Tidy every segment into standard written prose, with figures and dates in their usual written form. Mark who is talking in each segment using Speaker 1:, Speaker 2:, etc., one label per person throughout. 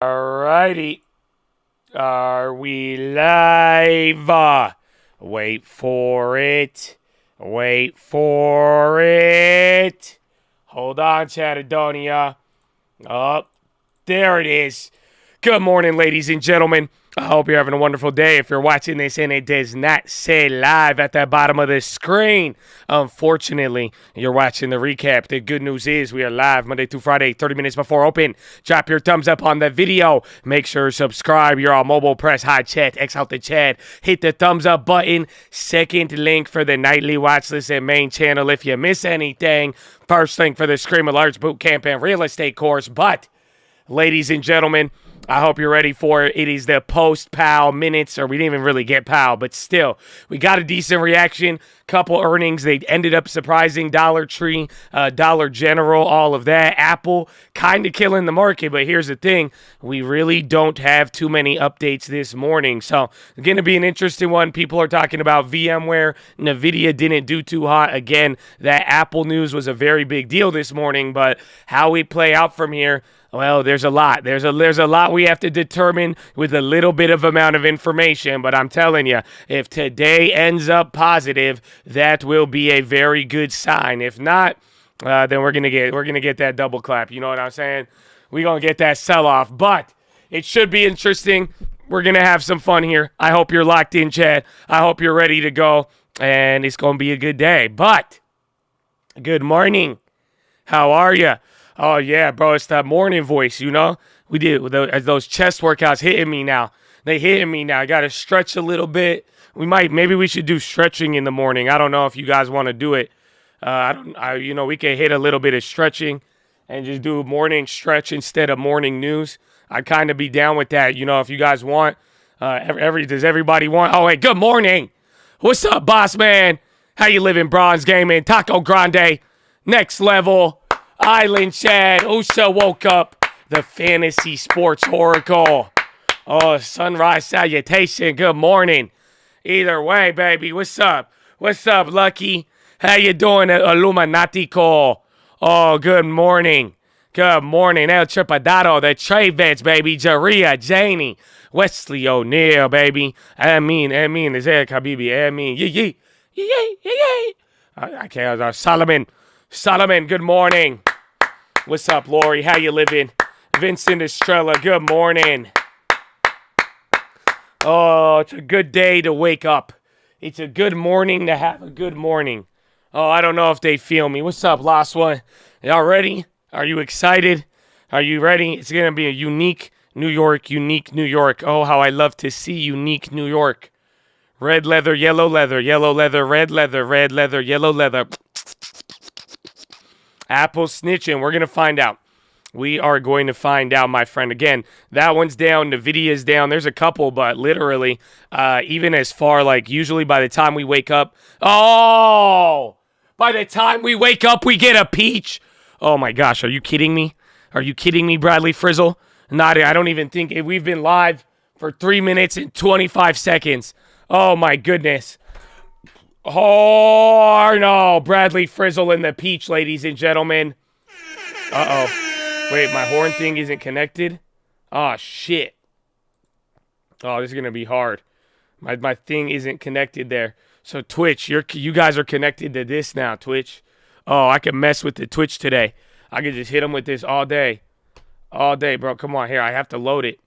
Speaker 1: Alrighty. Are we live? Wait for it. Wait for it. Hold on, Chatadonia. Oh, there it is. Good morning, ladies and gentlemen. I hope you're having a wonderful day. If you're watching this and it does not say live at the bottom of the screen, unfortunately, you're watching the recap. The good news is we are live Monday through Friday, 30 minutes before open. Drop your thumbs up on the video. Make sure to subscribe. You're on mobile. Press high chat. X out the chat. Hit the thumbs up button. Second link for the nightly watch list and main channel if you miss anything. First link for the Scream Alerts boot camp and real estate course. But, ladies and gentlemen, I hope you're ready for it. It is the post-PAL minutes, or we didn't even really get PAL, but still, we got a decent reaction. Couple earnings, they ended up surprising. Dollar Tree, Dollar General, all of that. Apple, kind of killing the market, but here's the thing. We really don't have too many updates this morning, so it's going to be an interesting one. People are talking about VMware. NVIDIA didn't do too hot. Again, that Apple news was a very big deal this morning, but how we play out from here, well, there's a lot. There's a lot we have to determine with a little bit of amount of information. But I'm telling you, if today ends up positive, that will be a very good sign. If not, then we're gonna get that double clap. You know what I'm saying? We're gonna get that sell off. But it should be interesting. We're gonna have some fun here. I hope you're locked in, Chad. I hope you're ready to go, and it's gonna be a good day. But good morning. How are you? Oh, yeah, bro, it's that morning voice, you know? We did those chest workouts hitting me now. They hitting me now. I got to stretch a little bit. Maybe we should do stretching in the morning. I don't know if you guys want to do it. We can hit a little bit of stretching and just do morning stretch instead of morning news. I'd kind of be down with that, you know, if you guys want. Does everybody want? Oh, hey, good morning. What's up, boss man? How you living, Bronze Gaming? Taco Grande, next level. Island Chad, Usha woke up, the fantasy sports oracle. Oh, sunrise salutation, good morning. Either way, baby, what's up? What's up, Lucky? How you doing, Illuminatico? Oh, good morning. Good morning, El Tripadado, the Trey Vets, baby. Jaria, Janie, Wesley O'Neal, baby. Amin, Isaiah Habibi, Amin. Yee. I can't, Solomon, good morning. What's up, Lori? How you living? Vincent Estrella, good morning. Oh, it's a good day to wake up. It's a good morning to have a good morning. Oh, I don't know if they feel me. What's up, last one? Y'all ready? Are you excited? Are you ready? It's going to be a unique New York. Oh, how I love to see unique New York. Red leather, yellow leather, red leather, yellow leather. Apple snitching. We're going to find out. We are going to find out, my friend. Again, that one's down. NVIDIA's down. There's a couple, but literally, even as far, like, usually by the time we wake up. Oh! By the time we wake up, we get a peach. Oh, my gosh. Are you kidding me? Are you kidding me, Bradley Frizzle? I don't even think. We've been live for 3 minutes and 25 seconds. Oh, my goodness. Oh, no. Bradley Frizzle in the peach, ladies and gentlemen. Uh-oh. Wait, my horn thing isn't connected? Oh, shit. Oh, this is going to be hard. My thing isn't connected there. So, Twitch, you guys are connected to this now, Twitch. Oh, I can mess with the Twitch today. I can just hit them with this all day. All day, bro. Come on, here. I have to load it.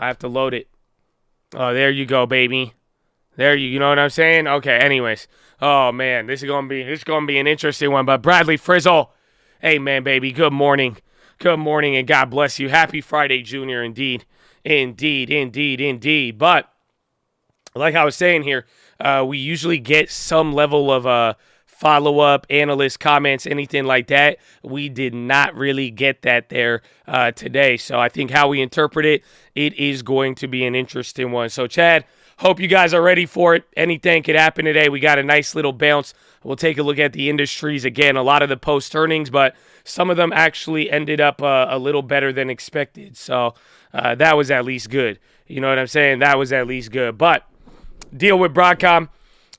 Speaker 1: Oh, there you go, baby. You know what I'm saying? Okay, anyways. Oh, man, this is gonna be an interesting one. But Bradley Frizzle, hey, man, baby, good morning. Good morning, and God bless you. Happy Friday, Junior, indeed. But, like I was saying here, we usually get some level of follow-up, analyst comments, anything like that. We did not really get that there today. So I think how we interpret it, it is going to be an interesting one. So, Chad, hope you guys are ready for it. Anything could happen today. We got a nice little bounce. We'll take a look at the industries. Again, a lot of the post-earnings, but some of them actually ended up a little better than expected. So that was at least good. You know what I'm saying? That was at least good. But deal with Broadcom.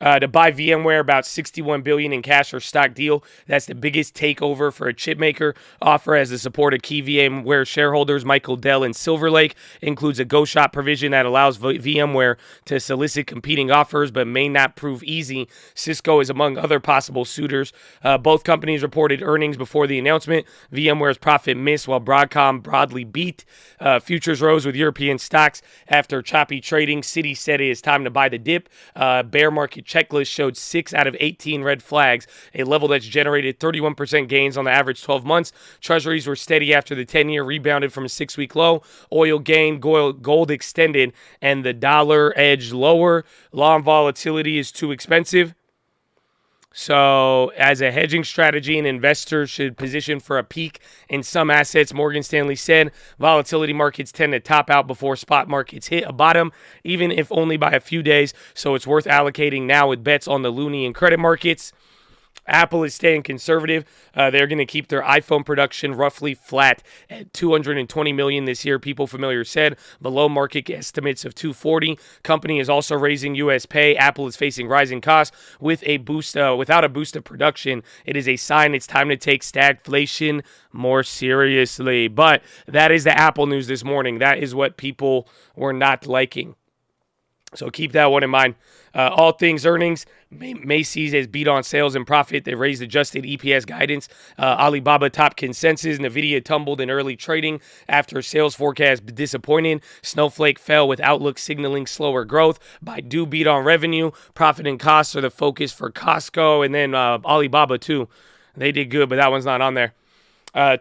Speaker 1: To buy VMware, about $61 billion in cash or stock deal. That's the biggest takeover for a chip maker. Offer has the support of key VMware shareholders Michael Dell and Silver Lake. Includes a go shop provision that allows VMware to solicit competing offers, but may not prove easy. Cisco is among other possible suitors. Both companies reported earnings before the announcement. VMware's profit missed, while Broadcom broadly beat. Futures rose with European stocks after choppy trading. Citi said it is time to buy the dip. Bear market checklist showed 6 out of 18 red flags, a level that's generated 31% gains on the average 12 months. Treasuries were steady after the 10-year rebounded from a 6-week low. Oil gained, gold extended, and the dollar edged lower. Long volatility is too expensive. So, as a hedging strategy, an investor should position for a peak in some assets. Morgan Stanley said volatility markets tend to top out before spot markets hit a bottom, even if only by a few days. So, it's worth allocating now with bets on the loonie and credit markets. Apple is staying conservative. They're going to keep their iPhone production roughly flat at 220 million this year. People familiar said below market estimates of 240. Company is also raising U.S. pay. Apple is facing rising costs with a boost. Without a boost of production, it is a sign it's time to take stagflation more seriously. But that is the Apple news this morning. That is what people were not liking. So keep that one in mind. All things earnings. Macy's has beat on sales and profit. They raised adjusted EPS guidance. Alibaba topped consensus. Nvidia tumbled in early trading after sales forecast disappointed. Snowflake fell with outlook signaling slower growth. Baidu beat on revenue. Profit and costs are the focus for Costco. And then Alibaba too. They did good, but that one's not on there.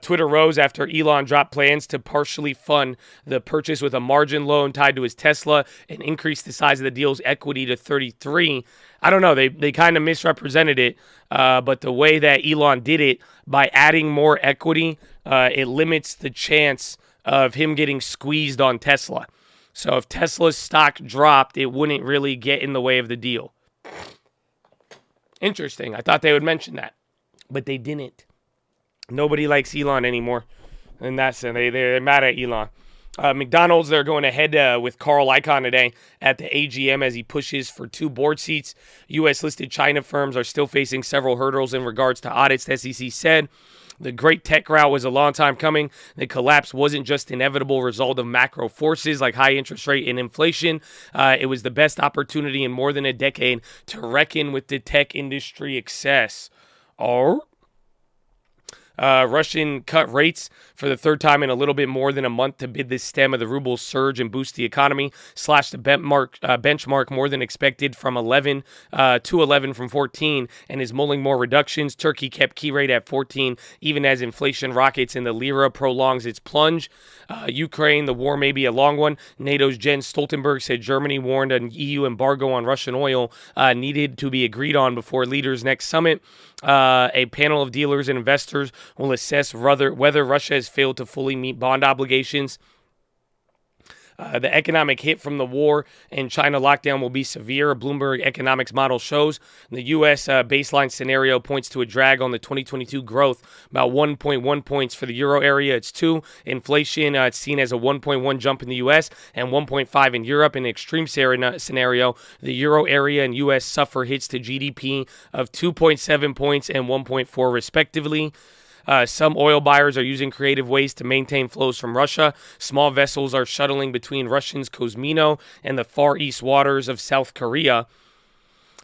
Speaker 1: Twitter rose after Elon dropped plans to partially fund the purchase with a margin loan tied to his Tesla and increased the size of the deal's equity to 33. I don't know. They kind of misrepresented it, but the way that Elon did it, by adding more equity, it limits the chance of him getting squeezed on Tesla. So if Tesla's stock dropped, it wouldn't really get in the way of the deal. Interesting. I thought they would mention that, but they didn't. Nobody likes Elon anymore. And they're mad at Elon. McDonald's, they're going ahead with Carl Icahn today at the AGM as he pushes for 2 board seats. U.S.-listed China firms are still facing several hurdles in regards to audits, the SEC said. The great tech rout was a long time coming. The collapse wasn't just an inevitable result of macro forces like high interest rate and inflation. It was the best opportunity in more than a decade to reckon with the tech industry excess. Russian cut rates for the third time in a little bit more than a month to bid the stem of the ruble's surge and boost the economy. Slashed the benchmark more than expected from 11 to 11 from 14 and is mulling more reductions. Turkey kept key rate at 14 even as inflation rockets and the lira prolongs its plunge. Ukraine, the war may be a long one. NATO's Jens Stoltenberg said Germany warned an EU embargo on Russian oil needed to be agreed on before leaders' next summit. A panel of dealers and investors will assess whether Russia has failed to fully meet bond obligations. The economic hit from the war and China lockdown will be severe. A Bloomberg economics model shows the U.S. Baseline scenario points to a drag on the 2022 growth, about 1.1 points for the euro area. It's 2. Inflation, it's seen as a 1.1 jump in the U.S. and 1.5 in Europe. In an extreme scenario, the euro area and U.S. suffer hits to GDP of 2.7 points and 1.4 respectively. Some oil buyers are using creative ways to maintain flows from Russia. Small vessels are shuttling between Russia's Kozmino and the Far East waters of South Korea.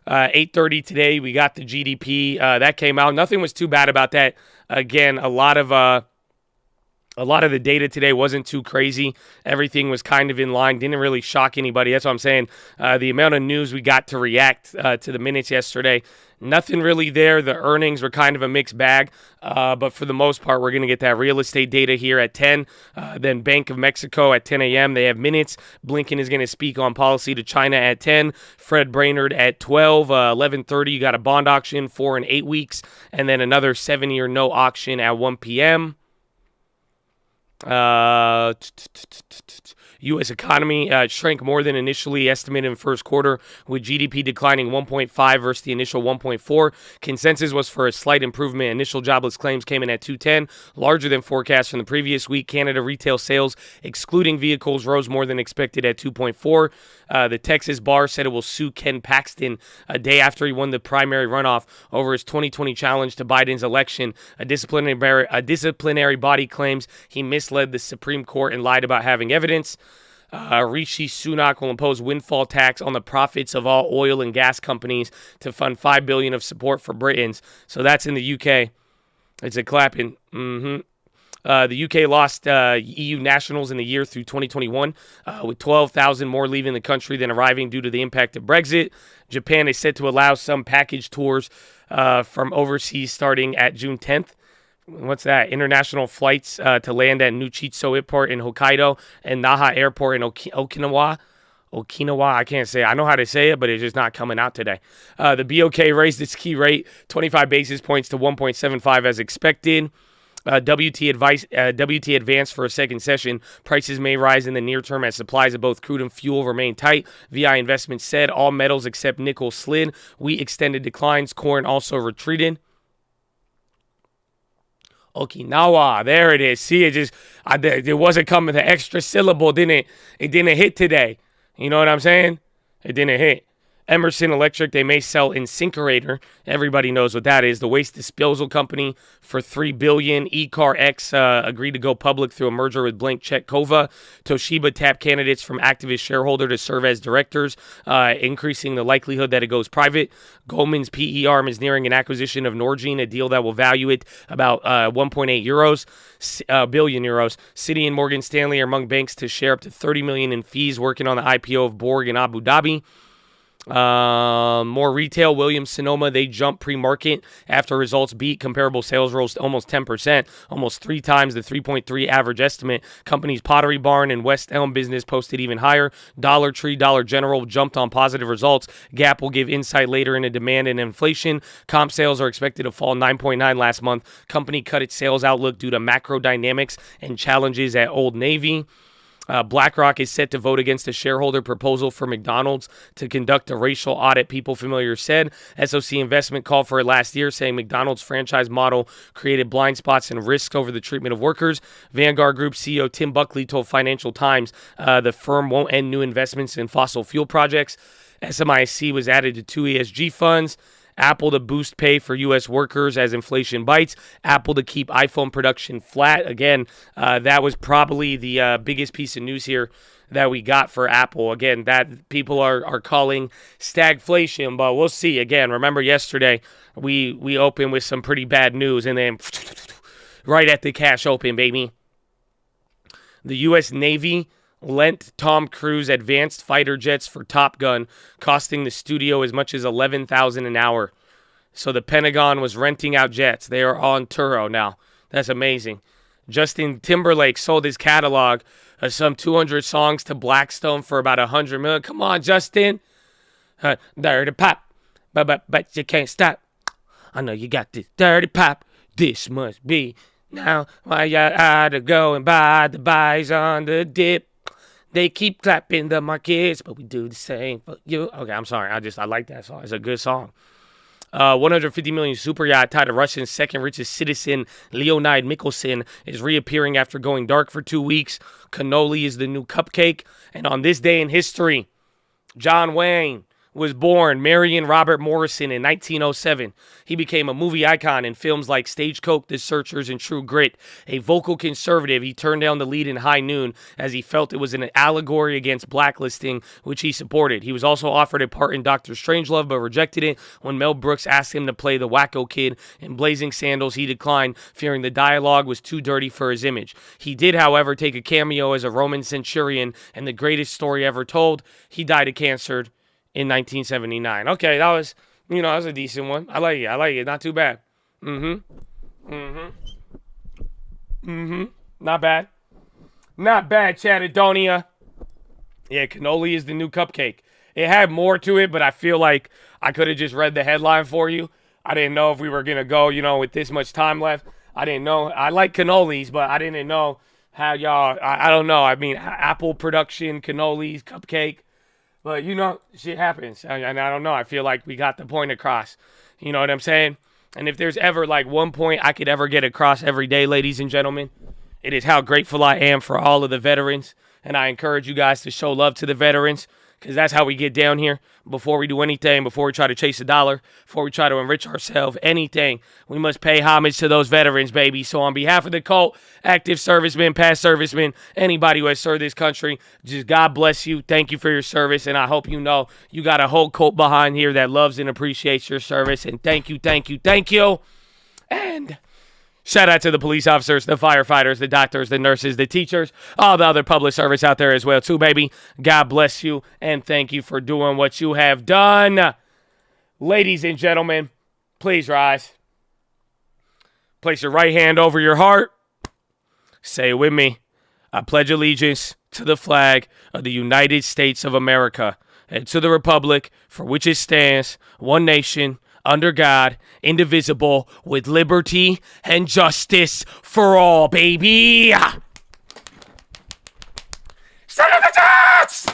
Speaker 1: 8:30 today, we got the GDP. That came out. Nothing was too bad about that. Again, a lot of the data today wasn't too crazy. Everything was kind of in line. Didn't really shock anybody. That's what I'm saying. The amount of news we got to react to the minutes yesterday, nothing really there. The earnings were kind of a mixed bag. But for the most part, we're going to get that real estate data here at 10. Then Bank of Mexico at 10 a.m. They have minutes. Blinken is going to speak on policy to China at 10. Fred Brainerd at 12. 11:30, you got a bond auction, 4 and 8 weeks. And then another 7-year note auction at 1 p.m. U.S. economy shrank more than initially estimated in the first quarter, with GDP declining 1.5 versus the initial 1.4. Consensus was for a slight improvement. Initial jobless claims came in at 210, larger than forecast from the previous week. Canada retail sales, excluding vehicles, rose more than expected at 2.4. The Texas bar said it will sue Ken Paxton a day after he won the primary runoff over his 2020 challenge to Biden's election. A disciplinary body claims he misled the Supreme Court and lied about having evidence. Rishi Sunak will impose windfall tax on the profits of all oil and gas companies to fund $5 billion of support for Britons. So that's in the UK. It's a clapping. The UK lost EU nationals in the year through 2021, with 12,000 more leaving the country than arriving due to the impact of Brexit. Japan is set to allow some package tours from overseas starting at June 10th. What's that? International flights to land at Nuchizo Airport in Hokkaido and Naha Airport in Okinawa. I can't say it. I know how to say it, but it's just not coming out today. The BOK raised its key rate 25 basis points to 1.75 as expected. WT advanced for a second session. Prices may rise in the near term as supplies of both crude and fuel remain tight. VI Investments said all metals except nickel slid. Wheat extended declines. Corn also retreated. Okinawa, there it is. See, it wasn't coming. The extra syllable didn't hit today. You know what I'm saying? It didn't hit. Emerson Electric, they may sell Incinerator. Everybody knows what that is. The waste disposal company for $3 billion. ECARX agreed to go public through a merger with Blank Check Kova. Toshiba tapped candidates from activist shareholder to serve as directors, increasing the likelihood that it goes private. Goldman's PE arm is nearing an acquisition of Norgine, a deal that will value it about 1.8 billion euros. Citi and Morgan Stanley are among banks to share up to $30 million in fees working on the IPO of Borg in Abu Dhabi. More retail. Williams-Sonoma, they jumped pre-market after results beat. Comparable sales rose almost 10%, almost 3 times the 3.3 average estimate. Companies Pottery Barn and West Elm Business posted even higher. Dollar Tree, Dollar General jumped on positive results. Gap will give insight later into demand and inflation. Comp sales are expected to fall 9.9 last month. Company cut its sales outlook due to macro dynamics and challenges at Old Navy. BlackRock is set to vote against a shareholder proposal for McDonald's to conduct a racial audit, People Familiar said. SOC Investment called for it last year, saying McDonald's franchise model created blind spots and risks over the treatment of workers. Vanguard Group CEO Tim Buckley told Financial Times the firm won't end new investments in fossil fuel projects. SMIC was added to 2 ESG funds. Apple to boost pay for U.S. workers as inflation bites. Apple to keep iPhone production flat. Again, that was probably the biggest piece of news here that we got for Apple. Again, that people are calling stagflation, but we'll see. Again, remember yesterday we opened with some pretty bad news, and then right at the cash open, baby. The U.S. Navy lent Tom Cruise advanced fighter jets for Top Gun, costing the studio as much as $11,000 an hour. So the Pentagon was renting out jets. They are on Turo now. That's amazing. Justin Timberlake sold his catalog of some 200 songs to Blackstone for about $100 million. Come on, Justin. Dirty pop, but you can't stop. I know you got this dirty pop. This must be now why you oughta go and buy the buys on the dip. They keep clapping the markets, but we do the same for you. Okay, I'm sorry. I like that song. It's a good song. 150 million super yacht tied to Russia's second richest citizen, Leonid Mikkelsen, is reappearing after going dark for 2 weeks. Cannoli is the new cupcake. And on this day in history, John Wayne was born. Marion Robert Morrison in 1907. He became a movie icon in films like Stagecoach, The Searchers, and True Grit. A vocal conservative, he turned down the lead in High Noon as he felt it was an allegory against blacklisting, which he supported. He was also offered a part in Dr. Strangelove, but rejected it when Mel Brooks asked him to play the wacko kid in Blazing Sandals. He declined, fearing the dialogue was too dirty for his image. He did, however, take a cameo as a Roman centurion in The Greatest Story Ever Told. He died of cancer in 1979. Okay, that was a decent one. I like it. Not too bad. Not bad. Not bad, Chatadonia. Yeah, cannoli is the new cupcake. It had more to it, but I feel like I could have just read the headline for you. I didn't know if we were going to go, with this much time left. I didn't know. I like cannolis, but I didn't know how y'all, I don't know. I mean, Apple production, cannolis, cupcake. But, shit happens. And I don't know. I feel like we got the point across. You know what I'm saying? And if there's ever like one point I could ever get across every day, ladies and gentlemen, it is how grateful I am for all of the veterans. And I encourage you guys to show love to the veterans, because that's how we get down here. Before we do anything, before we try to chase a dollar, before we try to enrich ourselves, anything, we must pay homage to those veterans, baby. So on behalf of the cult, active servicemen, past servicemen, anybody who has served this country, just God bless you. Thank you for your service. And I hope you know you got a whole cult behind here that loves and appreciates your service. And thank you, thank you, thank you. And shout out to the police officers, the firefighters, the doctors, the nurses, the teachers, all the other public service out there as well, too, baby. God bless you, and thank you for doing what you have done. Ladies and gentlemen, please rise. Place your right hand over your heart. Say it with me. I pledge allegiance to the flag of the United States of America and to the republic for which it stands, one nation, under God, indivisible, with liberty and justice for all, baby. Senator Jets!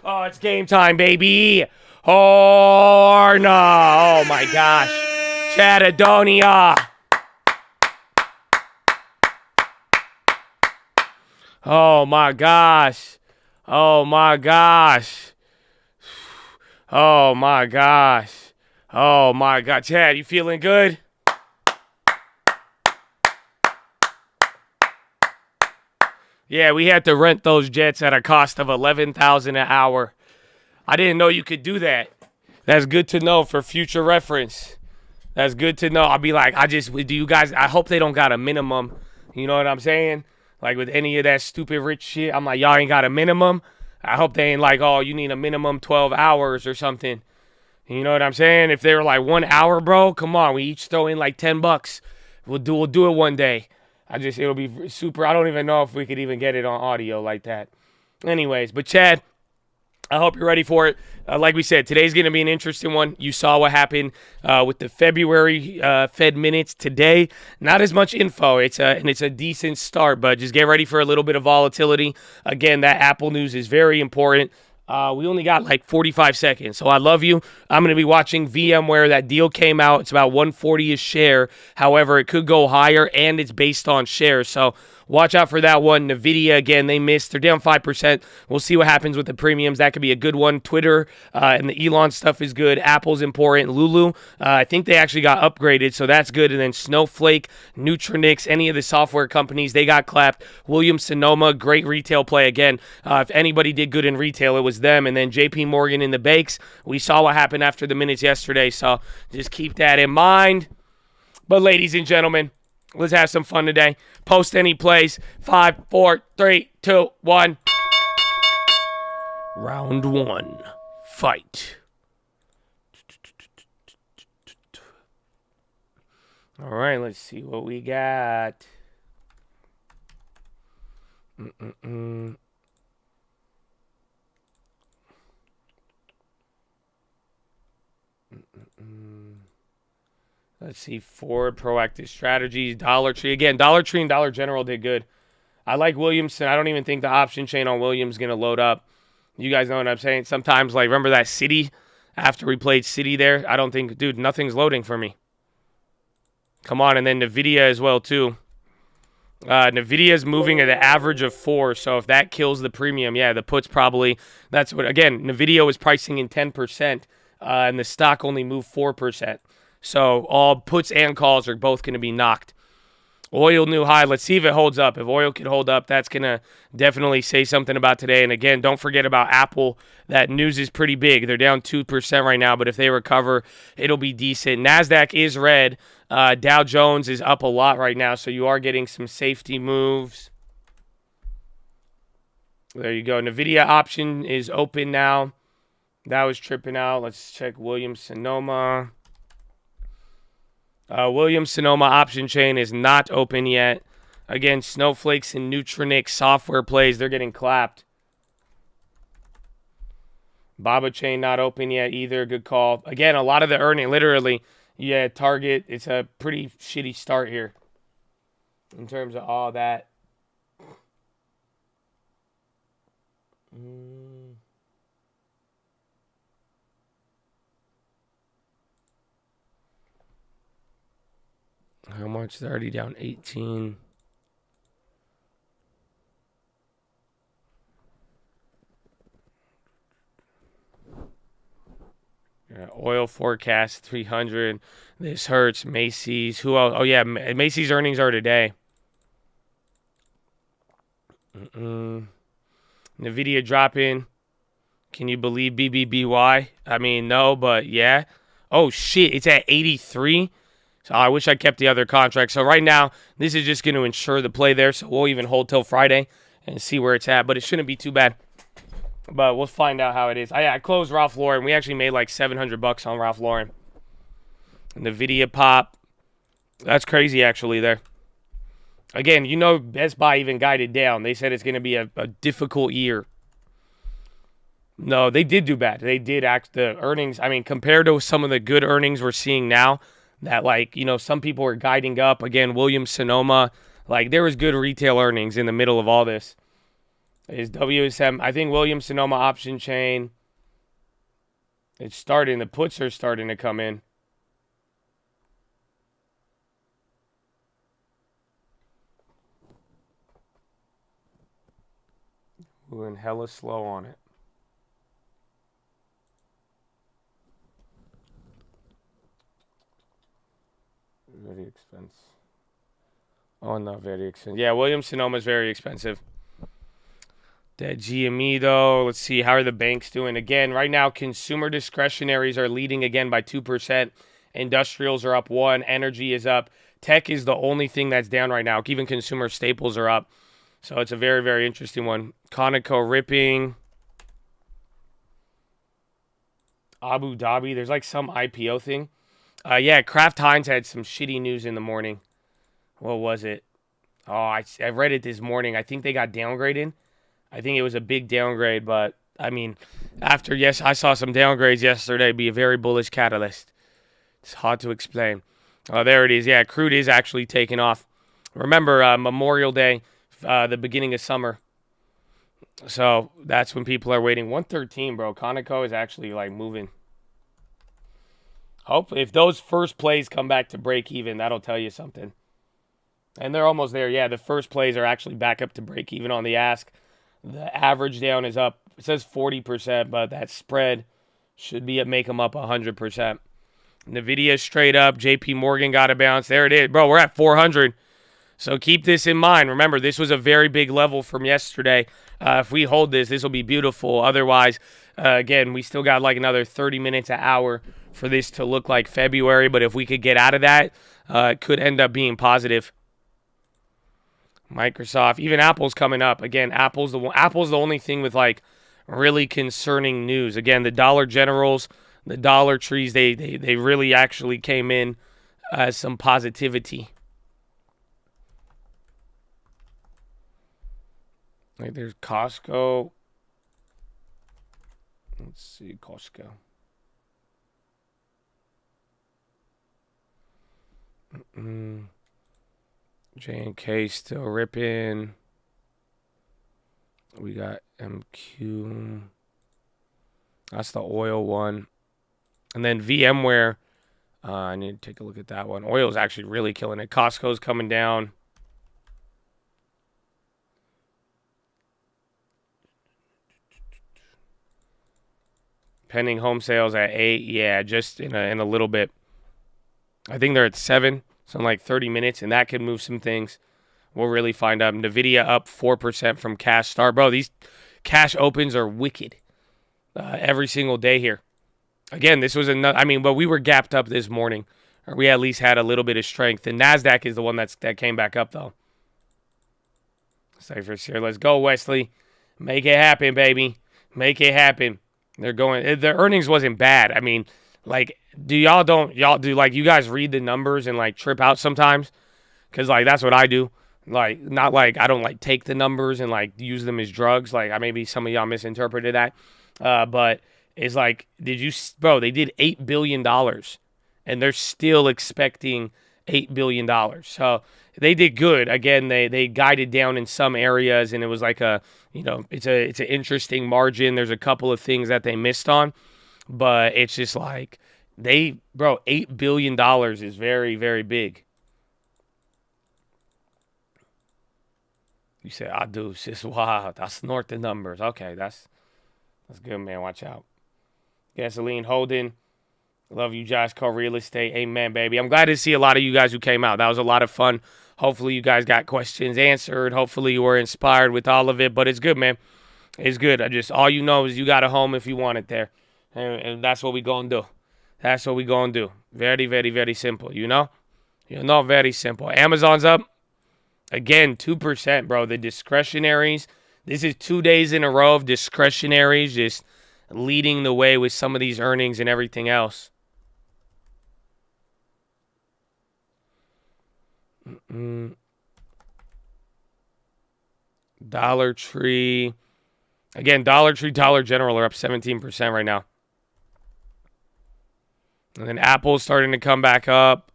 Speaker 1: Oh, it's game time, baby. Oh, no. Oh, my gosh. Chatadonia. Oh, my gosh. Oh, my gosh. Oh, my gosh. Oh, my God. Chad, you feeling good? Yeah, we had to rent those jets at a cost of $11,000 an hour. I didn't know you could do that. That's good to know for future reference. That's good to know. I'll be like, do you guys, I hope they don't got a minimum. You know what I'm saying? Like with any of that stupid rich shit, I'm like, y'all ain't got a minimum. I hope they ain't like, oh, you need a minimum 12 hours or something. You know what I'm saying? If they were like 1 hour, bro, come on. We each throw in like $10. We'll do it one day. It'll be super. I don't even know if we could even get it on audio like that. Anyways, but Chad, I hope you're ready for it. Like we said, today's going to be an interesting one. You saw what happened with the February Fed minutes today. Not as much info. It's a decent start, but just get ready for a little bit of volatility. Again, that Apple news is very important. We only got like 45 seconds, so I love you. I'm going to be watching VMware. That deal came out. It's about 140 a share. However, it could go higher, and it's based on shares. So watch out for that one. NVIDIA, again, they missed. They're down 5%. We'll see what happens with the premiums. That could be a good one. Twitter and the Elon stuff is good. Apple's important. Lulu, I think they actually got upgraded, so that's good. And then Snowflake, Neutronix, any of the software companies, they got clapped. Williams-Sonoma, great retail play. Again, if anybody did good in retail, it was them. And then JP Morgan in the bakes. We saw what happened after the minutes yesterday, so just keep that in mind. But ladies and gentlemen, let's have some fun today. Post any plays. 5, 4, 3, 2, 1. Round 1. Fight. All right, let's see what we got. Let's see, Ford, proactive strategies, Dollar Tree. Again, Dollar Tree and Dollar General did good. I like Williamson. I don't even think the option chain on Williams is going to load up. You guys know what I'm saying? Sometimes, like, remember that City? After we played City there? I don't think, dude, nothing's loading for me. Come on, and then NVIDIA as well, too. NVIDIA is moving at an average of 4, so if that kills the premium, yeah, the puts probably, that's what, again, NVIDIA was pricing in 10%, and the stock only moved 4%. So all puts and calls are both going to be knocked. Oil new high. Let's see if it holds up. If oil can hold up, that's going to definitely say something about today. And again, don't forget about Apple. That news is pretty big. They're down 2% right now, but if they recover, it'll be decent. NASDAQ is red. Dow Jones is up a lot right now, so you are getting some safety moves. There you go. NVIDIA option is open now. That was tripping out. Let's check Williams-Sonoma. Williams-Sonoma option chain is not open yet. Again, Snowflakes and Neutronix software plays, they're getting clapped. Baba chain not open yet either. Good call. Again, a lot of the earning, literally, Yeah, Target, it's a pretty shitty start here in terms of all that. How much? They're already down 18. Yeah, oil forecast 300. This hurts. Macy's. Who else? Oh, yeah. Macy's earnings are today. NVIDIA dropping. Can you believe BBBY? I mean, no, but yeah. Oh, shit. It's at 83. So I wish I kept the other contract. So right now, this is just going to ensure the play there. So we'll even hold till Friday and see where it's at. But it shouldn't be too bad. But we'll find out how it is. I closed Ralph Lauren. We actually made like $700 on Ralph Lauren. NVIDIA pop. That's crazy, actually, there. Again, you know, Best Buy even guided down. They said it's going to be a difficult year. No, they did do bad. They did act the earnings. I mean, compared to some of the good earnings we're seeing now, that like, you know, some people were guiding up. Again, Williams-Sonoma. Like, there was good retail earnings in the middle of all this. Is WSM, I think Williams-Sonoma option chain. It's starting. The puts are starting to come in. We're hella slow on it. Very expensive. Oh, not very expensive. Yeah, Williams-Sonoma is very expensive. That GME, though, let's see. How are the banks doing? Again, right now, consumer discretionaries are leading again by 2%. Industrials are up 1%. Energy is up. Tech is the only thing that's down right now. Even consumer staples are up. So it's a very, very interesting one. Conoco ripping. Abu Dhabi. There's like some IPO thing. Yeah, Kraft Heinz had some shitty news in the morning. What was it? Oh, I read it this morning. I think they got downgraded. I think it was a big downgrade, but, I mean, after, yes, I saw some downgrades yesterday be a very bullish catalyst. It's hard to explain. Oh, there it is. Yeah, crude is actually taking off. Remember, Memorial Day, the beginning of summer. So that's when people are waiting. 113, bro. Conoco is actually, like, moving. Hopefully, if those first plays come back to break even, that'll tell you something. And they're almost there. Yeah, the first plays are actually back up to break even on the ask. The average down is up. It says 40%, but that spread should be at make them up 100%. NVIDIA straight up. JP Morgan got a bounce. There it is. Bro, we're at 400. So keep this in mind. Remember, this was a very big level from yesterday. If we hold this, this will be beautiful. Otherwise, again, we still got like another 30 minutes, an hour for this to look like February. But if we could get out of that, it could end up being positive. Microsoft, even Apple's coming up. Again, Apple's the only thing with like really concerning news. Again, the Dollar Generals, the Dollar Trees, they really actually came in as some positivity. Like there's Costco. Let's see, Costco. J&K still ripping. We got MQ. That's the oil one. And then VMware. I need to take a look at that one. Oil is actually really killing it. Costco's coming down. Pending home sales at 8. Yeah, just in a little bit. I think they're at 7. So in like 30 minutes, and that could move some things. We'll really find out. NVIDIA up 4% from cash start. Bro, these cash opens are wicked every single day here. Again, this was another, but we were gapped up this morning. Or we at least had a little bit of strength. The NASDAQ is the one that came back up, though. Cyphers here. Let's go, Wesley. Make it happen, baby. Make it happen. They're going, the earnings wasn't bad. Do you guys read the numbers and like trip out sometimes? Because like that's what I do. Like not like I don't like take the numbers and like use them as drugs. Like maybe some of y'all misinterpreted that. But it's like they did $8 billion and they're still expecting $8 billion. So they did good. Again, they guided down in some areas, and it was like it's an interesting margin. There's a couple of things that they missed on, but it's just like $8 billion is very, very big. You said, I do. It's just wow. That's north the numbers. Okay, that's good, man. Watch out. Gasoline Holden. Love you, Josh. Call Real Estate. Amen, baby. I'm glad to see a lot of you guys who came out. That was a lot of fun. Hopefully you guys got questions answered. Hopefully you were inspired with all of it. But it's good, man. It's good. All you know is you got a home if you want it there. And that's what we going to do. That's what we going to do. Very, very, very simple, you know? Very simple. Amazon's up. Again, 2%, bro. The discretionaries. This is 2 days in a row of discretionaries just leading the way with some of these earnings and everything else. Dollar Tree. Again, Dollar Tree, Dollar General are up 17% right now. And then Apple's starting to come back up.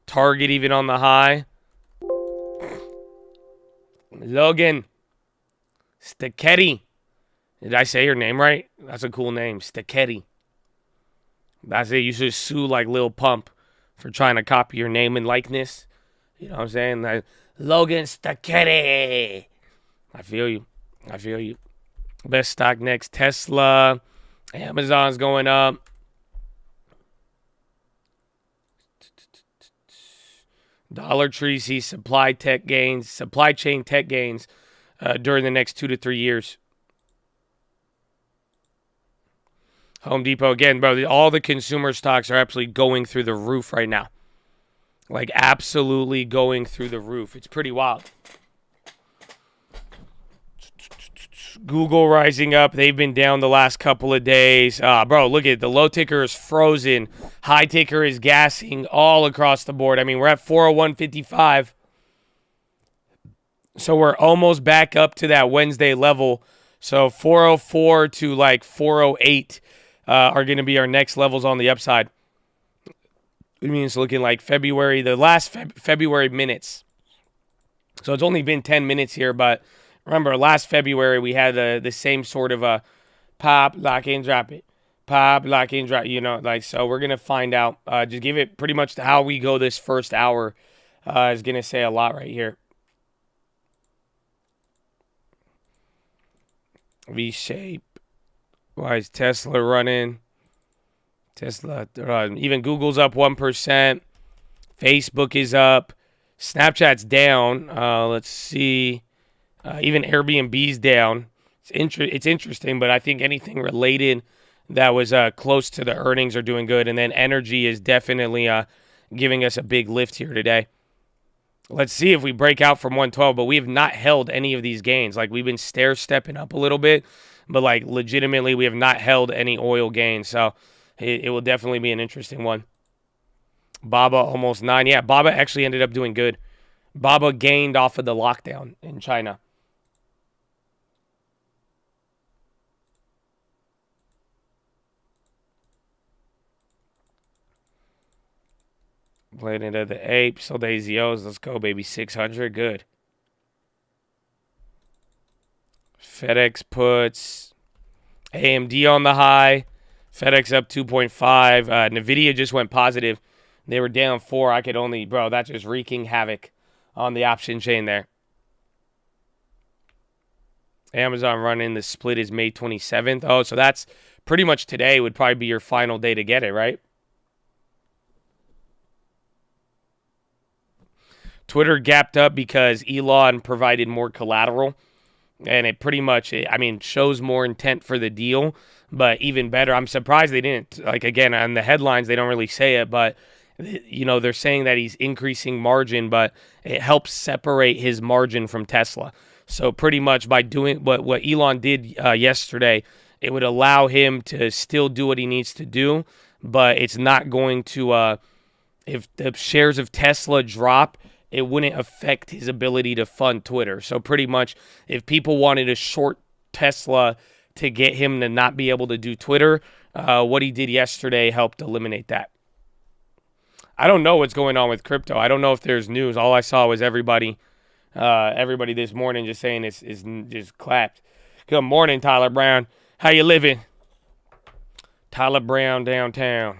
Speaker 1: Target even on the high. Logan. Sticchetti. Did I say your name right? That's a cool name. Sticchetti. That's it. You should sue like Lil Pump for trying to copy your name and likeness. You know what I'm saying? Like, Logan Sticchetti. I feel you. Best stock next. Tesla. Amazon's going up. Dollar Tree sees supply chain tech gains during the next 2 to 3 years. Home Depot, again, bro, all the consumer stocks are absolutely going through the roof right now. Like, absolutely going through the roof. It's pretty wild. Google rising up. They've been down the last couple of days. Bro, look at it. The low ticker is frozen. High ticker is gassing all across the board. I mean, we're at 401.55. So we're almost back up to that Wednesday level. So 404 to like 408 are going to be our next levels on the upside. I mean, it's looking like February, the last February minutes. So it's only been 10 minutes here, but remember, last February, we had the same sort of a pop, lock in, drop it. Pop, lock in, drop, so we're going to find out. Just give it pretty much to how we go this first hour is going to say a lot right here. V-shape. Why is Tesla running? Even Google's up 1%. Facebook is up. Snapchat's down. Let's see. Even Airbnb's down. It's interesting, but I think anything related that was close to the earnings are doing good. And then energy is definitely giving us a big lift here today. Let's see if we break out from 112, but we have not held any of these gains. Like, we've been stair-stepping up a little bit, but like legitimately we have not held any oil gains. So it will definitely be an interesting one. Baba almost 9. Yeah, Baba actually ended up doing good. Baba gained off of the lockdown in China. Planet of the Apes, sold AZOs. Let's go, baby. 600. Good. FedEx puts AMD on the high. FedEx up 2.5. NVIDIA just went positive. They were down 4. That's just wreaking havoc on the option chain there. Amazon running. The split is May 27th. Oh, so that's pretty much today would probably be your final day to get it, right? Twitter gapped up because Elon provided more collateral. And it pretty much, shows more intent for the deal. But even better, I'm surprised they didn't. Like, again, on the headlines, they don't really say it. But, they're saying that he's increasing margin. But it helps separate his margin from Tesla. So pretty much by doing what Elon did yesterday, it would allow him to still do what he needs to do. But it's not going to, if the shares of Tesla drop, it wouldn't affect his ability to fund Twitter. So pretty much, if people wanted to short Tesla to get him to not be able to do Twitter, what he did yesterday helped eliminate that. I don't know what's going on with crypto. I don't know if there's news. All I saw was everybody this morning just saying it's just clapped. Good morning, Tyler Brown. How you living? Tyler Brown downtown.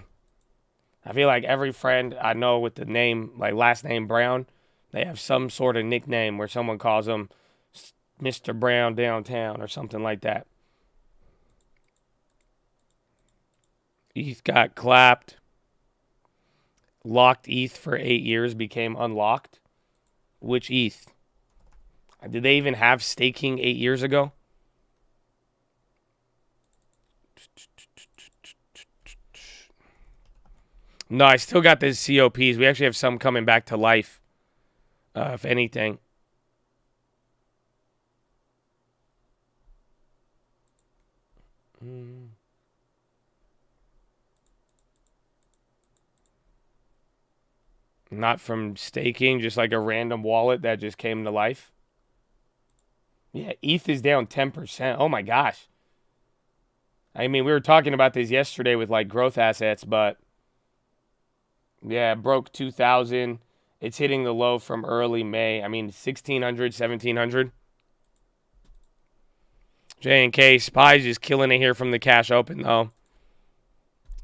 Speaker 1: I feel like every friend I know with the name, like last name Brown, they have some sort of nickname where someone calls them Mr. Brown downtown or something like that. ETH got clapped. Locked ETH for 8 years became unlocked. Which ETH? Did they even have staking 8 years ago? No, I still got the COPs. We actually have some coming back to life, if anything. Not from staking, just like a random wallet that just came to life. Yeah, ETH is down 10%. Oh my gosh. I mean, we were talking about this yesterday with like growth assets, but yeah, it broke 2,000. It's hitting the low from early May. I mean, 1,600, 1,700. J&K Spy's just killing it here from the cash open, though.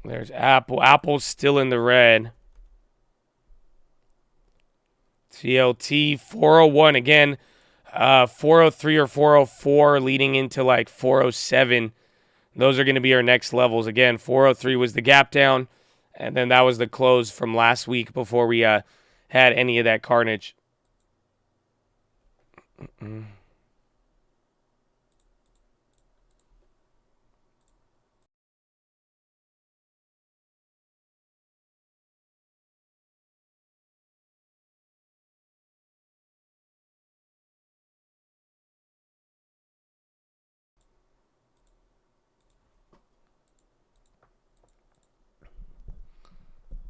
Speaker 1: There's Apple. Apple's still in the red. CLT 401 again. 403 or 404 leading into like 407. Those are going to be our next levels. Again, 403 was the gap down, and then that was the close from last week before we had any of that carnage.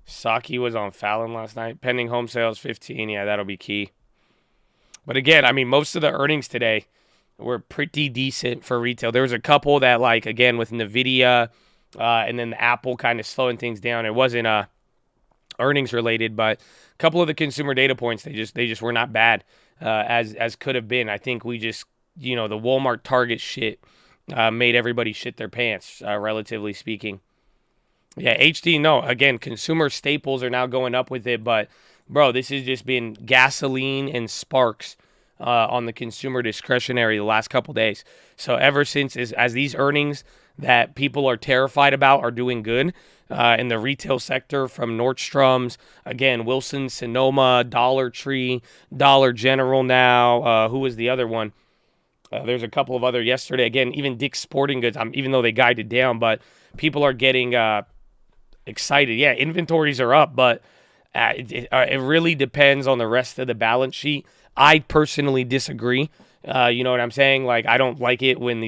Speaker 1: Saki was on Fallon last night. Pending home sales 15. Yeah, that'll be key. But again, I mean, most of the earnings today were pretty decent for retail. There was a couple that, like, again, with NVIDIA and then the Apple kind of slowing things down. It wasn't earnings related, but a couple of the consumer data points, they just were not bad as could have been. I think we just, the Walmart Target shit made everybody shit their pants, relatively speaking. Yeah, HD, no. Again, consumer staples are now going up with it, but bro, this has just been gasoline and sparks on the consumer discretionary the last couple days. So ever since as these earnings that people are terrified about are doing good in the retail sector, from Nordstrom's, again, Wilson Sonoma, Dollar Tree, Dollar General now. Who was the other one? There's a couple of other yesterday. Again, even Dick's Sporting Goods, even though they guided down, but people are getting excited. Yeah, inventories are up, but it really depends on the rest of the balance sheet. I personally disagree. You know what I'm saying? Like, I don't like it when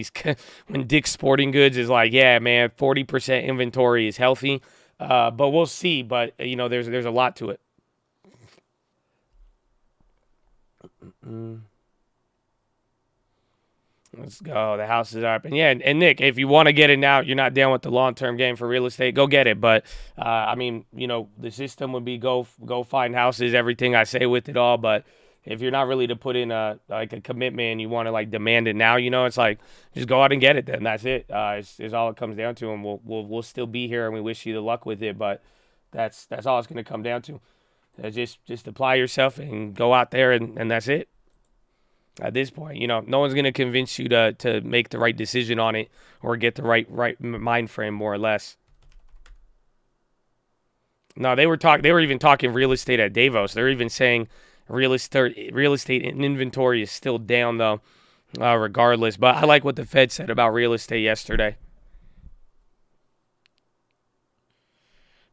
Speaker 1: when Dick's Sporting Goods is like, yeah, man, 40% inventory is healthy. But we'll see. But there's a lot to it. Let's go. The house is up. And yeah, and Nick, if you want to get it now, you're not down with the long-term game for real estate, go get it. But, I mean, the system would be go find houses, everything I say with it all. But if you're not really to put in a commitment and you want to, like, demand it now, it's like, just go out and get it then. That's it. It's all it comes down to. And we'll still be here, and we wish you the luck with it. But that's all it's going to come down to. Just apply yourself and go out there, and that's it. At this point, no one's going to convince you to make the right decision on it or get the right mind frame, more or less. No, they were even talking real estate at Davos. They're even saying real estate inventory is still down, though, regardless. But I like what the Fed said about real estate yesterday.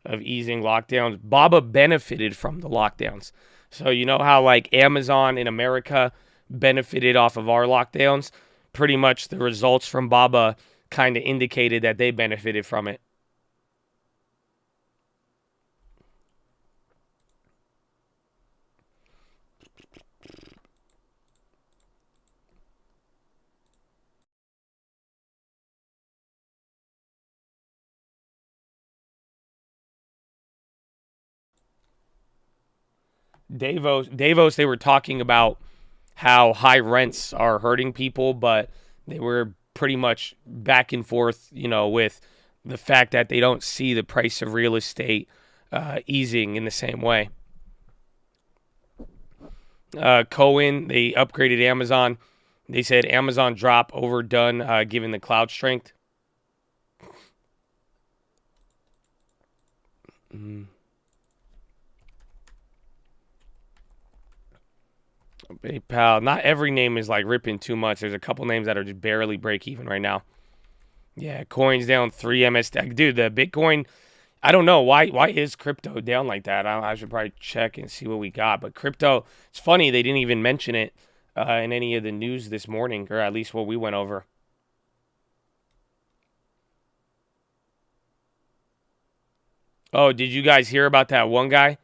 Speaker 1: Of easing lockdowns. Baba benefited from the lockdowns. So you know how, like, Amazon in America benefited off of our lockdowns? Pretty much the results from Baba kind of indicated that they benefited from it. Davos, they were talking about how high rents are hurting people, but they were pretty much back and forth, with the fact that they don't see the price of real estate easing in the same way. Cohen, they upgraded Amazon. They said Amazon drop overdone given the cloud strength. PayPal. Not every name is like ripping too much. There's a couple names that are just barely break even right now. Yeah, coins down 3 MS. Dude, the Bitcoin, I don't know. Why is crypto down like that? I should probably check and see what we got. But crypto, it's funny. They didn't even mention it in any of the news this morning, or at least what we went over. Oh, did you guys hear about that one guy?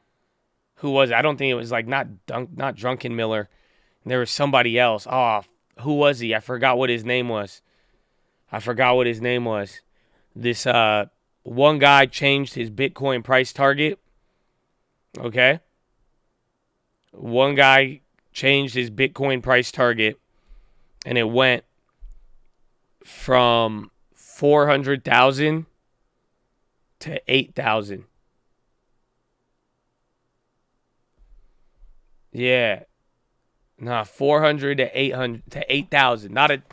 Speaker 1: Who was, I don't think it was like not Drunken Miller. There was somebody else. Oh, who was he? I forgot what his name was. This one guy changed his Bitcoin price target. Okay. One guy changed his Bitcoin price target, and it went from 400,000 to 8,000. Yeah. Nah, 400 to 800 to 8,000. Not an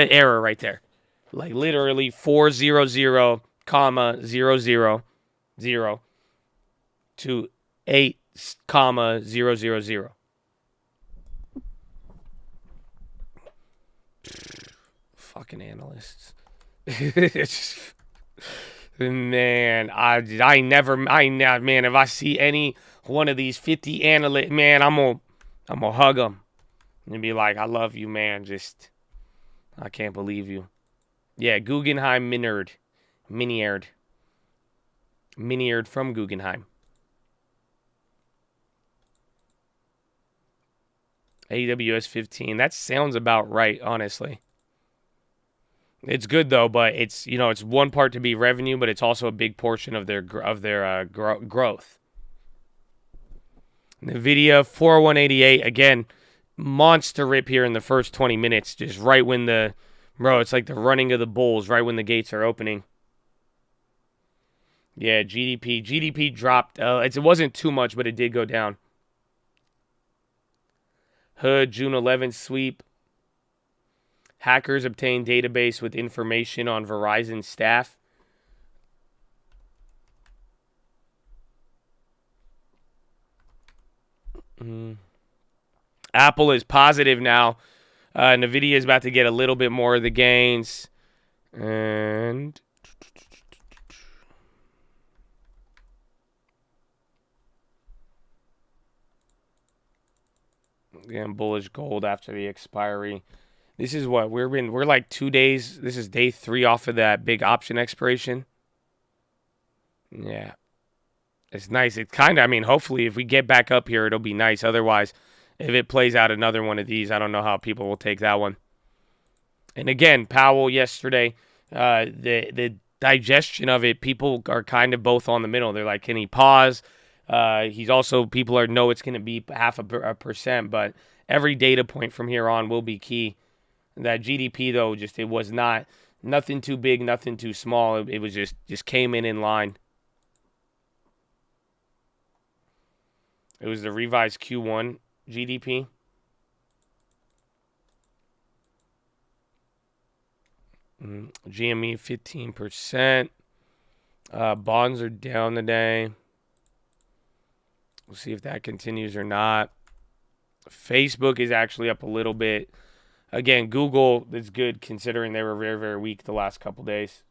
Speaker 1: error right there. Like literally 400, comma 000 to 8, comma 000. Fucking analysts. Man, man, if I see any one of these 50 analysts, man, I'm gonna hug them and be like, I love you, man. Just, I can't believe you. Yeah, Guggenheim Miniard from Guggenheim. AWS 15. That sounds about right, honestly. It's good though, but it's it's one part to be revenue, but it's also a big portion of their growth. Nvidia 4188 again, monster rip here in the first 20 minutes, just right when it's like the running of the bulls, right when the gates are opening. Yeah, GDP dropped. It wasn't too much, but it did go down. Hood June 11th sweep. Hackers obtain database with information on Verizon staff. Apple is positive now. Nvidia is about to get a little bit more of the gains. And again, bullish gold after the expiry. This is what we're like 2 days. This is day 3 off of that big option expiration. Yeah. It's nice. It kind of, hopefully if we get back up here, it'll be nice. Otherwise, if it plays out another one of these, I don't know how people will take that one. And again, Powell yesterday, the digestion of it, people are kind of both on the middle. They're like, can he pause? He's also, people know it's going to be 0.5%, but every data point from here on will be key. That GDP, though, it was nothing too big, nothing too small. It was just came in line. It was the revised Q1 GDP. GME 15%. Bonds are down today. We'll see if that continues or not. Facebook is actually up a little bit. Again, Google is good considering they were very, very weak the last couple days.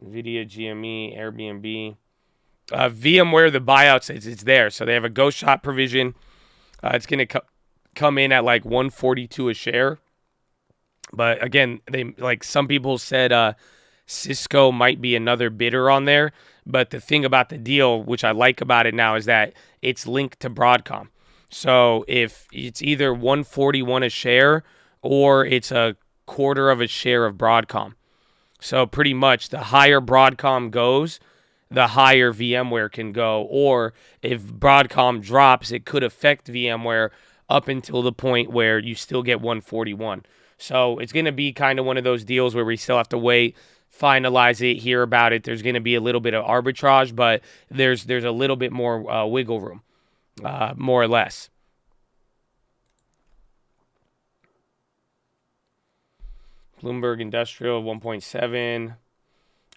Speaker 1: Nvidia, GME, Airbnb. VMware, the buyouts, it's there. So they have a go shop provision. It's going to come in at like 142 a share. But again, some people said Cisco might be another bidder on there. But the thing about the deal, which I like about it now, is that it's linked to Broadcom. So if it's either 141 a share or it's a quarter of a share of Broadcom. So pretty much the higher Broadcom goes, the higher VMware can go. Or if Broadcom drops, it could affect VMware up until the point where you still get 141. So it's going to be kind of one of those deals where we still have to wait, finalize it, hear about it. There's going to be a little bit of arbitrage, but there's a little bit more wiggle room, more or less. Bloomberg Industrial 1.7.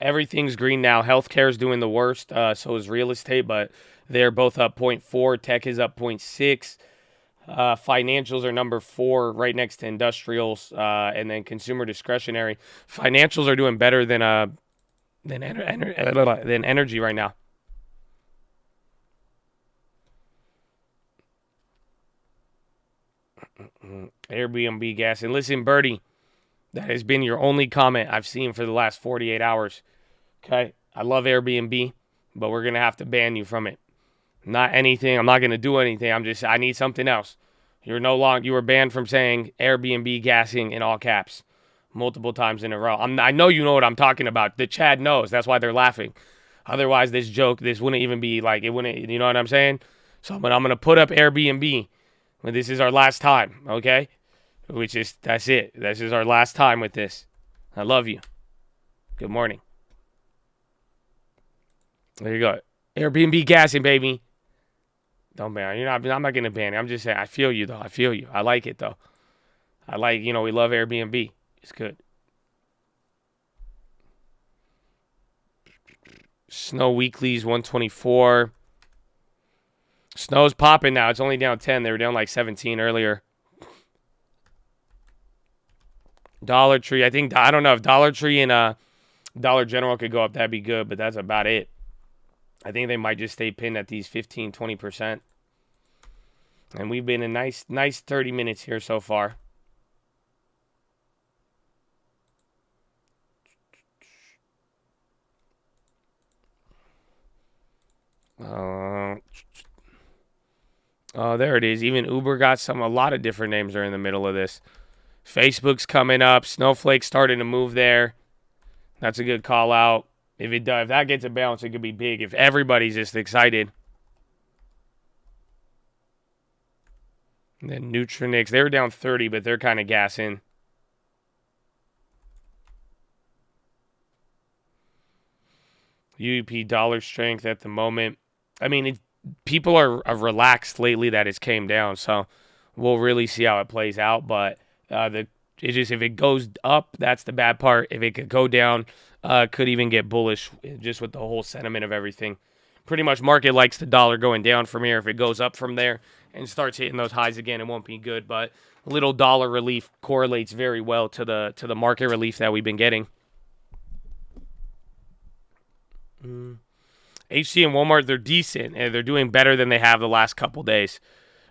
Speaker 1: Everything's green now. Healthcare is doing the worst. So is real estate, but they're both up 0.4. Tech is up 0.6. Financials are number 4, right next to industrials, and then consumer discretionary. Financials are doing better than energy right now. Airbnb gas. And listen, Birdie, that has been your only comment I've seen for the last 48 hours. Okay? I love Airbnb, but we're going to have to ban you from it. Not anything. I'm not going to do anything. I need something else. You were banned from saying Airbnb gassing in all caps multiple times in a row. I know you know what I'm talking about. The Chad knows. That's why they're laughing. Otherwise, this wouldn't even be like, it wouldn't, you know what I'm saying? So I'm going to put up Airbnb. But this is our last time, okay? That's it. This is our last time with this. I love you. Good morning. There you go. Airbnb gassing, baby. Don't ban. I'm not gonna ban it. I'm just saying. I feel you though. I feel you. I like it though. We love Airbnb. It's good. Snow Weeklies 124. Snow's popping now. It's only down 10. They were down like 17 earlier. Dollar Tree. I don't know if Dollar Tree and Dollar General could go up. That'd be good, but that's about it. I think they might just stay pinned at these 15, 20%. And we've been a nice 30 minutes here so far. Oh, there it is. Even Uber got a lot of different names are in the middle of this. Facebook's coming up. Snowflake's starting to move there. That's a good call out. If that gets a bounce, it could be big. If everybody's just excited. And then Nutrinix, they were down 30, but they're kind of gassing. UEP dollar strength at the moment. I mean, people are relaxed lately that it's came down, so we'll really see how it plays out. But if it goes up, that's the bad part. If it could go down, could even get bullish just with the whole sentiment of everything. Pretty much market likes the dollar going down from here. If it goes up from there and starts hitting those highs again, it won't be good. But little dollar relief correlates very well to the market relief that we've been getting. HC and Walmart, they're decent, and they're doing better than they have the last couple days.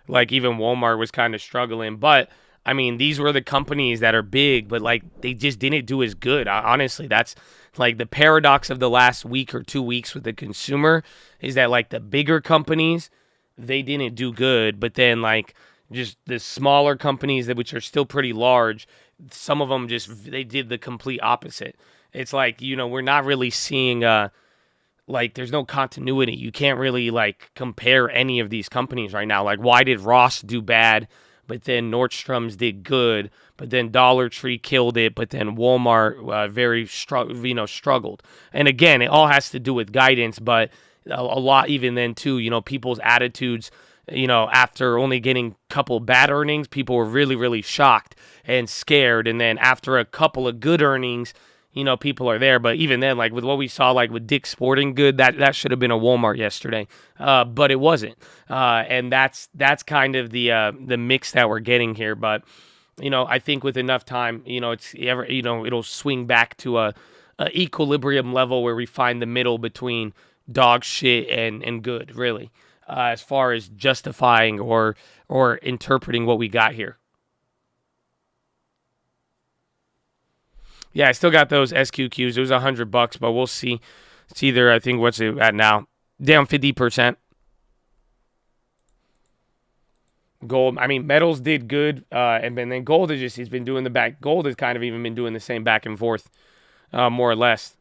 Speaker 1: Like, even Walmart was kind of struggling. But, I mean, these were the companies that are big, but, like, they just didn't do as good. Honestly, that's, like, the paradox of the last week or 2 weeks with the consumer is that, like, the bigger companies, they didn't do good. But then, like, just the smaller companies, which are still pretty large, some of them they did the complete opposite. It's like, we're not really seeing like, there's no continuity. You can't really, like, compare any of these companies right now. Like, why did Ross do bad, but then Nordstrom's did good, but then Dollar Tree killed it, but then Walmart struggled. And again, it all has to do with guidance, but a lot even then, too, people's attitudes, after only getting a couple bad earnings, people were really, really shocked and scared. And then after a couple of good earnings, people are there. But even then, like with what we saw, like with Dick's Sporting Good, that should have been a Walmart yesterday, but it wasn't. And that's kind of the mix that we're getting here. But I think with enough time, it'll swing back to a equilibrium level where we find the middle between dog shit and good, really, as far as justifying or interpreting what we got here. Yeah, I still got those SQQs. It was $100, but we'll see. It's either, I think, what's it at now? Down 50%. Gold, I mean, metals did good, and then gold he's been doing the back. Gold has kind of even been doing the same back and forth, more or less.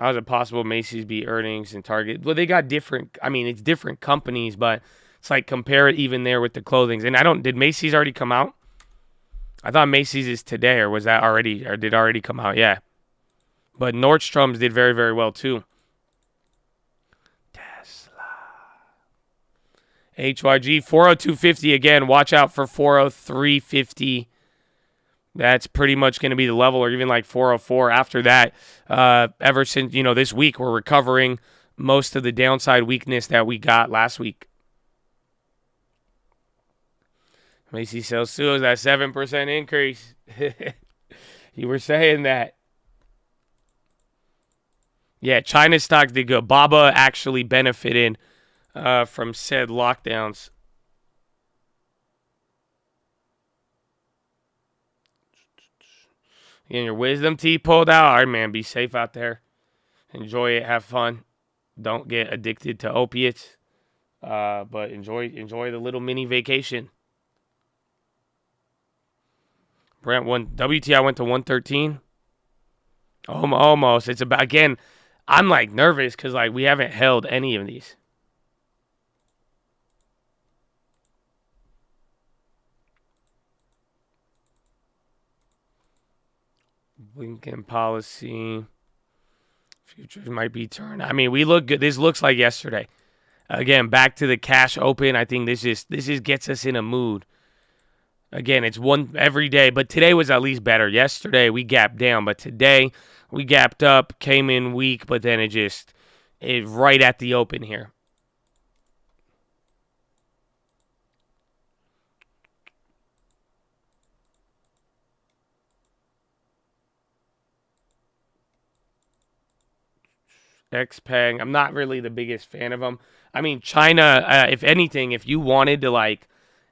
Speaker 1: How is it possible Macy's beat earnings and Target? Well, they got different. I mean, it's different companies, but it's like compare it even there with the clothings. And did Macy's already come out? I thought Macy's is today, or was that already, or did it already come out? Yeah. But Nordstrom's did very, very well too. Tesla. HYG 402.50 again. Watch out for 403.50. That's pretty much going to be the level, or even like 404 after that. Ever since, this week, we're recovering most of the downside weakness that we got last week. Macy's sells too is that 7% increase. You were saying that. Yeah, China stocks did good. Baba actually benefited from said lockdowns. Getting your wisdom teeth pulled out. All right, man, be safe out there. Enjoy it. Have fun. Don't get addicted to opiates. But enjoy the little mini vacation. Brent WTI went to 113. Almost. It's about, again, I'm like nervous because like we haven't held any of these. Lincoln policy. Futures might be turned. I mean, we look good. This looks like yesterday. Again, back to the cash open. I think this just gets us in a mood. Again, it's one every day, but today was at least better. Yesterday we gapped down, but today we gapped up, came in weak, but then it right at the open here. XPeng, I'm not really the biggest fan of them. I mean, China, if anything, if you wanted to like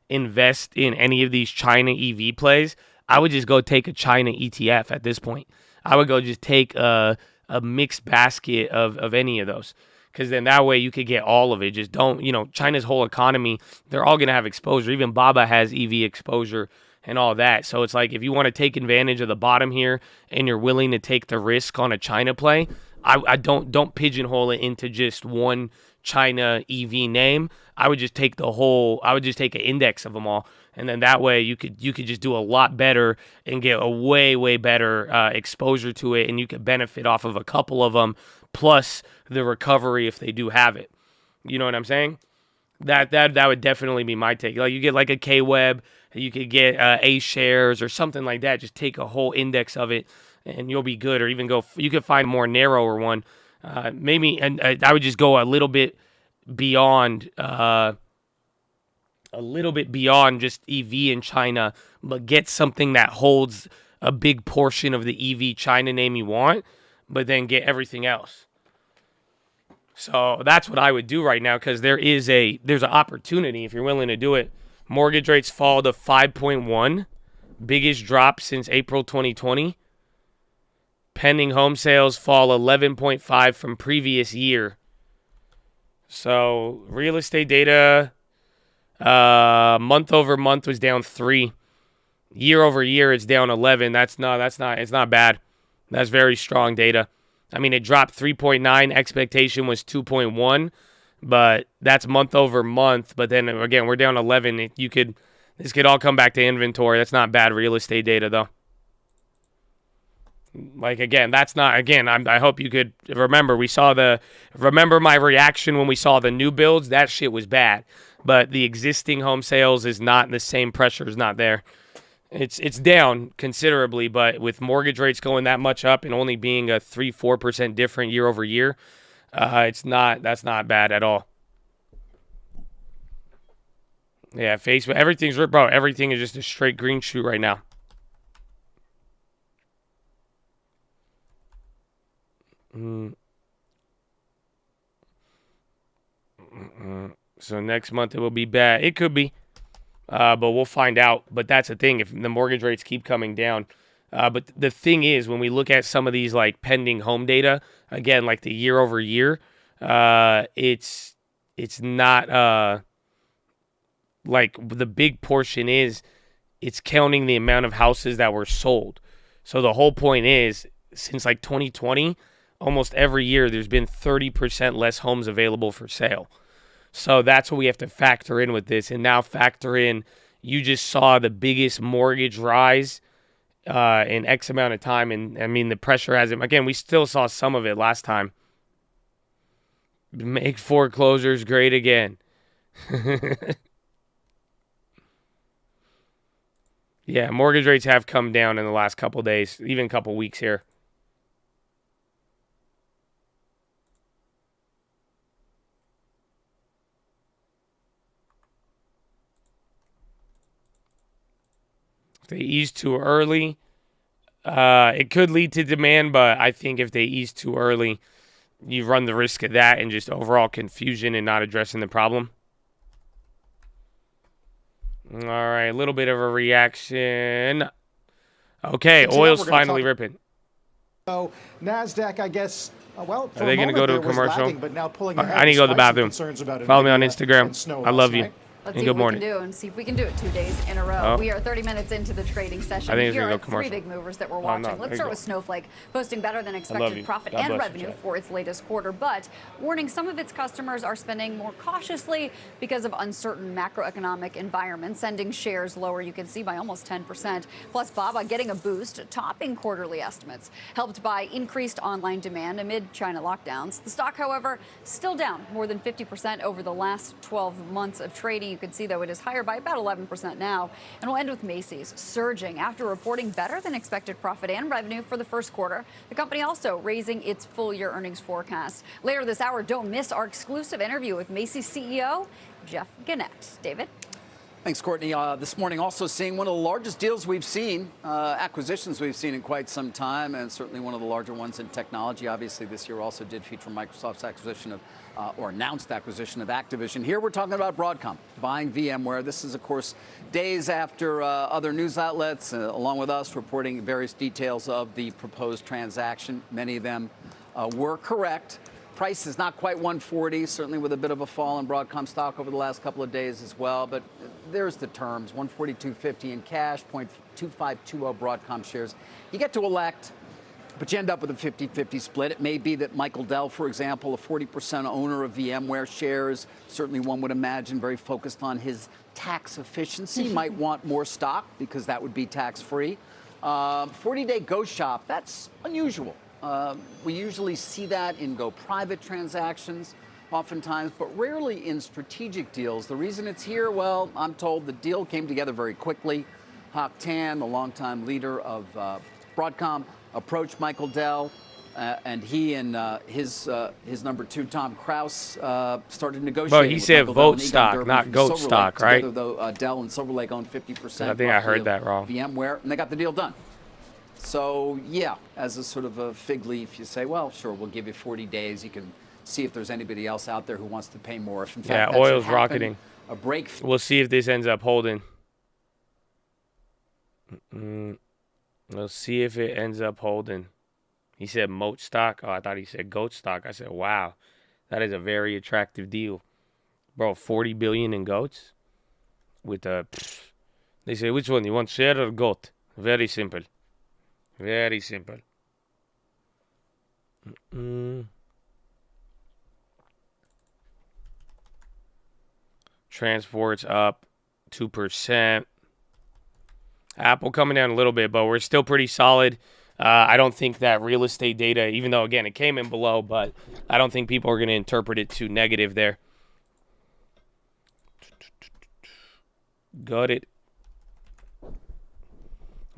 Speaker 1: invest in any of these China EV plays, I would just go take a China ETF at this point. I would go just take a mixed basket of any of those. Because then that way you could get all of it. Just don't, China's whole economy, they're all going to have exposure. Even Baba has EV exposure and all that. So it's like if you want to take advantage of the bottom here and you're willing to take the risk on a China play, I don't pigeonhole it into just one China EV name. I would just take an index of them all. And then that way you could just do a lot better and get a way, way better exposure to it. And you could benefit off of a couple of them plus the recovery if they do have it. You know what I'm saying? That would definitely be my take. Like you get like a K-Web, you could get A shares or something like that. Just take a whole index of it and you'll be good. Or even you could find a more narrower one. Maybe, and I would just go a little bit beyond just EV in China, but get something that holds a big portion of the EV China name you want, but then get everything else. So that's what I would do right now because there's an opportunity if you're willing to do it. Mortgage rates fall to 5.1, biggest drop since April 2020. Pending home sales fall 11.5 from previous year. So real estate data, month over month was down 3. Year over year, it's down 11. It's not bad. That's very strong data. I mean, it dropped 3.9. Expectation was 2.1, but that's month over month. But then again, we're down 11. This could all come back to inventory. That's not bad real estate data though. Like again, that's not again. I hope you could remember. Remember my reaction when we saw the new builds. That shit was bad. But the existing home sales is not the same. Pressure is not there. It's down considerably, but with mortgage rates going that much up and only being a 3-4% different year over year, that's not bad at all. Yeah, Facebook, everything is just a straight green shoot right now. So next month it will be bad. It could be. But we'll find out. But that's the thing. If the mortgage rates keep coming down. But the thing is, when we look at some of these like pending home data, again, like the year over year, it's not like the big portion is it's counting the amount of houses that were sold. So the whole point is since like 2020, almost every year there's been 30% less homes available for sale. So that's what we have to factor in with this. And now factor in, you just saw the biggest mortgage rise in X amount of time. And I mean, the pressure hasn't, again, we still saw some of it last time. Make foreclosures great again. Yeah, mortgage rates have come down in the last couple days, even a couple weeks here. If they ease too early, it could lead to demand, but I think if they ease too early, you run the risk of that and just overall confusion and not addressing the problem. All right, a little bit of a reaction. Okay, oil's finally ripping.
Speaker 2: So NASDAQ, I guess, well,
Speaker 1: are they going to go to a commercial?
Speaker 2: Lagging, but now pulling
Speaker 1: I need to go to the bathroom. Follow me on Instagram. I love you.
Speaker 3: Let's see what we can do and see if we can do it 2 days in a row. We are 30 minutes into the trading session.
Speaker 1: I think
Speaker 3: Here
Speaker 1: it's
Speaker 3: are
Speaker 1: go commercial.
Speaker 3: 3 big movers that we're watching. Let's start with Snowflake, posting better than expected profit and revenue for its latest quarter, but warning some of its customers are spending more cautiously because of uncertain macroeconomic environment, sending shares lower, you can see, by almost 10%. Plus, BABA getting a boost, topping quarterly estimates, helped by increased online demand amid China lockdowns. The stock, however, still down more than 50% over the last 12 months of trading. You can see, though, it is higher by about 11% now. And we'll end with Macy's surging after reporting better than expected profit and revenue for the first quarter. The company also raising its full year earnings forecast. Later this hour, don't miss our exclusive interview with Macy's CEO, Jeff Gennette. David?
Speaker 4: Thanks, Courtney. This morning also seeing one of the largest deals we've seen, acquisitions we've seen in quite some time, and certainly one of the larger ones in technology. Obviously, this year also did feature Microsoft's acquisition of, or announced acquisition of Activision. Here we're talking about Broadcom buying VMware. This is, of course, days after other news outlets, along with us, reporting various details of the proposed transaction. Many of them were correct. Price is not quite 140, certainly with a bit of a fall in Broadcom stock over the last couple of days as well. But there's the terms, 142.50 in cash, 0.2520 Broadcom shares. You get to elect, but you end up with a 50-50 split. It may be that Michael Dell, for example, a 40% owner of VMware shares, certainly one would imagine very focused on his tax efficiency, might want more stock because that would be tax-free. 40-day go shop, that's unusual. We usually see that in go private transactions oftentimes, but rarely in strategic deals. The reason it's here, well, I'm told the deal came together very quickly. Hock Tan, the longtime leader of Broadcom, approached Michael Dell, and he and his number two, Tom Krause, started negotiating.
Speaker 1: But he said vote stock, not goat stock, right?
Speaker 4: Together, though, Dell and Silver Lake own 50%.
Speaker 1: I think I heard that wrong.
Speaker 4: VMware, and they got the deal done. So, yeah, as a sort of a fig leaf, you say, well, sure, we'll give you 40 days. You can see if there's anybody else out there who wants to pay more. If in fact,
Speaker 1: yeah, oil's rocketing.
Speaker 4: A break.
Speaker 1: We'll see if this ends up holding. We'll see if it ends up holding. He said moat stock. Oh, I thought he said goat stock. I said, wow, that is a very attractive deal. Bro, 40 billion in goats? With a, they say, which one? You want share or goat? Very simple. Very simple. Transports up 2%. Apple coming down a little bit, but we're still pretty solid. I don't think that real estate data, even though, again, it came in below, but I don't think people are going to interpret it too negative there. Got it.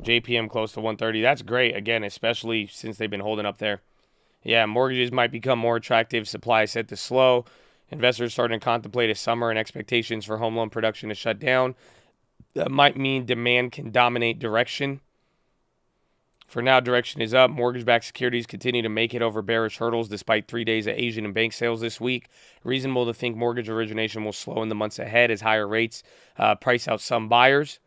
Speaker 1: JPM close to 130. That's great, again, especially since they've been holding up there. Yeah, mortgages might become more attractive. Supply is set to slow. Investors starting to contemplate a summer and expectations for home loan production to shut down. That might mean demand can dominate direction. For now, direction is up. Mortgage-backed securities continue to make it over bearish hurdles despite 3 days of Asian and bank sales this week. Reasonable to think mortgage origination will slow in the months ahead as higher rates price out some buyers.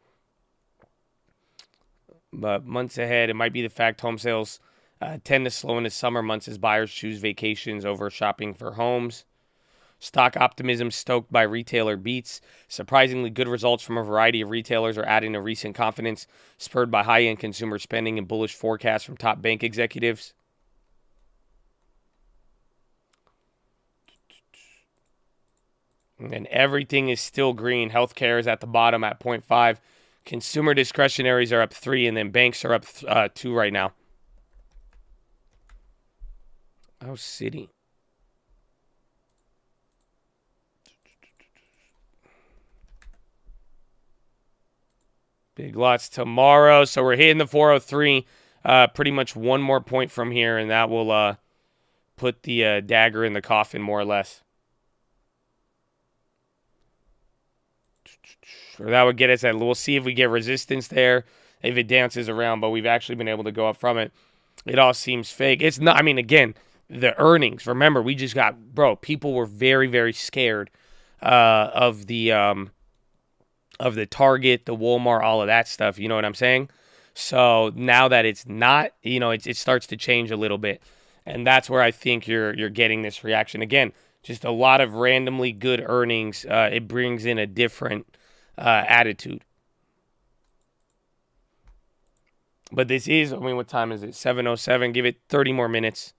Speaker 1: But months ahead, it might be the fact home sales tend to slow in the summer months as buyers choose vacations over shopping for homes. Stock optimism stoked by retailer beats. Surprisingly good results from a variety of retailers are adding to recent confidence, spurred by high-end consumer spending and bullish forecasts from top bank executives. And everything is still green. Healthcare is at the bottom at 0.5. Consumer discretionaries are up 3, and then banks are up 2 right now. Oh, City. Big lots tomorrow. So we're hitting the 403. Pretty much one more point from here, and that will put the dagger in the coffin, more or less. Or that would get us at, we'll see if we get resistance there, if it dances around, but we've actually been able to go up from it. It all seems fake. It's not, I mean, again, the earnings. Remember, we just got, bro, people were very, very scared of the Target, the Walmart, all of that stuff. You know what I'm saying? So now that it's not, you know, it starts to change a little bit. And that's where I think you're getting this reaction. Again, just a lot of randomly good earnings. It brings in a different attitude. But this is, I mean, what time is it? 7:07. Give it 30 more minutes.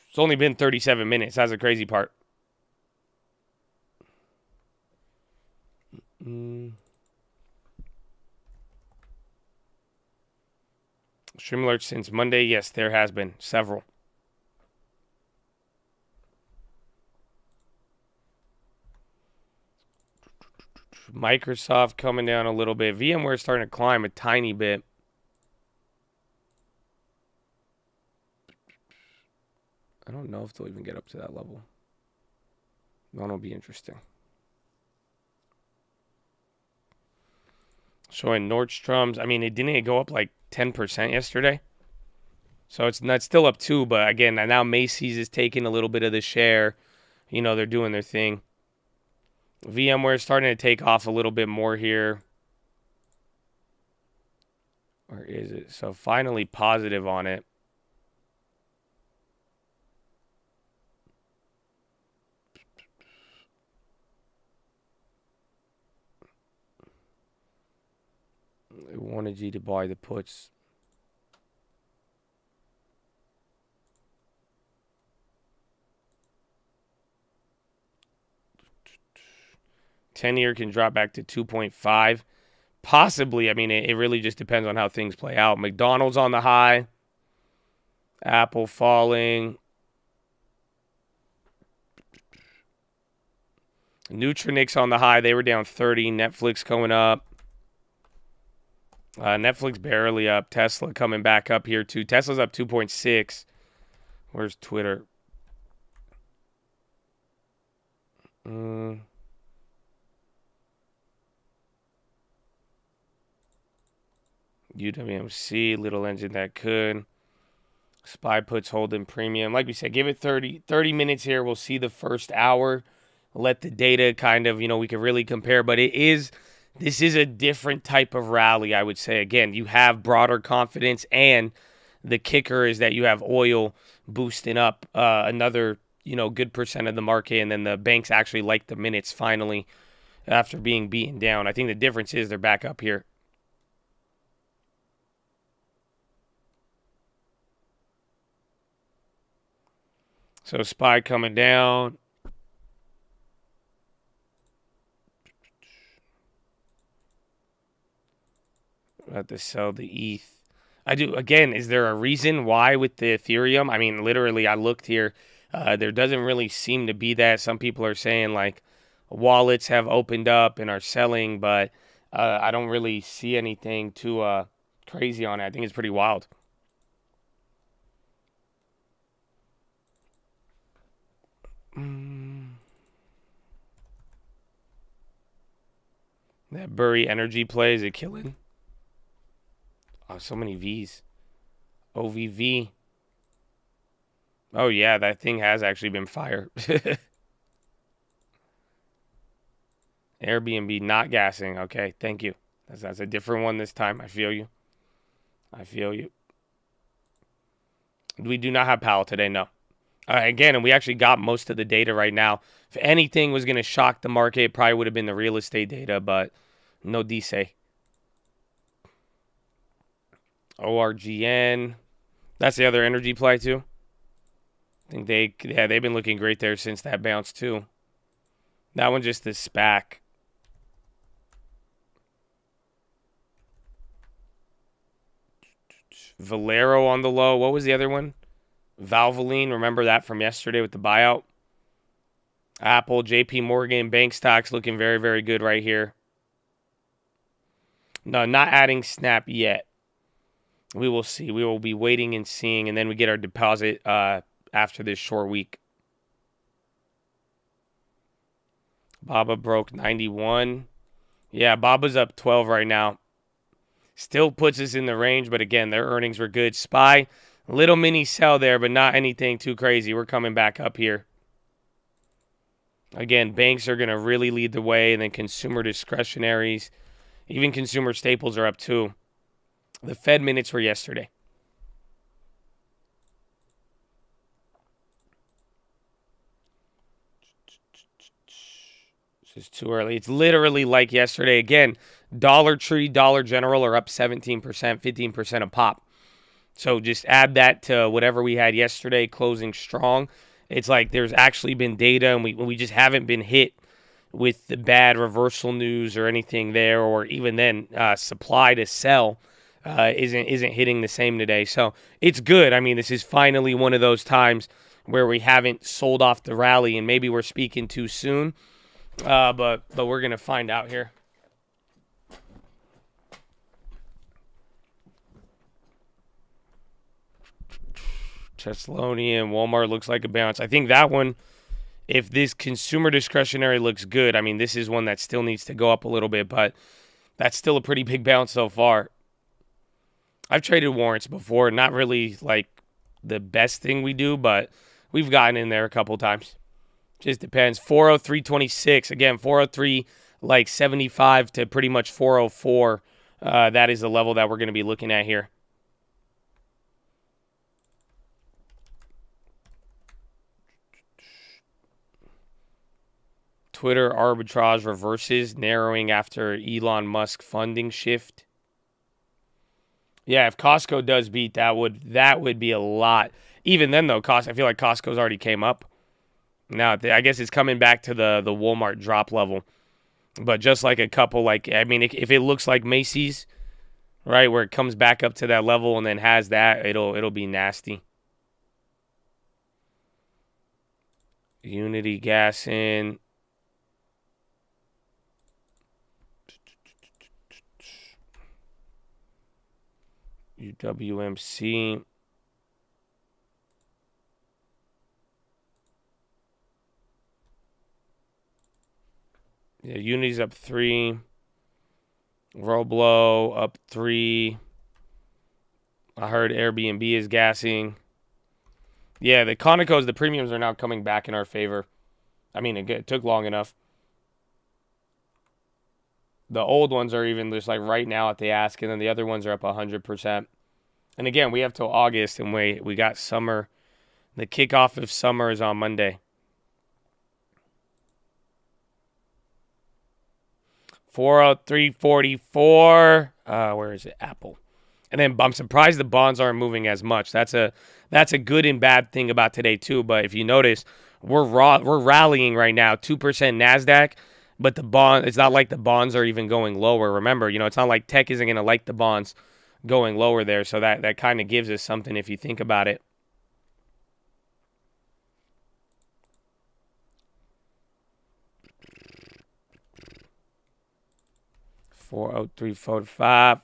Speaker 1: It's only been 37 minutes. That's the crazy part. Stream alerts since Monday. Yes, there has been several. Microsoft coming down a little bit. VMware is starting to climb a tiny bit. I don't know if they'll even get up to that level. That'll be interesting. Showing Nordstrom's. I mean, it didn't go up like 10% yesterday. So it's not still up 2, but again, now Macy's is taking a little bit of the share. You know, they're doing their thing. VMware is starting to take off a little bit more here. Or is it? So finally positive on it. I wanted you to buy the puts. Ten-year can drop back to 2.5. Possibly. I mean, it really just depends on how things play out. McDonald's on the high. Apple falling. Nutrinics on the high. They were down 30. Netflix going up. Netflix barely up. Tesla coming back up here, too. Tesla's up 2.6. Where's Twitter? UWMC, little engine that could. SPY puts holding premium. Like we said, give it 30 minutes here. We'll see the first hour. Let the data kind of, you know, we can really compare. But this is a different type of rally, I would say. Again, you have broader confidence, and the kicker is that you have oil boosting up another, you know, good percent of the market, and then the banks actually like the minutes finally after being beaten down. I think the difference is they're back up here. So SPY coming down. About to sell the ETH. I do. Again, is there a reason why with the Ethereum? I mean, literally, I looked here. There doesn't really seem to be that. Some people are saying, like, wallets have opened up and are selling, but I don't really see anything too crazy on it. I think it's pretty wild. That Bury Energy play, is it killing? Oh, so many V's. OVV. Oh, yeah, that thing has actually been fire. Airbnb not gassing. Okay, thank you. That's a different one this time. I feel you. I feel you. We do not have PHILO today, no. Again, and we actually got most of the data right now. If anything was going to shock the market, it probably would have been the real estate data, but no dice. ORGN. That's the other energy play, too. I think they've been looking great there since that bounce, too. That one just the SPAC. Valero on the low. What was the other one? Valvoline. Remember that from yesterday with the buyout? Apple, JP Morgan, bank stocks looking very, very good right here. No, not adding Snap yet. We will see. We will be waiting and seeing, and then we get our deposit after this short week. Baba broke 91. Yeah, Baba's up 12 right now. Still puts us in the range, but again, their earnings were good. SPY, little mini sell there, but not anything too crazy. We're coming back up here. Again, banks are going to really lead the way, and then consumer discretionaries. Even consumer staples are up too. The Fed minutes were yesterday. This is too early. It's literally like yesterday. Again, Dollar Tree, Dollar General are up 17%, 15% a pop. So just add that to whatever we had yesterday, closing strong. It's like there's actually been data, and we just haven't been hit with the bad reversal news or anything there, or even then supply to sell isn't hitting the same today. So it's good. I mean, this is finally one of those times where we haven't sold off the rally, and maybe we're speaking too soon, but we're gonna find out here. Thessalonian, Walmart looks like a bounce. I think that one, if this consumer discretionary looks good, I mean, this is one that still needs to go up a little bit, but that's still a pretty big bounce so far. I've traded warrants before, not really like the best thing we do, but we've gotten in there a couple times. Just depends. 403.26. Again, 403 like 75 to pretty much 404. That is the level that we're going to be looking at here. Twitter arbitrage reverses, narrowing after Elon Musk funding shift. Yeah, if Costco does beat, that would be a lot. Even then, though, I feel like Costco's already came up. Now, I guess it's coming back to the Walmart drop level. But just like a couple, like, I mean, if it looks like Macy's, right, where it comes back up to that level and then has that, it'll be nasty. Unity gas in. UWMC. Yeah, Unity's up 3. Roblo up 3. I heard Airbnb is gassing. Yeah, the Conocos, the premiums are now coming back in our favor. I mean, it took long enough. The old ones are even just like right now at the ask, and then the other ones are up 100%. And again, we have till August, and we got summer. The kickoff of summer is on Monday. 403.44. Where is it? Apple. And then I'm surprised the bonds aren't moving as much. That's a good and bad thing about today too. But if you notice, we're rallying right now, 2% Nasdaq. But it's not like the bonds are even going lower. Remember, it's not like tech isn't going to like the bonds going lower there. So that kind of gives us something if you think about it. $403.45.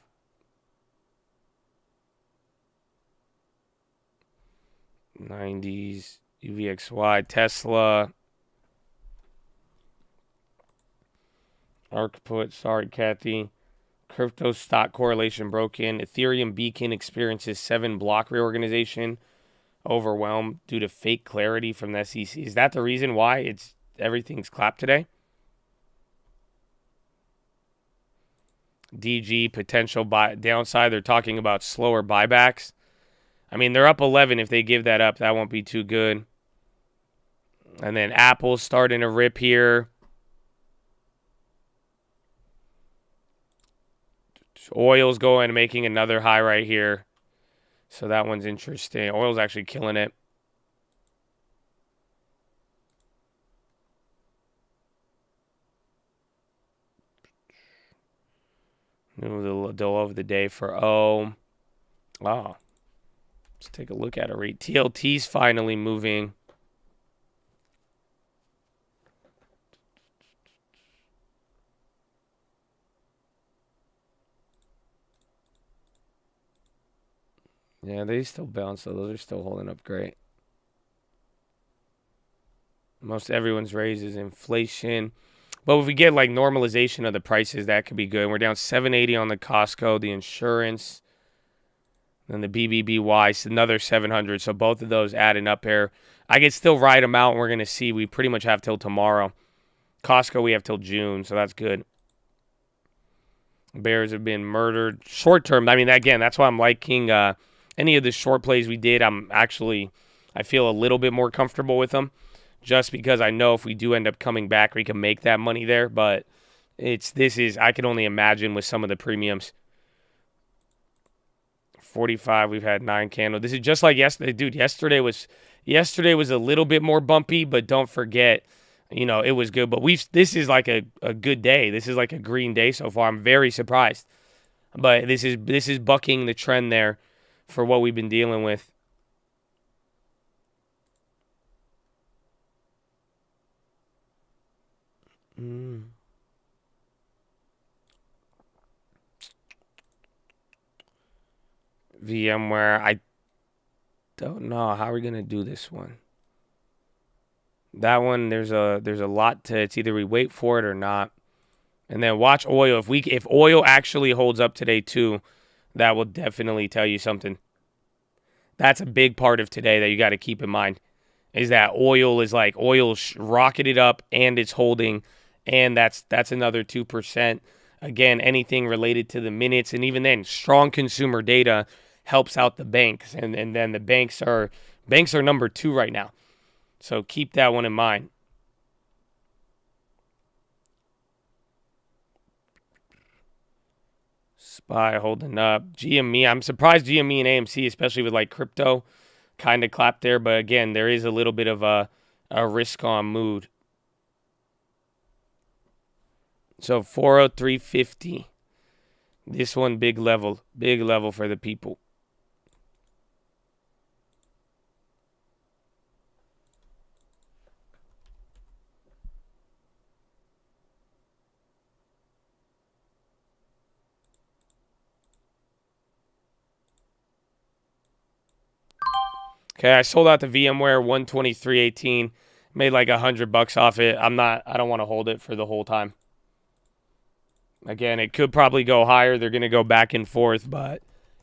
Speaker 1: $90s, UVXY, Tesla. ARC put, sorry, Kathy. Crypto stock correlation broken. Ethereum Beacon experiences 7 block reorganization. Overwhelmed due to fake clarity from the SEC. Is that the reason why everything's clapped today? DG potential downside. They're talking about slower buybacks. I mean, they're up 11. If they give that up, that won't be too good. And then Apple's starting to rip here. Oil's going, making another high right here. So that one's interesting. Oil's actually killing it. New low of the day for O. Oh. Let's take a look at it. TLT's finally moving. Yeah, they still bounce, so those are still holding up great. Most everyone's raise is inflation. But if we get like normalization of the prices, that could be good. We're down 780 on the Costco, the insurance. Then the BBBY is another 700. So both of those adding up here. I could still ride them out, and we're going to see. We pretty much have till tomorrow. Costco, we have till June, so that's good. Bears have been murdered. Short term, I mean, again, that's why I'm liking any of the short plays we did. I feel a little bit more comfortable with them, just because I know if we do end up coming back, we can make that money there. But I can only imagine with some of the premiums. 45, we've had 9 candles. This is just like yesterday, dude. Yesterday was a little bit more bumpy, but don't forget, it was good. But this is like a good day. This is like a green day so far. I'm very surprised, but this is bucking the trend there for what we've been dealing with. VMware, I don't know how we're gonna do this one. That one, there's a lot to. It's either we wait for it or not, and then watch oil. If oil actually holds up today too, that will definitely tell you something. That's a big part of today that you got to keep in mind, is that oil rocketed up and it's holding, and that's another 2%. Again, anything related to the minutes, and even then, strong consumer data helps out the banks, and then the banks are number 2 right now. So keep that one in mind. SPY holding up. GME, I'm surprised GME and AMC, especially with like crypto, kind of clapped there. But again, there is a little bit of a risk-on mood. So 403.50. This one, big level for the people. Okay, I sold out the VMware 123.18, made like $100 off it. I don't want to hold it for the whole time. Again, it could probably go higher. They're going to go back and forth, but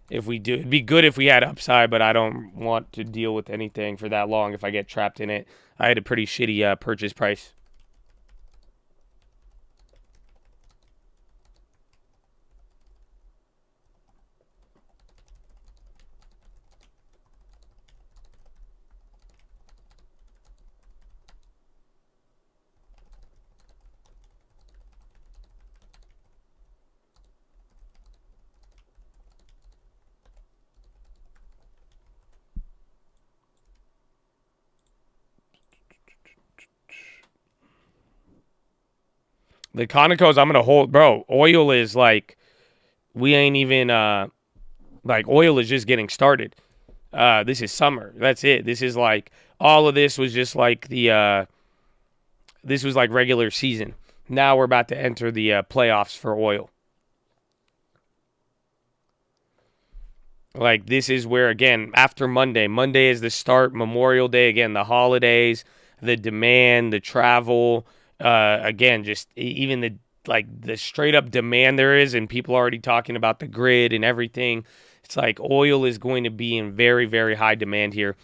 Speaker 1: if we do, it'd be good if we had upside, but I don't want to deal with anything for that long if I get trapped in it. I had a pretty shitty purchase price. The Conocos I'm going to hold. Bro, oil is like, we ain't even, oil is just getting started. This is summer. That's it. This is like, all of this was just like this was like regular season. Now we're about to enter the playoffs for oil. Like, this is where, again, after Monday is the start, Memorial Day, again, the holidays, the demand, the travel, again, just even the straight up demand there is, and people already talking about the grid and everything. It's like oil is going to be in very, very high demand here.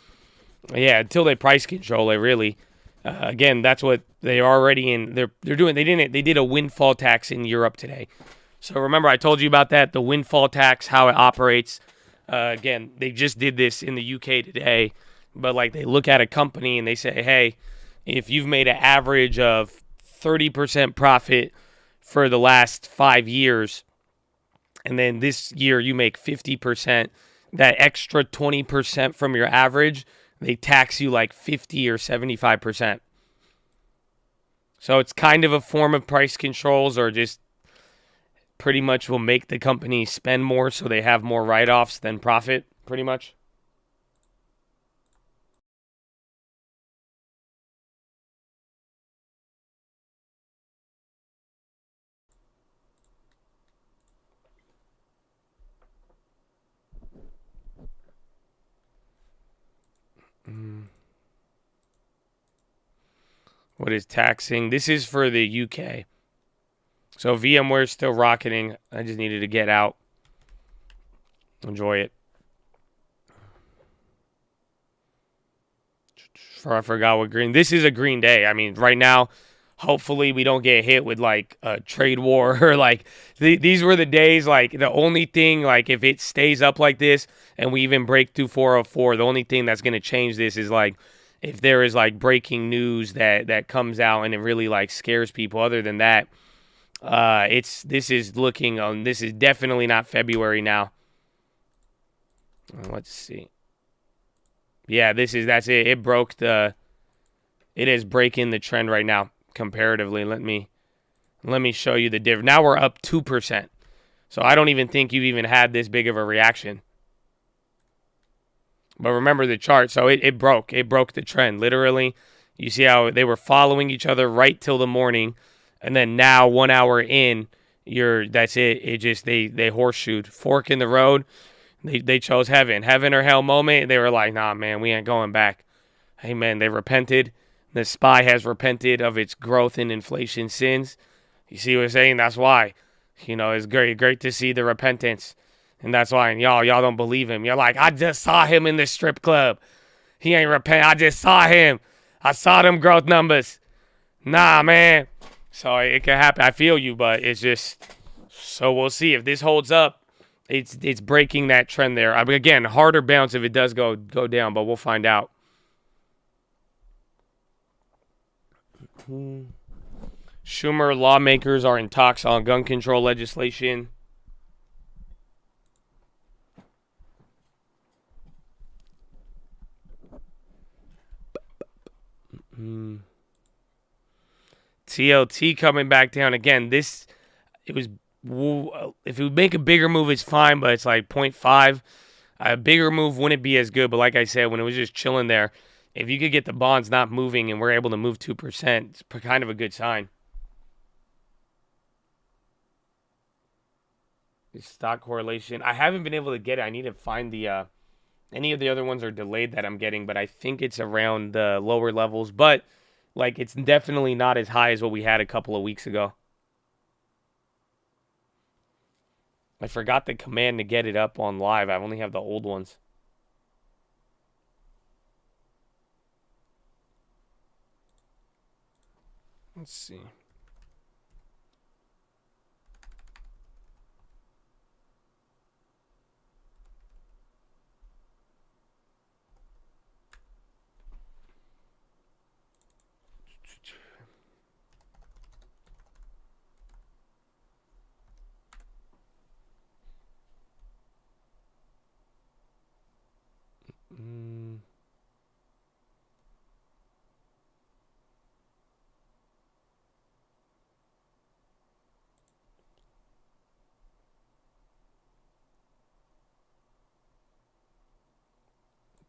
Speaker 1: Yeah, until they price control it, really. Again, that's what they are already in. They're doing. They did a windfall tax in Europe today. So remember, I told you about that, the windfall tax, how it operates. Again, they just did this in the UK today. But like, they look at a company and they say, hey, if you've made an average of 30% profit for the last 5 years, and then this year you make 50%, that extra 20% from your average, they tax you like 50 or 75%. So it's kind of a form of price controls, or just pretty much will make the company spend more so they have more write-offs than profit, pretty much. What is taxing? This is for the UK. So VMware is still rocketing. I just needed to get out. Enjoy it. I forgot what green. This is a green day. I mean, right now, hopefully we don't get hit with like a trade war or like these were the days. Like the only thing, like if it stays up like this and we even break through 404, the only thing that's going to change this is like if there is like breaking news that comes out and it really like scares people. Other than that, this is definitely not February now. Let's see. Yeah, that's it. It is breaking the trend right now comparatively. Let me show you the difference. Now we're up 2%. So I don't even think you even had this big of a reaction. But remember the chart. So it broke. It broke the trend. Literally, you see how they were following each other right till the morning. And then now 1 hour in, that's it. It just they horseshoed. Fork in the road. They chose heaven or hell moment. They were like, nah, man, we ain't going back. Amen. They repented. The SPY has repented of its growth in inflation sins. You see what I'm saying? That's why. It's great to see the repentance. And that's why, and y'all don't believe him. You're like, I just saw him in the strip club. He ain't repent. I just saw him. I saw them growth numbers. Nah, man. So it can happen. I feel you, but it's just, so we'll see. If this holds up, it's breaking that trend there. I mean, again, harder bounce if it does go down, but we'll find out. Schumer lawmakers are in talks on gun control legislation. TLT coming back down again. If it would make a bigger move, it's fine, but it's like 0.5. A bigger move wouldn't be as good. But like I said, when it was just chilling there, if you could get the bonds not moving and we're able to move 2%, it's kind of a good sign. Stock correlation. I haven't been able to get it. I need to find the any of the other ones are delayed that I'm getting, but I think it's around the lower levels. But like it's definitely not as high as what we had a couple of weeks ago. I forgot the command to get it up on live. I only have the old ones. Let's see.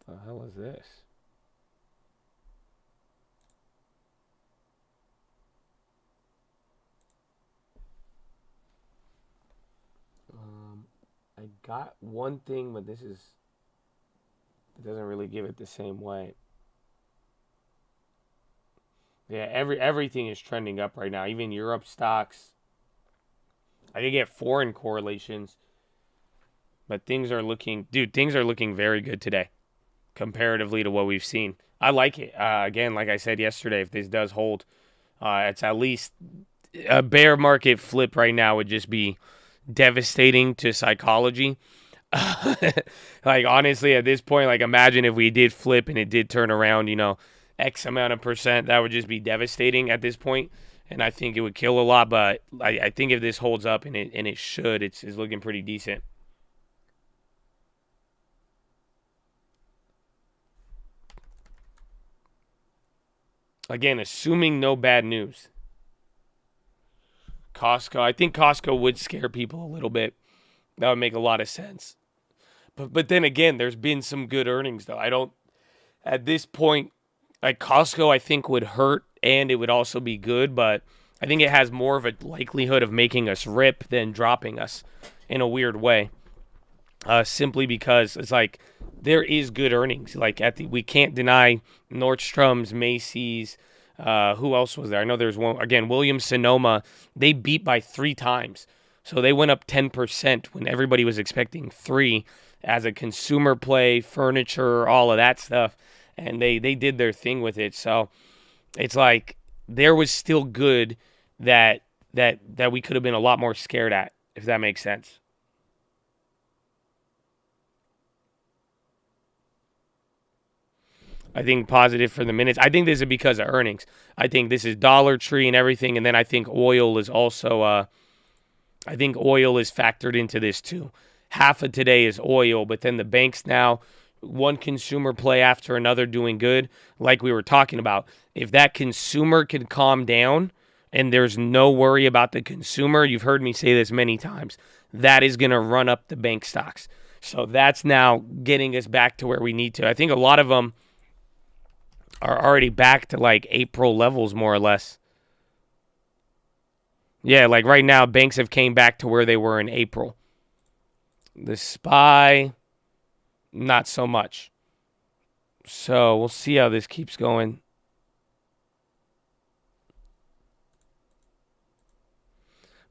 Speaker 1: What the hell is this? I got one thing, but it doesn't really give it the same way. Yeah, everything is trending up right now. Even Europe stocks. I did get foreign correlations, but things are looking very good today, comparatively to what we've seen. I like it. Again, like I said yesterday, if this does hold, it's at least a bear market flip right now would just be devastating to psychology. Like honestly, at this point, like imagine if we did flip and it did turn around, X amount of percent, that would just be devastating at this point. And I think it would kill a lot, but I think if this holds up, and it should, it's looking pretty decent. Again, assuming no bad news. Costco. I think Costco would scare people a little bit. That would make a lot of sense. But then again, there's been some good earnings, though. I don't, at this point, like Costco, I think would hurt and it would also be good, but I think it has more of a likelihood of making us rip than dropping us in a weird way. Simply because it's like there is good earnings. Like we can't deny Nordstrom's, Macy's. Who else was there? I know there's one again. Williams-Sonoma. They beat by 3 times, so they went up 10% when everybody was expecting 3 as a consumer play, furniture, all of that stuff, and they did their thing with it. So it's like there was still good that we could have been a lot more scared at, if that makes sense. I think positive for the minutes. I think this is because of earnings. I think this is Dollar Tree and everything, and then I think oil is also. I think oil is factored into this too. Half of today is oil, but then the banks now, one consumer play after another doing good, like we were talking about. If that consumer can calm down and there's no worry about the consumer, you've heard me say this many times, that is going to run up the bank stocks. So that's now getting us back to where we need to. I think a lot of them are already back to like April levels, more or less. Yeah, like right now, banks have came back to where they were in April. The SPY, not so much. So we'll see how this keeps going.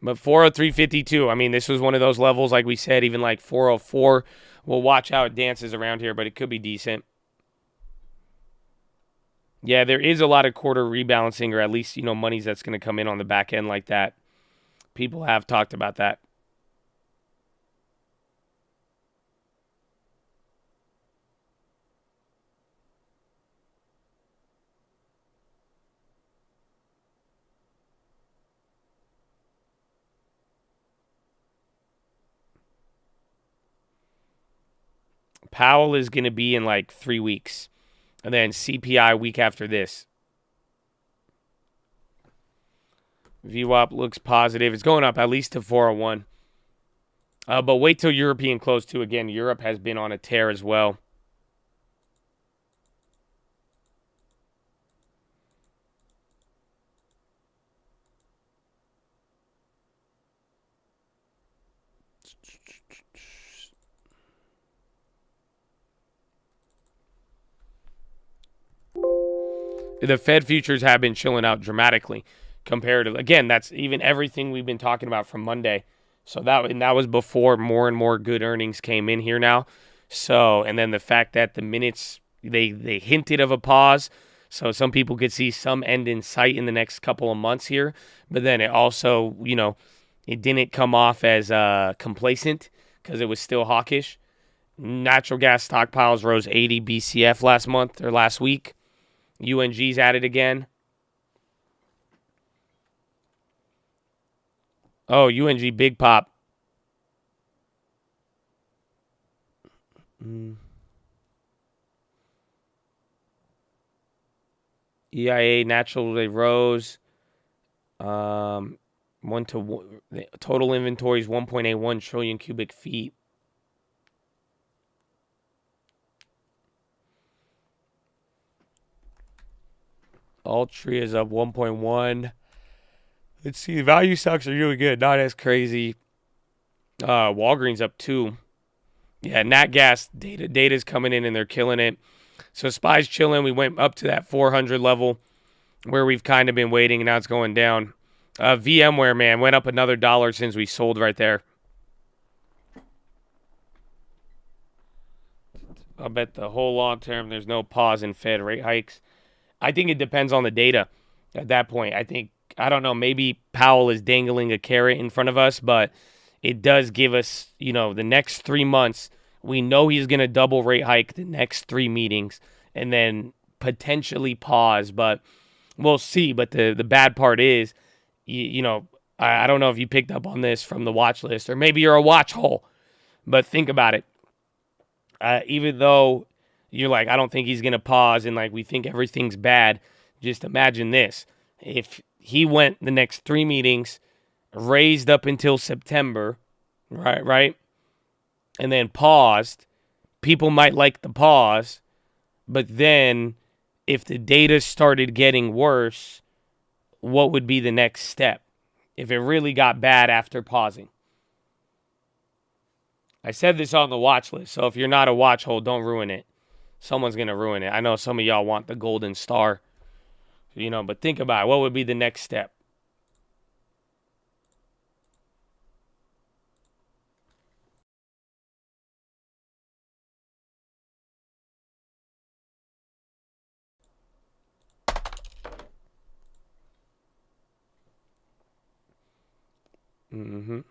Speaker 1: But 403.52, I mean, this was one of those levels, like we said, even like 404. We'll watch how it dances around here, but it could be decent. Yeah, there is a lot of quarter rebalancing, or at least, monies that's going to come in on the back end like that. People have talked about that. Powell is going to be in like 3 weeks. And then CPI week after this. VWAP looks positive. It's going up at least to 401. But wait till European close too. Again, Europe has been on a tear as well. The Fed futures have been chilling out dramatically compared to, again, that's even everything we've been talking about from Monday. So that was before more and more good earnings came in here now. So, and then the fact that the minutes, they hinted of a pause. So some people could see some end in sight in the next couple of months here. But then it also, it didn't come off as complacent because it was still hawkish. Natural gas stockpiles rose 80 BCF last week. UNG's at it again. Oh, UNG big pop. EIA natural, they rose. Total inventory is 1.81 trillion cubic feet. Altria is up 1.1. Let's see. Value stocks are really good. Not as crazy. Walgreens up 2. Yeah, Nat Gas data's coming in and they're killing it. So SPY's chilling. We went up to that 400 level where we've kind of been waiting, and now it's going down. VMware, man, went up another $1 since we sold right there. I'll bet the whole long term there's no pause in Fed rate hikes. I think it depends on the data at that point. I don't know, maybe Powell is dangling a carrot in front of us, but it does give us, the next 3 months. We know he's going to double rate hike the next 3 meetings and then potentially pause, but we'll see. But the bad part is, I don't know if you picked up on this from the watch list, or maybe you're a watch hole, but think about it. Even though you're like, I don't think he's going to pause and like we think everything's bad, just imagine this. If he went the next 3 meetings raised up until September, right? And then paused. People might like the pause, but then if the data started getting worse, what would be the next step if it really got bad after pausing? I said this on the watch list, so if you're not a watch hold, don't ruin it. Someone's going to ruin it. I know some of y'all want the golden star, but think about it. What would be the next step? Mm-hmm.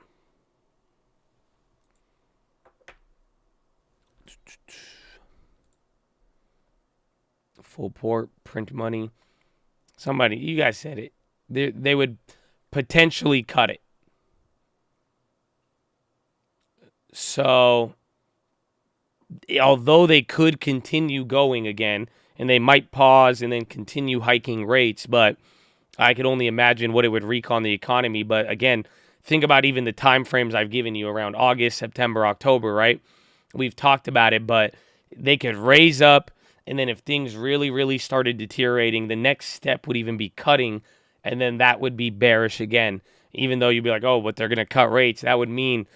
Speaker 1: Full port, print money. Somebody, you guys said it. They would potentially cut it. So, although they could continue going again, and they might pause and then continue hiking rates, but I could only imagine what it would wreak on the economy. But again, think about even the time frames I've given you around August, September, October, right? We've talked about it, but they could raise up, and then if things really, really started deteriorating, the next step would even be cutting, and then that would be bearish again. Even though you'd be like, oh, but they're going to cut rates, that would mean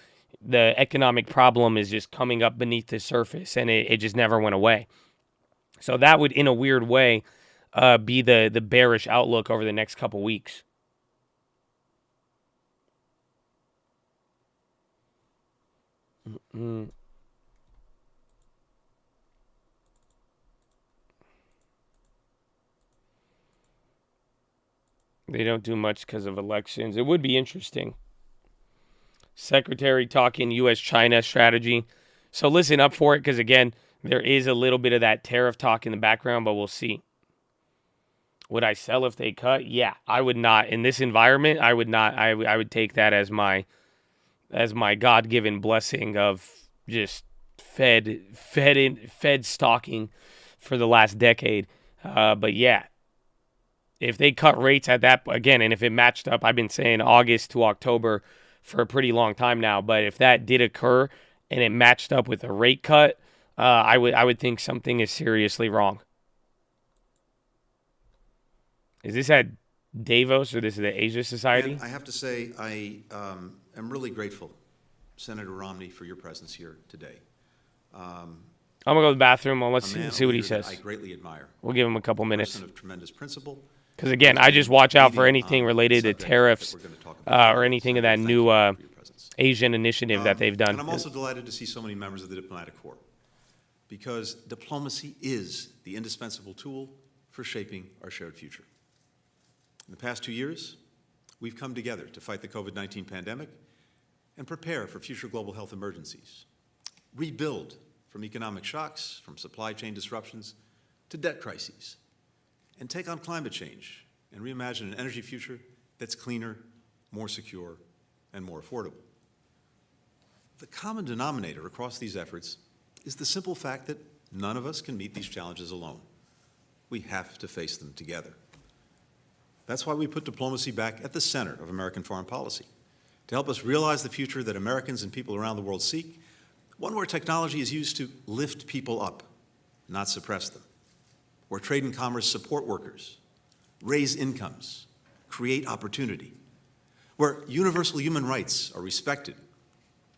Speaker 1: the economic problem is just coming up beneath the surface, and it just never went away. So that would, in a weird way, be the bearish outlook over the next couple weeks. Mm-hmm. They don't do much because of elections. It would be interesting. Secretary talking U.S.-China strategy. So listen up for it because, again, there is a little bit of that tariff talk in the background, but we'll see. Would I sell if they cut? Yeah, I would not. In this environment, I would not. I would take that as my God-given blessing of just Fed stocking for the last decade. But yeah, if they cut rates at that, again, and if it matched up, I've been saying August to October for a pretty long time now, but if that did occur and it matched up with a rate cut, I would think something is seriously wrong. Is this at Davos or this is the Asia Society?
Speaker 5: And I have to say, I am really grateful, Senator Romney, for your presence here today.
Speaker 1: I'm going to go to the bathroom. Let's see what he says.
Speaker 5: I greatly admire.
Speaker 1: We'll give him a couple minutes.
Speaker 5: A person of tremendous principle.
Speaker 1: Because, again, I just watch out for anything related to tariffs or anything of that new Asian initiative that they've done.
Speaker 5: And I'm also delighted to see so many members of the diplomatic corps, because diplomacy is the indispensable tool for shaping our shared future. In the past 2 years, we've come together to fight the COVID-19 pandemic and prepare for future global health emergencies, rebuild from economic shocks, from supply chain disruptions to debt crises, and take on climate change and reimagine an energy future that's cleaner, more secure, and more affordable. The common denominator across these efforts is the simple fact that none of us can meet these challenges alone. We have to face them together. That's why we put diplomacy back at the center of American foreign policy, to help us realize the future that Americans and people around the world seek, one where technology is used to lift people up, not suppress them, where trade and commerce support workers, raise incomes, create opportunity, where universal human rights are respected,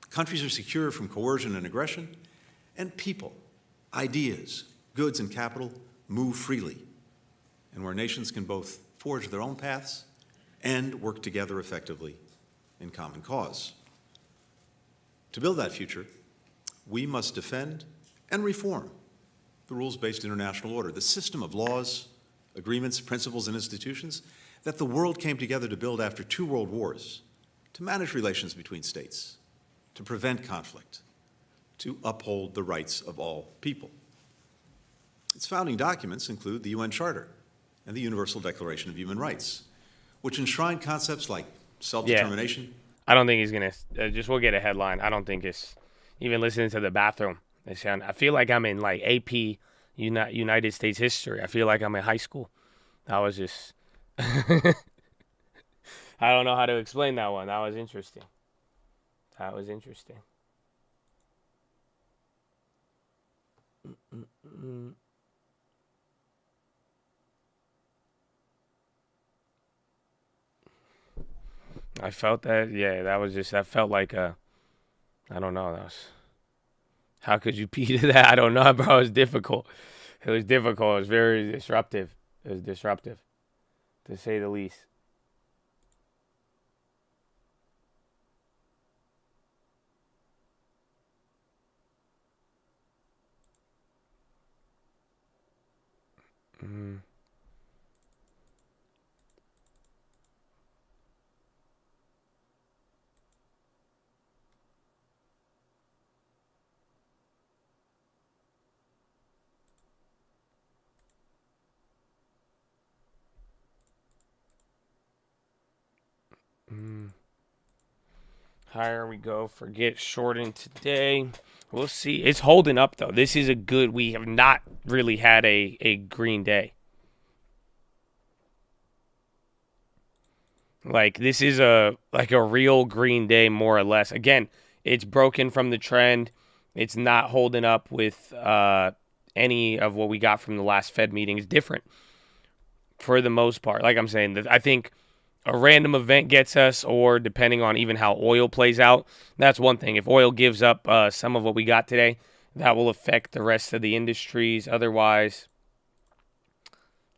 Speaker 5: countries are secure from coercion and aggression, and people, ideas, goods, and capital move freely, and where nations can both forge their own paths and work together effectively in common cause. To build that future, we must defend and reform the rules-based international order, the system of laws, agreements, principles, and institutions that the world came together to build after 2 world wars, to manage relations between states, to prevent conflict, to uphold the rights of all people. Its founding documents include the UN Charter and the Universal Declaration of Human Rights, which enshrine concepts like self-determination.
Speaker 1: Yeah. I don't think he's going to, we'll get a headline. I don't think it's even listening to the bathroom. I feel like I'm in like AP United States history. I feel like I'm in high school. I was just, I don't know how to explain that one. That was interesting. That was interesting. I felt that. Yeah, that felt like a, I don't know. How could you pee to that? I don't know, bro. It was difficult. It was difficult. It was very disruptive. It was disruptive, to say the least. Higher we go. Forget shorting today. We'll see. It's holding up, though. This is a good. We have not really had a green day. Like, this is a real green day, more or less. Again, it's broken from the trend. It's not holding up with any of what we got from the last Fed meeting. It's different for the most part. Like I'm saying, I think a random event gets us, or depending on even how oil plays out, that's one thing. If oil gives up some of what we got today, that will affect the rest of the industries. Otherwise,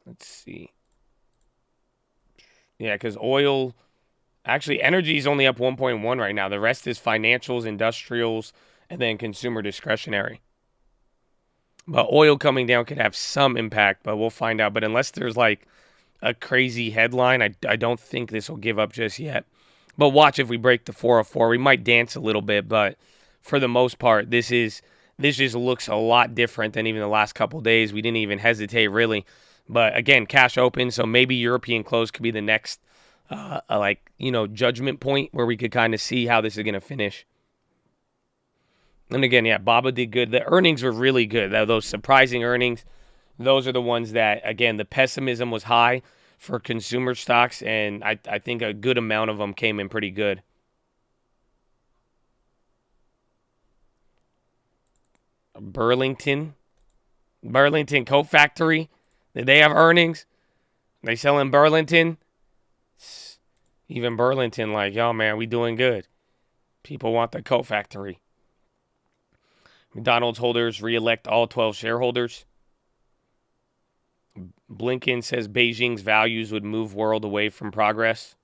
Speaker 1: let's see. Yeah, because oil, actually, energy is only up 1.1 right now. The rest is financials, industrials, and then consumer discretionary. But oil coming down could have some impact, but we'll find out. But unless there's like a crazy headline, I don't think this will give up just yet. But watch if we break the 404. We might dance a little bit, but for the most part, this just looks a lot different than even the last couple days. We didn't even hesitate, really. But again, cash open, so maybe European close could be the next, judgment point where we could kind of see how this is going to finish. And again, yeah, Baba did good. The earnings were really good. Those surprising earnings, those are the ones that, again, the pessimism was high for consumer stocks, and I think a good amount of them came in pretty good. Burlington Coat Factory. Did they have earnings? They selling Burlington? Even Burlington, like, yo, man, we doing good. People want the Coat Factory. McDonald's holders re-elect all 12 shareholders. Blinken says Beijing's values would move world away from progress.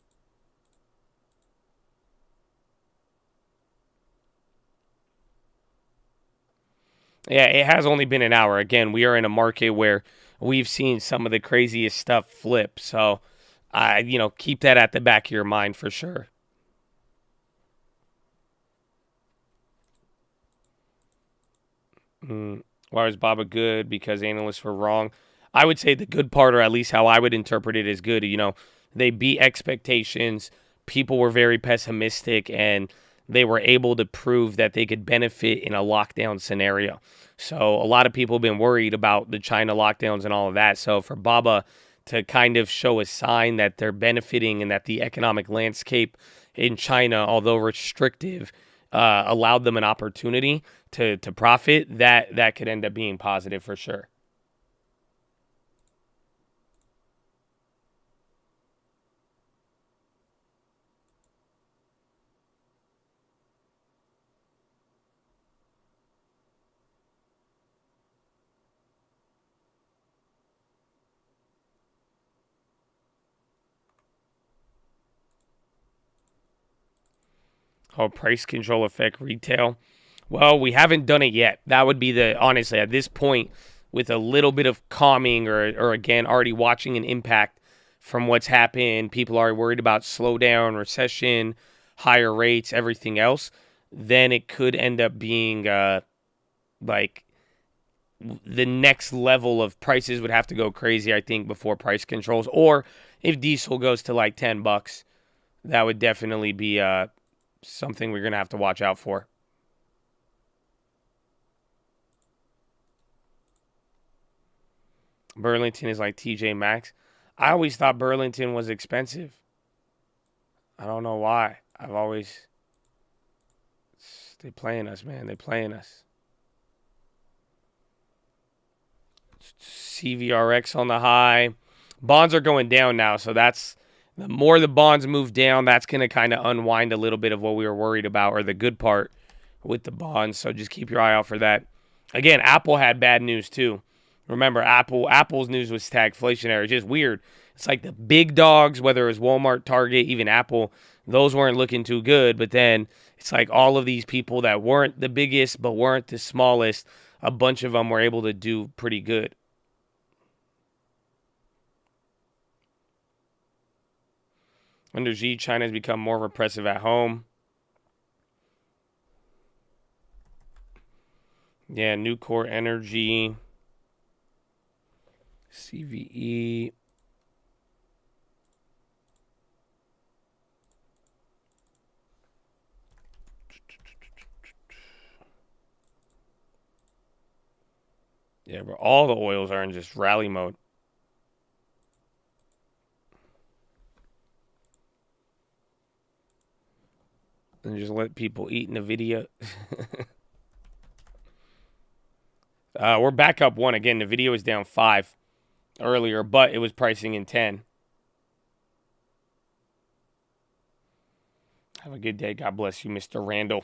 Speaker 1: Yeah, it has only been an hour. Again, we are in a market where we've seen some of the craziest stuff flip. So, keep that at the back of your mind for sure. Why was Baba good? Because analysts were wrong. I would say the good part, or at least how I would interpret it, is good. They beat expectations. People were very pessimistic, and they were able to prove that they could benefit in a lockdown scenario. So a lot of people have been worried about the China lockdowns and all of that. So for Baba to kind of show a sign that they're benefiting and that the economic landscape in China, although restrictive, allowed them an opportunity to profit, that could end up being positive for sure. Oh, price control affect retail. Well, we haven't done it yet. That would be honestly, at this point, with a little bit of calming or again, already watching an impact from what's happened, people are worried about slowdown, recession, higher rates, everything else, then it could end up being like the next level of prices would have to go crazy, I think, before price controls. Or if diesel goes to like $10, that would definitely be something we're going to have to watch out for. Burlington is like TJ Maxx. I always thought Burlington was expensive. I don't know why. They playing us, man. They playing us. CVRX on the high. Bonds are going down now, so that's the more the bonds move down, that's going to kind of unwind a little bit of what we were worried about, or the good part with the bonds. So just keep your eye out for that. Again, Apple had bad news too. Remember, Apple's news was stagflationary. Just weird. It's like the big dogs, whether it was Walmart, Target, even Apple, those weren't looking too good. But then it's like all of these people that weren't the biggest but weren't the smallest, a bunch of them were able to do pretty good. Under Xi, China has become more repressive at home. Yeah, Nucor Energy. CVE. Yeah, but all the oils are in just rally mode. And just let people eat in the video. We're back up 1 again. The video was down 5 earlier, but it was pricing in 10. Have a good day. God bless you, Mr. Randall.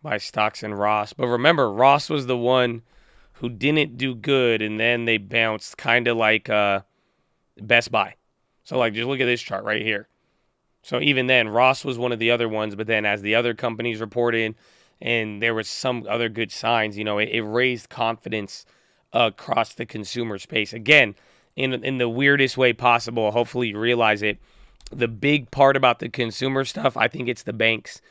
Speaker 1: Buy stocks in Ross. But remember, Ross was the one who didn't do good, and then they bounced kind of like Best Buy. So, like, just look at this chart right here. So even then, Ross was one of the other ones, but then as the other companies reported and there was some other good signs, you know, it raised confidence across the consumer space. Again, in the weirdest way possible, hopefully you realize it. The big part about the consumer stuff, I think it's the banks.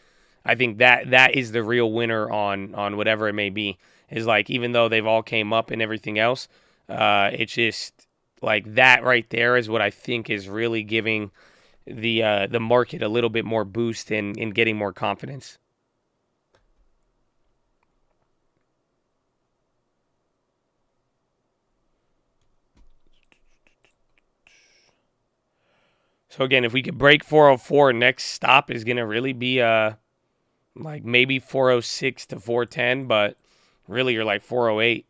Speaker 1: I think that is the real winner on whatever it may be. Is like, even though they've all came up and everything else, it's just like that right there is what I think is really giving the market a little bit more boost in getting more confidence. So again, if we could break 404, next stop is going to really be like maybe 406 to 410, but really you're like 408.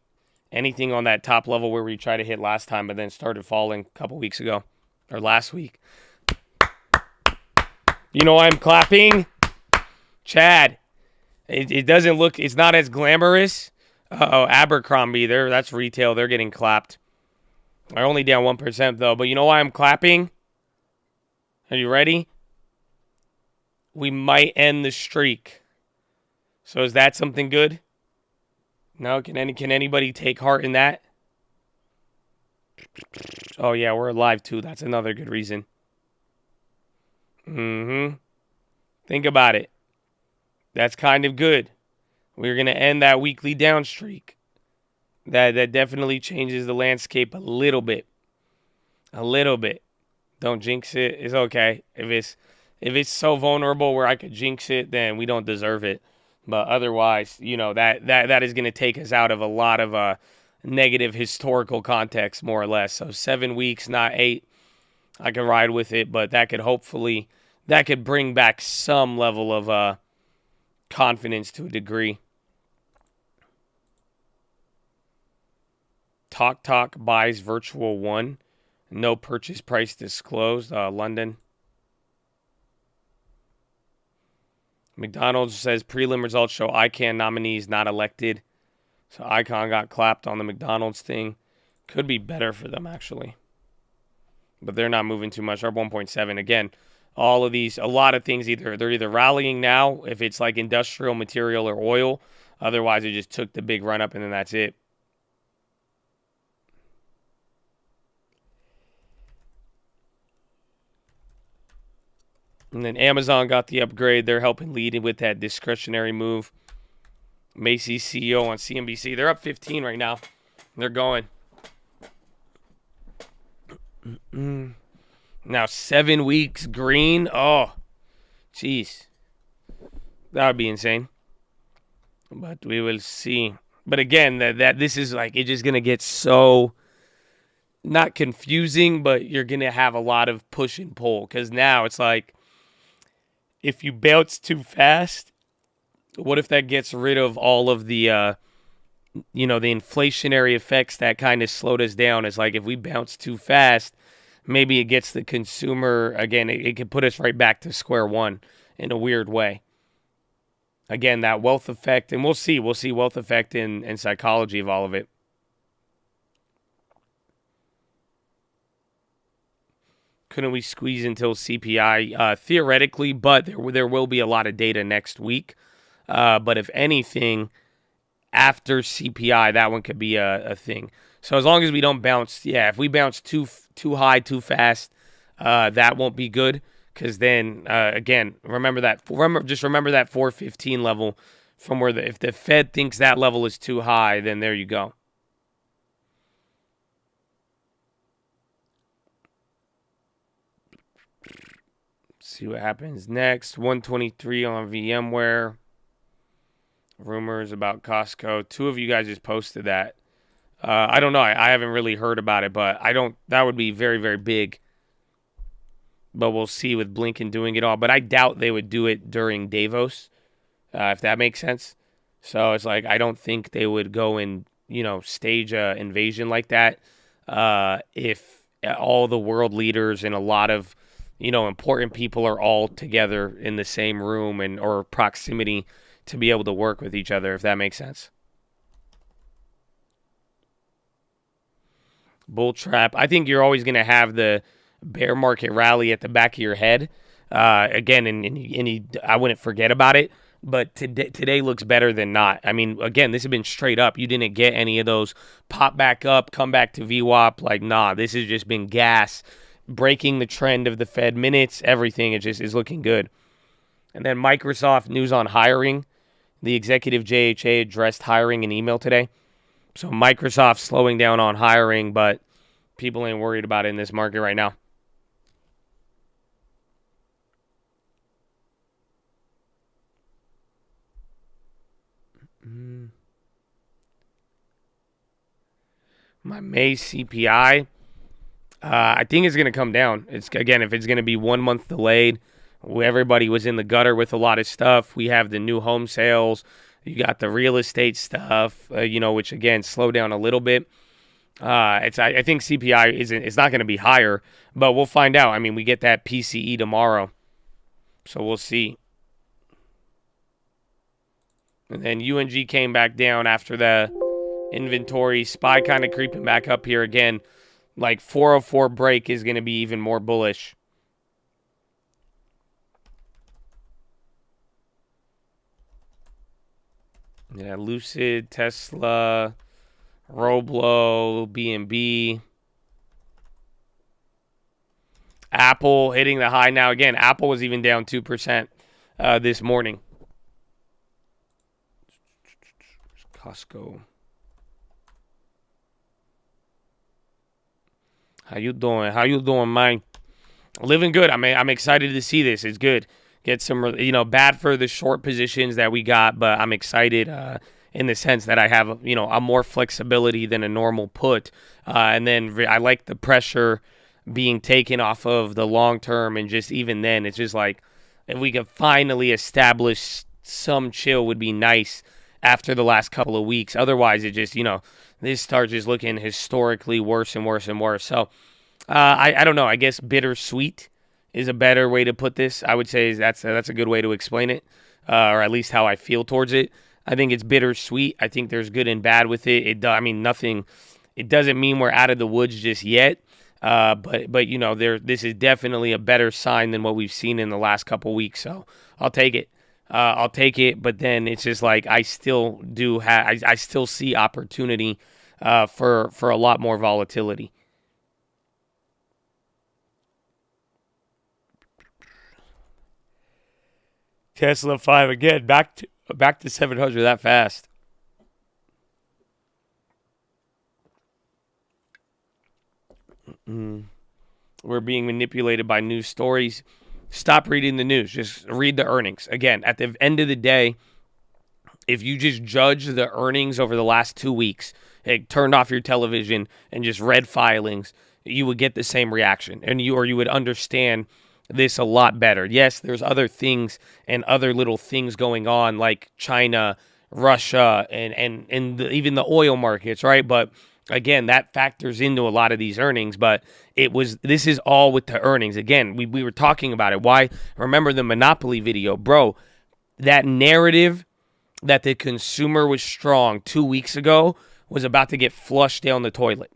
Speaker 1: Anything on that top level where we tried to hit last time but then started falling a couple weeks ago or last week. You know why I'm clapping? Chad. It doesn't look, it's not as glamorous. Uh-oh, Abercrombie, that's retail. They're getting clapped. They're only down 1% though. But you know why I'm clapping? Are you ready? We might end the streak. So is that something good? No? Can anybody take heart in that? Oh yeah, we're alive too. That's another good reason. Think about it. That's kind of good. We're going to end that weekly down streak. That definitely changes the landscape a little bit. A little bit. Don't jinx it. It's okay. If it's so vulnerable where I could jinx it, then we don't deserve it. But otherwise, you know, that is going to take us out of a lot of negative historical context, more or less. So 7 weeks, not 8. I could ride with it, but that could bring back some level of confidence to a degree. Talk buys virtual 1. No purchase price disclosed. London. McDonald's says prelim results show ICANN nominees not elected. So Icon got clapped on the McDonald's thing. Could be better for them, actually. But they're not moving too much. They're 1.7. Again, all of these, a lot of things, they're either rallying now, if it's like industrial material or oil. Otherwise, it just took the big run up and then that's it. And then Amazon got the upgrade. They're helping lead with that discretionary move. Macy's CEO on CNBC. They're up 15 right now. They're going. Now 7 weeks green. Oh, jeez. That would be insane. But we will see. But again, that this is like, it's just going to get so not confusing, but you're going to have a lot of push and pull. Because now it's like, if you bounce too fast, what if that gets rid of all of the, the inflationary effects that kind of slowed us down? It's like if we bounce too fast, maybe it gets the consumer, again, it could put us right back to square one in a weird way. Again, that wealth effect, and we'll see wealth effect and psychology of all of it. Couldn't we squeeze until CPI? Theoretically, but there will be a lot of data next week. But if anything, after CPI, that one could be a thing. So as long as we don't bounce, if we bounce too high, too fast, that won't be good. Because then, again, remember that 415 level from where if the Fed thinks that level is too high, then there you go. See what happens next. 123 on VMware. Rumors about Costco. 2 of you guys just posted that. I don't know. I haven't really heard about it, but that would be very, very big. But we'll see with Blinken doing it all. But I doubt they would do it during Davos, if that makes sense. So it's like, I don't think they would go and, stage a invasion like that if all the world leaders and a lot of important people are all together in the same room or proximity to be able to work with each other, if that makes sense. Bull trap. I think you're always going to have the bear market rally at the back of your head. Again, and I wouldn't forget about it, but today looks better than not. I mean, again, this has been straight up. You didn't get any of those pop back up, come back to VWAP. Like, nah, this has just been gas. Breaking the trend of the Fed minutes, everything is looking good. And then Microsoft news on hiring. The executive JHA addressed hiring in email today. So Microsoft slowing down on hiring, but people ain't worried about it in this market right now. My May CPI. I think it's going to come down. If it's going to be 1 month delayed, everybody was in the gutter with a lot of stuff. We have the new home sales. You got the real estate stuff, which, again, slowed down a little bit. I think CPI it's not going to be higher, but we'll find out. I mean, we get that PCE tomorrow, so we'll see. And then UNG came back down after the inventory. SPY kind of creeping back up here again. Like 404 break is going to be even more bullish. Yeah, Lucid, Tesla, Roblo, BNB. Apple hitting the high now. Again, Apple was even down 2% this morning. Costco. How you doing? Mike? Living good. I'm excited to see this. It's good. Get some, bad for the short positions that we got, but I'm excited in the sense that I have, a more flexibility than a normal put. And then I like the pressure being taken off of the long term, and just even then, it's just like if we could finally establish some chill would be nice after the last couple of weeks. Otherwise, it just, this starts just looking historically worse and worse and worse. So I don't know. I guess bittersweet is a better way to put this. I would say that's a good way to explain it, or at least how I feel towards it. I think it's bittersweet. I think there's good and bad with it. Nothing. It doesn't mean we're out of the woods just yet. But this is definitely a better sign than what we've seen in the last couple weeks. So I'll take it. But then it's just like I still see opportunity for a lot more volatility. Tesla 5 again, back to 700 that fast. We're being manipulated by news stories. Stop reading the news. Just read the earnings. Again, at the end of the day, if you just judge the earnings over the last 2 weeks, turned off your television and just read filings, you would get the same reaction, and you would understand this a lot better. Yes, there's other things and other little things going on like China, Russia, and even the oil markets, right? But again, that factors into a lot of these earnings, but this is all with the earnings. Again, we were talking about it. Why? Remember the Monopoly video, bro, that narrative that the consumer was strong 2 weeks ago was about to get flushed down the toilet.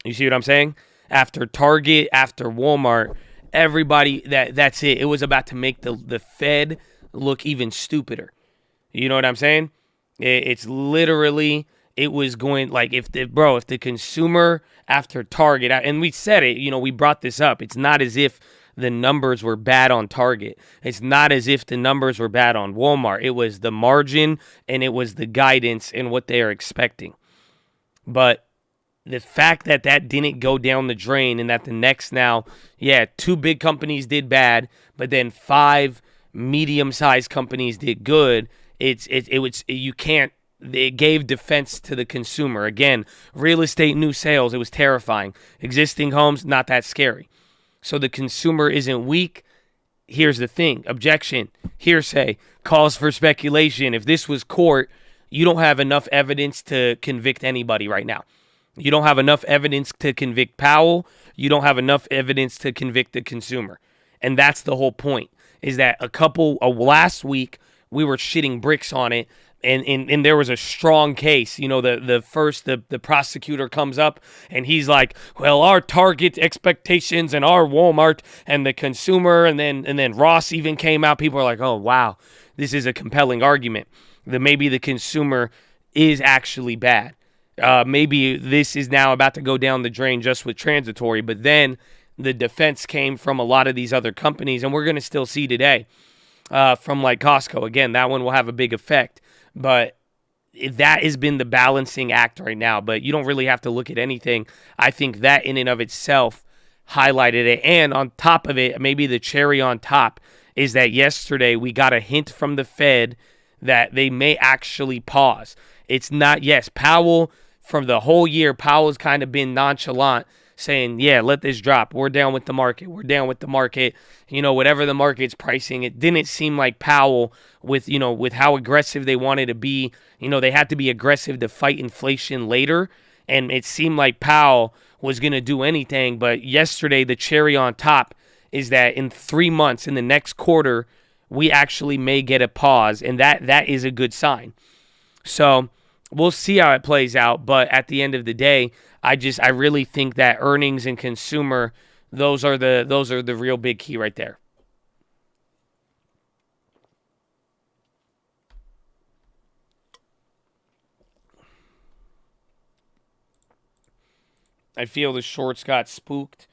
Speaker 1: You see what I'm saying? After Target, after Walmart, everybody, that's it. It was about to make the Fed look even stupider. You know what I'm saying? It's literally, it was going, like, if the consumer after Target, and we said it, we brought this up. It's not as if the numbers were bad on Target. It's not as if the numbers were bad on Walmart. It was the margin and it was the guidance and what they are expecting. But the fact that didn't go down the drain and that the next now, 2 big companies did bad, but then 5 medium-sized companies did good, it gave defense to the consumer. Again, real estate new sales, it was terrifying. Existing homes, not that scary. So the consumer isn't weak. Here's the thing. Objection, hearsay, calls for speculation. If this was court, you don't have enough evidence to convict anybody right now. You don't have enough evidence to convict Powell. You don't have enough evidence to convict the consumer. And that's the whole point, is that last week, we were shitting bricks on it, and there was a strong case. The prosecutor comes up, and he's like, well, our Target expectations and our Walmart and the consumer, and then Ross even came out. People are like, oh, wow, this is a compelling argument. That maybe the consumer is actually bad. Maybe this is now about to go down the drain just with transitory, but then the defense came from a lot of these other companies, and we're going to still see today from like Costco. Again, that one will have a big effect, but that has been the balancing act right now. But you don't really have to look at anything. I think that in and of itself highlighted it, and on top of it, maybe the cherry on top is that yesterday we got a hint from the Fed that they may actually pause. It's not, Powell, from the whole year, Powell's kind of been nonchalant, saying, let this drop. We're down with the market. We're down with the market. Whatever the market's pricing. It didn't seem like Powell, with how aggressive they wanted to be, they had to be aggressive to fight inflation later. And it seemed like Powell was going to do anything. But yesterday, the cherry on top is that in 3 months, in the next quarter, we actually may get a pause, and that is a good sign. So we'll see how it plays out, but at the end of the day, I really think that earnings and consumer, those are the real big key right there. I feel the shorts got spooked.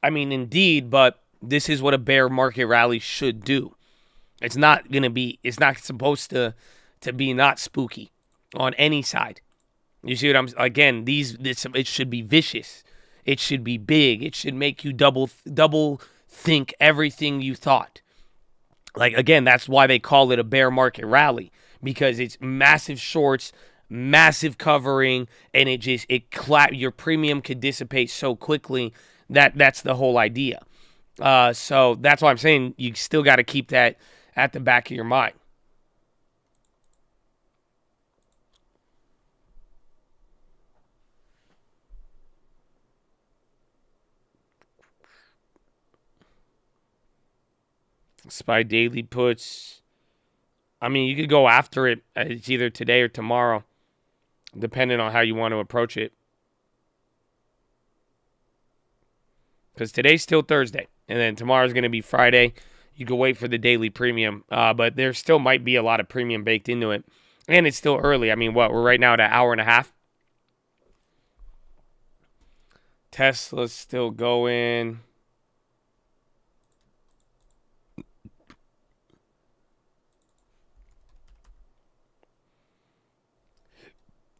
Speaker 1: I mean, indeed, but this is what a bear market rally should do. It's not supposed to be not spooky on any side. You see what I'm saying? Again, it should be vicious. It should be big. It should make you double think everything you thought. Like, again, that's why they call it a bear market rally, because it's massive shorts, massive covering, and your premium could dissipate so quickly. That's the whole idea. So that's why I'm saying you still got to keep that at the back of your mind. SPY daily puts, I mean, you could go after it. It's either today or tomorrow, depending on how you want to approach it. Because today's still Thursday, and then tomorrow's going to be Friday. You can wait for the daily premium, but there still might be a lot of premium baked into it. And it's still early. I mean, we're right now at an hour and a half. Tesla's still going.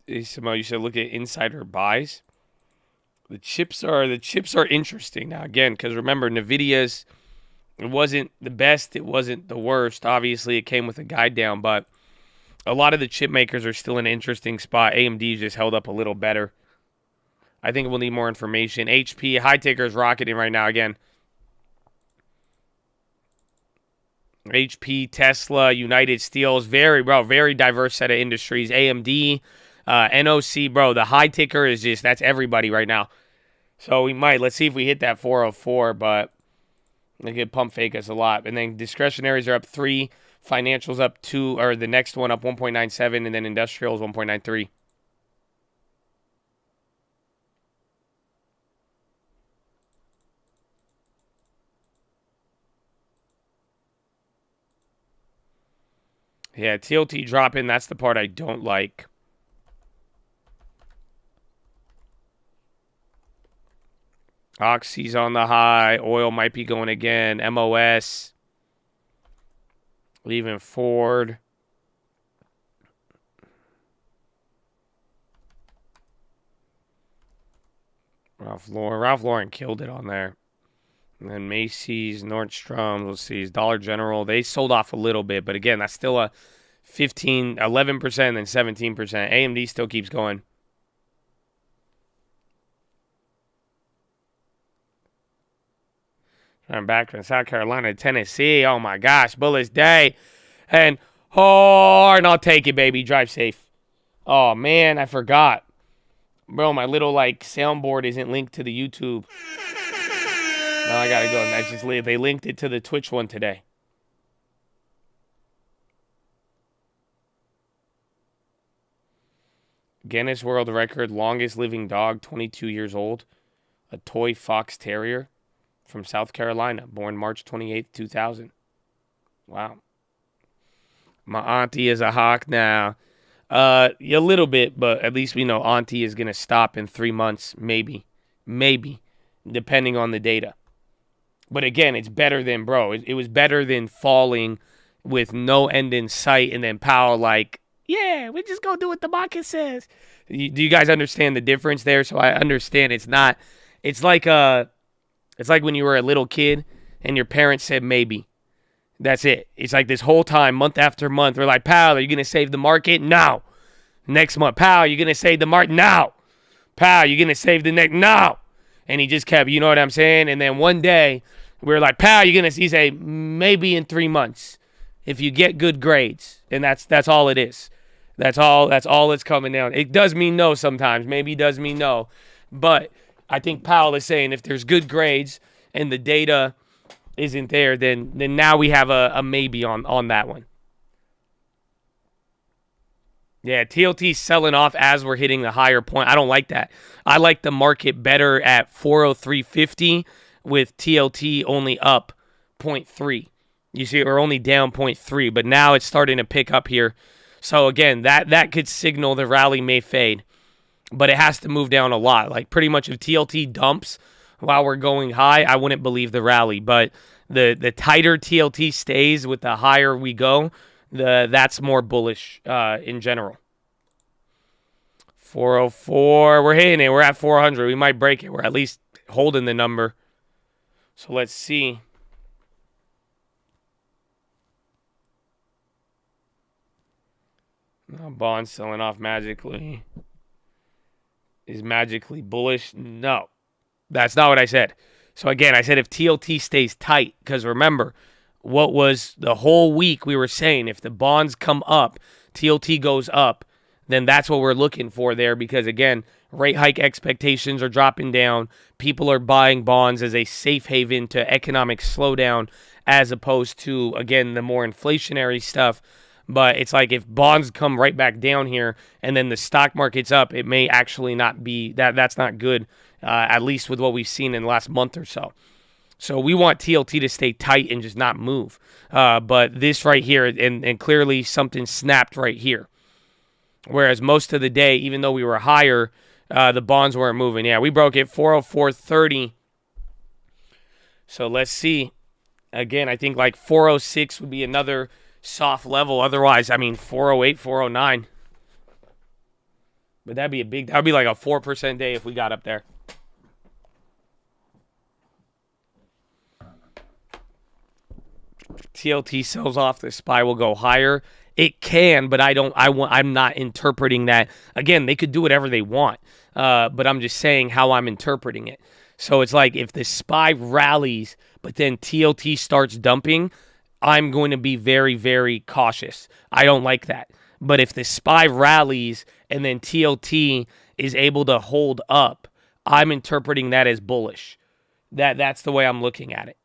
Speaker 1: You said look at insider buys. The chips are interesting now, again, because remember, NVIDIA's, it wasn't the best, it wasn't the worst. Obviously, it came with a guide down, but A lot of the chip makers are still in an interesting spot. AMD just held up a little better. I think we'll need more information. HP, high ticker is rocketing right now again. HP, Tesla, United Steels, very diverse set of industries. AMD, NOC, bro, the high ticker is just, that's everybody right now. So let's see if we hit that 404, but they could pump fake us a lot. And then discretionaries are up 3, financials up 2, or the next one up 1.97, and then industrials 1.93. Yeah, TLT dropping, that's the part I don't like. Oxy's on the high. Oil might be going again. MOS. Leaving Ford. Ralph Lauren killed it on there. And then Macy's, Nordstrom, let's see, Dollar General. They sold off a little bit, but again, that's still a 11% and 17%. AMD still keeps going. I'm back from South Carolina, Tennessee. Oh my gosh, bullish day. And I'll take it, baby. Drive safe. Oh man, I forgot. Bro, my little soundboard isn't linked to the YouTube. Now I gotta go. They linked it to the Twitch one today. Guinness World Record, longest living dog, 22 years old. A toy fox terrier from South Carolina, born March 28th, 2000. Wow. My auntie is a hawk now. A little bit, but at least we know auntie is going to stop in 3 months, maybe, depending on the data. But again, it's better than, bro, it was better than falling with no end in sight and then Powell yeah, we just go do what the market says. Do you guys understand the difference there? So I understand it's like when you were a little kid and your parents said maybe. That's it. It's like this whole time, month after month, we're like, Powell, are you going to save the market? No. Next month, Powell, you going to save the market? No. Powell, you going to save the next? No. And he just kept, you know what I'm saying? And then one day, we were like, Powell, you're going to, he say, maybe in 3 months if you get good grades. And that's all it is. That's all it's coming down. It does mean no sometimes. Maybe it does mean no. But I think Powell is saying if there's good grades and the data isn't there, then now we have a maybe on that one. Yeah, TLT's selling off as we're hitting the higher point. I don't like that. I like the market better at 403.50 with TLT only up 0.3. You see, we're only down 0.3, but now it's starting to pick up here. So again, that could signal the rally may fade, but it has to move down a lot. Like pretty much if TLT dumps while we're going high, I wouldn't believe the rally. But the tighter TLT stays with the higher we go, that's more bullish in general. 404, we're hitting it. We're at 400. We might break it. We're at least holding the number. So let's see. No, bond selling off magically. Is magically bullish? No. That's not what I said. So again, I said if TLT stays tight, because remember, what was the whole week we were saying, if the bonds come up, TLT goes up, then that's what we're looking for there, because again, rate hike expectations are dropping down. People are buying bonds as a safe haven to economic slowdown as opposed to, again, the more inflationary stuff. But it's like if bonds come right back down here and then the stock market's up, it may actually not be, that's not good, at least with what we've seen in the last month or so. So we want TLT to stay tight and just not move. But this right here, and clearly something snapped right here. Whereas most of the day, even though we were higher, the bonds weren't moving. Yeah, we broke it 404.30. So let's see. Again, I think like 406 would be another soft level. Otherwise, I mean, 408, 409. But that'd be like a 4% day if we got up there. TLT sells off, the SPY will go higher. It can, but I'm not interpreting that. Again, they could do whatever they want, but I'm just saying how I'm interpreting it. So it's like if the SPY rallies, but then TLT starts dumping, I'm going to be very, very cautious. I don't like that. But if the SPY rallies and then TLT is able to hold up, I'm interpreting that as bullish. That's the way I'm looking at it.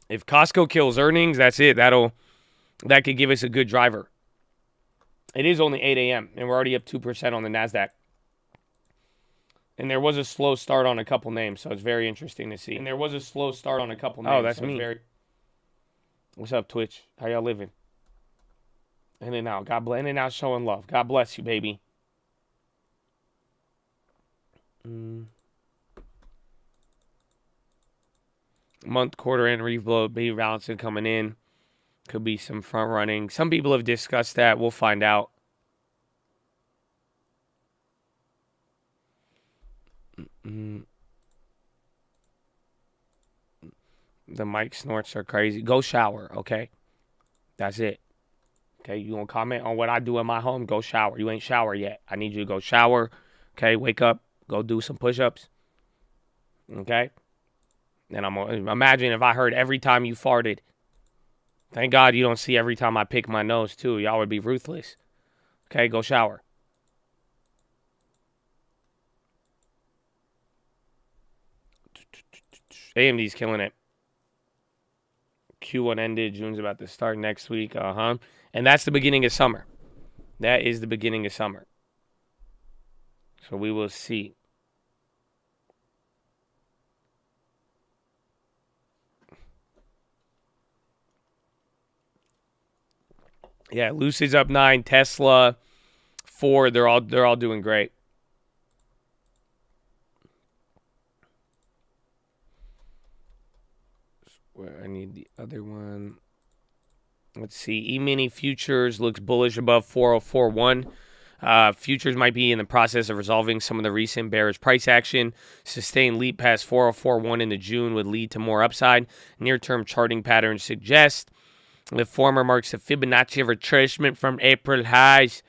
Speaker 1: If Costco kills earnings, that's it. That could give us a good driver. It is only 8 a.m. and we're already up 2% on the NASDAQ. And there was a slow start on a couple names, so it's very interesting to see. Oh, that's me. What's up, Twitch? How y'all living? In and out. God bless. In and out showing love. God bless you, baby. Month, quarter end rebalancing coming in. Could be some front running. Some people have discussed that. We'll find out. The mic snorts are crazy. Go shower, okay? That's it. Okay, you want to comment on what I do in my home? Go shower. You ain't showered yet. I need you to go shower. Okay, wake up. Go do some push-ups. Okay? And imagine if I heard every time you farted. Thank God you don't see every time I pick my nose, too. Y'all would be ruthless. Okay, go shower. AMD's killing it. Q1 ended. June's about to start next week. And that's the beginning of summer. That is the beginning of summer. So we will see. Yeah, Lucid's up 9, Tesla 4. They're all doing great. Where I need the other one. Let's see. E-mini futures looks bullish above 4041. Futures might be in the process of resolving some of the recent bearish price action. Sustained leap past 4041 into June would lead to more upside. Near-term charting patterns suggest the former marks a Fibonacci retracement from April highs.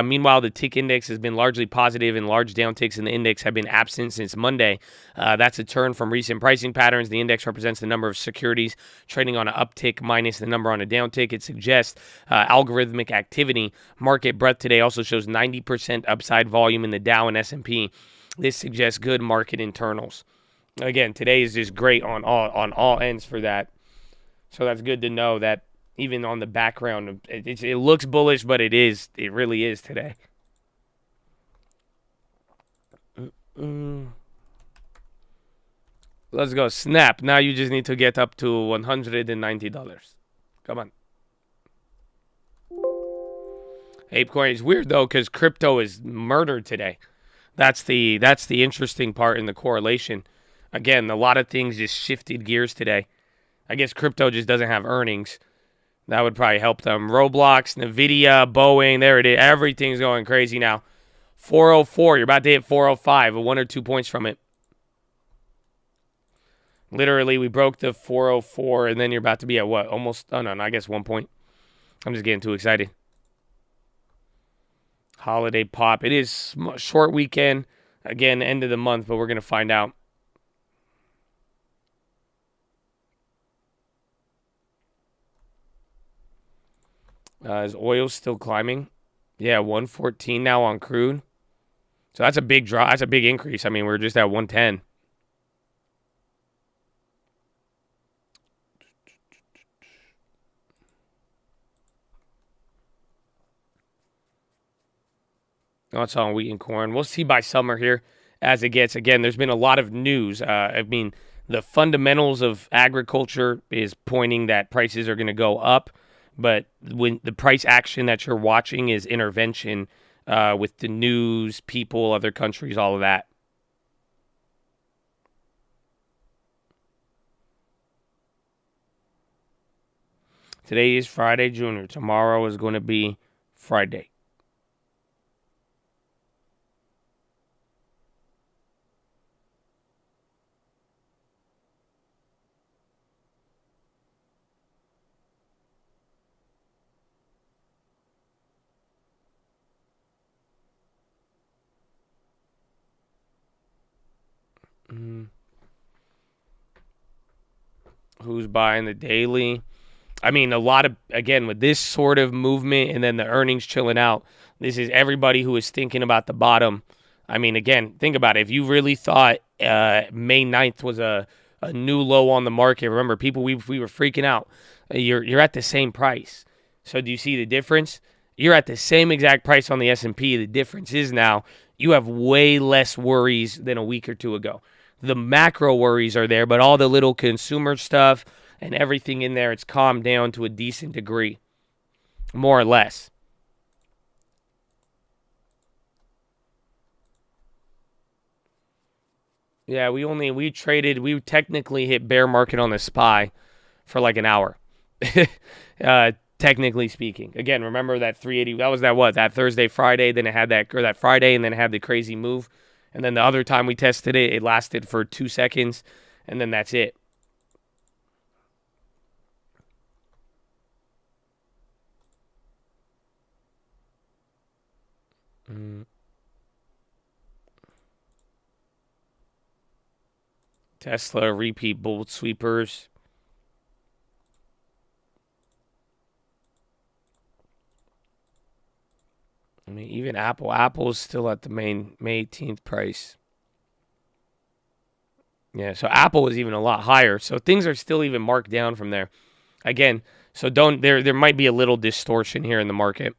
Speaker 1: Meanwhile, the tick index has been largely positive and large downticks in the index have been absent since Monday. That's a turn from recent pricing patterns. The index represents the number of securities trading on an uptick minus the number on a downtick. It suggests algorithmic activity. Market breadth today also shows 90% upside volume in the Dow and S&P. This suggests good market internals. Again, today is just great on all ends for that. So that's good to know that even on the background, it looks bullish, but it really is today. Let's go. Snap. Now you just need to get up to $190. Come on. ApeCoin is weird, though, because crypto is murdered today. That's the interesting part in the correlation. Again, a lot of things just shifted gears today. I guess crypto just doesn't have earnings. That would probably help them. Roblox, NVIDIA, Boeing, there it is. Everything's going crazy now. 404, you're about to hit 405, 1 or 2 points from it. Literally, we broke the 404, and then you're about to be at what? Almost, oh no, I guess 1 point. I'm just getting too excited. Holiday pop. It is short weekend. Again, end of the month, but we're going to find out. Is oil still climbing? Yeah, 114 now on crude. So that's a big drop. That's a big increase. I mean, we're just at 110. That's on wheat and corn. We'll see by summer here as it gets. Again, there's been a lot of news. I mean, the fundamentals of agriculture is pointing that prices are going to go up. But when the price action that you're watching is intervention with the news, people, other countries, all of that. Today is Friday, Junior. Tomorrow is going to be Friday. Who's buying the daily? I mean, a lot of, again, with this sort of movement and then the earnings chilling out, this is everybody who is thinking about the bottom. I mean, again, think about it. If you really thought May 9th was a new low on the market, remember, people, we were freaking out. You're at the same price. So do you see the difference? You're at the same exact price on the S&P. The difference is now you have way less worries than a week or two ago. The macro worries are there, but all the little consumer stuff and everything in there, it's calmed down to a decent degree, more or less. Yeah, we technically hit bear market on the SPY for like an hour. Technically speaking. Again, remember that 380, that Thursday, Friday, then it had that Friday, and then it had the crazy move. And then the other time we tested it, it lasted for 2 seconds, and then that's it. Tesla, repeat bolt sweepers. I mean, even Apple is still at the May 18th price. Yeah, so Apple was even a lot higher. So things are still even marked down from there. Again, so there might be a little distortion here in the market.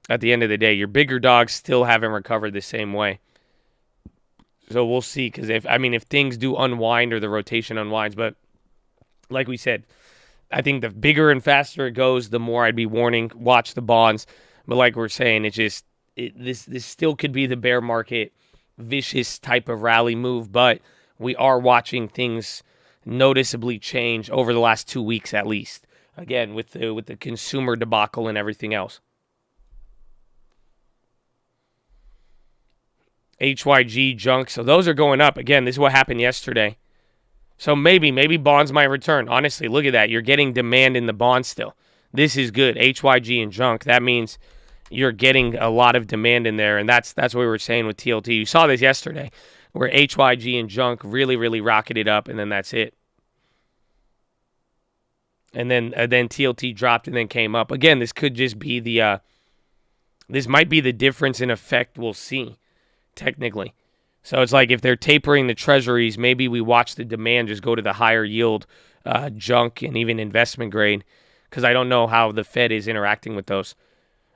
Speaker 1: At the end of the day, your bigger dogs still haven't recovered the same way. So we'll see, because if things do unwind or the rotation unwinds, but like we said, I think the bigger and faster it goes, the more I'd be warning, watch the bonds. But like we're saying, this still could be the bear market, vicious type of rally move, but we are watching things noticeably change over the last 2 weeks at least. Again, with the consumer debacle and everything else. HYG, junk, so those are going up. Again, this is what happened yesterday. So maybe bonds might return. Honestly, look at that. You're getting demand in the bonds still. This is good. HYG and junk. That means you're getting a lot of demand in there, and that's what we were saying with TLT. You saw this yesterday, where HYG and junk really, really rocketed up, and then that's it. And then TLT dropped and then came up. Again, this could just be this might be the difference in effect we'll see, technically. So it's like if they're tapering the treasuries, maybe we watch the demand just go to the higher yield junk and even investment grade, because I don't know how the Fed is interacting with those.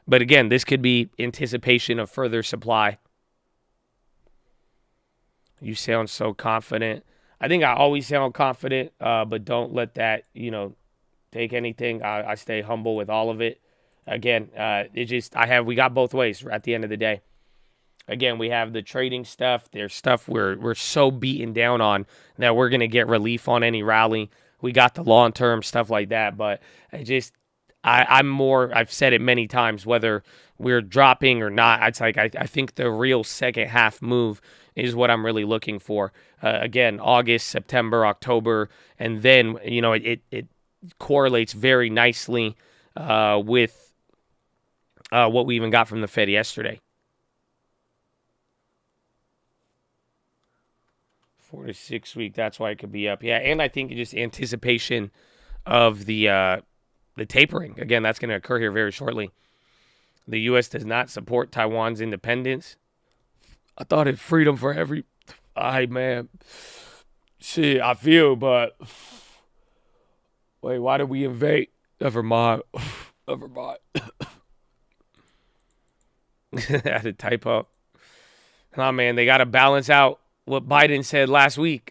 Speaker 1: But again, this could be anticipation of further supply. You sound so confident. I think I always sound confident, but don't let that, take anything. I stay humble with all of it. Again, we got both ways at the end of the day. Again, we have the trading stuff. There's stuff we're so beaten down on that we're going to get relief on any rally. We got the long-term stuff like that, but I've said it many times, whether we're dropping or not, I think the real second half move is what I'm really looking for. Again, August, September, October, and then, it correlates very nicely with what we even got from the Fed yesterday. 4 to 6 week, that's why it could be up. Yeah, and I think just anticipation of the tapering. Again, that's going to occur here very shortly. The U.S. does not support Taiwan's independence. I thought it's freedom for every... man. Shit, I feel, but... Wait, why did we invade? Never mind. Never mind. I had to type up. Nah, man, they got to balance out what Biden said last week.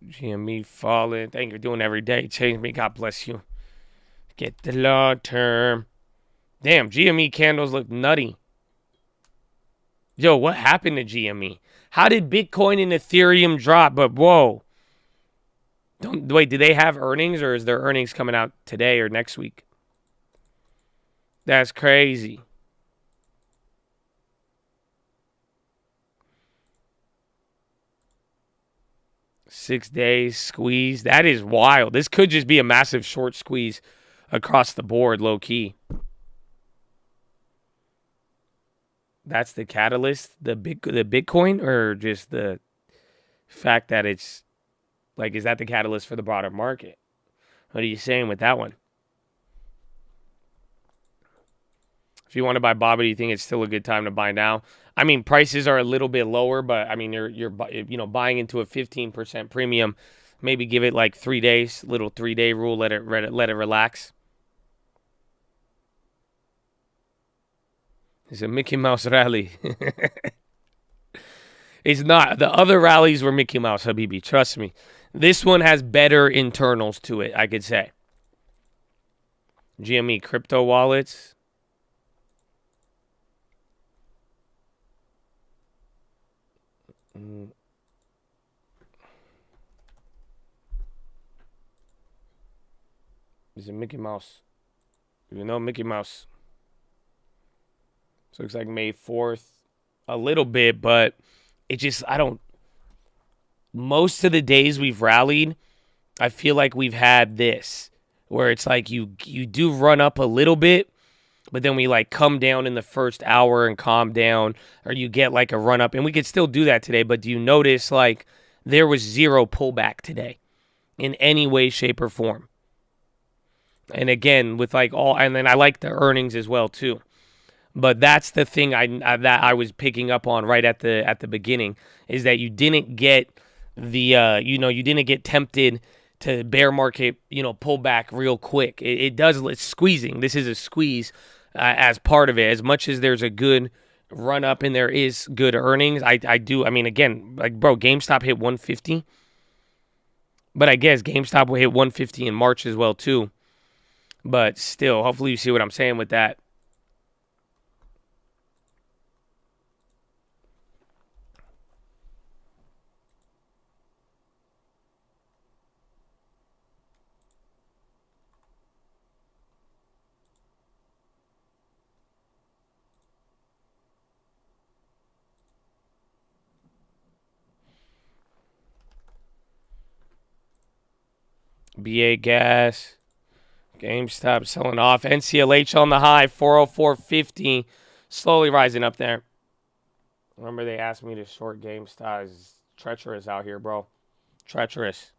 Speaker 1: GME falling. Thank you for doing every day. Change me. God bless you. Get the long term. Damn, GME candles look nutty. Yo, what happened to GME? How did Bitcoin and Ethereum drop? But whoa. Wait, do they have earnings, or is their earnings coming out today or next week? That's crazy. 6 days squeeze. That is wild. This could just be a massive short squeeze across the board, low key. That's the catalyst, the Bitcoin, or just the fact that it's like, is that the catalyst for the broader market? What are you saying with that one? If you want to buy BABA, do you think it's still a good time to buy now? I mean, prices are a little bit lower, but I mean, you're buying into a 15% premium. Maybe give it like 3 days, little 3-day rule. Let it relax. It's a Mickey Mouse rally. It's not. The other rallies were Mickey Mouse, Habibi. Trust me. This one has better internals to it, I could say. GME crypto wallets. Is it Mickey Mouse? You know Mickey Mouse. So it looks like May 4th. A little bit, but it just, most of the days we've rallied, I feel like we've had this, where it's like you do run up a little bit, but then we like come down in the first hour and calm down, or you get like a run up, and we could still do that today, but do you notice like there was zero pullback today in any way, shape, or form? And again, with like and then I like the earnings as well too. But that's the thing that I was picking up on right at the beginning, is that you didn't get you didn't get tempted to bear market, pull back real quick. It's squeezing. This is a squeeze as part of it. As much as there's a good run up and there is good earnings, I mean, again, like, bro, GameStop hit 150. But I guess GameStop will hit 150 in March as well too. But still, hopefully you see what I'm saying with that. BA Gas, GameStop selling off. NCLH on the high, 404.50, slowly rising up there. Remember they asked me to short GameStop. It's treacherous out here, bro. Treacherous.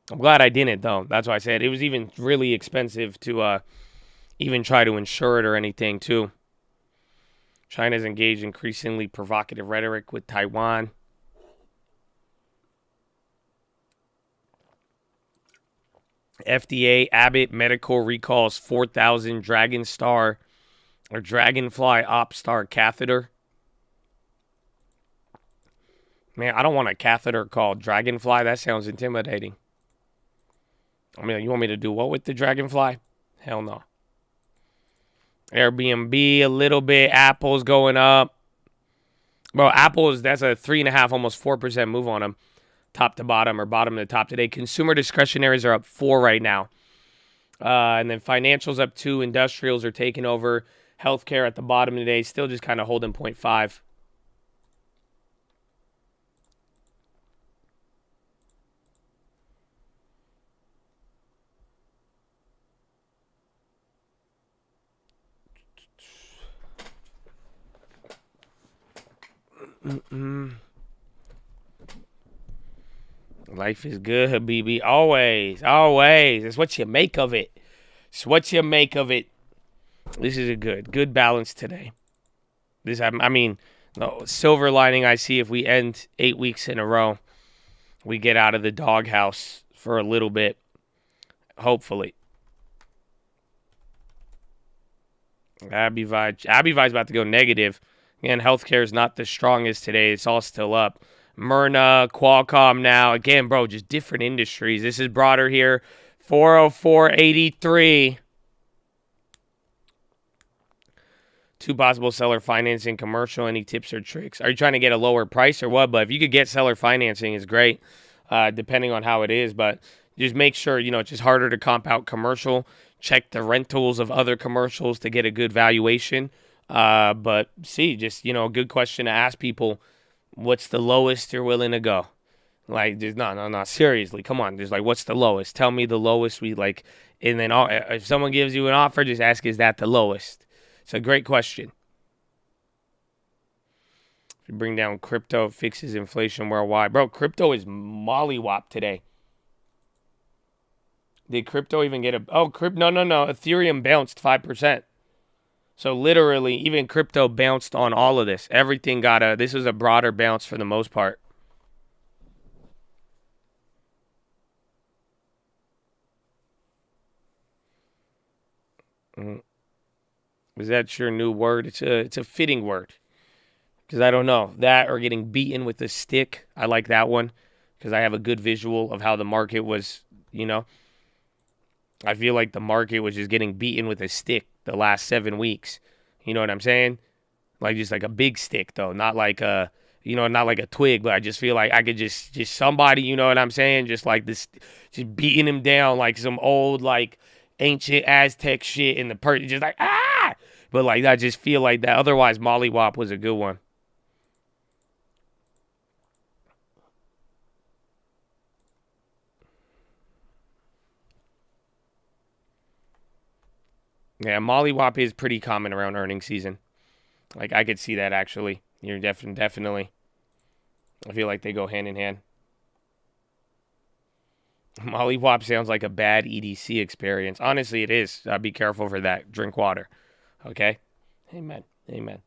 Speaker 1: I'm glad I didn't, though. That's why I said it was even really expensive to even try to insure it or anything, too. China's engaged in increasingly provocative rhetoric with Taiwan. FDA, Abbott Medical recalls 4,000 Dragonfly OpStar catheter. Man, I don't want a catheter called Dragonfly. That sounds intimidating. I mean, you want me to do what with the Dragonfly? Hell no. Airbnb a little bit. Apple's going up. Bro, that's a 3.5, almost 4% move on them. Top to bottom, or bottom to top today. Consumer discretionaries are up 4 right now. And then financials up 2. Industrials are taking over. Healthcare at the bottom today. Still just kind of holding 0.5. Life is good, Habibi. Always, always. It's what you make of it. It's what you make of it. This is a good balance today. The silver lining I see, if we end 8 weeks in a row, we get out of the doghouse for a little bit. Hopefully. Abivi's about to go negative. Again, healthcare is not the strongest today. It's all still up. Myrna, Qualcomm now. Again, bro, just different industries. This is broader here. 404.83. 2 possible seller financing, commercial. Any tips or tricks? Are you trying to get a lower price or what? But if you could get seller financing, it's great, depending on how it is. But just make sure, it's just harder to comp out commercial. Check the rentals of other commercials to get a good valuation. But see, just, a good question to ask people. What's the lowest you're willing to go? Like, just no. Seriously, come on. Just like, what's the lowest? Tell me the lowest we like. And then if someone gives you an offer, just ask, is that the lowest? It's a great question. If you bring down crypto, it fixes inflation worldwide. Bro, crypto is mollywop today. Did crypto even get a... Oh, no. Ethereum bounced 5%. So literally, even crypto bounced on all of this. Everything got a... This was a broader bounce for the most part. Is that your new word? It's a fitting word. Because I don't know. That or getting beaten with a stick. I like that one. Because I have a good visual of how the market was, you know. I feel like the market was just getting beaten with a stick the last 7 weeks. You know what I'm saying? Like just like a big stick though, not like a, you know, not like a twig, but I just feel like I could just somebody, you know what I'm saying? Just like this, just beating him down like some old like ancient Aztec shit in the person, just like, ah! But like I just feel like that. Otherwise, Mollywop was a good one. Yeah, Mollywop is pretty common around earnings season. Like, I could see that, actually. You're definitely. I feel like they go hand in hand. Mollywop sounds like a bad EDC experience. Honestly, it is. Be careful for that. Drink water. Okay? Amen. Amen.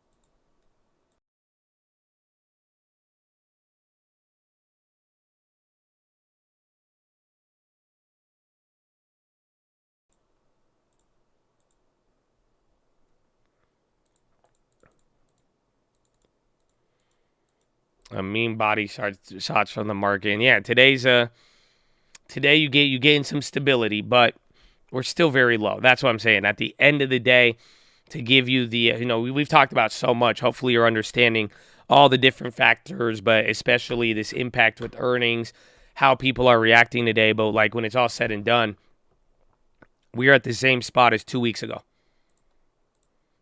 Speaker 1: A mean body shots from the market. And yeah, today you gain some stability, but we're still very low. That's what I'm saying. At the end of the day, to give you the, we've talked about so much. Hopefully you're understanding all the different factors, but especially this impact with earnings, how people are reacting today. But like when it's all said and done, we are at the same spot as 2 weeks ago.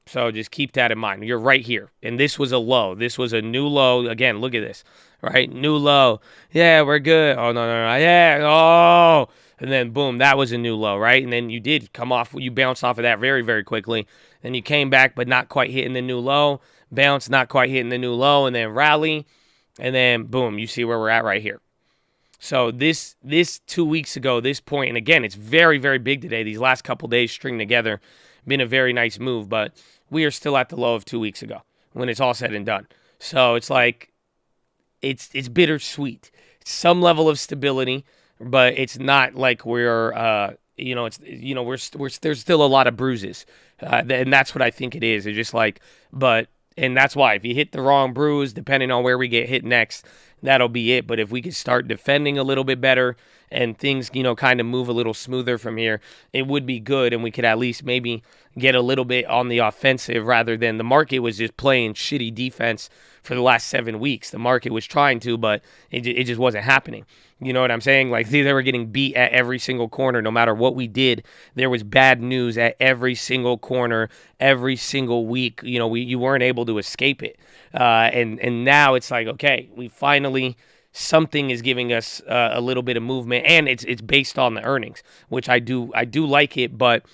Speaker 1: So just keep that in mind. You're right here. And this was a low. This was a new low. Again, look at this, right? New low. Yeah, we're good. Oh, no. Yeah. Oh. And then, boom, that was a new low, right? And then you did come off. You bounced off of that very, very quickly. Then you came back, but not quite hitting the new low. Bounce, not quite hitting the new low. And then rally. And then, boom, you see where we're at right here. So this 2 weeks ago, this point, and again, it's very, very big today. These last couple days string together. Been a very nice move, but we are still at the low of 2 weeks ago when it's all said and done. So it's like it's bittersweet. It's some level of stability, but it's not like we're there's still a lot of bruises, and that's what I think it is. It's just like, and that's why if you hit the wrong bruise, depending on where we get hit next, that'll be it. But if we could start defending a little bit better and things, kind of move a little smoother from here, it would be good. And we could at least maybe get a little bit on the offensive rather than the market was just playing shitty defense for the last 7 weeks. The market was trying to, but it just wasn't happening. You know what I'm saying? Like they were getting beat at every single corner. No matter what we did, there was bad news at every single corner, every single week. You weren't able to escape it. And now it's like, okay, we finally, something is giving us a little bit of movement, and it's based on the earnings, which I do like it, but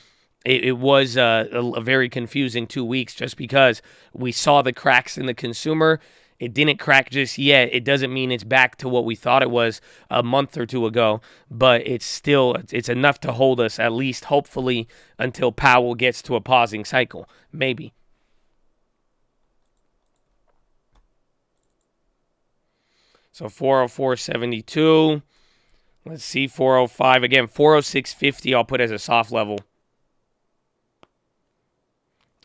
Speaker 1: it was a very confusing 2 weeks just because we saw the cracks in the consumer. It didn't crack just yet. It doesn't mean it's back to what we thought it was a month or two ago, but it's enough to hold us at least, hopefully, until Powell gets to a pausing cycle, maybe. So 404.72. Let's see, 405. Again, 406.50 I'll put as a soft level.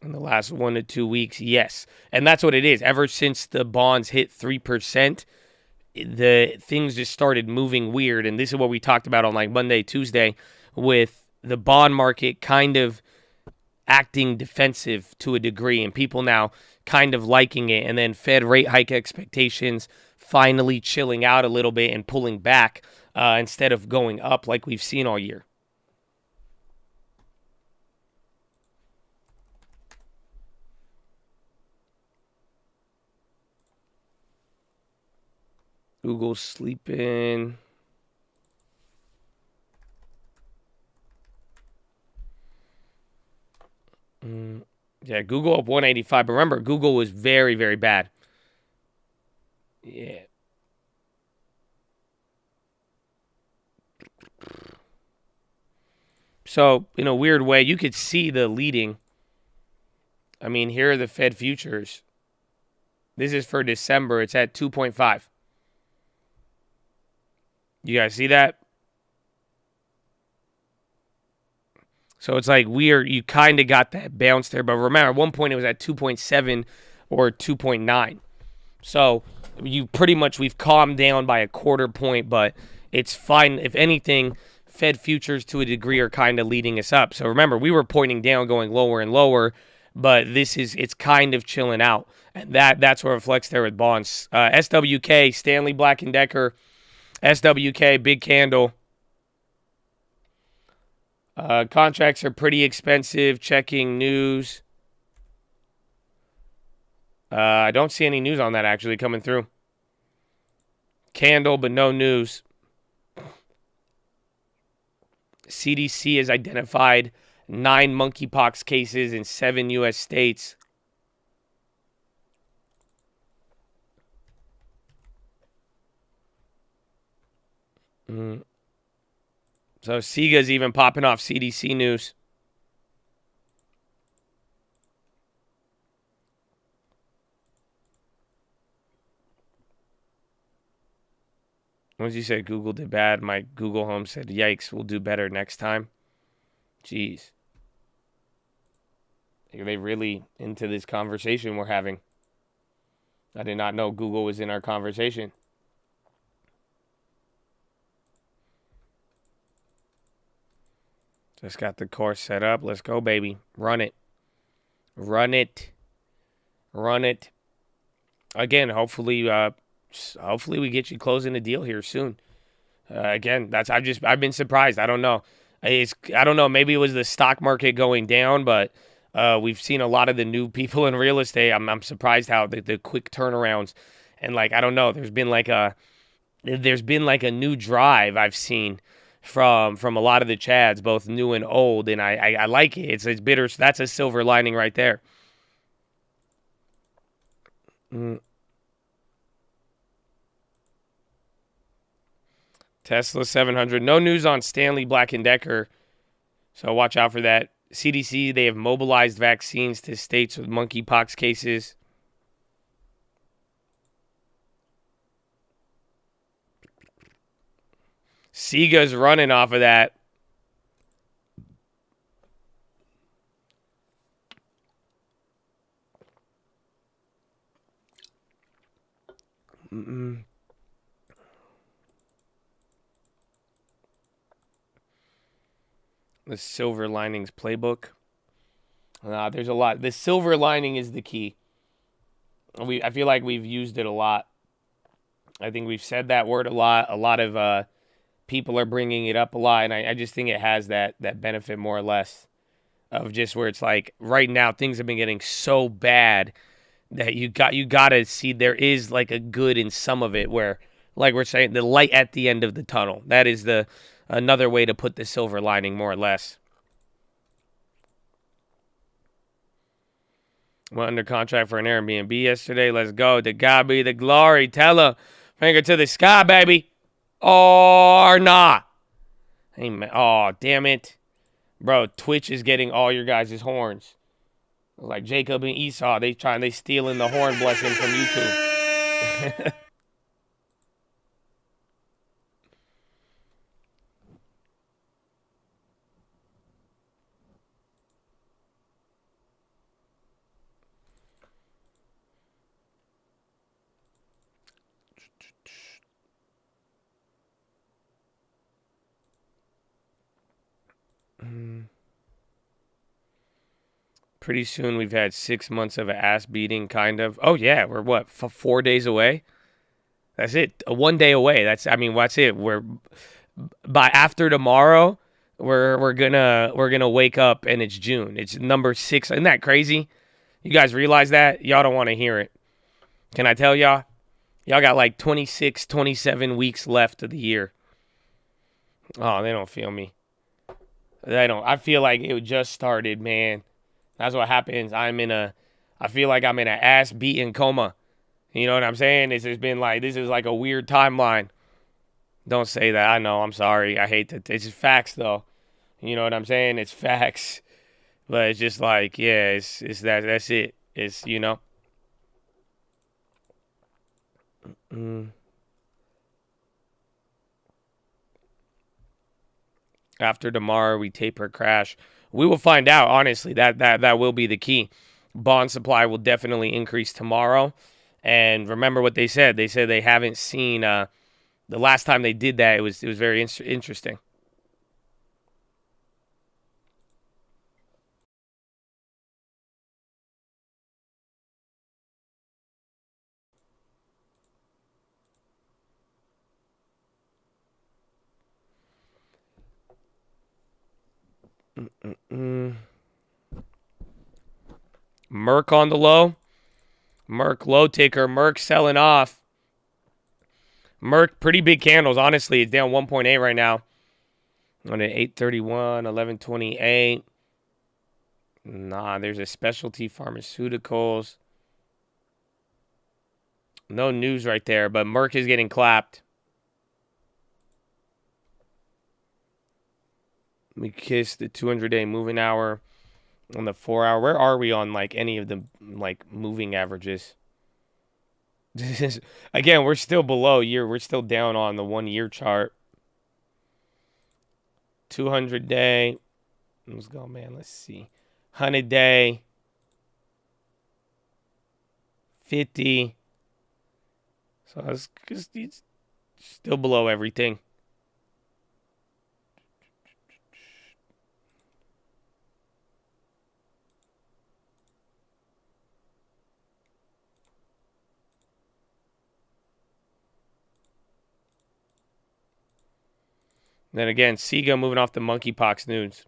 Speaker 1: In the last 1 to 2 weeks, yes. And that's what it is. Ever since the bonds hit 3%, the things just started moving weird. And this is what we talked about on like Monday, Tuesday, with the bond market kind of acting defensive to a degree and people now kind of liking it. And then Fed rate hike expectations finally chilling out a little bit and pulling back instead of going up like we've seen all year. Google's sleeping. Yeah, Google up 185. But remember, Google was very, very bad. Yeah. So, in a weird way, you could see the leading. I mean, here are the Fed futures. This is for December. It's at 2.5. You guys see that? So it's like weird. You kind of got that bounce there. But remember, at one point it was at 2.7 or 2.9. So you pretty much, we've calmed down by a quarter point, but it's fine. If anything, Fed futures to a degree are kind of leading us up. So remember, we were pointing down, going lower and lower, but it's kind of chilling out. And that's what reflects there with bonds. SWK, Stanley Black & Decker, SWK, big candle. Contracts are pretty expensive. Checking news. I don't see any news on that actually coming through. Candle, but no news. CDC has identified 9 monkeypox cases in 7 U.S. states. So SIGA's even popping off CDC news. Once you said Google did bad, my Google Home said, yikes, we'll do better next time. Jeez. Are they really into this conversation we're having? I did not know Google was in our conversation. Just got the course set up. Let's go, baby. Run it. Run it. Run it. Again, hopefully we get you closing a deal here soon. Again, I've been surprised. I don't know. I don't know. Maybe it was the stock market going down, but we've seen a lot of the new people in real estate. I'm surprised how the quick turnarounds, and I don't know. There's been like a new drive I've seen from a lot of the Chads, both new and old, and I like it. It's bitter. That's a silver lining right there. Tesla 700. No news on Stanley Black & Decker, so watch out for that. CDC, they have mobilized vaccines to states with monkeypox cases. SIGA's running off of that. The silver linings playbook. There's a lot. The silver lining is the key. I feel like we've used it a lot. I think we've said that word a lot. A lot of people are bringing it up a lot, and I just think it has that benefit more or less of just where it's like right now things have been getting so bad that you got to see there is like a good in some of it, where like we're saying, the light at the end of the tunnel. That is another way to put the silver lining, more or less. Went under contract for an Airbnb yesterday. Let's go. To God be the glory. Tell her. Finger to the sky, baby. Or not. Amen. Oh, damn it. Bro, Twitch is getting all your guys' horns. Like Jacob and Esau, they stealing the horn blessing from YouTube. Pretty soon we've had 6 months of ass beating, kind of. Oh yeah, we're what, 4 days away? That's it. 1 day away. That's it. We're by after tomorrow, we're gonna wake up and it's June. It's number 6. Isn't that crazy? You guys realize that? Y'all don't want to hear it. Can I tell y'all? Y'all got like 26, 27 weeks left of the year. Oh, they don't feel me. They don't. I feel like it just started, man. That's what happens. I feel like I'm in an ass-beating coma. You know what I'm saying? This is like a weird timeline. Don't say that. I know. I'm sorry. I hate that. It's just facts, though. You know what I'm saying? It's facts. But it's just like, yeah, it's that's it. It's, you know. After tomorrow, we taper crash. We will find out, honestly. That will be the key. Bond supply will definitely increase tomorrow. And remember what they said. They said they haven't seen, the last time they did that, it was very interesting. Merck on the low. Merck low ticker. Merck selling off. Merck, pretty big candles. Honestly, it's down 1.8 right now. On an 831, 1128. Nah, there's a specialty pharmaceuticals. No news right there, but Merck is getting clapped. We kissed the 200-day moving hour on the 4-hour. Where are we on like any of the like moving averages? This is, again, we're still below year. We're still down on the 1-year chart. 200-day. Let's go, man. Let's see. 100-day. 50. So it's still below everything. Then again, Sega moving off the monkeypox news.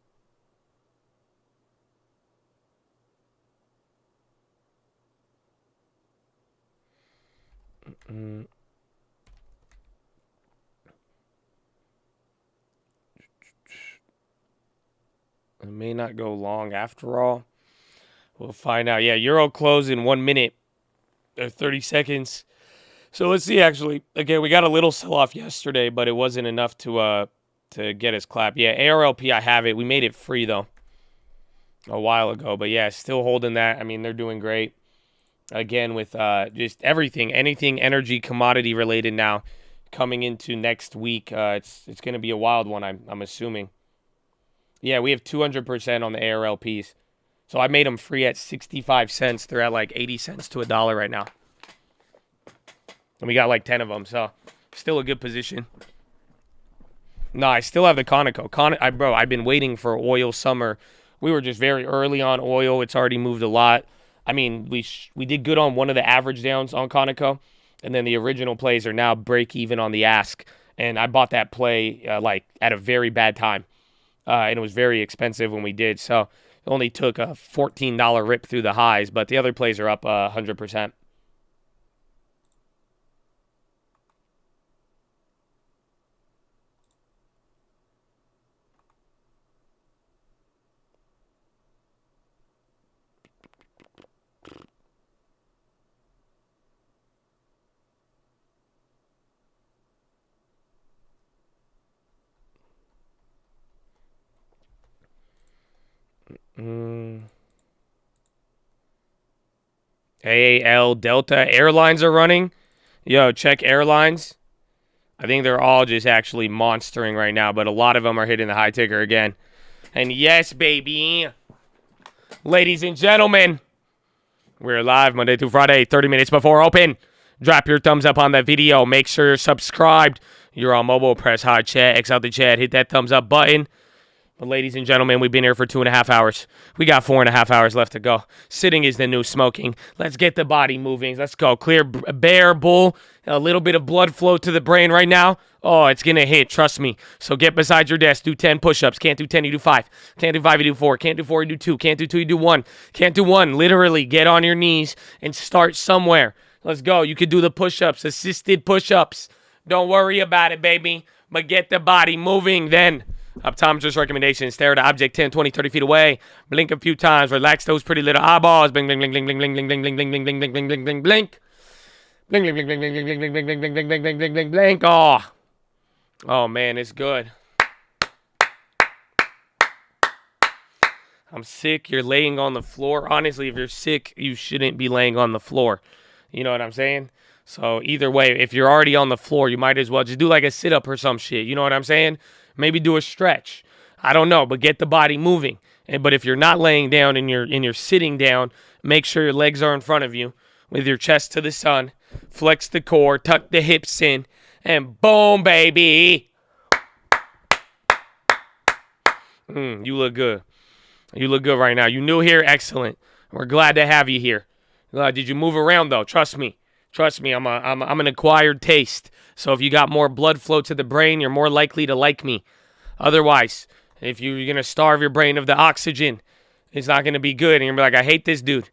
Speaker 1: It may not go long after all. We'll find out. Yeah, Euro close in 1 minute or 30 seconds. So let's see, actually. Again, we got a little sell-off yesterday, but it wasn't enough to get us clapped. Yeah, ARLP, I have it. We made it free, though, a while ago. But, yeah, still holding that. I mean, they're doing great. Again, with just everything, anything energy commodity related now coming into next week. It's going to be a wild one, I'm assuming. Yeah, we have 200% on the ARLPs. So I made them free at 65 cents. They're at like 80 cents to $1 right now. And we got like 10 of them, so still a good position. No, I still have the Conoco. Bro, I've been waiting for oil summer. We were just very early on oil. It's already moved a lot. I mean, we did good on one of the average downs on Conoco, and then the original plays are now break even on the ask. And I bought that play like at a very bad time, and it was very expensive when we did. So it only took a $14 rip through the highs, but the other plays are up 100%. AAL, Delta, airlines are running. Yo, check airlines. I think they're all just actually monstering right now, but a lot of them are hitting the high ticker again. And yes, baby. Ladies and gentlemen, we're live Monday through Friday, 30 minutes before open. Drop your thumbs up on that video. Make sure you're subscribed. You're on mobile, press hot chat, X out the chat, hit that thumbs up button. But ladies and gentlemen, we've been here for 2.5 hours. We got 4.5 hours left to go. Sitting is the new smoking. Let's get the body moving. Let's go. Clear, bear, bull. A little bit of blood flow to the brain right now. Oh, it's going to hit. Trust me. So get beside your desk. Do 10 push-ups. Can't do 10, you do 5. Can't do 5, you do 4. Can't do 4, you do 2. Can't do 2, you do 1. Can't do 1. Literally get on your knees and start somewhere. Let's go. You could do the push-ups, assisted push-ups. Don't worry about it, baby. But get the body moving then. Optometrist recommendation. Stare at an object 10, 20, 30 feet away. Blink a few times. Relax those pretty little eyeballs. Blink, blink, blink, blink, blink, blink, blink, blink, blink, blink, blink, blink, blink, blink, blink, blink. Blink, blink, blink, blink, blink, blink, blink, blink, blink, blink, blink, blink, blink, blink, blink, blink. Oh, man, it's good. I'm sick. You're laying on the floor. Honestly, if you're sick, you shouldn't be laying on the floor. You know what I'm saying? So either way, if you're already on the floor, you might as well just do like a sit-up or some shit. You know what I'm saying? Maybe do a stretch. I don't know, but get the body moving. But if you're not laying down and you're sitting down, make sure your legs are in front of you with your chest to the sun. Flex the core, tuck the hips in, and boom, baby. You look good. You look good right now. You new here? Excellent. We're glad to have you here. Did you move around, though? Trust me. Trust me, I'm an acquired taste. So if you got more blood flow to the brain, you're more likely to like me. Otherwise, if you're going to starve your brain of the oxygen, it's not going to be good. And you're going to be like, I hate this dude.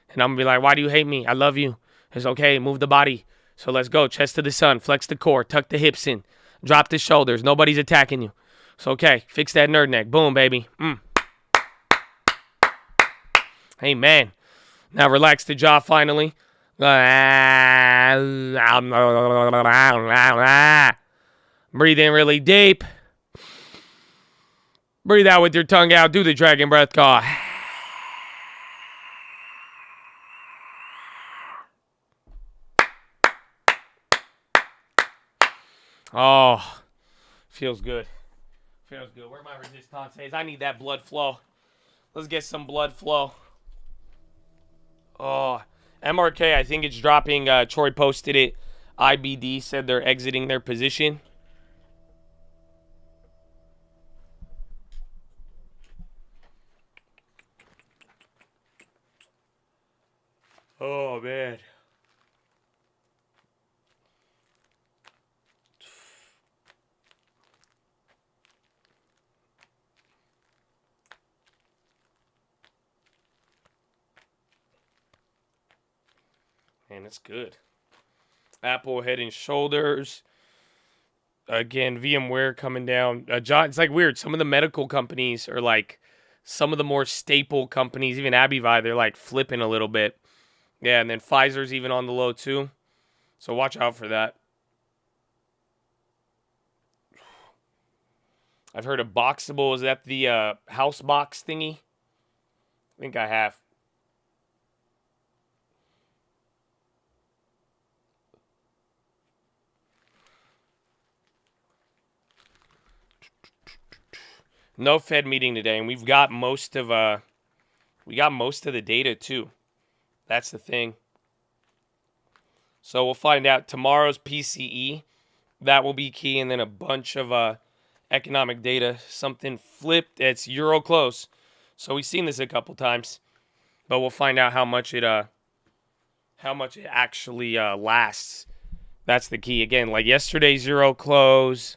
Speaker 1: And I'm going to be like, why do you hate me? I love you. It's okay. Move the body. So let's go. Chest to the sun. Flex the core. Tuck the hips in. Drop the shoulders. Nobody's attacking you. It's okay. Fix that nerd neck. Boom, baby. Hey, man. Now relax the jaw finally. Breathe in really deep. Breathe out with your tongue out. Do the dragon breath. Go. Oh, feels good. Feels good. Where are my resistances? I need that blood flow. Let's get some blood flow. Oh, MRK, I think it's dropping. Troy posted it. IBD said they're exiting their position. Oh, man. Man, it's good. Apple Head and Shoulders. Again, VMware coming down. It's like weird. Some of the medical companies are like some of the more staple companies, even Abivai, they're like flipping a little bit. Yeah, and then Pfizer's even on the low too. So watch out for that. I've heard of Boxable. Is that the house box thingy? I think I have. No Fed meeting today, and we've got most of the data too. That's the thing. So we'll find out tomorrow's PCE. That will be key, and then a bunch of economic data. Something flipped. It's Euro close. So we've seen this a couple times, but we'll find out how much it actually lasts. That's the key. Again, like yesterday's Euro close.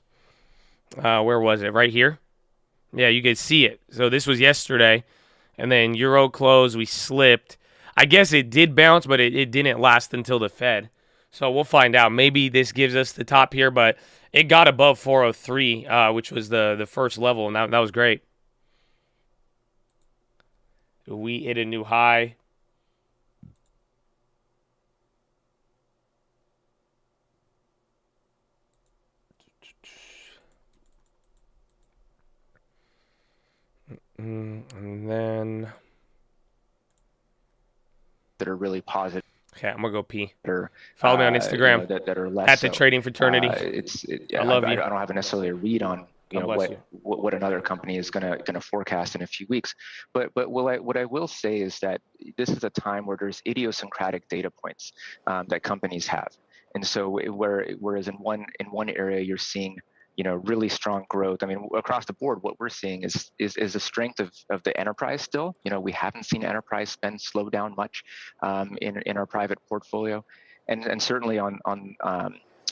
Speaker 1: Where was it? Right here. Yeah, you could see it. So this was yesterday. And then Euro close, we slipped. I guess it did bounce, but it didn't last until the Fed. So we'll find out. Maybe this gives us the top here, but it got above 403, which was the first level, and that was great. We hit a new high. And then
Speaker 6: that are really positive.
Speaker 1: Okay, I'm gonna go pee. Follow me on Instagram.
Speaker 6: That are less
Speaker 1: at the Trading Fraternity.
Speaker 6: I love you. I don't have necessarily a read on what another company is gonna forecast in a few weeks. But what I will say is that this is a time where there's idiosyncratic data points that companies have, and so whereas in one area you're seeing really strong growth. I mean, across the board, what we're seeing is the strength of the enterprise still. We haven't seen enterprise spend slow down much in our private portfolio, and certainly on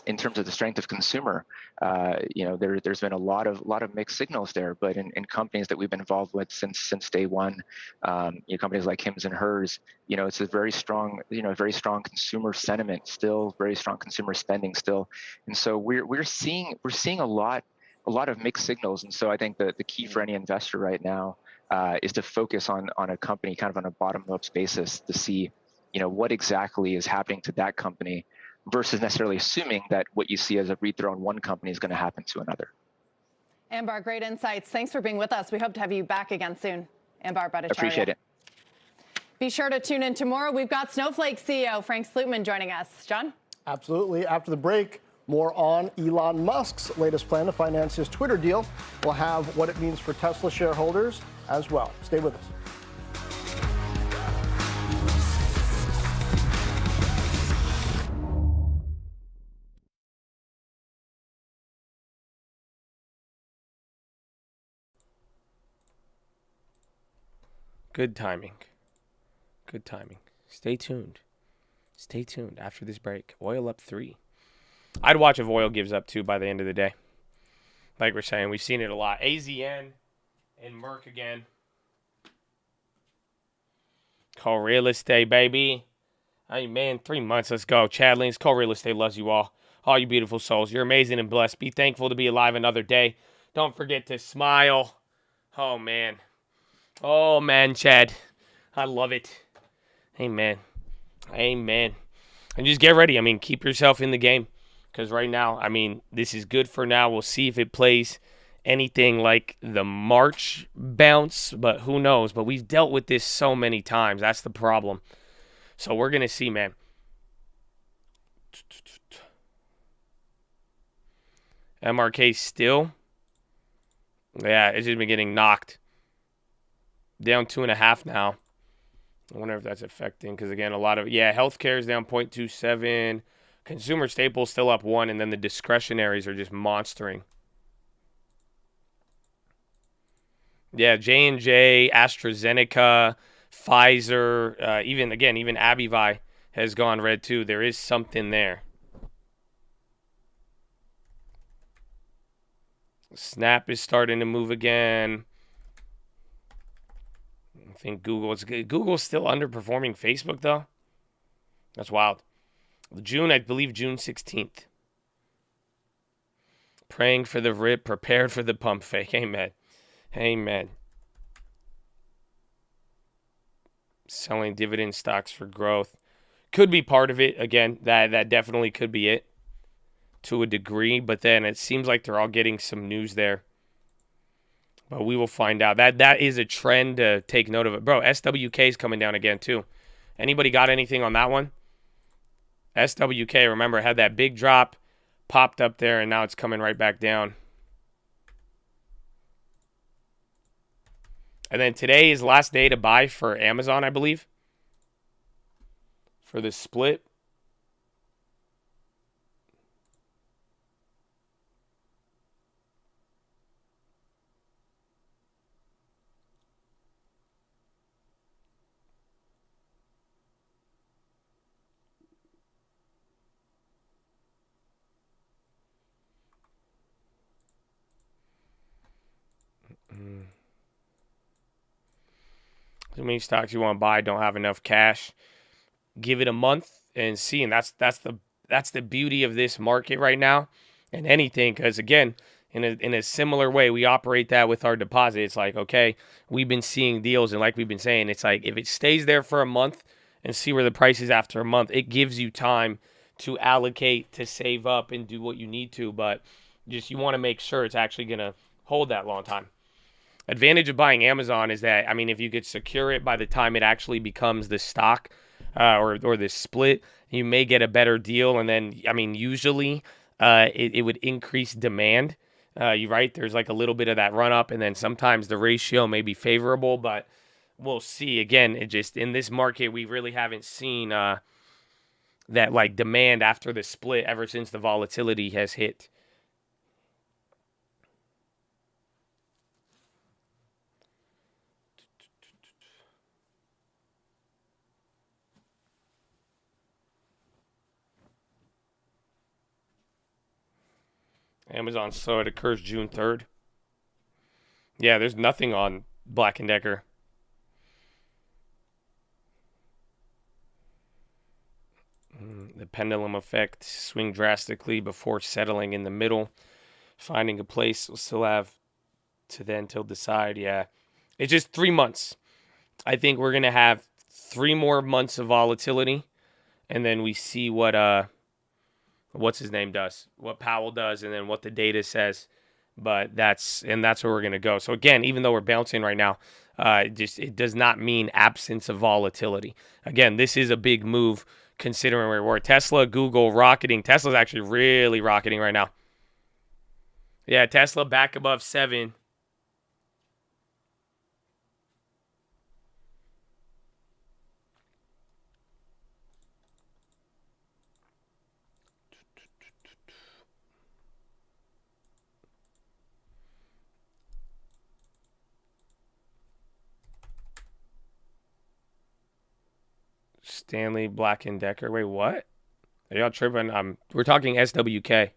Speaker 6: in terms of the strength of consumer, there's been a lot of mixed signals there. But in companies that we've been involved with since day one, companies like Hims and Hers, it's a very strong consumer sentiment still, very strong consumer spending still, and so we're seeing a lot of mixed signals. And so I think the key for any investor right now is to focus on a company kind of on a bottom-up basis to see, what exactly is happening to that company, versus necessarily assuming that what you see as a read-through on one company is going to happen to another.
Speaker 7: Ambar, great insights. Thanks for being with us. We hope to have you back again soon. Ambar Bhattacharya.
Speaker 6: Appreciate it.
Speaker 7: Be sure to tune in tomorrow. We've got Snowflake CEO Frank Slootman joining us. John?
Speaker 8: Absolutely. After the break, more on Elon Musk's latest plan to finance his Twitter deal. We'll have what it means for Tesla shareholders as well. Stay with us.
Speaker 1: Good timing. Good timing. Stay tuned. Stay tuned after this break. Oil up 3. I'd watch if oil gives up 2 by the end of the day. Like we're saying, we've seen it a lot. AZN and Merck again. Call real estate, baby. Hey, man, 3 months. Let's go. Chad Links, Call Real Estate loves you all. All you beautiful souls. You're amazing and blessed. Be thankful to be alive another day. Don't forget to smile. Oh, man. Oh, man, Chad. I love it. Amen. Amen. And just get ready. I mean, keep yourself in the game. Because right now, I mean, this is good for now. We'll see if it plays anything like the March bounce. But who knows? But we've dealt with this so many times. That's the problem. So we're going to see, man. MRK still. Yeah, it's just been getting knocked. Down 2.5 now. I wonder if that's affecting, because again, a lot of, healthcare is down 0.27. Consumer staples still up 1, and then the discretionaries are just monstering. Yeah, J&J, AstraZeneca, Pfizer, even AbbVie has gone red too. There is something there. Snap is starting to move again. I think Google's still underperforming Facebook, though. That's wild. I believe June 16th. Praying for the rip, prepared for the pump fake. Amen. Amen. Selling dividend stocks for growth. Could be part of it. Again, that definitely could be it to a degree. But then it seems like they're all getting some news there. But we will find out. That is a trend to take note of it. Bro, SWK is coming down again too. Anybody got anything on that one? SWK, remember, had that big drop, popped up there, and now it's coming right back down. And then today is last day to buy for Amazon, I believe, for the split. Too many stocks you want to buy don't have enough cash. Give it a month and see. And that's the beauty of this market right now. And anything, because again, in a similar way, we operate that with our deposit. It's like, okay, we've been seeing deals, and like we've been saying, it's like if it stays there for a month and see where the price is after a month, it gives you time to allocate, to save up, and do what you need to. But just you want to make sure it's actually going to hold that long time. Advantage of buying Amazon is that, I mean, if you could secure it by the time it actually becomes the stock or the split, you may get a better deal. And then, I mean, usually it would increase demand. You're right. There's like a little bit of that run up, and then sometimes the ratio may be favorable, but we'll see. Again, it just in this market, we really haven't seen that like demand after the split ever since the volatility has hit. Amazon, so it occurs June 3rd. Yeah, there's nothing on Black & Decker. The pendulum effect, swing drastically before settling in the middle. Finding a place, we'll still have to then till decide. Yeah, it's just 3 months. I think we're going to have 3 more months of volatility. And then we see what what's his name does, what Powell does, and then what the data says. But that's where we're going to go. So again, even though we're bouncing right now, it does not mean absence of volatility. Again, this is a big move considering where we're. Tesla, Google rocketing. Tesla's actually really rocketing right now. Yeah, Tesla back above 7. Stanley Black & Decker. Wait, what? Are y'all tripping? We're talking SWK.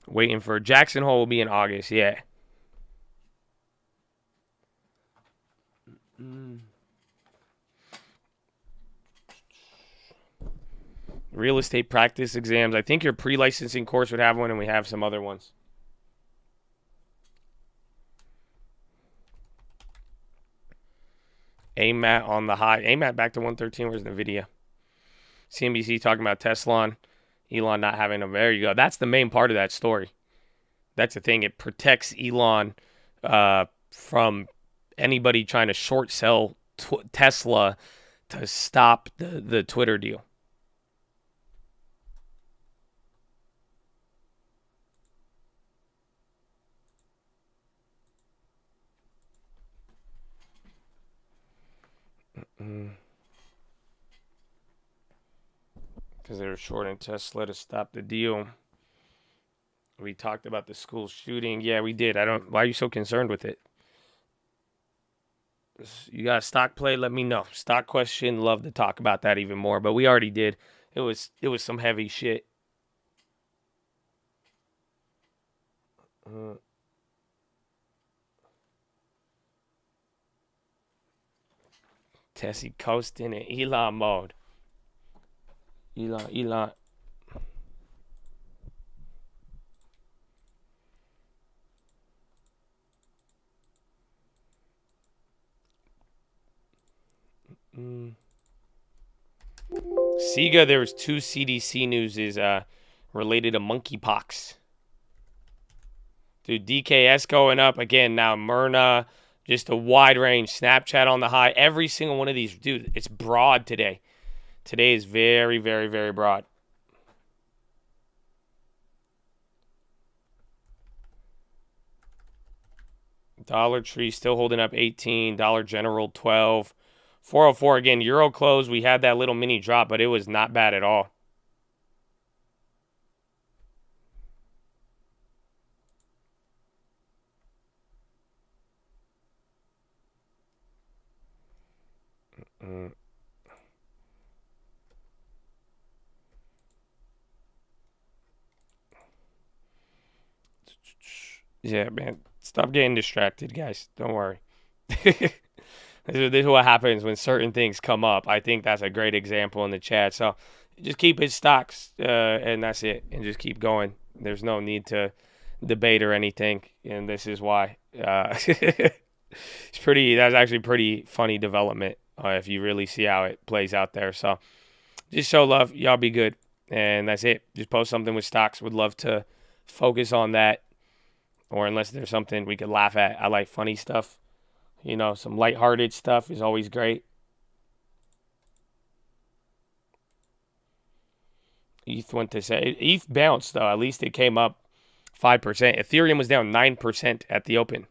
Speaker 1: Waiting for Jackson Hole will be in August. Yeah. Real estate practice exams. I think your pre-licensing course would have one, and we have some other ones. AMAT on the high. AMAT back to 113. Where's NVIDIA? CNBC talking about Tesla. Elon not having a. There you go. That's the main part of that story. That's the thing. It protects Elon from anybody trying to short sell Tesla to stop the Twitter deal. Because they were shorting Tesla to stop the deal. We talked about the school shooting. Yeah, we did. Why are you so concerned with it? You got a stock play? Let me know. Stock question. Love to talk about that even more. But we already did. It was some heavy shit. Tessie coasting in Elon mode. Elon. Sega, there was 2 CDC news related to monkeypox. Dude, DKS going up again now. Myrna, just a wide range. Snapchat on the high. Every single one of these, dude, it's broad today. Today is very, very, very broad. Dollar Tree still holding up 18. Dollar General 12. 404 again. Euro close. We had that little mini drop, but it was not bad at all. Yeah, man. Stop getting distracted, guys. Don't worry. This is what happens when certain things come up. I think that's a great example in the chat. So just keep his stocks, and that's it. And just keep going. There's no need to debate or anything. And this is why. That's actually pretty funny development if you really see how it plays out there. So just show love. Y'all be good. And that's it. Just post something with stocks. Would love to focus on that. Or unless there's something we could laugh at. I like funny stuff. You know, some lighthearted stuff is always great. ETH went to say ETH bounced though. At least it came up 5%. Ethereum was down 9% at the open.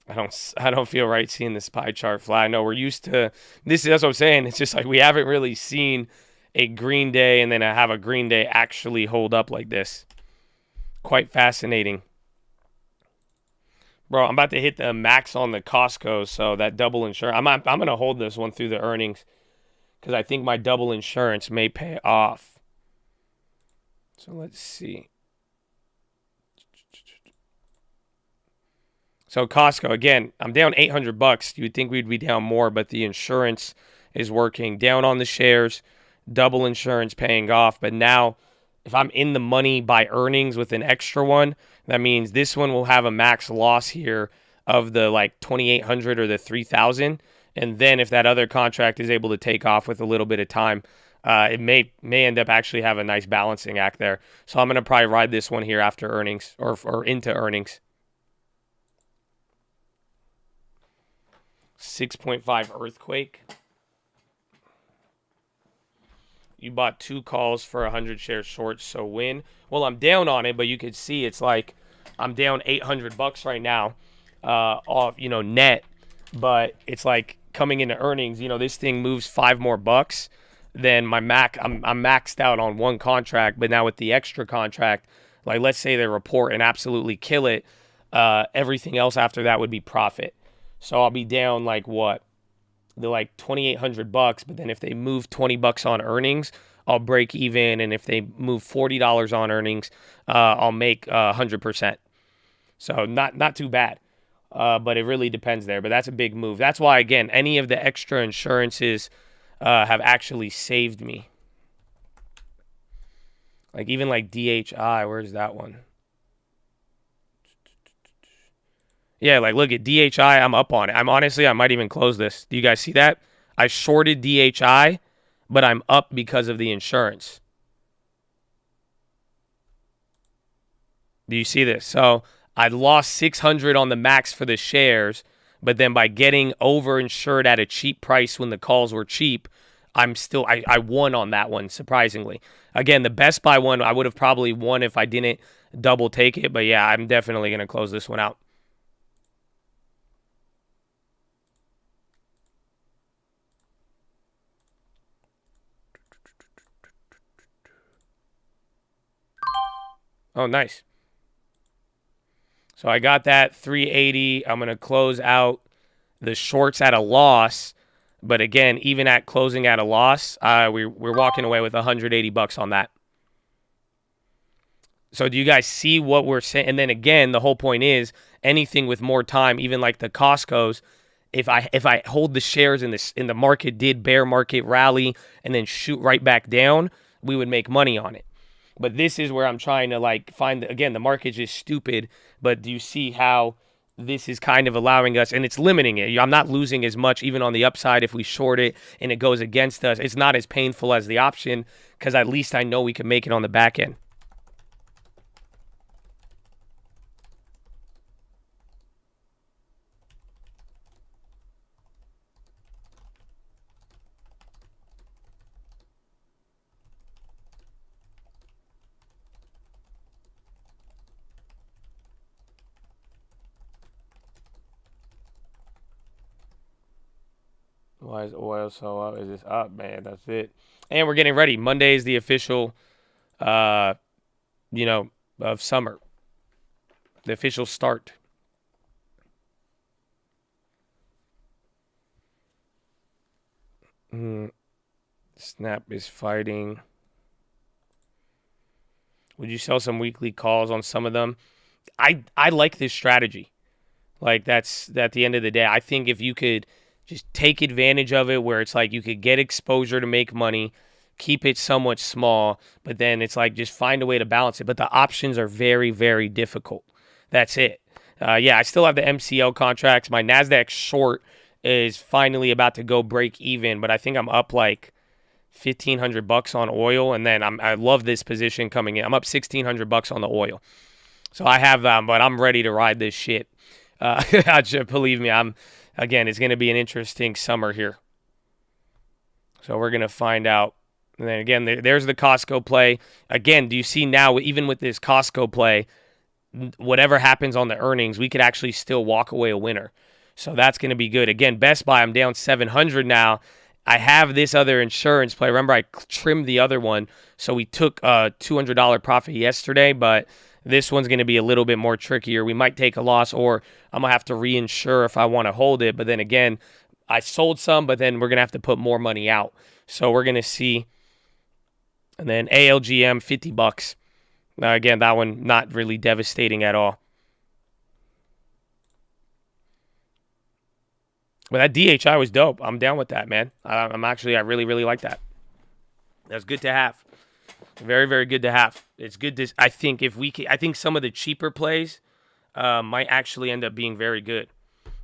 Speaker 1: I don't feel right seeing this pie chart fly. I know we're used to this. That's what I'm saying. It's just like we haven't really seen a green day and then have a green day actually hold up like this. Quite fascinating. Bro, I'm about to hit the max on the Costco, so that double insurance. I'm going to hold this one through the earnings because I think my double insurance may pay off. So let's see. So Costco, again, I'm down $800. You would think we'd be down more, but the insurance is working. Down on the shares, double insurance paying off. But now, if I'm in the money by earnings with an extra one, that means this one will have a max loss here of the like 2,800 or the 3,000. And then if that other contract is able to take off with a little bit of time, it may end up actually have a nice balancing act there. So I'm going to probably ride this one here after earnings or into earnings. 6.5 earthquake. You bought 2 calls for 100 shares short, so win. Well, I'm down on it, but you could see it's like I'm down $800 right now, off, net. But it's like coming into earnings, this thing moves 5 more bucks. Then I'm maxed out on one contract, but now with the extra contract, like let's say they report and absolutely kill it, everything else after that would be profit. So I'll be down like what? They're like $2,800, but then if they move $20 on earnings, I'll break even, and if they move $40 on earnings, I'll make 100%. So not too bad, but it really depends there. But that's a big move. That's why, again, any of the extra insurances have actually saved me. Like even like DHI, where's that one? Yeah, like look at DHI, I'm up on it. I might even close this. Do you guys see that? I shorted DHI, but I'm up because of the insurance. Do you see this? So I lost 600 on the max for the shares, but then by getting over-insured at a cheap price when the calls were cheap, I won on that one, surprisingly. Again, the Best Buy one, I would have probably won if I didn't double take it, but yeah, I'm definitely going to close this one out. Oh, nice. So I got that 380. I'm going to close out the shorts at a loss. But again, even at closing at a loss, we're walking away with $180 on that. So do you guys see what we're saying? And then again, the whole point is anything with more time, even like the Costco's, if I hold the shares in the market did bear market rally and then shoot right back down, we would make money on it. But this is where I'm trying to like find, again, the market's just stupid, but do you see how this is kind of allowing us, and it's limiting it. I'm not losing as much even on the upside if we short it and it goes against us. It's not as painful as the option because at least I know we can make it on the back end. Why is oil so up? Is this up, man? That's it. And we're getting ready. Monday is the official, of summer. The official start. Snap is fighting. Would you sell some weekly calls on some of them? I like this strategy. Like that's at the end of the day. I think if you could just take advantage of it where it's like you could get exposure to make money, keep it somewhat small, but then it's like just find a way to balance it. But the options are very, very difficult. That's it. I still have the MCL contracts. My NASDAQ short is finally about to go break even, but I think I'm up like $1,500 on oil, and then I love this position coming in. I'm up $1,600 on the oil. So I have them, but I'm ready to ride this shit. Believe me, Again, it's going to be an interesting summer here. So we're going to find out. And then again, there's the Costco play. Again, do you see now, even with this Costco play, whatever happens on the earnings, we could actually still walk away a winner. So that's going to be good. Again, Best Buy, I'm down $700 now. I have this other insurance play. Remember, I trimmed the other one. So we took a $200 profit yesterday, but This one's going to be a little bit more trickier. We might take a loss, or I'm going to have to reinsure if I want to hold it. But then again, I sold some, but then we're going to have to put more money out. So we're going to see. And then ALGM, $50. Now, again, that one not really devastating at all. But that DHI was dope. I'm down with that, man. I really, really like that. That's good to have. Very, very good to have. It's good to, I think I think some of the cheaper plays might actually end up being very good.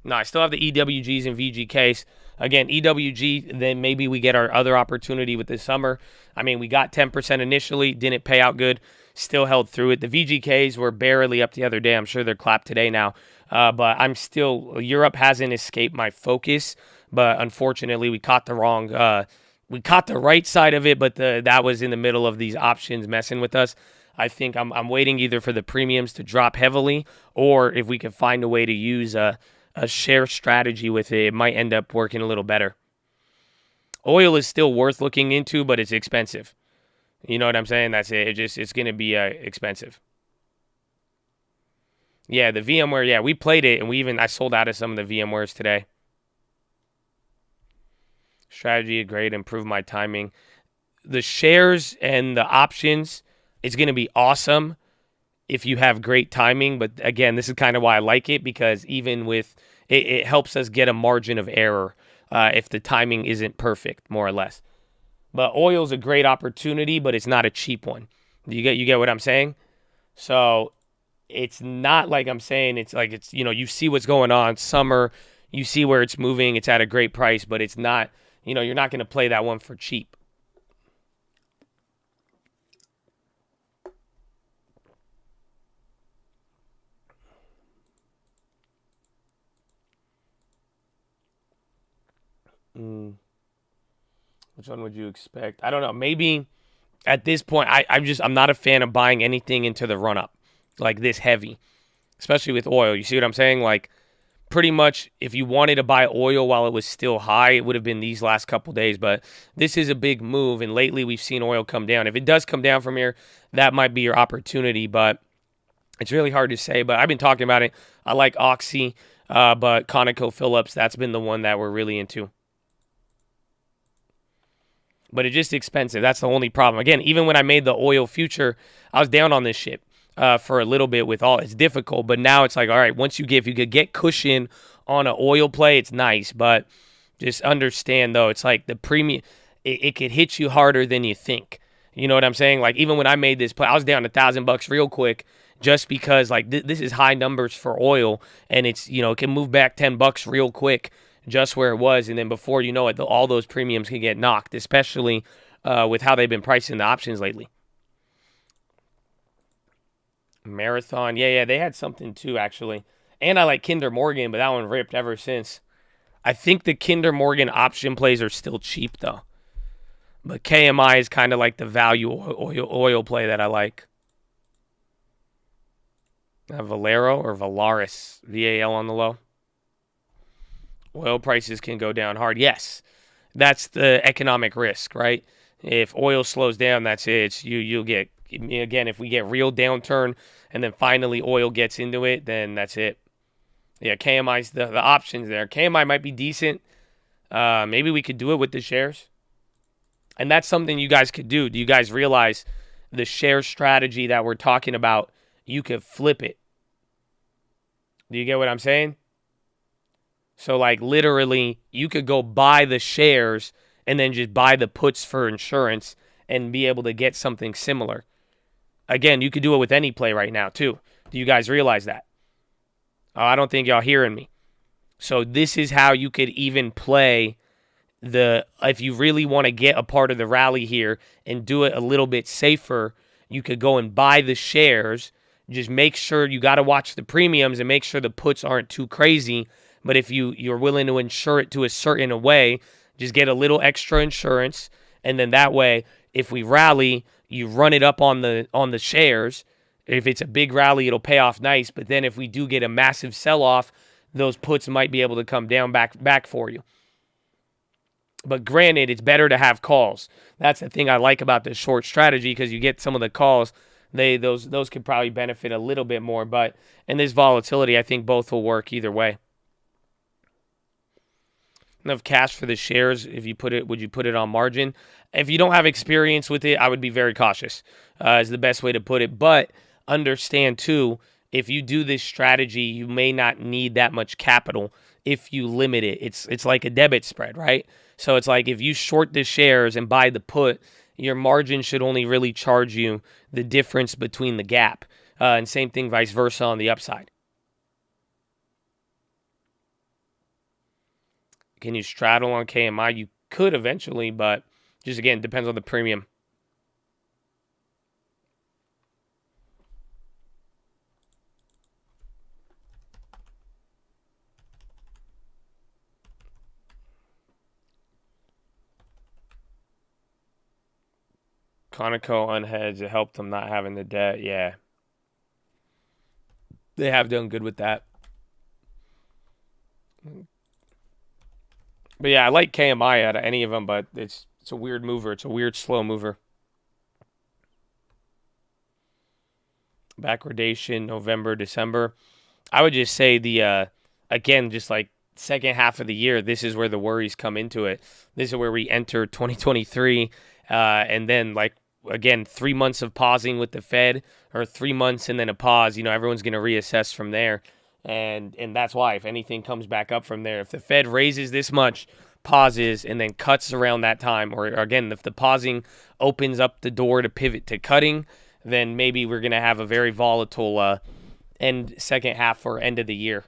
Speaker 1: No, I still have the EWGs and VGKs. Again, EWG, then maybe we get our other opportunity with this summer. I mean, we got 10% initially, didn't pay out good, still held through it. The VGKs were barely up the other day. I'm sure they're clapped today now. But I'm still, Europe hasn't escaped my focus. But unfortunately, we caught the right side of it, but that was in the middle of these options messing with us. I think I'm waiting either for the premiums to drop heavily, or if we can find a way to use a share strategy with it, it might end up working a little better. Oil is still worth looking into, but it's expensive. You know what I'm saying? That's it. It's going to be expensive. Yeah, the VMware, yeah, we played it, and I sold out of some of the VMwares today. Strategy, great, improve my timing. The shares and the options, it's going to be awesome if you have great timing. But again, this is kind of why I like it, because even with it helps us get a margin of error if the timing isn't perfect, more or less. But oil's a great opportunity, but it's not a cheap one. You get what I'm saying? So it's not like I'm saying it's like it's, you know, you see what's going on. Summer, you see where it's moving. It's at a great price, but it's not, you know, you're not going to play that one for cheap. Which one would you expect? I don't know. Maybe at this point, I'm not a fan of buying anything into the run-up like this heavy, especially with oil. You see what I'm saying? Like, pretty much if you wanted to buy oil while it was still high, it would have been these last couple days. But this is a big move, and lately we've seen oil come down. If it does come down from here, that might be your opportunity, but it's really hard to say. But I've been talking about it. I like Oxy, but ConocoPhillips, that's been the one that we're really into. But it's just expensive. That's the only problem. Again, even when I made the oil future, I was down on this shit for a little bit with all. It's difficult, but now it's like, all right, if you could get cushion on an oil play, it's nice. But just understand, though, it's like the premium, it could hit you harder than you think. You know what I'm saying? Like, even when I made this play, I was down $1,000 real quick just because, like, this is high numbers for oil, and it's, you know, it can move back $10 real quick just where it was, and then before you know it, all those premiums can get knocked, especially with how they've been pricing the options lately. Marathon, yeah, they had something too, actually. And I like Kinder Morgan, but that one ripped ever since. I think the Kinder Morgan option plays are still cheap, though. But KMI is kind of like the value oil play that I like. Valero or Valaris, VAL on the low. Oil prices can go down hard. Yes, that's the economic risk, right? If oil slows down, that's it. You'll get, again, if we get real downturn and then finally oil gets into it, then that's it. Yeah, KMI's the options there. KMI might be decent. Maybe we could do it with the shares. And that's something you guys could do. Do you guys realize the share strategy that we're talking about, you could flip it? Do you get what I'm saying? So, like, literally, you could go buy the shares and then just buy the puts for insurance and be able to get something similar. Again, you could do it with any play right now, too. Do you guys realize that? Oh, I don't think y'all hearing me. So, this is how you could even play if you really want to get a part of the rally here and do it a little bit safer, you could go and buy the shares. Just make sure you got to watch the premiums and make sure the puts aren't too crazy. But if you're willing to insure it to a certain way, just get a little extra insurance, and then that way, if we rally, you run it up on the shares. If it's a big rally, it'll pay off nice. But then if we do get a massive sell-off, those puts might be able to come down back for you. But granted, it's better to have calls. That's the thing I like about this short strategy, because you get some of the calls those could probably benefit a little bit more. But in this volatility, I think both will work either way. Enough cash for the shares. If you put it, would you put it on margin? If you don't have experience with it, I would be very cautious. Is the best way to put it. But understand too, if you do this strategy, you may not need that much capital if you limit it. It's like a debit spread, right? So it's like if you short the shares and buy the put, your margin should only really charge you the difference between the gap. And same thing vice versa on the upside. Can you straddle on KMI? You could eventually, but just again, depends on the premium. Conoco unhedged. It helped them not having the debt. Yeah. They have done good with that. But yeah, I like KMI out of any of them, but it's a weird mover. It's a weird slow mover. Backwardation, November, December. I would just say again, just like second half of the year, this is where the worries come into it. This is where we enter 2023. And then like, again, 3 months of pausing with the Fed, or 3 months and then a pause. Everyone's going to reassess from there. And that's why if anything comes back up from there, if the Fed raises this much, pauses, and then cuts around that time, or again, if the pausing opens up the door to pivot to cutting, then maybe we're going to have a very volatile second half or end of the year.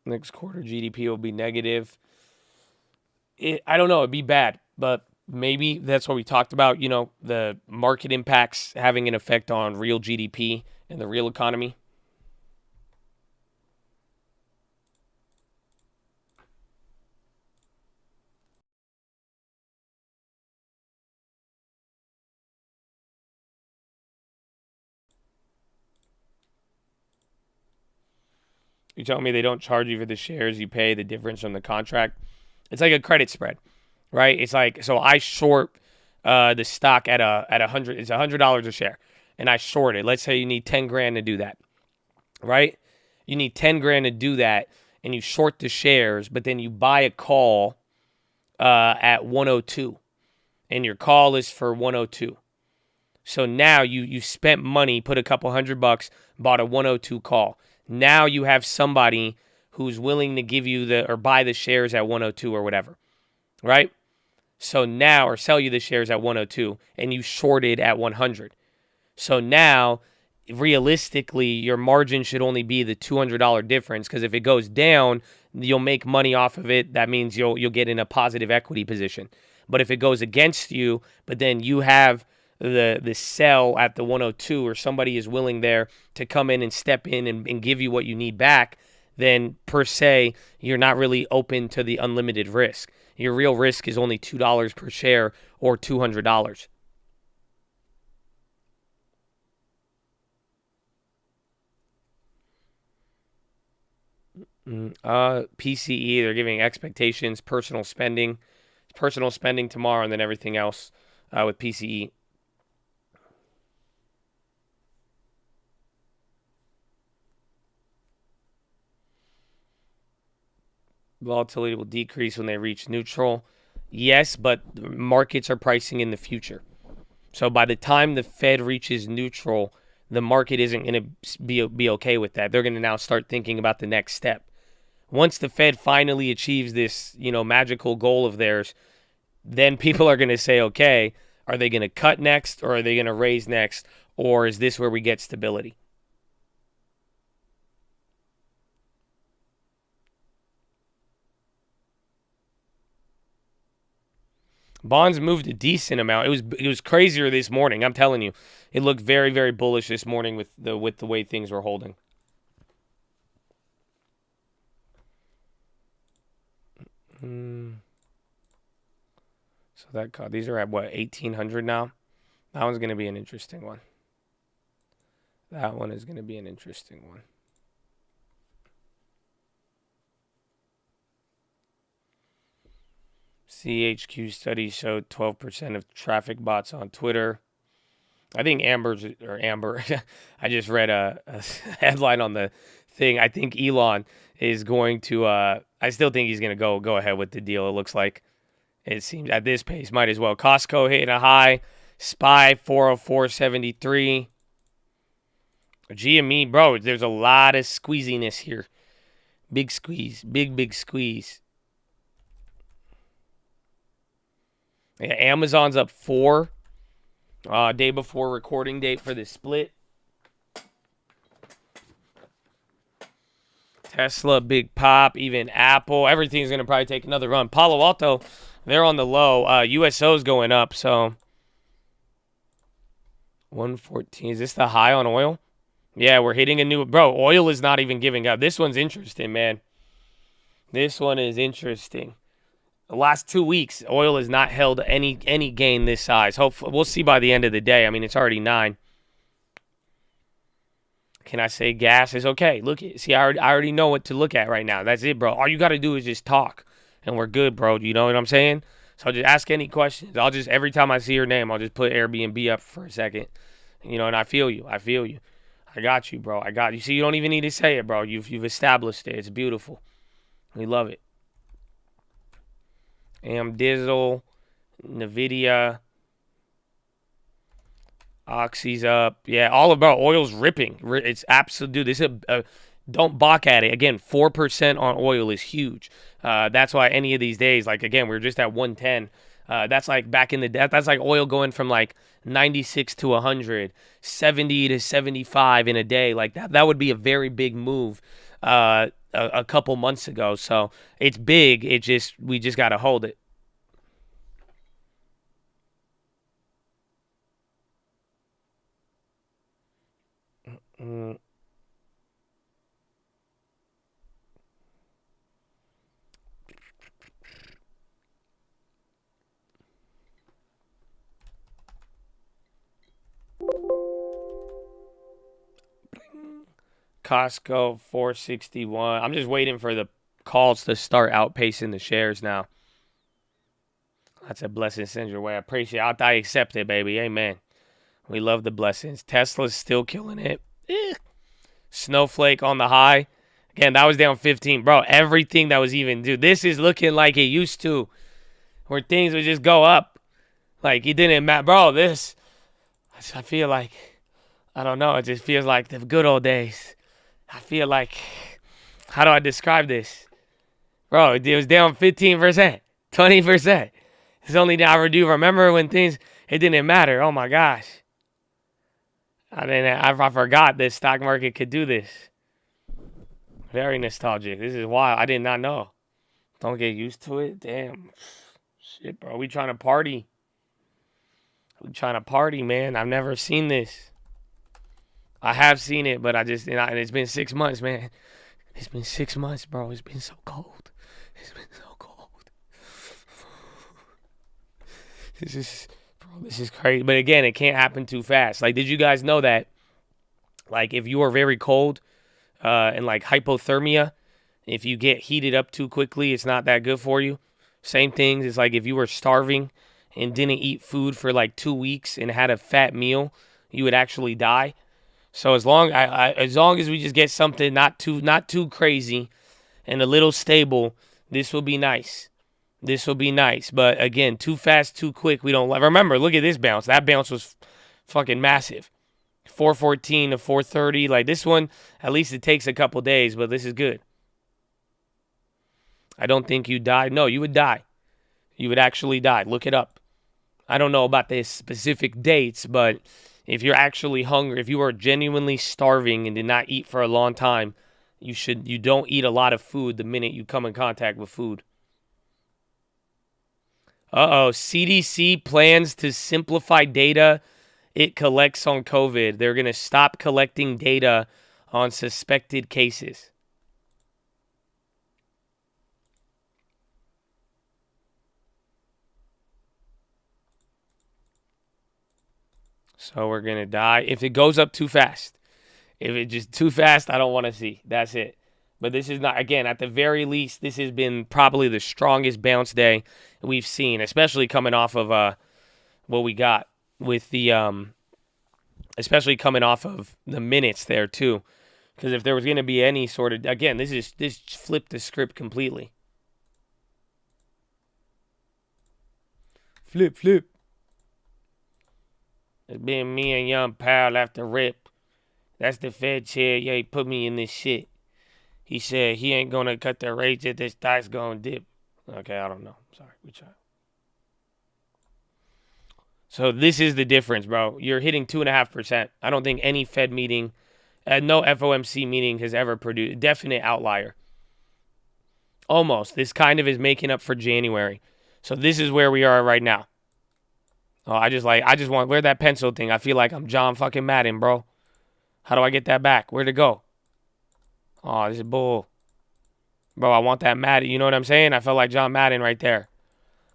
Speaker 1: Next quarter GDP will be negative. I don't know. It'd be bad, but maybe that's what we talked about. The market impacts having an effect on real GDP and the real economy. You telling me they don't charge you for the shares, you pay the difference from the contract? It's like a credit spread, right? It's like, so I short the stock at $100. It's $100 a share, and I short it. Let's say you need 10 grand to do that, right? You need 10 grand to do that, and you short the shares, but then you buy a call at 102, and your call is for 102. So now you spent money, put a couple $100, bought a 102 call. Now you have somebody who's willing to give you or buy the shares at 102 or whatever, right? So now, or sell you the shares at 102, and you shorted at 100. So now, realistically, your margin should only be the $200 difference, because if it goes down, you'll make money off of it. That means you'll get in a positive equity position. But if it goes against you, but then you have the sell at the 102, or somebody is willing there to come in and step in and give you what you need back, then per se, you're not really open to the unlimited risk. Your real risk is only $2 per share or $200. PCE, they're giving expectations, personal spending tomorrow, and then everything else with PCE. Volatility will decrease when they reach neutral. Yes, but markets are pricing in the future. So by the time the Fed reaches neutral, the market isn't going to be okay with that. They're going to now start thinking about the next step. Once the Fed finally achieves this, magical goal of theirs, then people are going to say, okay, are they going to cut next, or are they going to raise next, or is this where we get stability? Bonds moved a decent amount. It was crazier this morning. I'm telling you, it looked very, very bullish this morning with the way things were holding. So these are at what, 1,800 now? That one's going to be an interesting one. That one is going to be an interesting one. CHQ study showed 12% of traffic bots on Twitter. I think Amber. I just read a headline on the thing. I think Elon is going to. I still think he's going to go ahead with the deal. It looks like it seems at this pace, might as well. Costco hitting a high. SPY 404.73. GME, bro. There's a lot of squeeziness here. Big squeeze. Big squeeze. Yeah, Amazon's up 4. Day before recording date for the split. Tesla, big pop. Even Apple. Everything's going to probably take another run. Palo Alto, they're on the low. USO's going up, so 114. Is this the high on oil? Yeah, we're hitting a new... Bro, oil is not even giving up. This one's interesting, man. This one is interesting. The last 2 weeks, oil has not held any gain this size. Hopefully, we'll see by the end of the day. I mean, it's already 9. Can I say gas is okay? Look, see, I already know what to look at right now. That's it, bro. All you got to do is just talk, and we're good, bro. You know what I'm saying? So just ask any questions. Every time I see your name, I'll just put Airbnb up for a second. You know, and I feel you. I got you, bro. I got you. See, you don't even need to say it, bro. You've established it. It's beautiful. We love it. Dizzle, NVIDIA, Oxy's up. Yeah, all about oil's ripping. It's absolute, dude. This is don't balk at it. Again, 4% on oil is huge. That's why any of these days, like, again, we're just at 110. That's like back in the day. That's like oil going from like 96 to 100, 70 to 75 in a day. Like that would be a very big move. A couple months ago, so it's big. We just got to hold it. Costco 461. I'm just waiting for the calls to start outpacing the shares now. That's a blessing sent your way. I appreciate it. I accept it, baby. Amen. We love the blessings. Tesla's still killing it. Snowflake on the high. Again, that was down 15. Bro, everything that was even, dude, this is looking like it used to, where things would just go up. Like, it didn't matter. Bro, I feel like, I don't know. It just feels like the good old days. I feel like, how do I describe this? Bro, it was down 15%, 20%. It's only down. I do remember when it didn't matter. Oh my gosh. I forgot this stock market could do this. Very nostalgic. This is wild. I did not know. Don't get used to it. Damn. Shit, bro. We trying to party. Man. I've never seen this. I have seen it, but and it's been 6 months, man. It's been 6 months, bro. It's been so cold. This is crazy. But again, it can't happen too fast. Like, did you guys know that, like, if you are very cold and, like, hypothermia, if you get heated up too quickly, it's not that good for you? Same things. It's like if you were starving and didn't eat food for, like, 2 weeks and had a fat meal, you would actually die. So as long as we just get something not too crazy and a little stable, this will be nice. But again, too fast, too quick, we don't love. Remember, look at this bounce. That bounce was fucking massive. 414 to 430. Like this one, at least it takes a couple days, but this is good. I don't think you died. No, you would die. You would actually die. Look it up. I don't know about the specific dates, but if you're actually hungry, if you are genuinely starving and did not eat for a long time, you don't eat a lot of food the minute you come in contact with food. CDC plans to simplify data it collects on COVID. They're going to stop collecting data on suspected cases. So we're going to die. If it goes up too fast. If it's just too fast, I don't want to see. That's it. But this is not, again, at the very least, this has been probably the strongest bounce day we've seen, especially coming off of what we got with the, especially coming off of the minutes there too. Because if there was going to be any sort of, again, this flipped the script completely. Flip. It's been me and Young Powell after rip. That's the Fed chair. Yeah, he put me in this shit. He said he ain't going to cut the rates if this stock's going to dip. Okay, I don't know. Sorry, we tried. So this is the difference, bro. You're hitting 2.5%. I don't think any Fed meeting, no FOMC meeting has ever produced a definite outlier. Almost. This kind of is making up for January. So this is where we are right now. Oh, I just want, where's that pencil thing? I feel like I'm John fucking Madden, bro. How do I get that back? Where'd it go? Oh, this is bull. Bro, I want that Madden. You know what I'm saying? I felt like John Madden right there.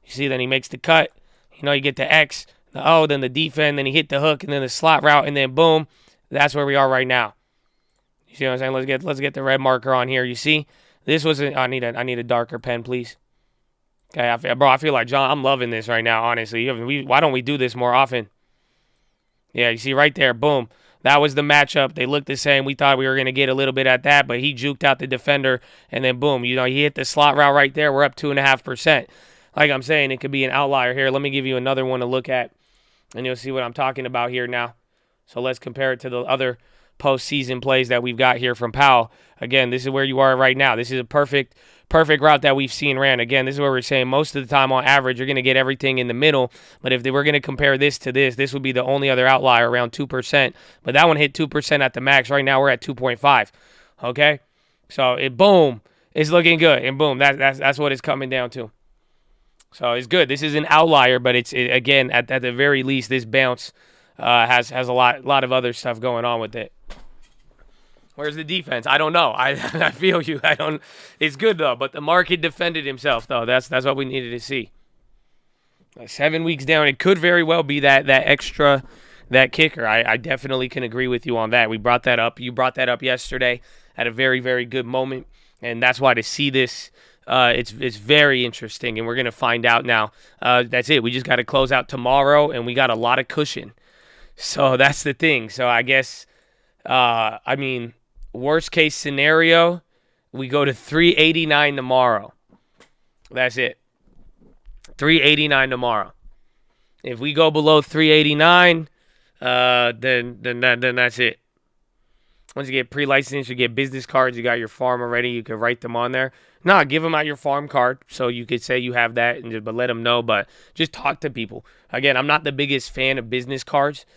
Speaker 1: You see, then he makes the cut. You know, you get the X, the O, then the defend, then he hit the hook, and then the slot route, and then boom. That's where we are right now. You see what I'm saying? Let's get the red marker on here. You see? This was I need a darker pen, please. Okay, I feel like John. I'm loving this right now, honestly. Why don't we do this more often? Yeah, you see right there, boom. That was the matchup. They looked the same. We thought we were going to get a little bit at that, but he juked out the defender, and then boom. You know, he hit the slot route right there. We're up 2.5%. Like I'm saying, it could be an outlier here. Let me give you another one to look at, and you'll see what I'm talking about here now. So let's compare it to the other postseason plays that we've got here from Powell. Again, this is where you are right now. This is a perfect route that we've seen ran. Again, this is where we're saying most of the time on average, you're going to get everything in the middle. But if they were going to compare this to this would be the only other outlier around 2%. But that one hit 2% at the max. Right now we're at 2.5. Okay? So boom, it's looking good. And boom, that's what it's coming down to. So it's good. This is an outlier, but again, at the very least, this bounce has a lot of other stuff going on with it. Where's the defense? I don't know. I feel you. It's good though, but the market defended himself though. That's what we needed to see. 7 weeks down, it could very well be that extra, that kicker. I definitely can agree with you on that. We brought that up. You brought that up yesterday at a very, very good moment, and that's why to see this, it's very interesting, and we're gonna find out now. That's it. We just got to close out tomorrow, and we got a lot of cushion. So that's the thing. So I guess, worst case scenario, we go to 389 tomorrow. That's it. 389 tomorrow. If we go below 389, then that's it. Once you get pre-licensed, you get business cards, you got your farm already, you can write them on there. Nah, give them out your farm card so you could say you have that, but let them know. But just talk to people. Again, I'm not the biggest fan of business cards.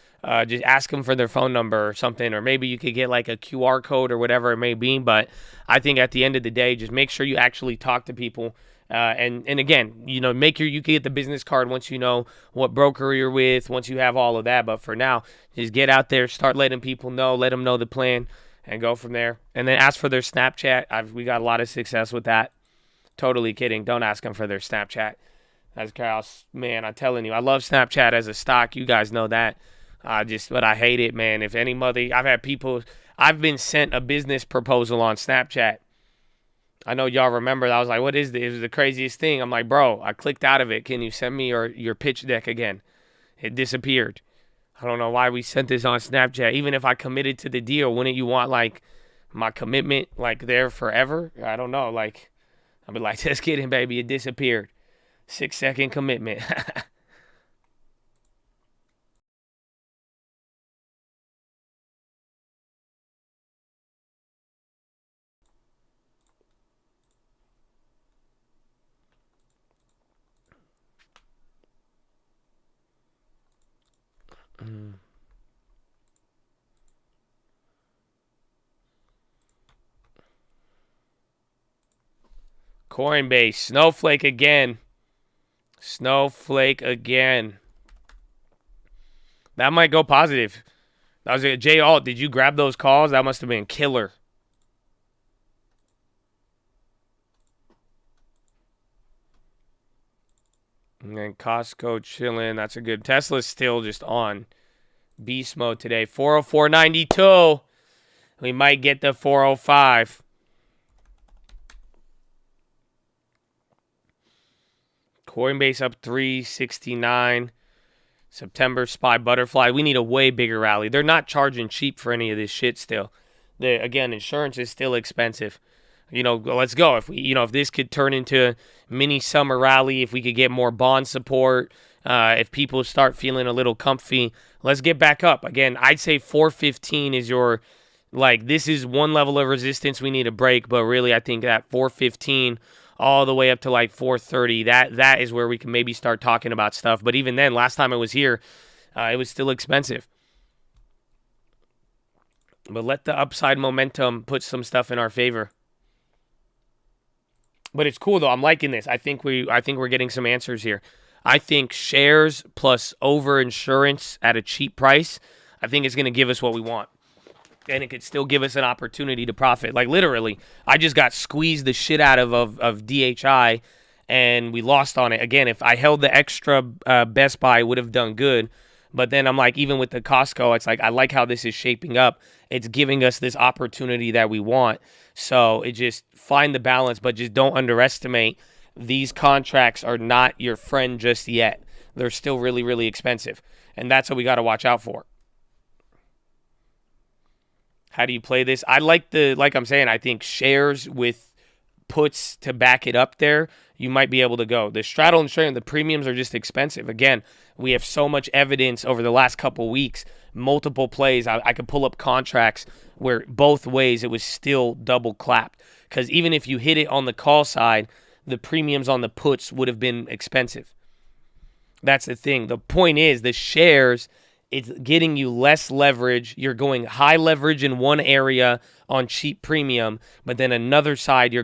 Speaker 1: Just ask them for their phone number or something, or maybe you could get like a QR code or whatever it may be. But I think at the end of the day, just make sure you actually talk to people. And again, you know, you can get the business card once you know what broker you're with, once you have all of that. But for now, just get out there, start letting people know, let them know the plan, and go from there. And then ask for their Snapchat. We got a lot of success with that. Totally kidding. Don't ask them for their Snapchat. That's Carl's, man, I'm telling you, I love Snapchat as a stock. You guys know that. But I hate it, man. If anybody, I've been sent a business proposal on Snapchat. I know y'all remember. I was like, what is this? It was the craziest thing. I'm like, bro, I clicked out of it. Can you send me your pitch deck again? It disappeared. I don't know why we sent this on Snapchat. Even if I committed to the deal, wouldn't you want, like, my commitment, like, there forever? I don't know. Like, I'd be like, just kidding, baby. It disappeared. 6-second commitment. Coinbase, Snowflake again. Snowflake again. That might go positive. That was a J Alt. Did you grab those calls? That must have been killer. And then Costco chilling. That's a good. Tesla's still just on beast mode today. 404.92. We might get the 405. Coinbase up 369. September SPY butterfly. We need a way bigger rally. They're not charging cheap for any of this shit still. Again, insurance is still expensive. Let's go. If if this could turn into a mini summer rally, if we could get more bond support, if people start feeling a little comfy, let's get back up. Again, I'd say 415 is your, this is one level of resistance we need to break, but really I think that 415 all the way up to 430, that is where we can maybe start talking about stuff. But even then, last time I was here, it was still expensive. But let the upside momentum put some stuff in our favor. But it's cool though. I'm liking this. I think we're getting some answers here. I think shares plus over insurance at a cheap price, I think it's going to give us what we want. And it could still give us an opportunity to profit. Literally, I just got squeezed the shit out of DHI, and we lost on it. Again, if I held the extra Best Buy, would have done good. But then I'm even with the Costco, it's I like how this is shaping up. It's giving us this opportunity that we want. So it just find the balance, but just don't underestimate. These contracts are not your friend just yet. They're still really, really expensive. And that's what we got to watch out for. How do you play this? I like I'm saying, I think shares with puts to back it up there, you might be able to go. The straddle and share and the premiums are just expensive. Again, we have so much evidence over the last couple weeks, multiple plays. I could pull up contracts where both ways it was still double clapped. Because even if you hit it on the call side, the premiums on the puts would have been expensive. That's the thing. The point is the shares, it's getting you less leverage. You're going high leverage in one area on cheap premium, but then another side you're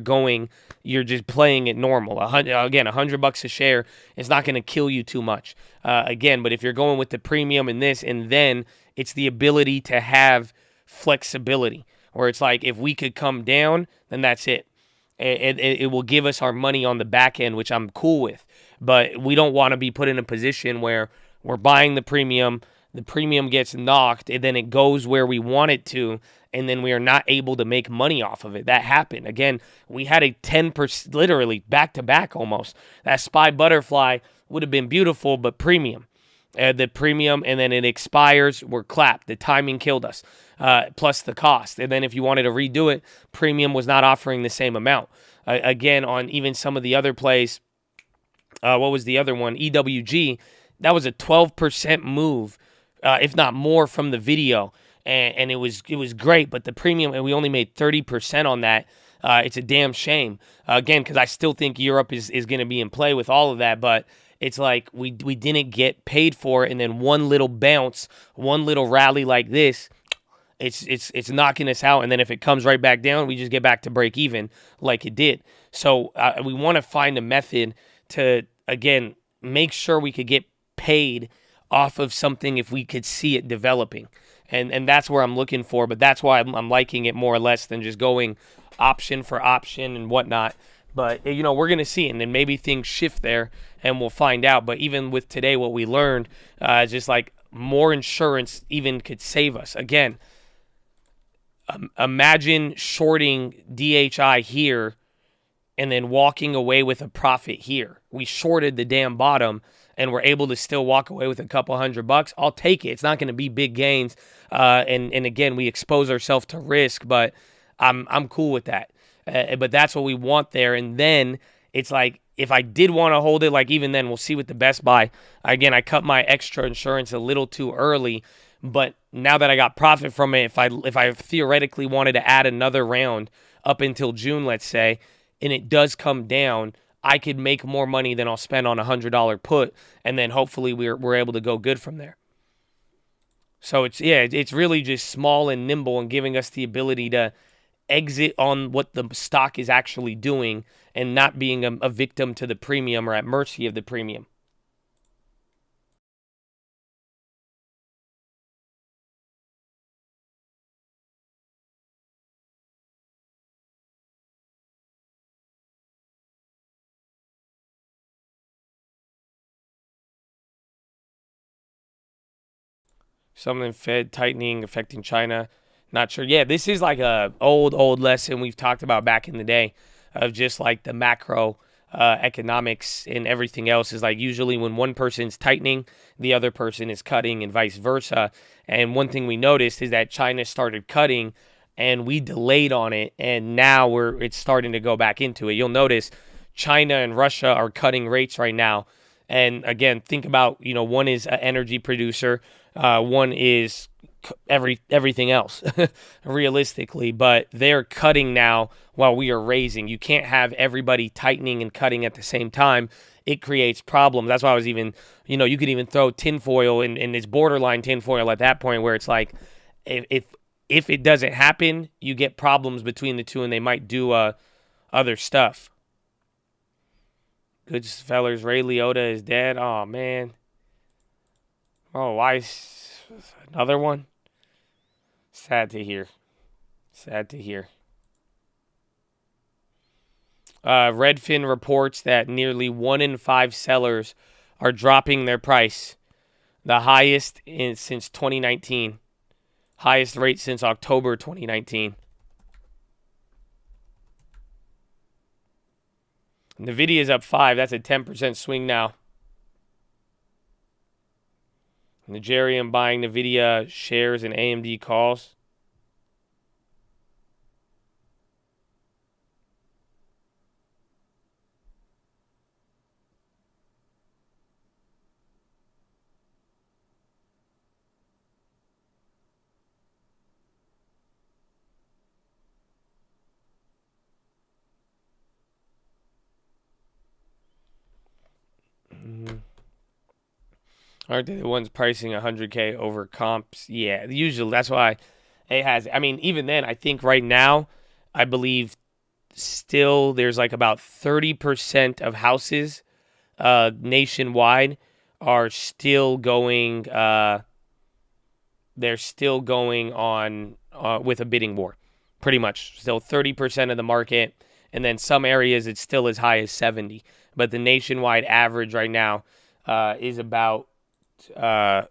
Speaker 1: just playing it normal. $100 a share is not going to kill you too much. But if you're going with the premium in this, and then it's the ability to have flexibility, where it's if we could come down, then that's it. It will give us our money on the back end, which I'm cool with. But we don't want to be put in a position where we're buying the premium gets knocked, and then it goes where we want it to, and then we are not able to make money off of it. That happened. Again, we had a 10%, literally back-to-back almost. That SPY butterfly would have been beautiful, but premium. The premium, and then it expires, we're clapped. The timing killed us, plus the cost. And then if you wanted to redo it, premium was not offering the same amount. Again, on even some of the other plays, what was the other one? EWG, that was a 12% move. If not more, from the video, and it was great. But the premium, and we only made 30% on that. It's a damn shame. Again, because I still think Europe is going to be in play with all of that. But it's we didn't get paid for it, and then one little bounce, one little rally like this, it's knocking us out. And then if it comes right back down, we just get back to break even like it did. So we want to find a method to, again, make sure we could get paid off of something if we could see it developing. And that's where I'm looking for, but that's why I'm liking it more or less than just going option for option and whatnot. But, we're going to see, and then maybe things shift there, and we'll find out. But even with today, what we learned is just more insurance even could save us. Again, imagine shorting DHI here and then walking away with a profit here. We shorted the damn bottom, and we're able to still walk away with a couple $100. I'll take it. It's not going to be big gains. And again, we expose ourselves to risk, but I'm cool with that. But that's what we want there. And then it's if I did want to hold it, even then, we'll see with the Best Buy. Again, I cut my extra insurance a little too early, but now that I got profit from it, if I theoretically wanted to add another round up until June, let's say, and it does come down, I could make more money than I'll spend on a $100 put, and then hopefully we're able to go good from there. So it's really just small and nimble and giving us the ability to exit on what the stock is actually doing and not being a victim to the premium or at mercy of the premium. Something Fed tightening affecting China. Not sure. Yeah, this is a old lesson we've talked about back in the day of just the macro economics and everything else is like usually when one person's tightening, the other person is cutting and vice versa. And one thing we noticed is that China started cutting and we delayed on it, and now it's starting to go back into it. You'll notice China and Russia are cutting rates right now. And again, think about, one is an energy producer, one is everything else realistically, but they're cutting now while we are raising. You can't have everybody tightening and cutting at the same time. It creates problems. That's why I was even, you could even throw tinfoil and it's borderline tinfoil at that point where it's like, if it doesn't happen, you get problems between the two and they might do other stuff. Good fellers, Ray Liotta is dead. Oh, man. Oh, why? Another one? Sad to hear. Sad to hear. Redfin reports that nearly 1 in 5 sellers are dropping their price. The highest since 2019. Highest rate since October 2019. Nvidia's up 5. That's a 10% swing now. Nigerian buying Nvidia shares and AMD calls. Aren't they the ones pricing 100K over comps? Yeah, usually that's why it has. I mean, even then, I think right now, I believe still there's like about 30% of houses nationwide are still going. They're still going on with a bidding war, pretty much. Still 30% of the market, and then some areas it's still as high as 70. But the nationwide average right now is about 30%.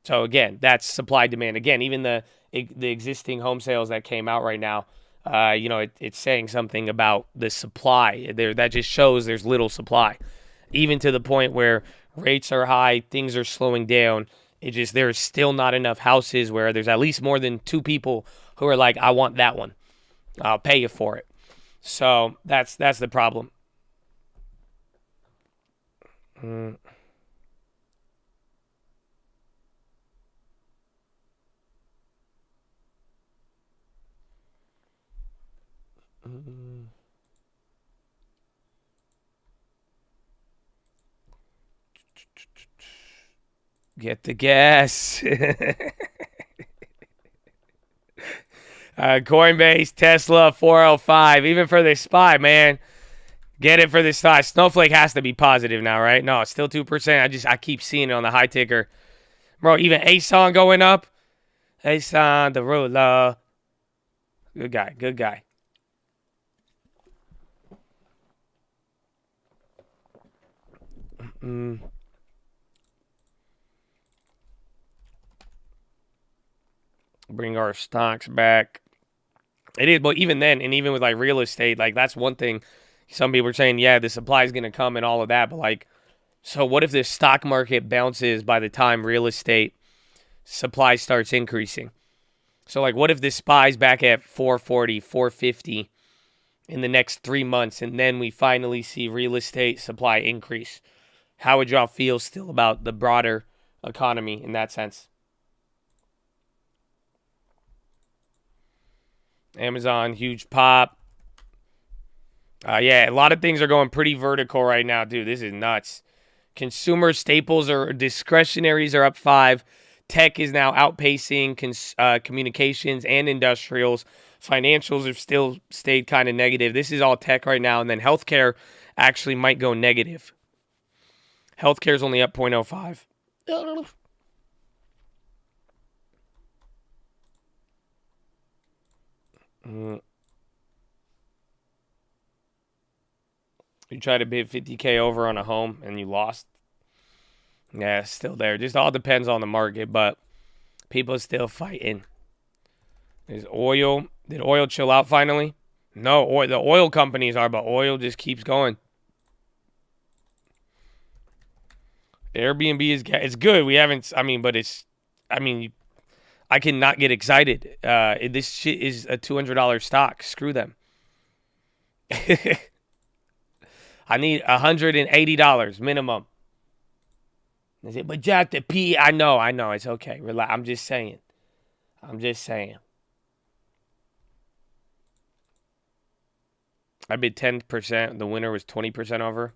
Speaker 1: So again, that's supply demand. Again, even the existing home sales that came out right now, it's saying something about the supply there. That just shows there's little supply, even to the point where rates are high, things are slowing down. There's still not enough houses where there's at least more than 2 people who are like, I want that one. I'll pay you for it. So that's the problem. Get the gas. Coinbase, Tesla, 405. Even for this SPY, man. Get it for this SPY. Snowflake has to be positive now, right? No, it's still 2%. I keep seeing it on the high ticker. Bro, even ASON going up. ASON, the ruler. Good guy. Good guy. Bring our stocks back. It is, but even then, and even with like real estate, like that's one thing. Some people are saying, yeah, the supply is going to come and all of that, but like, so what if the stock market bounces by the time real estate supply starts increasing? So like, what if this SPY's back at 440, 450 in the next 3 months, and then we finally see real estate supply increase? How would y'all feel still about the broader economy in that sense? Amazon, huge pop. Yeah, a lot of things are going pretty vertical right now, dude. This is nuts. Consumer staples or discretionaries are up 5. Tech is now outpacing communications and industrials. Financials have still stayed kind of negative. This is all tech right now. And then healthcare actually might go negative. Healthcare is only up 0.05. You try to bid 50K over on a home and you lost. Yeah, it's still there. Just all depends on the market, but people are still fighting. There's oil. Did oil chill out finally? No, the oil companies are, but oil just keeps going. Airbnb it's good. We haven't, but I cannot get excited. This shit is a $200 stock. Screw them. I need $180 minimum. Is it? But you have to pee. I know. It's okay. Relax. I'm just saying. I bid 10%. The winner was 20% over.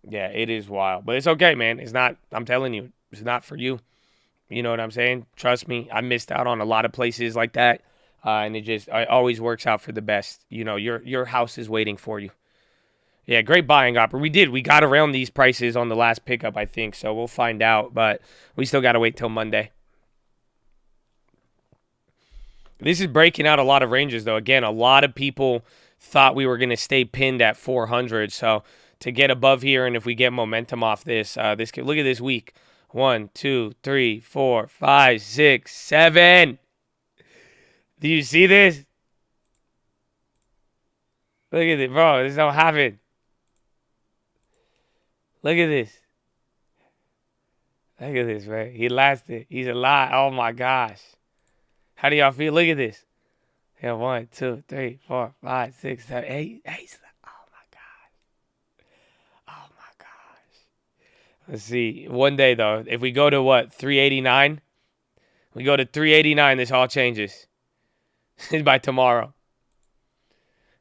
Speaker 1: Yeah, it is wild. But it's okay, man. It's not, I'm telling you, it's not for you. You know what I'm saying? Trust me. I missed out on a lot of places like that. And it always works out for the best. You know, your house is waiting for you. Yeah, great buying opportunity. We got around these prices on the last pickup, I think. So we'll find out. But we still got to wait till Monday. This is breaking out a lot of ranges, though. Again, a lot of people thought we were going to stay pinned at 400. So to get above here, and if we get momentum off this, look at this week. 1, 2, 3, 4, 5, 6, 7. Do you see this? Look at it, bro. This don't happen. Look at this. Look at this, man. He lasted. He's alive. Oh, my gosh. How do y'all feel? Look at this. Yeah, 1, 2, 3, 4, 5, 6, 7, 8. Oh, my gosh. Oh, my gosh. Let's see. One day, though, if we go to, 389? We go to 389, this all changes. By tomorrow.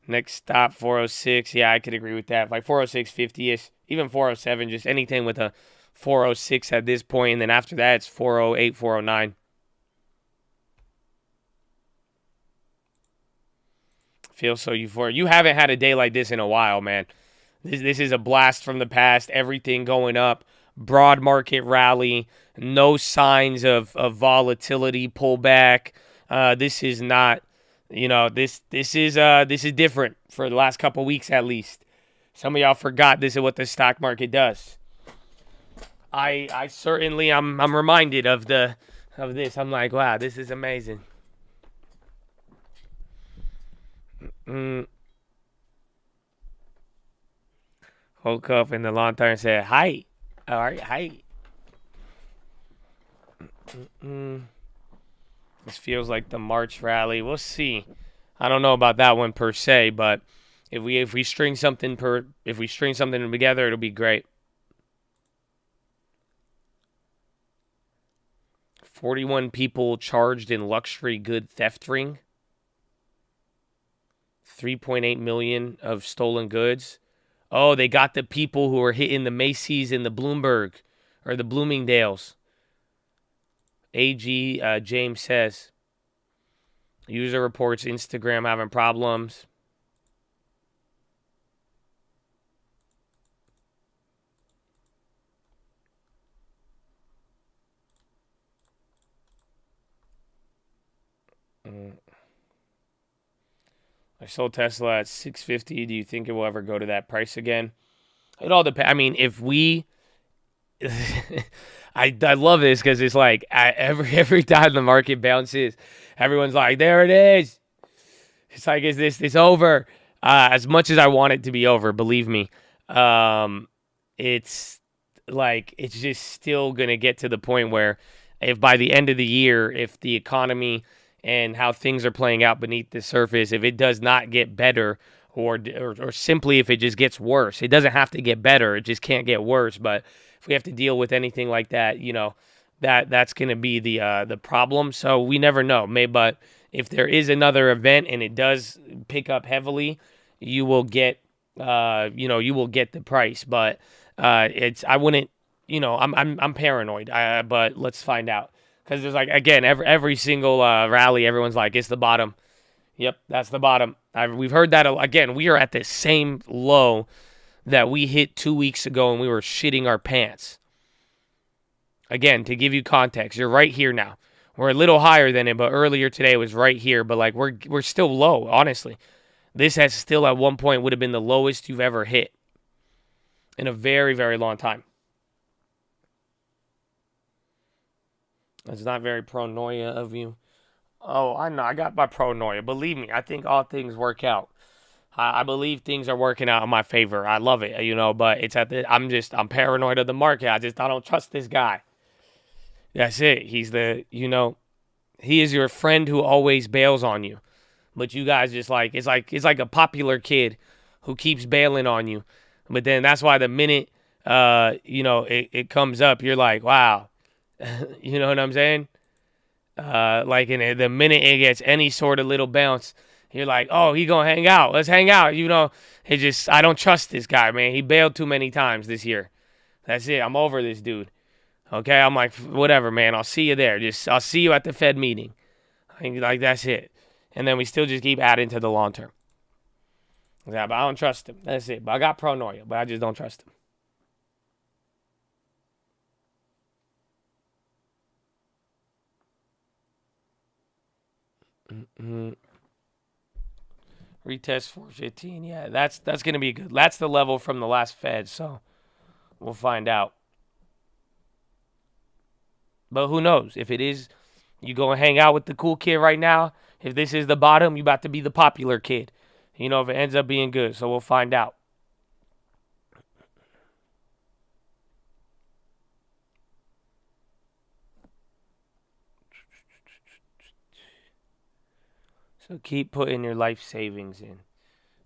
Speaker 1: Next stop, 406. Yeah, I could agree with that. Like 406.50-ish. Even 407. Just anything with a 406 at this point. And then after that, it's 408, 409. Feel so euphoric. You haven't had a day like this in a while, man. This is a blast from the past. Everything going up. Broad market rally. No signs of volatility, pullback. This is not, this is different for the last couple weeks at least. Some of y'all forgot this is what the stock market does. I certainly I'm reminded of this. I'm like, wow, this is amazing. Woke up in the long term and said, hi. All right, hi. This feels like the March rally. We'll see. I don't know about that one per se, but if we string something together, it'll be great. 41 people charged in luxury good theft ring. 3.8 million of stolen goods. Oh, they got the people who are hitting the Macy's and the Bloomberg or the Bloomingdale's. AG James says. User reports Instagram having problems. I sold Tesla at $650. Do you think it will ever go to that price again? It all depends. I mean, if we... I love this because it's like every time the market bounces, everyone's like, there it is. It's like, is this over? As much as I want it to be over, believe me, it's like it's just still going to get to the point where if by the end of the year, if the economy and how things are playing out beneath the surface, if it does not get better or simply if it just gets worse, it doesn't have to get better. It just can't get worse. But if we have to deal with anything like that, that's going to be the problem. So we never know. But if there is another event and it does pick up heavily, you will get, the price. But I wouldn't, I'm paranoid. But let's find out. Because there's like, again, every single rally, everyone's like, it's the bottom. Yep, that's the bottom. We've heard that. Again, we are at the same low that we hit 2 weeks ago and we were shitting our pants. Again, to give you context, you're right here now. We're a little higher than it, but earlier today was right here. But like we're still low, honestly. This has still at one point would have been the lowest you've ever hit in a very, very long time. That's not very paranoia of you. Oh, I know. I got my paranoia. Believe me, I think all things work out. I believe things are working out in my favor. I love it, but it's I'm paranoid of the market. I don't trust this guy. That's it. He's he is your friend who always bails on you. But you guys just it's like a popular kid who keeps bailing on you. But then that's why the minute it comes up, you're like, wow. You know what I'm saying? Like in the minute it gets any sort of little bounce, you're like, oh, he gonna hang out. Let's hang out. I don't trust this guy, man. He bailed too many times this year. That's it. I'm over this dude. Okay, I'm like, whatever, man. I'll see you there. I'll see you at the Fed meeting. Like that's it. And then we still just keep adding to the long term. Yeah, but I don't trust him. That's it. But I got paranoia, but I just don't trust him. Retest 415. Yeah, that's gonna be good. That's the level from the last Fed, so we'll find out. But who knows? If it is, you go and hang out with the cool kid right now. If this is the bottom, you about to be the popular kid. If it ends up being good, so we'll find out. So keep putting your life savings in.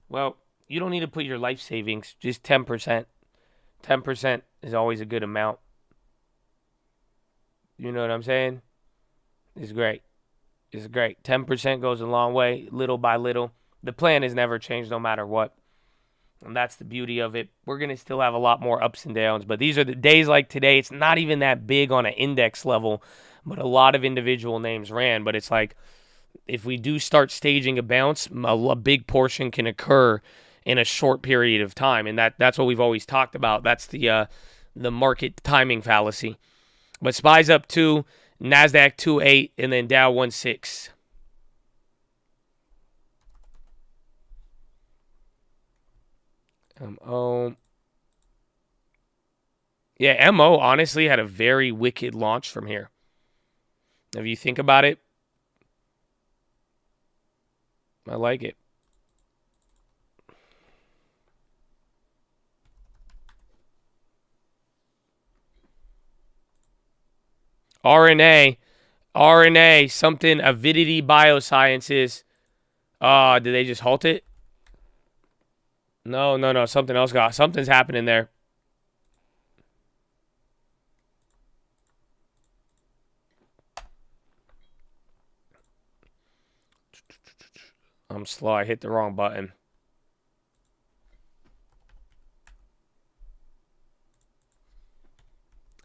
Speaker 1: Well, you don't need to put your life savings, just 10%. 10% is always a good amount. You know what I'm saying? It's great. It's great. 10% goes a long way, little by little. The plan has never changed no matter what. And that's the beauty of it. We're going to still have a lot more ups and downs, but these are the days like today. It's not even that big on an index level, but a lot of individual names ran. But it's like, if we do start staging a bounce, a big portion can occur in a short period of time. And that's what we've always talked about. That's the market timing fallacy. But SPY's up 2, NASDAQ 2.8, and then Dow 1.6. Yeah, MO honestly had a very wicked launch from here. If you think about it, I like it. RNA, something, Avidity Biosciences. Did they just halt it? No, something's happening there. I'm slow. I hit the wrong button.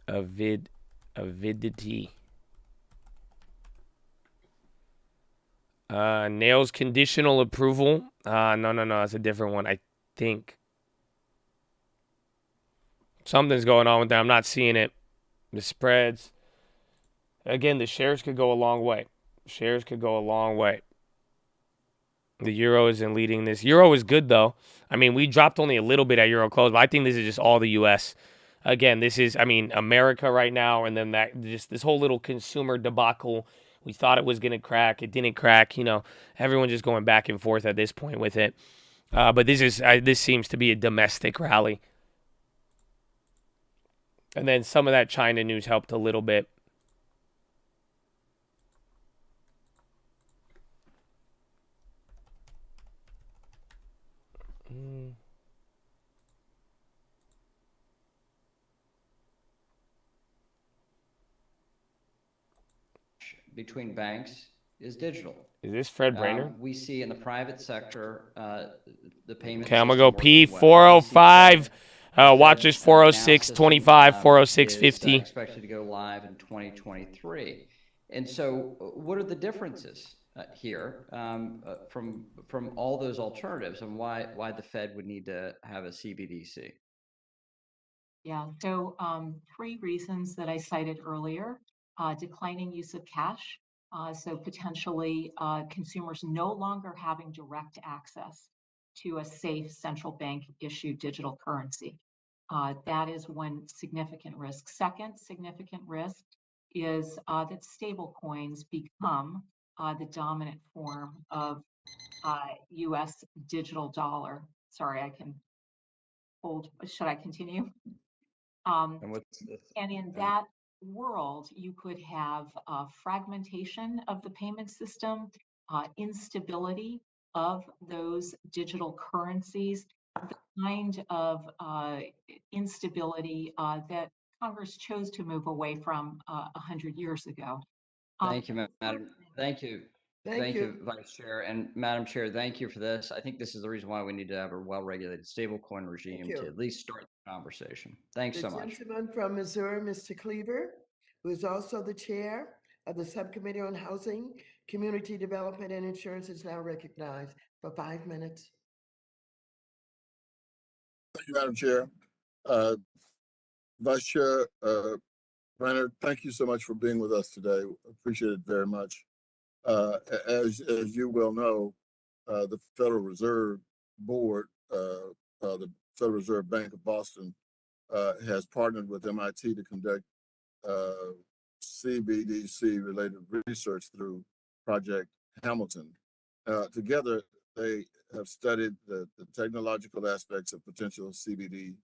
Speaker 1: Avidity. Nails conditional approval. No, it's a different one. I think something's going on with that. I'm not seeing it. The spreads. Again, the shares could go a long way. The euro isn't leading this. Euro is good, though. I mean, we dropped only a little bit at euro close, but I think this is just all the U.S. Again, this is, America right now, and then this whole little consumer debacle. We thought it was going to crack. It didn't crack. Everyone just going back and forth at this point with it. But this seems to be a domestic rally. And then some of that China news helped a little bit.
Speaker 9: Between banks is digital.
Speaker 1: Is this Fred Brainerd?
Speaker 9: We see in the private sector the payment.
Speaker 1: Okay, I'm going to go P405. Watchlist 406.25, 406.50.
Speaker 9: Expected to go live in 2023. And so what are the differences here from all those alternatives, and why the Fed would need to have a CBDC?
Speaker 10: Yeah, so 3 reasons that I cited earlier. Declining use of cash, so potentially consumers no longer having direct access to a safe central bank issued digital currency. That is one significant risk. Second significant risk is that stable coins become the dominant form of U.S. digital dollar. Sorry, I can hold. Should I continue?
Speaker 9: And what's this?
Speaker 10: And in that world, you could have fragmentation of the payment system, instability of those digital currencies, the kind of instability that Congress chose to move away from 100 years ago.
Speaker 9: Thank you, Madam. Thank you. Thank you, Vice Chair. And Madam Chair, thank you for this. I think this is the reason why we need to have a well-regulated stablecoin regime to at least start the conversation. Thanks so much.
Speaker 11: The gentleman from Missouri, Mr. Cleaver, who is also the chair of the Subcommittee on Housing, Community Development, and Insurance, is now recognized for 5 minutes.
Speaker 12: Thank you, Madam Chair. Vice Chair Brenner, thank you so much for being with us today. Appreciate it very much. As you well know, the Federal Reserve Board, the Federal Reserve Bank of Boston, has partnered with MIT to conduct CBDC-related research through Project Hamilton. Together, they have studied the technological aspects of potential CBDC.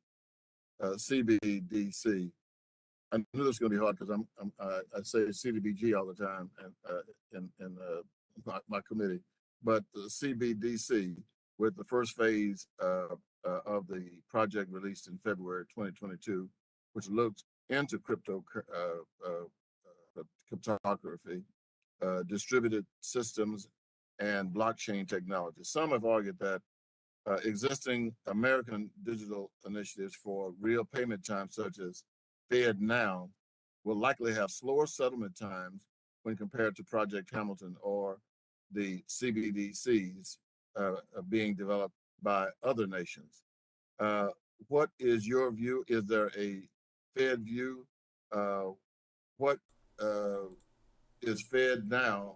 Speaker 12: I knew this was going to be hard because I say CDBG all the time in my committee, but the CBDC, with the first phase of the project released in February 2022, which looked into cryptography, distributed systems, and blockchain technology. Some have argued that existing American digital initiatives for real payment times, such as FedNow, will likely have slower settlement times when compared to Project Hamilton or the CBDCs being developed by other nations. What is your view? Is there a Fed view? What is FedNow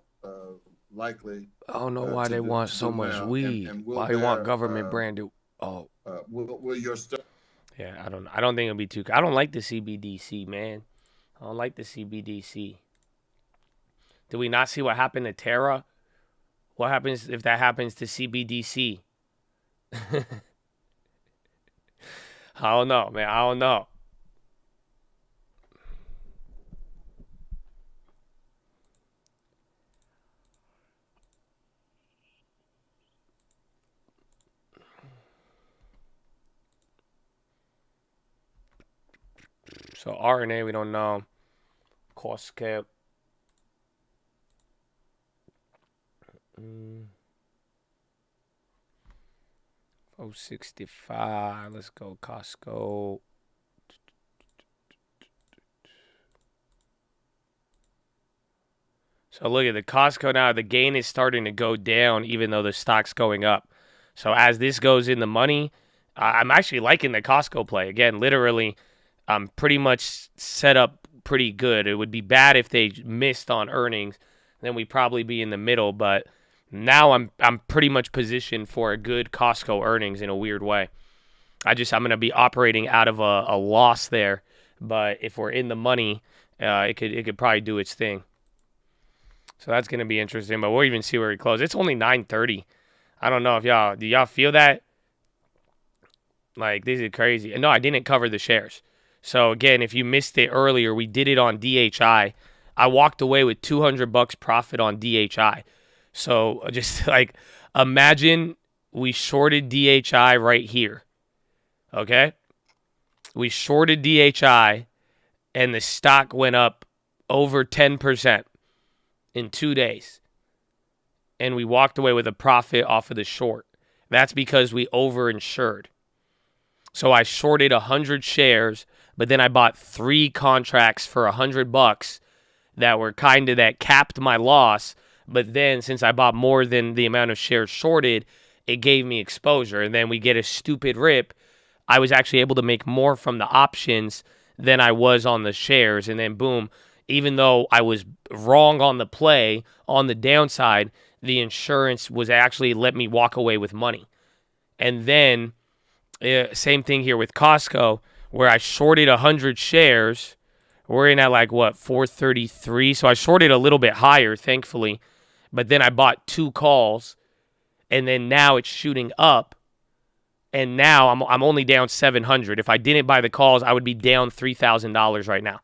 Speaker 12: likely?
Speaker 1: I don't know why they want so much weed. Why they want government branded?
Speaker 12: Will your
Speaker 1: Yeah, I don't think it'll be too. I don't like the CBDC, man. I don't like the CBDC. Did we not see what happened to Terra? What happens if that happens to CBDC? I don't know, man. I don't know. So RNA, we don't know. Cost cap. 065. Let's go Costco. So look at the Costco now. The gain is starting to go down, even though the stock's going up. So as this goes in the money, I'm actually liking the Costco play. Again, literally, I'm pretty much set up pretty good. It would be bad if they missed on earnings. Then we'd probably be in the middle. But now I'm pretty much positioned for a good Costco earnings in a weird way. I'm going to be operating out of a loss there. But if we're in the money, it could probably do its thing. So that's going to be interesting. But we'll even see where we close. It's only 9:30. I don't know if do y'all feel that? Like, this is crazy. And no, I didn't cover the shares. So again, if you missed it earlier, we did it on DHI. I walked away with $200 profit on DHI. So just like, imagine we shorted DHI right here. Okay? We shorted DHI and the stock went up over 10% in 2 days. And we walked away with a profit off of the short. That's because we overinsured. So I shorted 100 shares, but then I bought 3 contracts for $100 that were that capped my loss. But then since I bought more than the amount of shares shorted, it gave me exposure. And then we get a stupid rip. I was actually able to make more from the options than I was on the shares. And then boom, even though I was wrong on the play, on the downside, the insurance was actually let me walk away with money. And then same thing here with Costco, where I shorted 100 shares. We're in at 433. So I shorted a little bit higher, thankfully. But then I bought 2 calls, and then now it's shooting up. And now I'm only down $700. If I didn't buy the calls, I would be down $3,000 right now.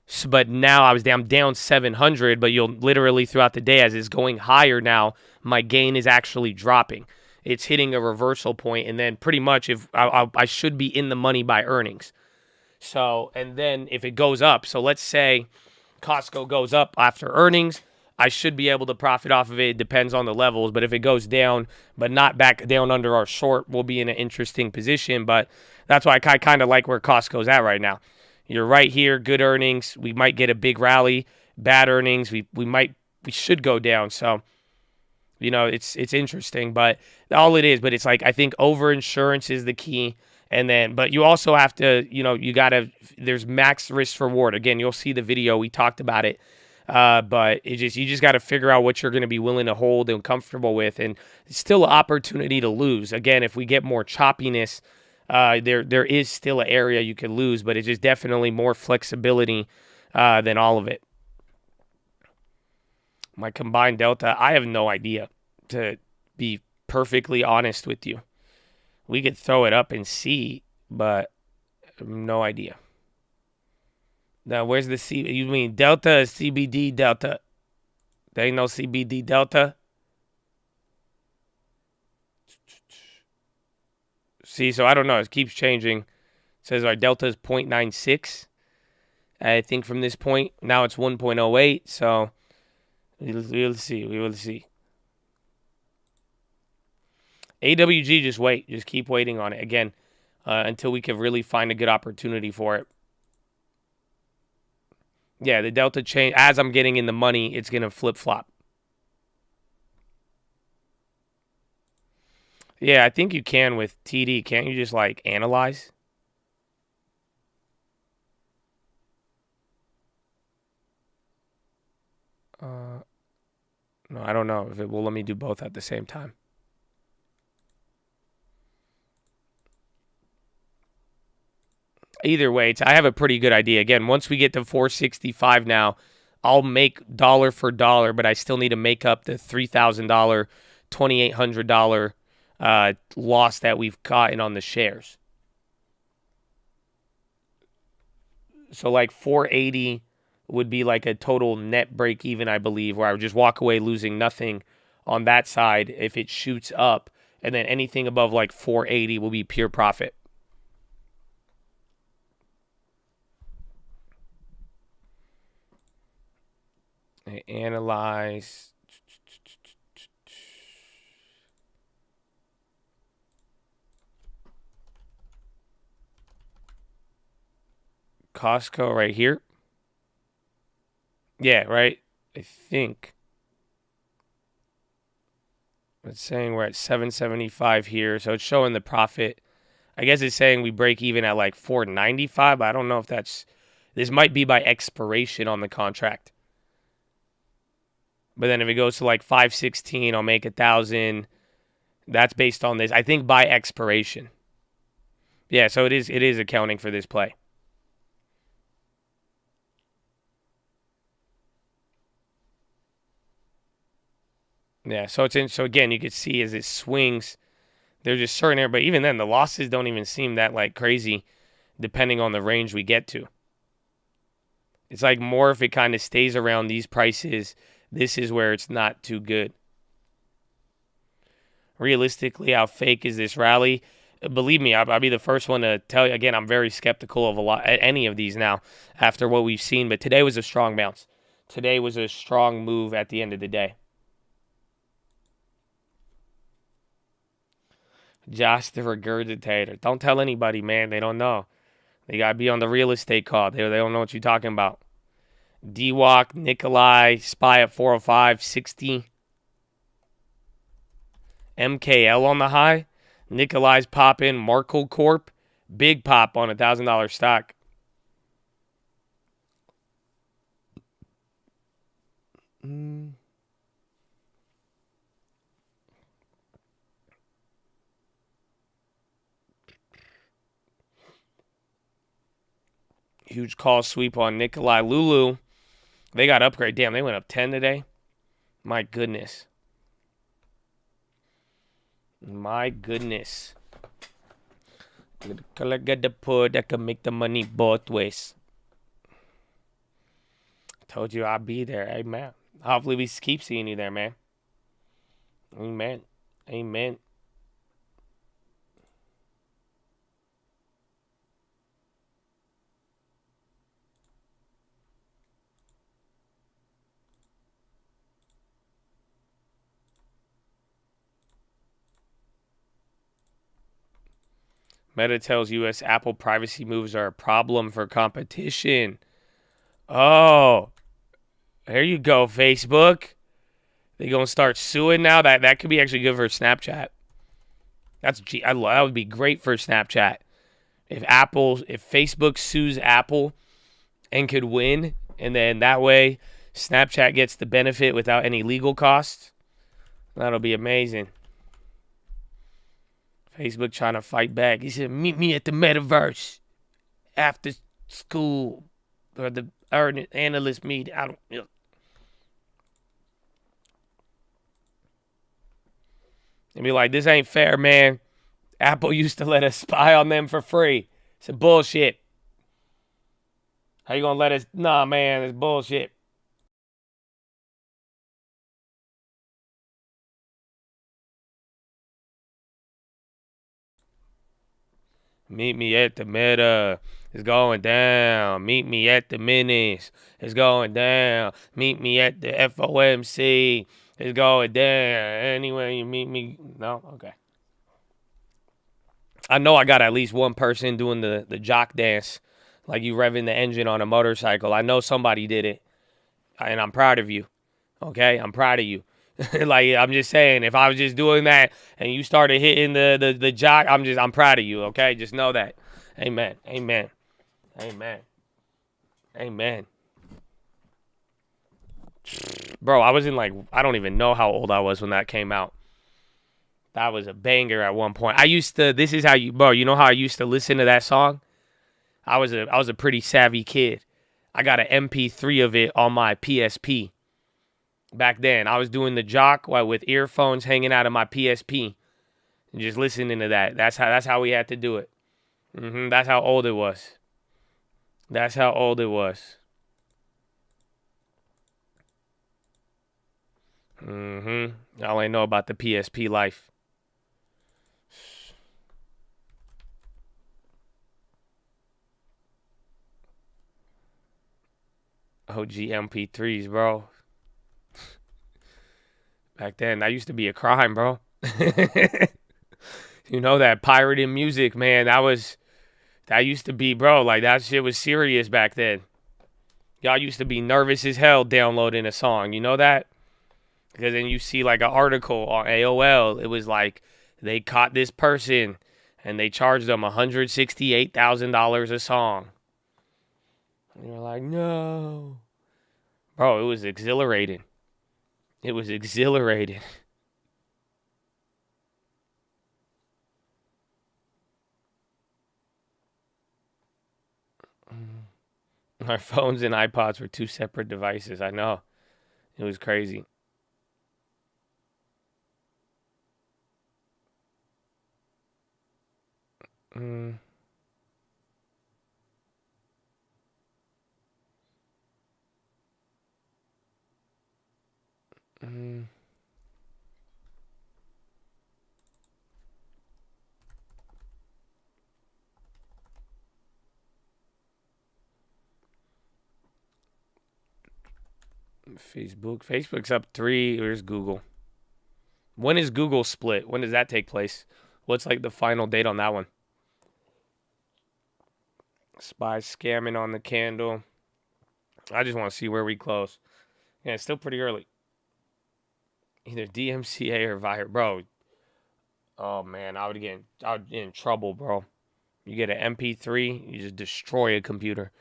Speaker 1: So, but now I'm down $700. But you'll literally throughout the day, as it's going higher now, my gain is actually dropping. It's hitting a reversal point, and then pretty much if I should be in the money by earnings. So, and then if it goes up, so let's say Costco goes up after earnings, I should be able to profit off of it. It depends on the levels. But if it goes down, but not back down under our short, we'll be in an interesting position. But that's why I kind of like where Costco's at right now. You're right here, good earnings. We might get a big rally. Bad earnings, we should go down. So, you know, it's interesting. But all it is, but it's like I think over insurance is the key. And then, but you also have to, you know, there's max risk reward. Again, you'll see the video. We talked about it. But you just got to figure out what you're going to be willing to hold and comfortable with, and it's still an opportunity to lose. Again, if we get more choppiness, there is still an area you can lose, but it's just definitely more flexibility than all of it. My combined delta, I have no idea, to be perfectly honest with you. We could throw it up and see, but no idea. Now, where's the C? You mean delta or CBD delta? There ain't no CBD delta. See, so I don't know. It keeps changing. It says our delta is 0.96. I think from this point, now it's 1.08. So we'll see. We will see. AWG, just wait. Just keep waiting on it. Again, until we can really find a good opportunity for it. Yeah, the delta change, as I'm getting in the money, it's going to flip-flop. Yeah, I think you can with TD. Can't you just, like, analyze? No, I don't know if it will let me do both at the same time. Either way, I have a pretty good idea. Again, once we get to 465 now, I'll make dollar for dollar, but I still need to make up the $3,000, $2,800 loss that we've gotten on the shares. So like 480 would be like a total net break even, I believe, where I would just walk away losing nothing on that side if it shoots up. And then anything above like 480 will be pure profit. Analyze. Costco right here. Yeah, right. I think it's saying we're at 775 here, so it's showing the profit. I guess it's saying we break even at like 495. I don't know if this might be by expiration on the contract. But then if it goes to like 516, I'll make 1,000. That's based on this. I think by expiration. Yeah, so it is accounting for this play. Yeah, so so again, you can see as it swings, there's just certain areas, but even then, the losses don't even seem that like crazy, depending on the range we get to. It's like more if it kind of stays around these prices. This is where it's not too good. Realistically, how fake is this rally? Believe me, I'll be the first one to tell you. Again, I'm very skeptical of any of these now after what we've seen. But today was a strong bounce. Today was a strong move at the end of the day. Josh the regurgitator. Don't tell anybody, man. They don't know. They got to be on the real estate call. They don't know what you're talking about. DWAC, Nikolai, SPY at 405, 60. MKL on the high. Nikolai's popping. Markle Corp, big pop on $1,000 stock. Huge call sweep on Nikolai. Lulu, they got upgrade. Damn, they went up 10 today. My goodness. My goodness. Get the poor that can make the money both ways. Told you I'd be there. Amen. Hopefully we keep seeing you there, man. Amen. Amen. Meta tells U.S. Apple privacy moves are a problem for competition. Oh, there you go, Facebook. They gonna start suing now. That could be actually good for Snapchat. That would be great for Snapchat. If Facebook sues Apple and could win, and then that way Snapchat gets the benefit without any legal costs, that'll be amazing. Facebook trying to fight back. He said, meet me at the metaverse after school or the analyst meeting. I don't know. And be like, this ain't fair, man. Apple used to let us spy on them for free. It's a bullshit. How you gonna let us? Nah, man, it's bullshit. Meet me at the Meta. It's going down. Meet me at the Minis. It's going down. Meet me at the FOMC. It's going down. Anyway, you meet me. No? Okay. I know I got at least one person doing the jock dance, like you revving the engine on a motorcycle. I know somebody did it, and I'm proud of you. Okay? I'm proud of you. Like, I'm just saying, if I was just doing that and you started hitting the jock, I'm proud of you, okay? Just know that. Amen. Amen. Amen. Amen. Bro, I was in I don't even know how old I was when that came out. That was a banger at one point. This is how you know how I used to listen to that song? I was a pretty savvy kid. I got an MP3 of it on my PSP. Back then, I was doing the jock with earphones hanging out of my PSP, and just listening to that. That's how we had to do it. That's how old it was. That's how old it was. Y'all ain't know about the PSP life. OG MP3s, bro. Back then, that used to be a crime, bro. You know, that pirating music, man, that used to be, bro, like that shit was serious back then. Y'all used to be nervous as hell downloading a song, you know that? Because then you see like an article on AOL, it was like they caught this person and they charged them $168,000 a song. And you're like, no. Bro, it was exhilarating. It was exhilarating. Our phones and iPods were two separate devices. I know. It was crazy. Facebook's up 3. Where's Google? When is Google split? When does that take place? What's like the final date on that one? Spies scamming on the candle. I just want to see where we close. Yeah, it's still pretty early. Either DMCA or Vire. Bro. Oh, man. I would get in trouble, bro. You get an MP3, you just destroy a computer.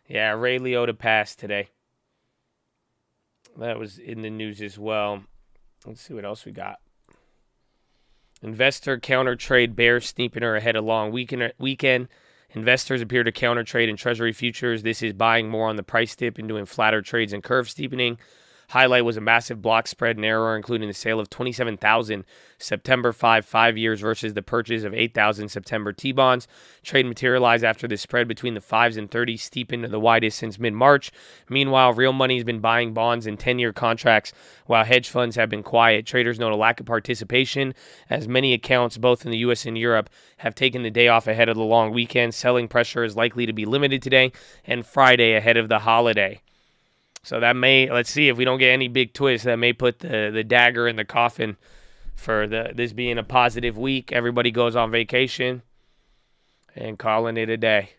Speaker 1: Yeah, Ray Liotta passed today. That was in the news as well. Let's see what else we got. Investor counter trade bears steepener ahead of long weekend Investors appear to counter trade in Treasury futures. This is buying more on the price dip and doing flatter trades and curve steepening. Highlight was a massive block spread narrower, including the sale of 27,000 September 5 years versus the purchase of 8,000 September T-bonds. Trade materialized after the spread between the 5s and 30s steepened to the widest since mid-March. Meanwhile, real money has been buying bonds and 10-year contracts, while hedge funds have been quiet. Traders note a lack of participation, as many accounts, both in the U.S. and Europe, have taken the day off ahead of the long weekend. Selling pressure is likely to be limited today and Friday ahead of the holiday. So that may, let's see if we don't get any big twists, that may put the dagger in the coffin for this being a positive week. Everybody goes on vacation and calling it a day.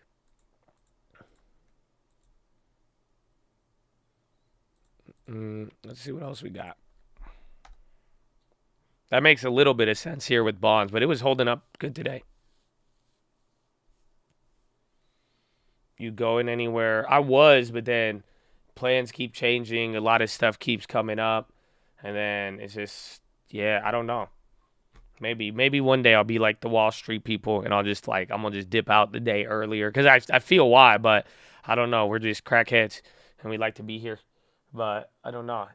Speaker 1: Let's see what else we got. That makes a little bit of sense here with bonds, but it was holding up good today. You going anywhere? I was, but then plans keep changing. A lot of stuff keeps coming up. And then it's just, yeah, I don't know. Maybe one day I'll be like the Wall Street people and I'm going to just dip out the day earlier. Because I feel why, but I don't know. We're just crackheads and we like to be here. But I don't know.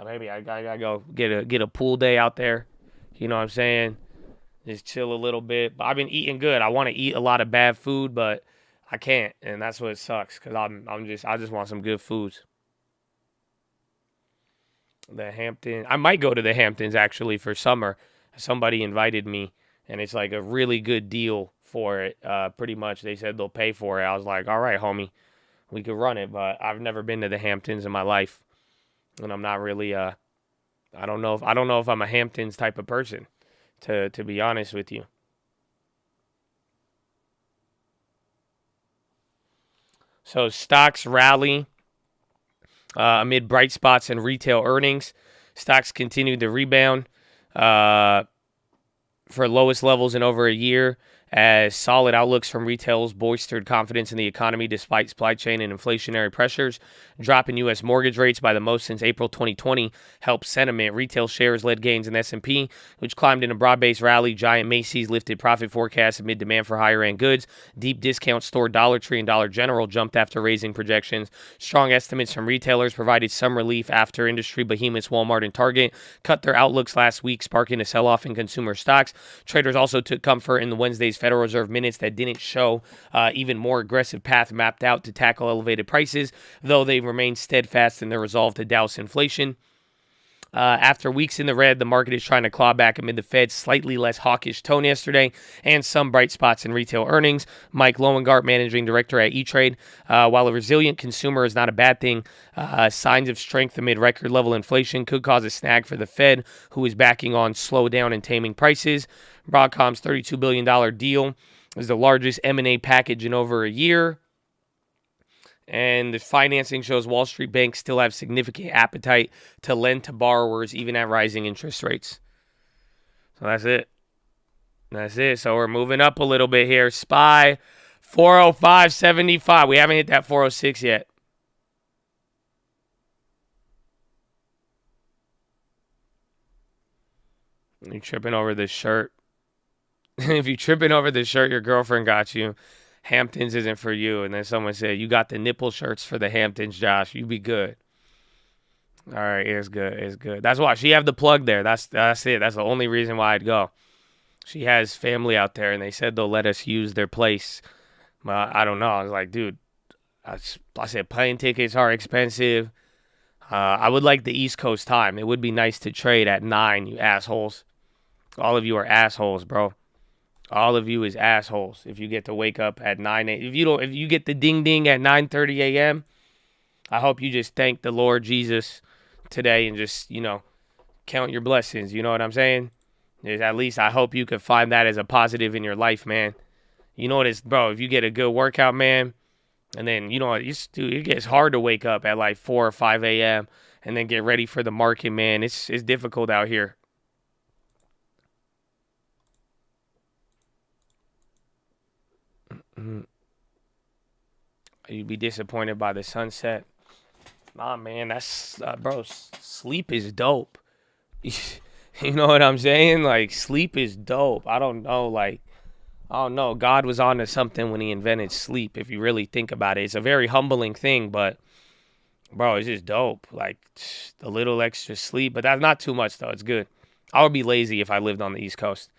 Speaker 1: Maybe I gotta go get a pool day out there. You know what I'm saying? Just chill a little bit. But I've been eating good. I want to eat a lot of bad food, but I can't, and that's what sucks. Cause I just want some good foods. The Hamptons. I might go to the Hamptons actually for summer. Somebody invited me, and it's like a really good deal for it. Pretty much, they said they'll pay for it. I was like, all right, homie, we could run it. But I've never been to the Hamptons in my life, and I'm not really. I don't know if I'm a Hamptons type of person, to be honest with you. So stocks rally amid bright spots in retail earnings. Stocks continued to rebound for lowest levels in over a year, as solid outlooks from retailers bolstered confidence in the economy despite supply chain and inflationary pressures. Drop in U.S. mortgage rates by the most since April 2020 helped sentiment. Retail shares led gains in S&P, which climbed in a broad-based rally. Giant Macy's lifted profit forecasts amid demand for higher-end goods. Deep discount store Dollar Tree and Dollar General jumped after raising projections. Strong estimates from retailers provided some relief after industry behemoths Walmart and Target cut their outlooks last week, sparking a sell-off in consumer stocks. Traders also took comfort in the Wednesday's Federal Reserve minutes that didn't show even more aggressive path mapped out to tackle elevated prices, though they remain steadfast in their resolve to douse inflation. After weeks in the red, the market is trying to claw back amid the Fed's slightly less hawkish tone yesterday and some bright spots in retail earnings. Mike Lowengardt, managing director at E-Trade, while a resilient consumer is not a bad thing, signs of strength amid record level inflation could cause a snag for the Fed, who is backing on slowdown and taming prices. Broadcom's $32 billion deal is the largest M&A package in over a year. And the financing shows Wall Street banks still have significant appetite to lend to borrowers even at rising interest rates. So that's it. That's it. So we're moving up a little bit here. SPY 405.75. We haven't hit that 406 yet. You're tripping over this shirt. If you're tripping over this shirt your girlfriend got you, Hamptons isn't for you. And then someone said, you got the nipple shirts for the Hamptons, Josh. You be good. All right, it's good. It's good. That's why she have the plug there. That's it. That's the only reason why I'd go. She has family out there, and they said they'll let us use their place. I don't know. I was like, dude, I said plane tickets are expensive. I would like the East Coast time. It would be nice to trade at 9, you assholes. All of you are assholes, bro. All of you is assholes. If you get to wake up at 9 a.m. If you get the ding ding at 9:30 a.m., I hope you just thank the Lord Jesus today and just, count your blessings. You know what I'm saying? At least I hope you could find that as a positive in your life, man. You know what it's, bro, if you get a good workout, man, and then, it gets hard to wake up at like 4 or 5 a.m. and then get ready for the market, man. It's difficult out here. You'd be disappointed by the sunset. Nah, man, that's, bro, sleep is dope. You know what I'm saying? Like, sleep is dope. I don't know, like, Oh no, God was onto something when he invented sleep. If you really think about it, it's a very humbling thing, but bro, it's just dope. Like a little extra sleep, but that's not too much though. It's good. I would be lazy if I lived on the East Coast.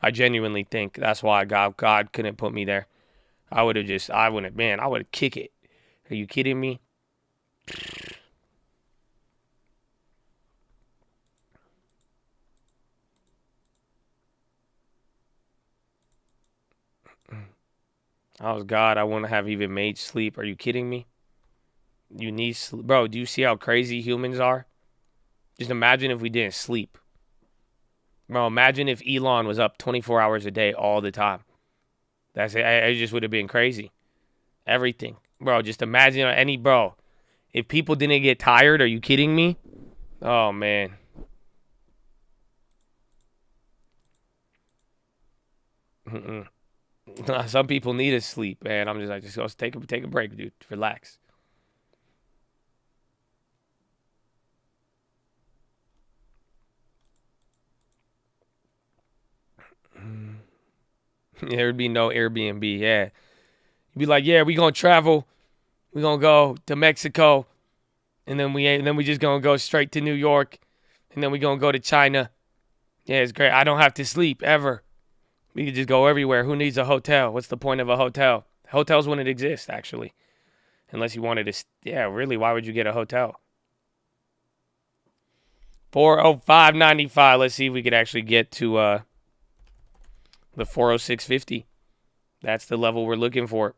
Speaker 1: I genuinely think that's why God couldn't put me there. I would have kick it. Are you kidding me? I was God. I wouldn't have even made sleep. Are you kidding me? You need sleep. Bro, do you see how crazy humans are? Just imagine if we didn't sleep. Bro, imagine if Elon was up 24 hours a day all the time. That's it. It just would have been crazy. Everything. Bro, just imagine if people didn't get tired, are you kidding me? Oh, man. Some people need to sleep, man. I'm just like, just go take a break, dude. Relax. There would be no Airbnb. Yeah. You'd be like, yeah, we gonna travel. We gonna go to Mexico, and then we just gonna go straight to New York, and then we gonna go to China. Yeah, it's great. I don't have to sleep ever. We could just go everywhere. Who needs a hotel? What's the point of a hotel? Hotels wouldn't exist, actually. Unless you wanted to. Yeah, really, why would you get a hotel? 405.95. Let's see if we could actually get to the 406.50. That's the level we're looking for.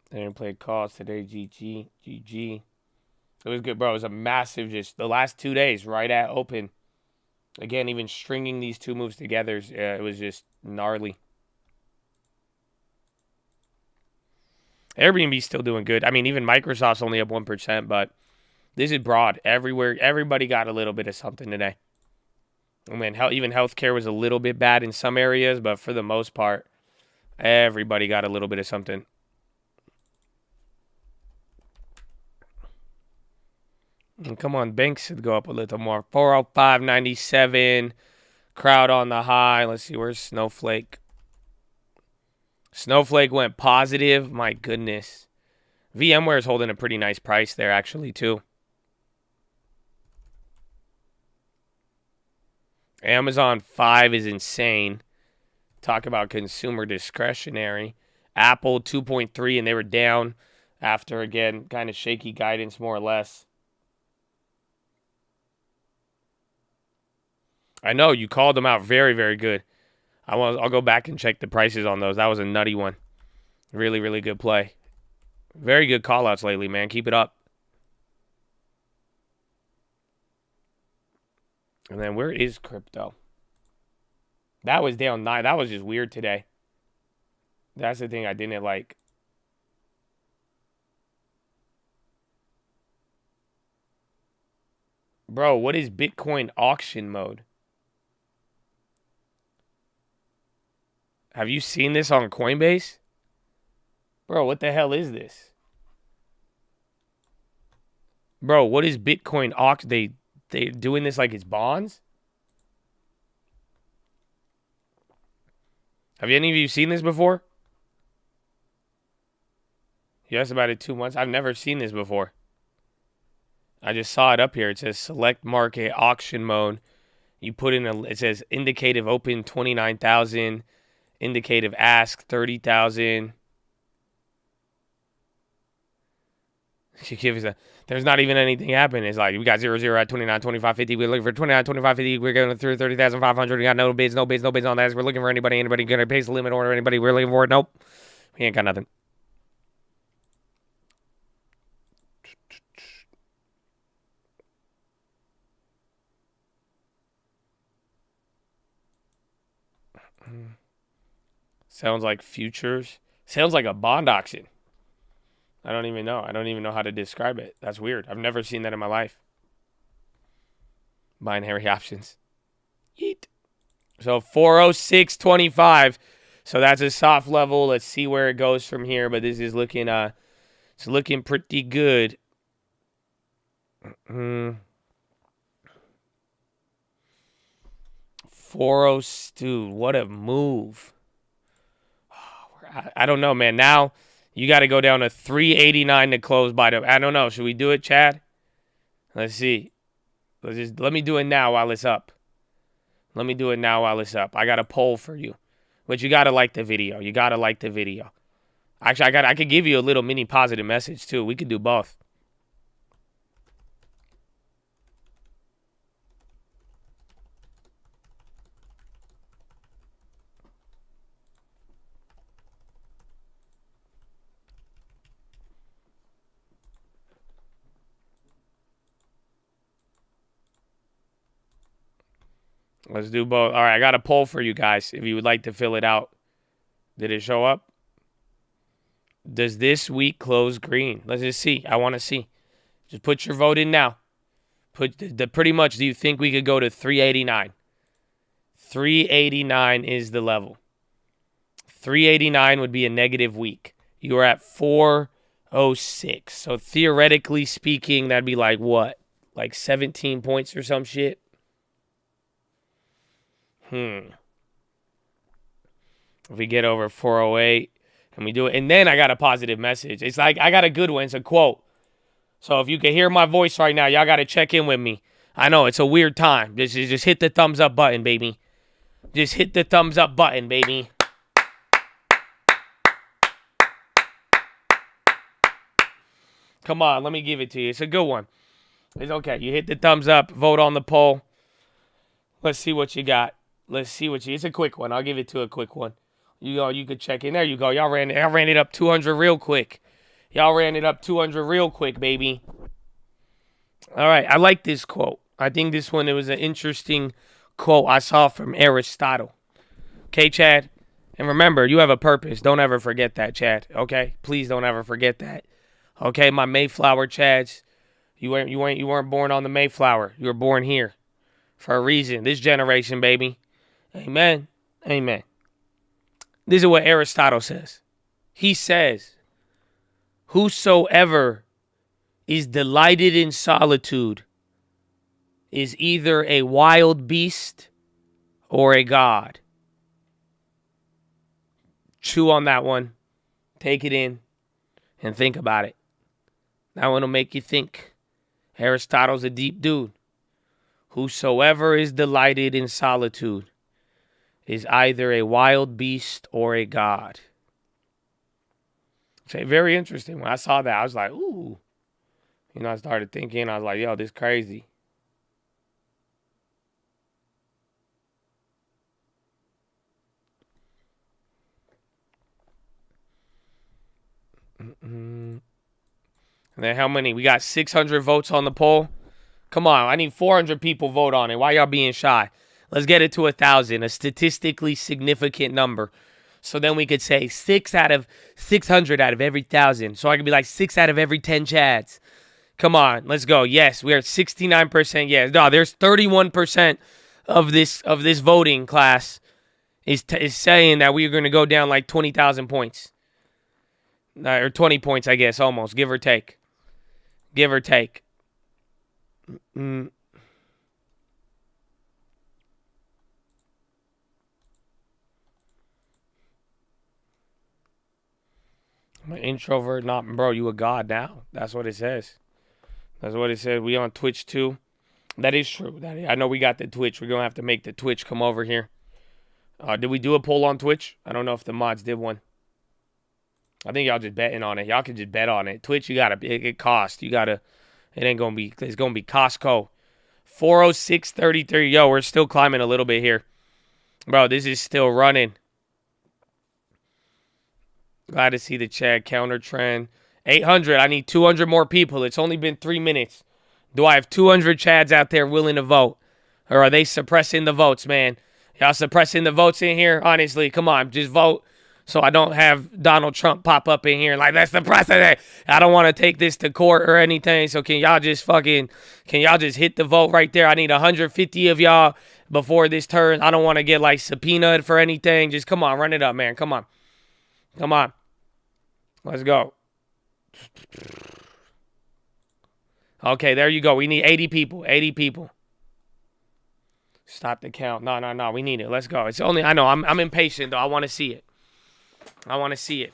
Speaker 1: They didn't play calls today. GG. It was good, bro. It was a massive, just the last 2 days right at open. Again, even stringing these two moves together, it was just gnarly. Airbnb's still doing good. I mean, even Microsoft's only up 1%, but this is broad. Everywhere, everybody got a little bit of something today. I mean, even healthcare was a little bit bad in some areas, but for the most part, everybody got a little bit of something. And come on, banks should go up a little more. 405.97. Crowd on the high. Let's see, where's Snowflake? Snowflake went positive. My goodness. VMware is holding a pretty nice price there, actually, too. Amazon 5 is insane. Talk about consumer discretionary. Apple 2.3, and they were down after, again, kind of shaky guidance, more or less. I know, you called them out very, very good. I'll go back and check the prices on those. That was a nutty one. Really, really good play. Very good call-outs lately, man. Keep it up. And then where is crypto? That was down 9. That was just weird today. That's the thing I didn't like. Bro, what is Bitcoin auction mode? Have you seen this on Coinbase? Bro, what the hell is this? Bro, what is Bitcoin auction? They doing this like it's bonds? Have any of you seen this before? You asked about it 2 months. I've never seen this before. I just saw it up here. It says select market auction mode. You put in it says indicative open 29,000. Indicative ask 30,000. There's not even anything happening. It's like we got 0 at 29, 25, 50. We're looking for 29, 25, 50. We're going through 30,500. We got no bids on that. We're looking for anybody going to place the limit order. Anybody we're looking for it? Nope. We ain't got nothing. Sounds like futures. Sounds like a bond auction. I don't even know. I don't even know how to describe it. That's weird. I've never seen that in my life. Binary options. Yeet. So 406.25. So that's a soft level. Let's see where it goes from here. But this is looking it's looking pretty good. 406, dude, what a move. I don't know, man. Now you got to go down to 389 to close by the. I don't know. Should we do it, Chad? Let's see. Let me do it now while it's up. Let me do it now while it's up. I got a poll for you. But you got to like the video. You got to like the video. Actually, I could give you a little mini positive message, too. We could do both. Let's do both. All right, I got a poll for you guys if you would like to fill it out. Did it show up? Does this week close green? Let's just see. I want to see. Just put your vote in now. Pretty much, do you think we could go to 389? 389 is the level. 389 would be a negative week. You are at 406. So theoretically speaking, that'd be like what? Like 17 points or some shit? If we get over 408 and we do it. And then I got a positive message. It's like I got a good one. It's a quote. So if you can hear my voice right now, y'all got to check in with me. I know it's a weird time. Just hit the thumbs up button, baby. Just hit the thumbs up button, baby. Come on, let me give it to you. It's a good one. It's okay. You hit the thumbs up, vote on the poll. Let's see what you got. It's a quick one. I'll give it to a quick one. You could check in. There you go. Y'all ran it up 200 real quick. Y'all ran it up 200 real quick, baby. All right. I like this quote. I think this one, it was an interesting quote I saw from Aristotle. Okay, Chad? And remember, you have a purpose. Don't ever forget that, Chad. Okay? Please don't ever forget that. Okay, my Mayflower Chads. You weren't born on the Mayflower. You were born here for a reason. This generation, baby. Amen. Amen. This is what Aristotle says. He says, whosoever is delighted in solitude is either a wild beast or a god. Chew on that one. Take it in and think about it. That one will make you think. Aristotle's a deep dude. Whosoever is delighted in solitude is either a wild beast or a god. So very interesting. When I saw that, I was like, ooh. I started thinking. I was like, yo, this crazy. And then how many? We got 600 votes on the poll. Come on, I need 400 people vote on it. Why y'all being shy? Let's get it to 1,000, a statistically significant number. So then we could say 600 out of every 1,000. So I could be like 6 out of every 10 Chads. Come on, let's go. Yes, we are at 69%. Yes, no, there's 31% of this voting class is saying that we're going to go down like 20,000 points. Or 20 points, I guess, almost, give or take. Give or take. I'm an introvert, bro, you a god now. That's what it says. That's what it says. We on Twitch too. That is true. I know we got the Twitch. We're going to have to make the Twitch come over here. Did we do a poll on Twitch? I don't know if the mods did one. I think y'all just betting on it. Y'all can just bet on it. Twitch, it costs. It ain't going to be, it's going to be Costco. 406.33. Yo, we're still climbing a little bit here. Bro, this is still running. Glad to see the chat counter trend. 800. I need 200 more people. It's only been 3 minutes. Do I have 200 Chads out there willing to vote? Or are they suppressing the votes, man? Y'all suppressing the votes in here? Honestly, come on. Just vote. so I don't have Donald Trump pop up in here like that's the precedent. I don't want to take this to court or anything. So can y'all just hit the vote right there? I need 150 of y'all before this turn. I don't want to get like subpoenaed for anything. Just come on, run it up, man. Come on. Come on. Let's go. Okay, there you go. We need 80 people. 80 people. Stop the count. No. We need it. Let's go. It's only, I know, I'm impatient, though. I want to see it. I want to see it.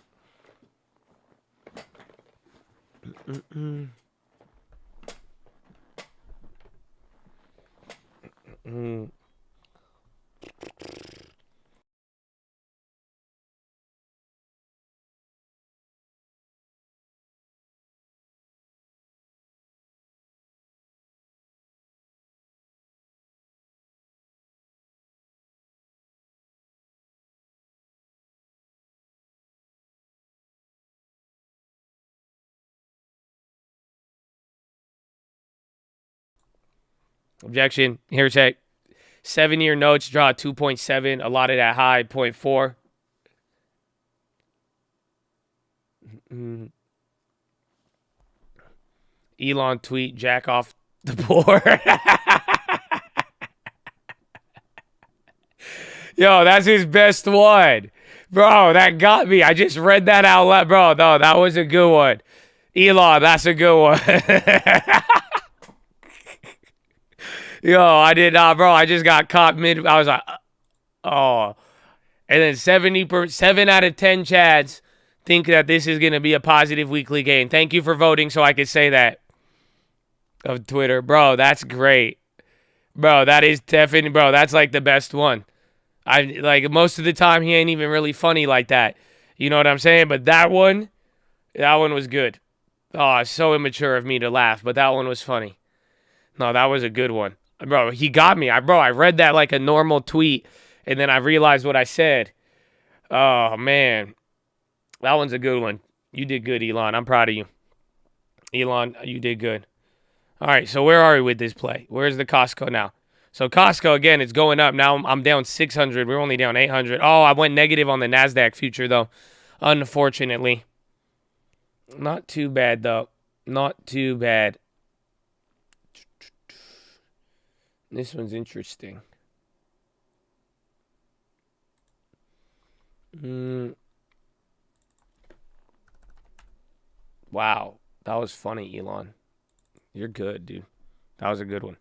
Speaker 1: Objection. Here's a 7-year notes draw 2.7, allotted at high 0.4. Elon tweet, jack off the board. Yo, that's his best one. Bro, that got me. I just read that out loud. Bro, no, that was a good one. Elon, that's a good one. Yo, I did not, bro. I just got caught mid. I was like, oh. And then 7 out of 10 Chads think that this is going to be a positive weekly gain. Thank you for voting so I could say that of Twitter. Bro, that's great. Bro, that is definitely, bro, that's like the best one. I like most of the time he ain't even really funny like that. You know what I'm saying? But that one was good. Oh, it's so immature of me to laugh, but that one was funny. No, that was a good one. Bro, he got me. I read that like a normal tweet, and then I realized what I said. Oh, man. That one's a good one. You did good, Elon. I'm proud of you. Elon, you did good. All right, so where are we with this play? Where's the Costco now? So Costco, again, it's going up. Now I'm down 600. We're only down 800. Oh, I went negative on the NASDAQ future, though, unfortunately. Not too bad, though. Not too bad. This one's interesting. Wow. That was funny, Elon. You're good, dude. That was a good one.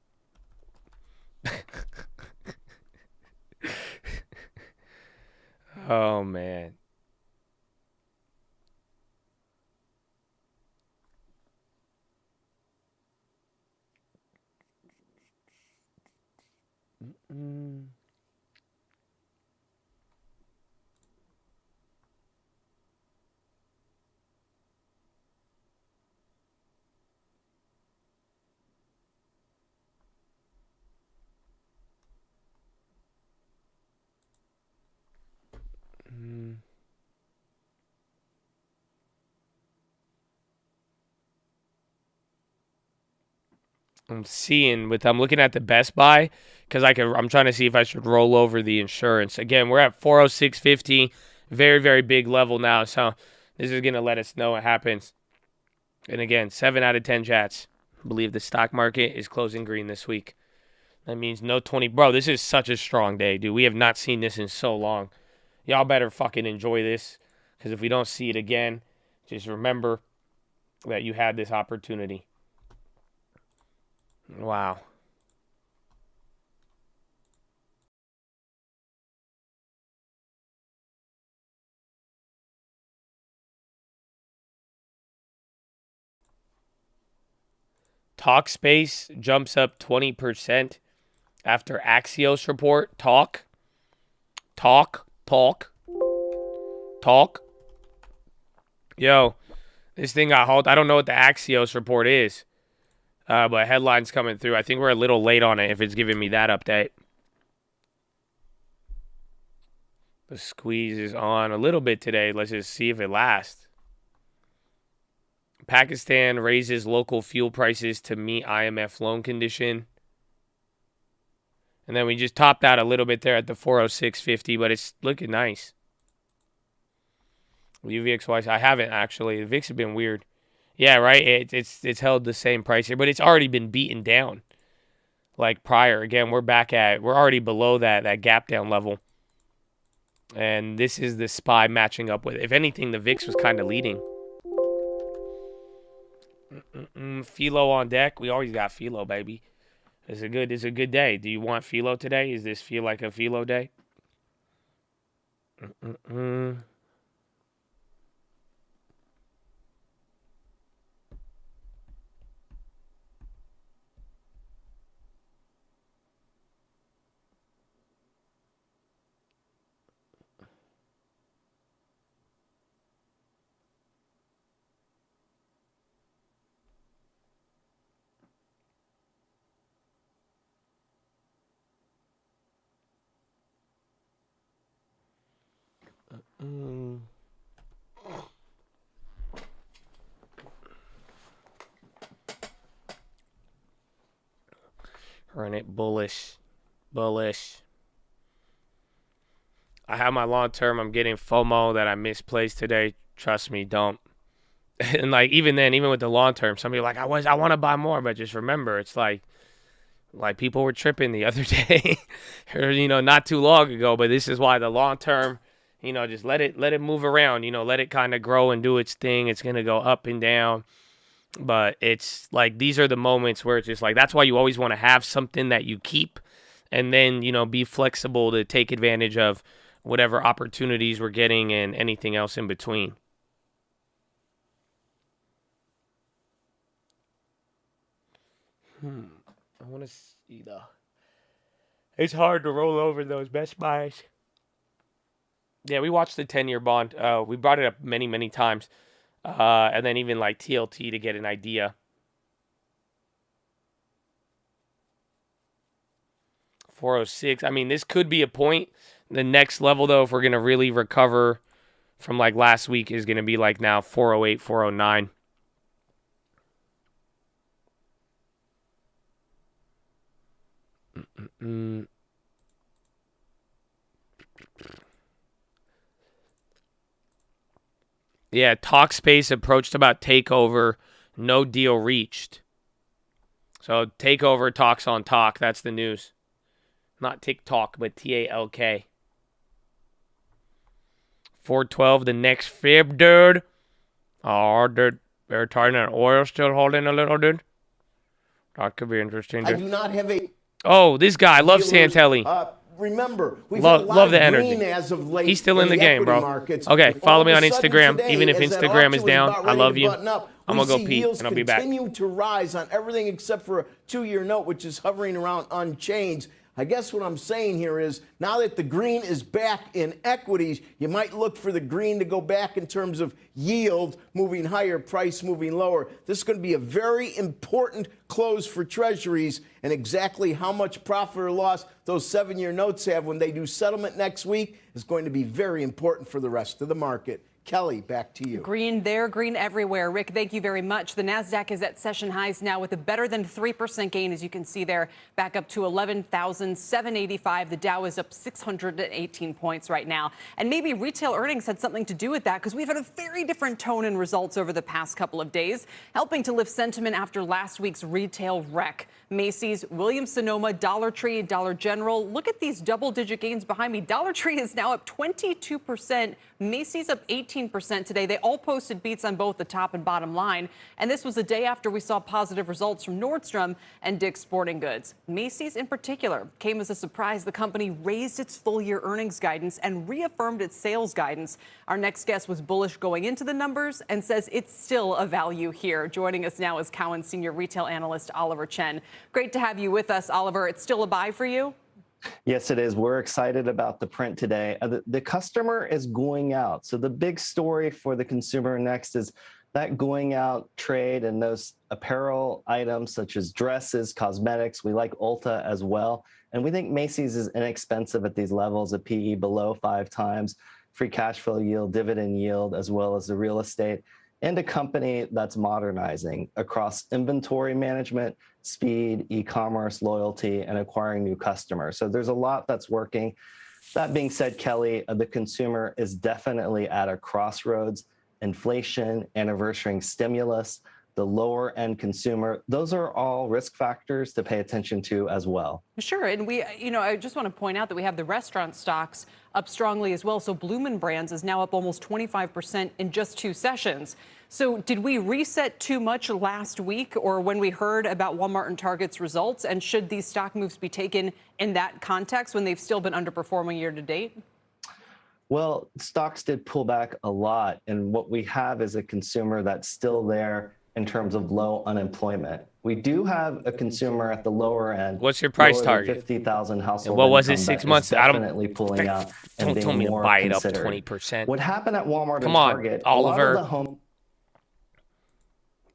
Speaker 1: Oh, man. I'm looking at the Best Buy because I'm trying to see if I should roll over the insurance. Again, we're at 406.50, very, very big level now. So this is going to let us know what happens. And again, 7 out of 10 chats believe the stock market is closing green this week. That means no 20. Bro, this is such a strong day, dude. We have not seen this in so long. Y'all better fucking enjoy this because if we don't see it again, just remember that you had this opportunity. Wow. Talkspace jumps up 20% after Axios report. Talk. Yo, this thing got halted. I don't know what the Axios report is. But headlines coming through. I think we're a little late on it if it's giving me that update. The squeeze is on a little bit today. Let's just see if it lasts. Pakistan raises local fuel prices to meet IMF loan condition. And then we just topped out a little bit there at the 406.50, but it's looking nice. UVXY, I haven't actually. The VIX have been weird. Yeah, right. It's held the same price here, but it's already been beaten down. Like prior, again, we're already below that gap down level. And this is the SPY matching up with. If anything, the VIX was kind of leading. PHILO on deck. We always got PHILO, baby. It's a good day. Do you want PHILO today? Does this feel like a PHILO day? Run it bullish. I have my long term. I'm getting FOMO that I misplaced today. Trust me, don't. And like even then, even with the long term, some people are like, I want to buy more, but just remember, it's like people were tripping the other day, or not too long ago. But this is why the long term, just let it move around. Let it kind of grow and do its thing. It's gonna go up and down. But it's like these are the moments where it's just like that's why you always want to have something that you keep and then, be flexible to take advantage of whatever opportunities we're getting and anything else in between. I want to see it's hard to roll over those Best Buys. Yeah, we watched the 10-year bond. We brought it up many, many times. And then even like TLT to get an idea. 406. I mean, this could be a point. The next level, though, if we're going to really recover from like last week, is going to be like now 408, 409. Yeah, Talkspace approached about takeover, no deal reached. So takeover talks on talk. That's the news. Not TikTok, but TALK. 412, the next fib, dude. Oh, dude. They're targeting an oil still holding a little, dude. That could be interesting, dude.
Speaker 13: I do not have a...
Speaker 1: Oh, this guy. I love Santelli.
Speaker 13: Remember, we've had a lot
Speaker 1: love
Speaker 13: of
Speaker 1: the energy.
Speaker 13: green as of late.
Speaker 1: He's still in the game, bro.
Speaker 13: Markets.
Speaker 1: Okay, follow me on Instagram.
Speaker 13: Today,
Speaker 1: even if Instagram is down, I love you.
Speaker 13: I'm
Speaker 1: going to go pee, and I'll be back.
Speaker 13: Continue to rise on everything except for a 2-year note, which is hovering around unchanged. I guess what I'm saying here is now that the green is back in equities, you might look for the green to go back in terms of yield moving higher, price moving lower. This is going to be a very important close for treasuries, and exactly how much profit or loss those 7-year notes have when they do settlement next week is going to be very important for the rest of the market. Kelly, back to you.
Speaker 14: Green there, green everywhere. Rick, thank you very much. The NASDAQ is at session highs now with a better than 3% gain, as you can see there, back up to 11,785. The Dow is up 618 points right now. And maybe retail earnings had something to do with that, because we've had a very different tone in results over the past couple of days, helping to lift sentiment after last week's retail wreck. Macy's, Williams-Sonoma, Dollar Tree, Dollar General. Look at these double-digit gains behind me. Dollar Tree is now up 22%. Macy's up 18% today. They all posted beats on both the top and bottom line. And this was a day after we saw positive results from Nordstrom and Dick's Sporting Goods. Macy's in particular came as a surprise. The company raised its full-year earnings guidance and reaffirmed its sales guidance. Our next guest was bullish going into the numbers and says it's still a value here. Joining us now is Cowen Senior Retail Analyst Oliver Chen. Great to have you with us, Oliver. It's still a buy for you?
Speaker 15: Yes, it is. We're excited about the print today. The customer is going out. So the big story for the consumer next is that going out trade and those apparel items such as dresses, cosmetics. We like Ulta as well. And we think Macy's is inexpensive at these levels of PE below 5 times, free cash flow yield, dividend yield, as well as the real estate, and a company that's modernizing across inventory management, speed, e-commerce, loyalty, and acquiring new customers. So there's a lot that's working. That being said, Kelly, the consumer is definitely at a crossroads. Inflation, anniversarying stimulus, the lower end consumer, those are all risk factors to pay attention to as well.
Speaker 14: Sure. And I just want to point out that we have the restaurant stocks up strongly as well. So Bloomin' Brands is now up almost 25% in just 2 sessions. So did we reset too much last week or when we heard about Walmart and Target's results? And should these stock moves be taken in that context when they've still been underperforming year to date?
Speaker 15: Well, stocks did pull back a lot. And what we have is a consumer that's still there in terms of low unemployment. We do have a consumer at the lower end.
Speaker 1: What's your price target?
Speaker 15: 50,000 household.
Speaker 1: And what was it 6 months?
Speaker 15: I don't pulling out and
Speaker 1: don't
Speaker 15: being
Speaker 1: tell me to
Speaker 15: more
Speaker 1: buy it up
Speaker 15: considered.
Speaker 1: 20%.
Speaker 15: What happened at Walmart
Speaker 1: Come
Speaker 15: and
Speaker 1: on,
Speaker 15: Target?
Speaker 1: Oliver.
Speaker 15: A lot of the home.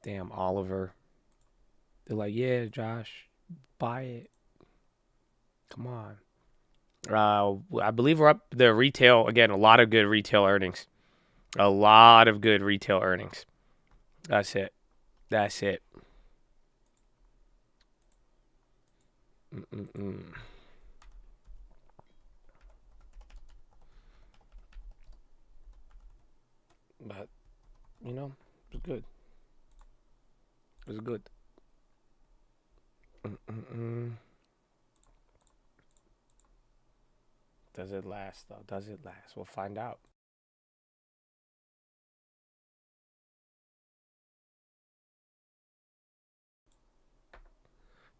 Speaker 1: Damn, Oliver. They're like, yeah, Josh, buy it. Come on. I believe we're up the retail again. A lot of good retail earnings. A lot of good retail earnings. That's it. That's it. But, it's good. It's good. Does it last, though? Does it last? We'll find out.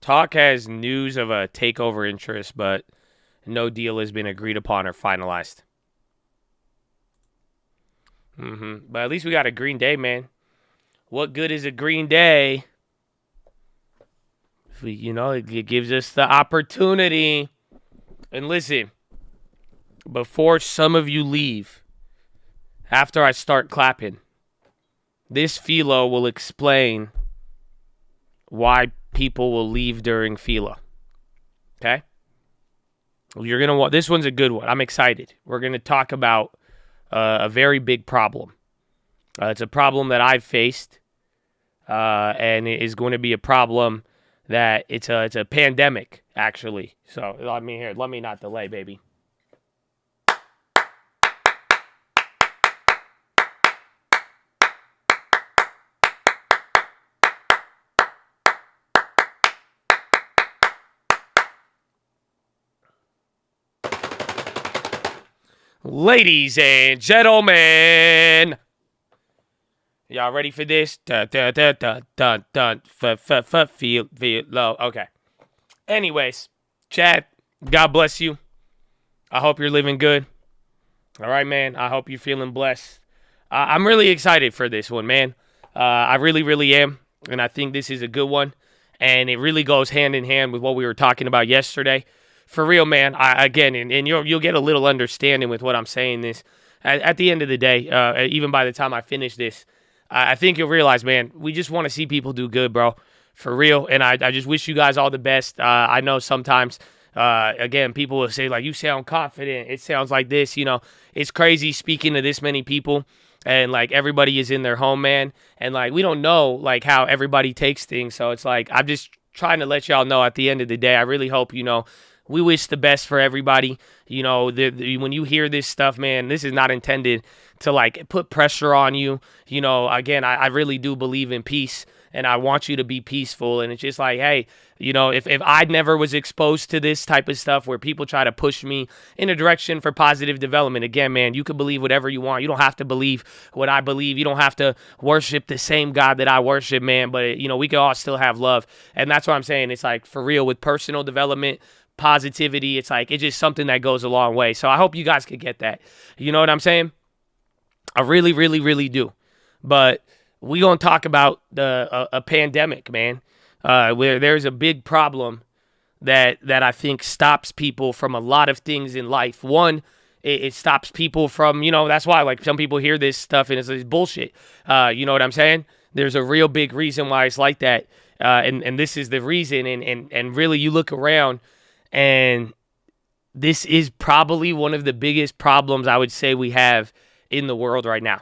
Speaker 1: Talk has news of a takeover interest, but no deal has been agreed upon or finalized. But at least we got a green day, man. What good is a green day? If we, it gives us the opportunity. And listen, before some of you leave, after I start clapping, this PHILO will explain why people will leave during PHILO. Okay? You're going to want, this one's a good one. I'm excited. We're going to talk about a very big problem. It's a problem that I've faced, and it is going to be a problem that it's a pandemic, actually. So let me not delay, baby. Ladies and gentlemen, y'all ready for this? Dun, dun, dun, dun, dun, dun. Feel low. Okay. Anyways, Chad, God bless you. I hope you're living good. All right, man. I hope you're feeling blessed. I'm really excited for this one, man. I really, really am. And I think this is a good one. And it really goes hand in hand with what we were talking about yesterday. For real, man, and you'll get a little understanding with what I'm saying this. At the end of the day, even by the time I finish this, I think you'll realize, man, we just want to see people do good, bro. For real, and I just wish you guys all the best. I know sometimes, people will say, like, you sound confident. It sounds like this, It's crazy speaking to this many people, and, like, everybody is in their home, man. And, like, we don't know, like, how everybody takes things. So it's like I'm just trying to let y'all know at the end of the day, I really hope, we wish the best for everybody. When you hear this stuff, man, this is not intended to, like, put pressure on you. Again, I really do believe in peace, and I want you to be peaceful. And it's just like, hey, if I never was exposed to this type of stuff where people try to push me in a direction for positive development, again, man, you can believe whatever you want. You don't have to believe what I believe. You don't have to worship the same God that I worship, man. But, we can all still have love. And that's what I'm saying. It's like, for real, with personal development, positivity, it's like, it's just something that goes a long way. So I hope you guys could get that. You know what I'm saying? I really, really, really do. But we gonna talk about a pandemic, man, where there's a big problem that I think stops people from a lot of things in life. One, it stops people from, that's why, like, some people hear this stuff and it's bullshit. You know what I'm saying? There's a real big reason why it's like that. And this is the reason. And really, you look around, and this is probably one of the biggest problems I would say we have in the world right now.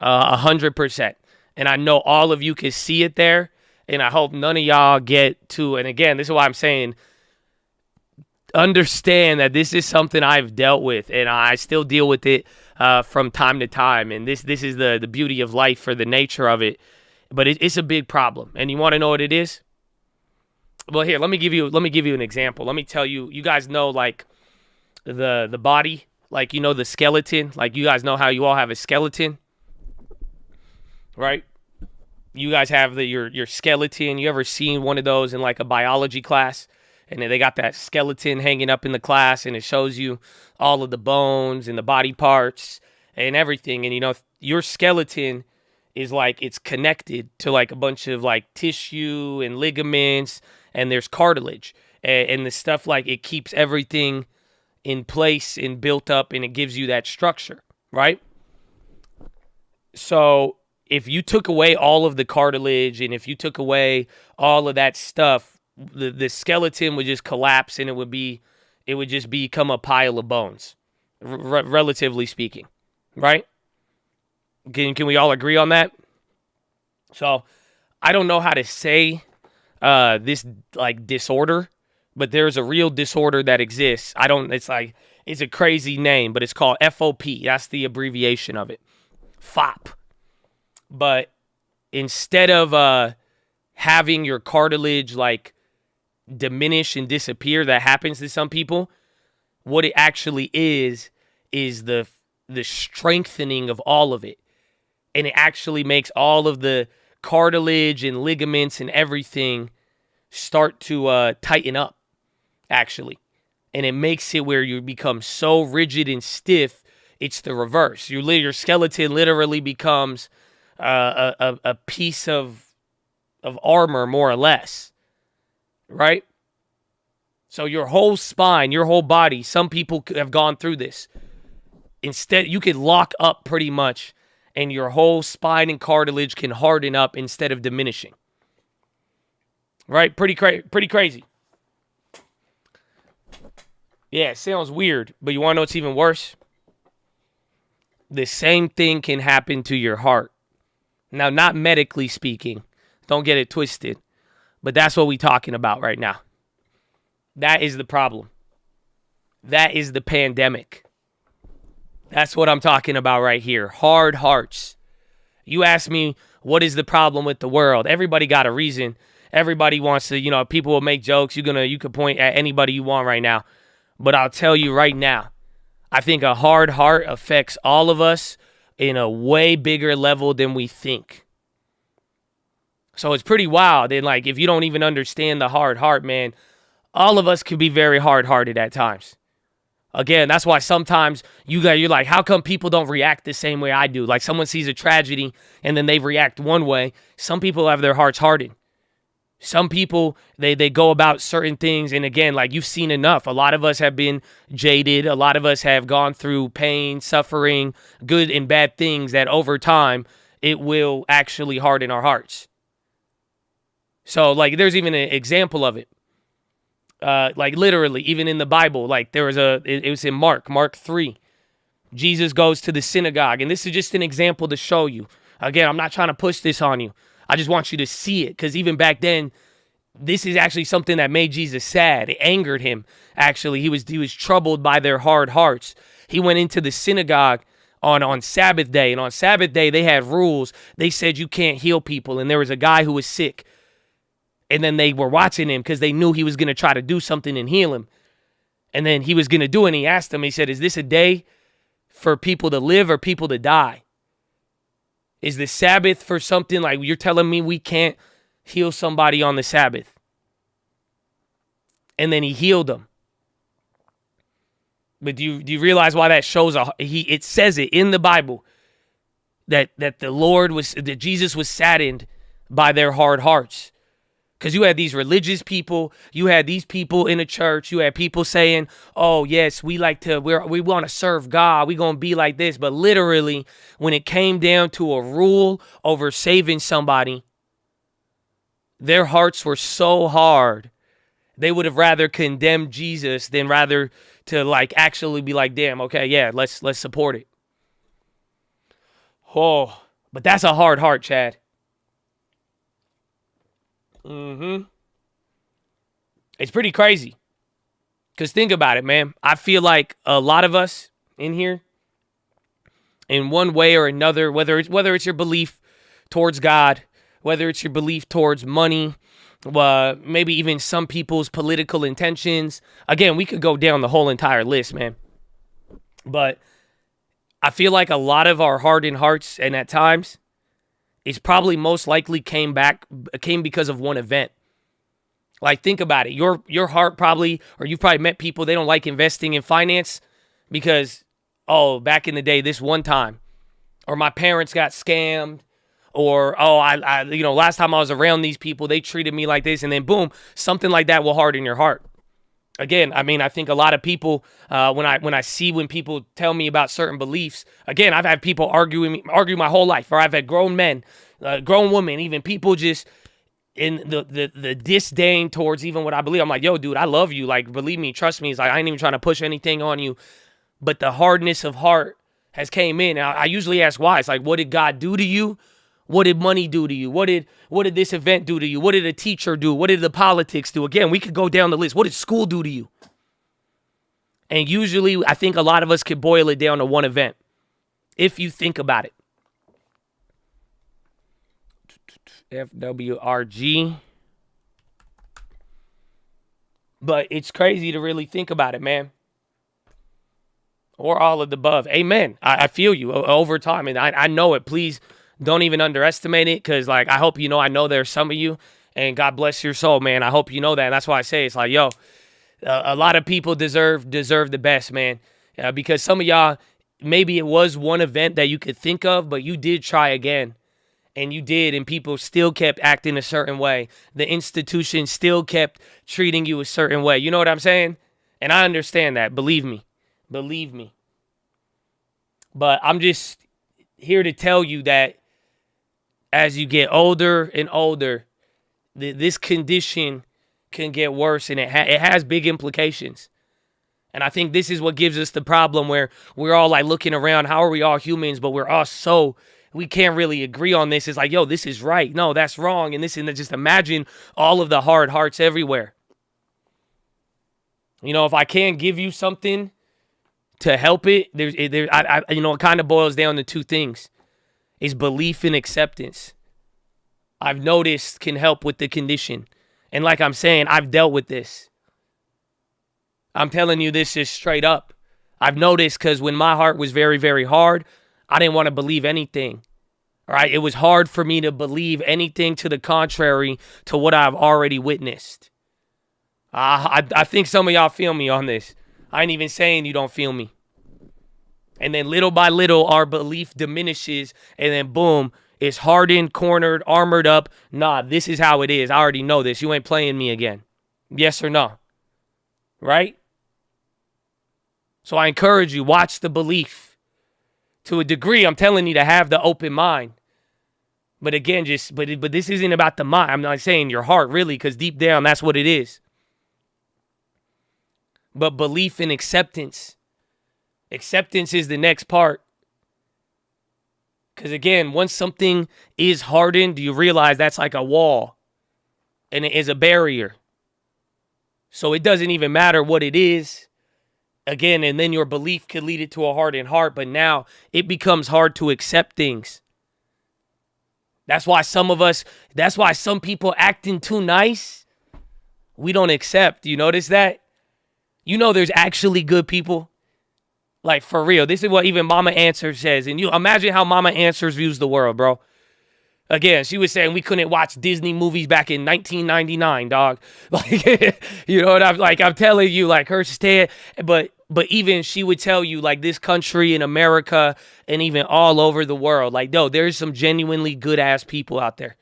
Speaker 1: 100%. And I know all of you can see it there. And I hope none of y'all get to, and again, this is why I'm saying, understand that this is something I've dealt with, and I still deal with it from time to time. And this is the beauty of life for the nature of it. But it's a big problem. And you want to know what it is? Well, here, let me give you an example. Let me tell you. You guys know like the body, like the skeleton. Like you guys know how you all have a skeleton, right? You guys have your skeleton. You ever seen one of those in like a biology class? And then they got that skeleton hanging up in the class, and it shows you all of the bones and the body parts and everything. And your skeleton is like it's connected to like a bunch of like tissue and ligaments, and there's cartilage and the stuff like it keeps everything in place and built up, and it gives you that structure, right? So if you took away all of the cartilage and if you took away all of that stuff, the skeleton would just collapse, and it would just become a pile of bones, relatively speaking, right? Can we all agree on that? So I don't know how to say this like disorder, but there's a real disorder that exists. It's a crazy name, but it's called FOP. That's the abbreviation of it. FOP. But instead of having your cartilage like diminish and disappear, that happens to some people, what it actually is the strengthening of all of it. And it actually makes all of the cartilage and ligaments and everything start to tighten up, actually. And it makes it where you become so rigid and stiff, it's the reverse. Your skeleton literally becomes a piece of armor, more or less. Right? So your whole spine, your whole body, some people have gone through this. Instead, you could lock up pretty much, and your whole spine and cartilage can harden up instead of diminishing. Right? Pretty crazy. Yeah, it sounds weird, but you want to know what's even worse? The same thing can happen to your heart. Now, not medically speaking. Don't get it twisted. But that's what we're talking about right now. That is the problem. That is the pandemic. That's what I'm talking about right here. Hard hearts. You ask me, what is the problem with the world? Everybody got a reason. Everybody wants to, people will make jokes. You could point at anybody you want right now. But I'll tell you right now, I think a hard heart affects all of us in a way bigger level than we think. So it's pretty wild. And like, if you don't even understand the hard heart, man, all of us can be very hard-hearted at times. Again, that's why sometimes you're like, how come people don't react the same way I do? Like someone sees a tragedy and then they react one way. Some people have their hearts hardened. Some people, they go about certain things. And again, like you've seen enough. A lot of us have been jaded. A lot of us have gone through pain, suffering, good and bad things that over time, it will actually harden our hearts. So like there's even an example of it. Like literally, even in the Bible, like there was it was in Mark 3. Jesus goes to the synagogue, and this is just an example to show you. Again, I'm not trying to push this on you. I just want you to see it, because even back then, this is actually something that made Jesus sad. It angered him, actually. He was troubled by their hard hearts. He went into the synagogue on Sabbath day, and on Sabbath day, they had rules. They said you can't heal people, and there was a guy who was sick. And then they were watching him because they knew he was going to try to do something and heal him. And then he was going to do it, and he asked him, he said, is this a day for people to live or people to die? Is the Sabbath for something like you're telling me we can't heal somebody on the Sabbath? And then he healed them. But do you realize why that shows? It says it in the Bible that that Jesus was saddened by their hard hearts. Because you had these religious people, you had these people in the church, you had people saying, oh, yes, we want to serve God, we're going to be like this. But literally, when it came down to a rule over saving somebody, their hearts were so hard, they would have rather condemned Jesus than rather to like actually be like, damn, okay, yeah, let's support it. Oh, but that's a hard heart, Chad. It's pretty crazy. Because think about it, man. I feel like a lot of us in here, in one way or another, whether it's your belief towards God, whether it's your belief towards money, maybe even some people's political intentions. Again, we could go down the whole entire list, man. But I feel like a lot of our hardened hearts, and at times, is probably most likely came because of one event. Like, think about it. Your heart probably, or you've probably met people, they don't like investing in finance because, oh, back in the day, this one time, or my parents got scammed, or, oh, I last time I was around these people, they treated me like this, and then boom, something like that will harden your heart. Again, I mean, I think a lot of people, when people tell me about certain beliefs, again, I've had people argue my whole life, or I've had grown men, grown women, even people just in the disdain towards even what I believe. I'm like, yo, dude, I love you. Like, believe me, trust me. It's like, I ain't even trying to push anything on you. But the hardness of heart has came in. Now, I usually ask why. It's like, what did God do to you? What did money do to you? What did this event do to you? What did a teacher do? What did the politics do? Again, we could go down the list. What did school do to you? And usually, I think a lot of us could boil it down to one event, if you think about it. FWRG. But it's crazy to really think about it, man. Or all of the above. Amen. I feel you over time. And I know it. Please don't even underestimate it. Because, like, I hope you know, I know there's some of you. And God bless your soul, man. I hope you know that. And that's why I say it's like, yo, a lot of people deserve the best, man. Because some of y'all, maybe it was one event that you could think of, but you did try again. And you did, and people still kept acting a certain way. The institution still kept treating you a certain way. You know what I'm saying? And I understand that. Believe me. Believe me. But I'm just here to tell you that as you get older and older, this condition can get worse, and it has big implications. And I think this is what gives us the problem where we're all like looking around. How are we all humans? But we're all we can't really agree on this. It's like, yo, this is right. No, that's wrong. And just imagine all of the hard hearts everywhere. You know, if I can't give you something to help it, it kind of boils down to two things. Is belief and acceptance. I've noticed can help with the condition. And like I'm saying, I've dealt with this. I'm telling you this is straight up. I've noticed because when my heart was very, very hard, I didn't want to believe anything. All right. It was hard for me to believe anything to the contrary to what I've already witnessed. I think some of y'all feel me on this. I ain't even saying you don't feel me. And then little by little, our belief diminishes. And then boom, it's hardened, cornered, armored up. Nah, this is how it is. I already know this. You ain't playing me again. Yes or no? Right? So I encourage you, watch the belief. To a degree, I'm telling you to have the open mind. But again, but this isn't about the mind. I'm not saying your heart, really, because deep down, that's what it is. But belief and acceptance. Acceptance is the next part. Because again, once something is hardened, you realize that's like a wall. And it is a barrier. So it doesn't even matter what it is. Again, and then your belief could lead it to a hardened heart, but now it becomes hard to accept things. That's why some people acting too nice, we don't accept. You notice that? You know there's actually good people. Like, for real. This is what even Mama Answer says. And you imagine how Mama Answers views the world, bro. Again, she was saying we couldn't watch Disney movies back in 1999, dog. Like, you know what I'm telling you, like her stand, but even she would tell you, like, this country in America and even all over the world, like, no, there's some genuinely good ass people out there.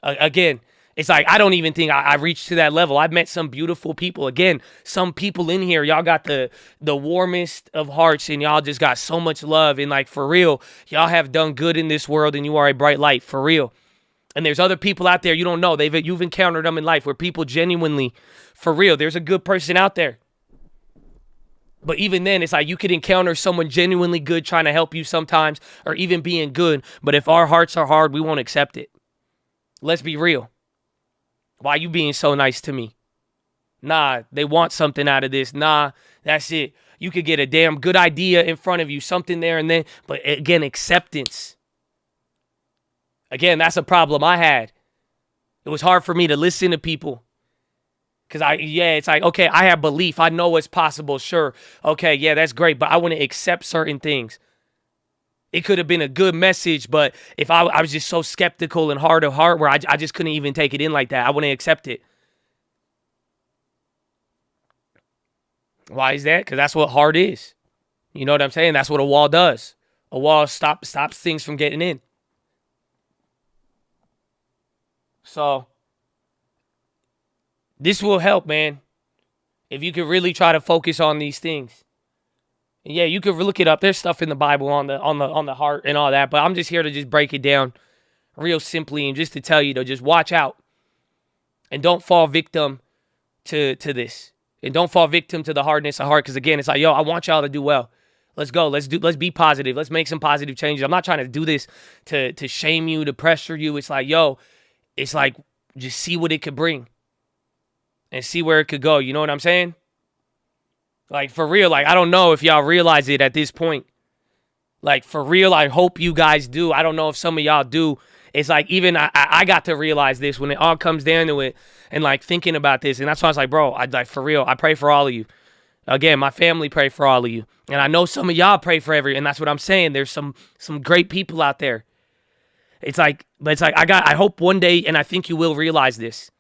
Speaker 1: Again, it's like, I don't even think I reached to that level. I've met some beautiful people. Again, some people in here, y'all got the warmest of hearts and y'all just got so much love. And like, for real, y'all have done good in this world and you are a bright light, for real. And there's other people out there you don't know. You've encountered them in life where people genuinely, for real, there's a good person out there. But even then, it's like you could encounter someone genuinely good trying to help you sometimes or even being good. But if our hearts are hard, we won't accept it. Let's be real. Why are you being so nice to me? Nah, they want something out of this. Nah, that's it. You could get a damn good idea in front of you, something there and then. But again, acceptance. Again, that's a problem I had. It was hard for me to listen to people. Because it's like, okay, I have belief. I know it's possible. Sure. Okay, yeah, that's great. But I want to accept certain things. It could have been a good message, but if I was just so skeptical and hard of heart where I just couldn't even take it in like that. I wouldn't accept it. Why is that? Because that's what heart is. You know what I'm saying? That's what a wall does. A wall stops things from getting in. So this will help, man. If you could really try to focus on these things. And yeah, you could look it up. There's stuff in the Bible on the heart and all that, but I'm just here to just break it down real simply and just to tell you to just watch out and don't fall victim to this. And don't fall victim to the hardness of heart. Because again, it's like, yo, I want y'all to do well. Let's go. Let's be positive. Let's make some positive changes. I'm not trying to do this to shame you, to pressure you. It's like, yo, it's like just see what it could bring. And see where it could go. You know what I'm saying? Like, for real, like, I don't know if y'all realize it at this point. Like, for real, I hope you guys do. I don't know if some of y'all do. It's like, even I got to realize this when it all comes down to it and, like, thinking about this. And that's why I was like, bro, for real, I pray for all of you. Again, my family pray for all of you. And I know some of y'all pray for and that's what I'm saying. There's some great people out there. It's like I hope one day, and I think you will realize this.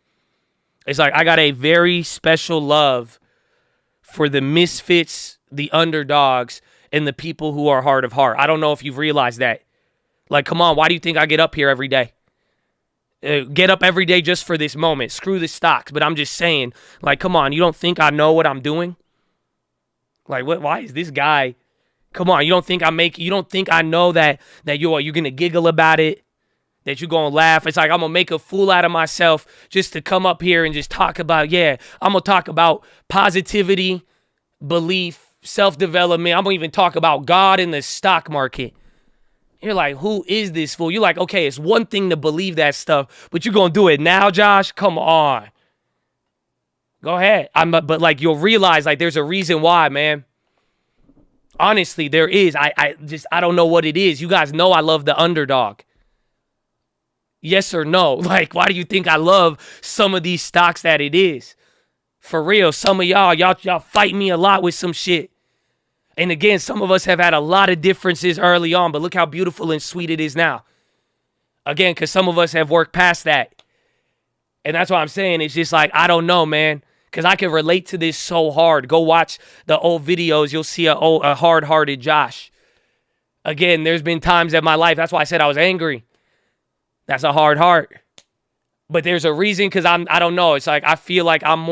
Speaker 1: It's like I got a very special love for the misfits, the underdogs, and the people who are hard of heart. I don't know if you've realized that. Like, come on, why do you think I get up here every day? Get up every day just for this moment. Screw the stocks. But I'm just saying, like, come on, you don't think I know what I'm doing? Like, what? Why is this guy? Come on, you don't think I know that you're gonna giggle about it? That you're going to laugh. It's like I'm going to make a fool out of myself just to come up here and just talk about, I'm going to talk about positivity, belief, self-development. I'm going to even talk about God in the stock market. You're like, who is this fool? You're like, okay, it's one thing to believe that stuff, but you're going to do it now, Josh? Come on. Go ahead. But like, you'll realize, like, there's a reason why, man. Honestly, there is. I don't know what it is. You guys know I love the underdog. Yes or no? Like, why do you think I love some of these stocks that it is? For real, some of y'all fight me a lot with some shit. And again, some of us have had a lot of differences early on, but look how beautiful and sweet it is now. Again, because some of us have worked past that. And that's what I'm saying. It's just like, I don't know, man. Because I can relate to this so hard. Go watch the old videos. You'll see a hard-hearted Josh. Again, there's been times in my life. That's why I said I was angry. That's a hard heart. But there's a reason, because I don't know. It's like I feel like I'm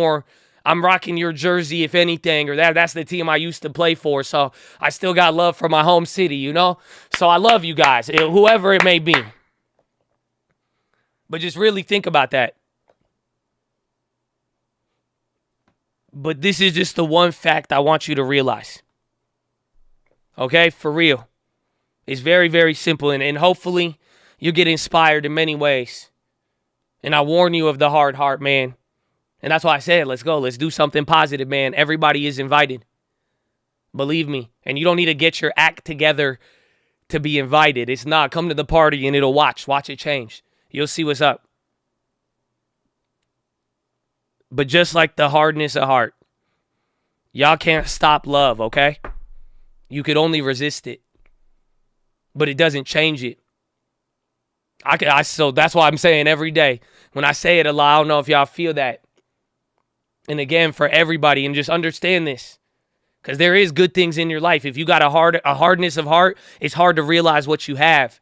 Speaker 1: rocking your jersey, if anything, or that's the team I used to play for. So I still got love for my home city, you know? So I love you guys, whoever it may be. But just really think about that. But this is just the one fact I want you to realize. Okay? For real. It's very, very simple. And hopefully you get inspired in many ways. And I warn you of the hard heart, man. And that's why I said, let's go. Let's do something positive, man. Everybody is invited. Believe me. And you don't need to get your act together to be invited. It's not. Come to the party and it'll watch. Watch it change. You'll see what's up. But just like the hardness of heart, y'all can't stop love, okay? You could only resist it. But it doesn't change it. So that's why I'm saying every day. When I say it a lot, I don't know if y'all feel that. And again, for everybody, and just understand this. Because there is good things in your life. If you got a hardness of heart, it's hard to realize what you have.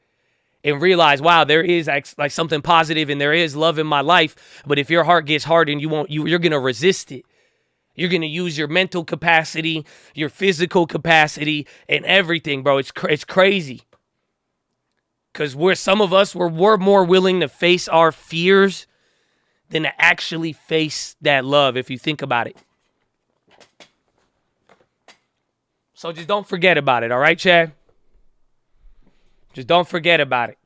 Speaker 1: And realize, wow, there is like something positive and there is love in my life. But if your heart gets hardened, you're going to resist it. You're going to use your mental capacity, your physical capacity, and everything, bro. It's crazy. Because some of us, we're more willing to face our fears than to actually face that love, if you think about it. So just don't forget about it, all right, Chad? Just don't forget about it.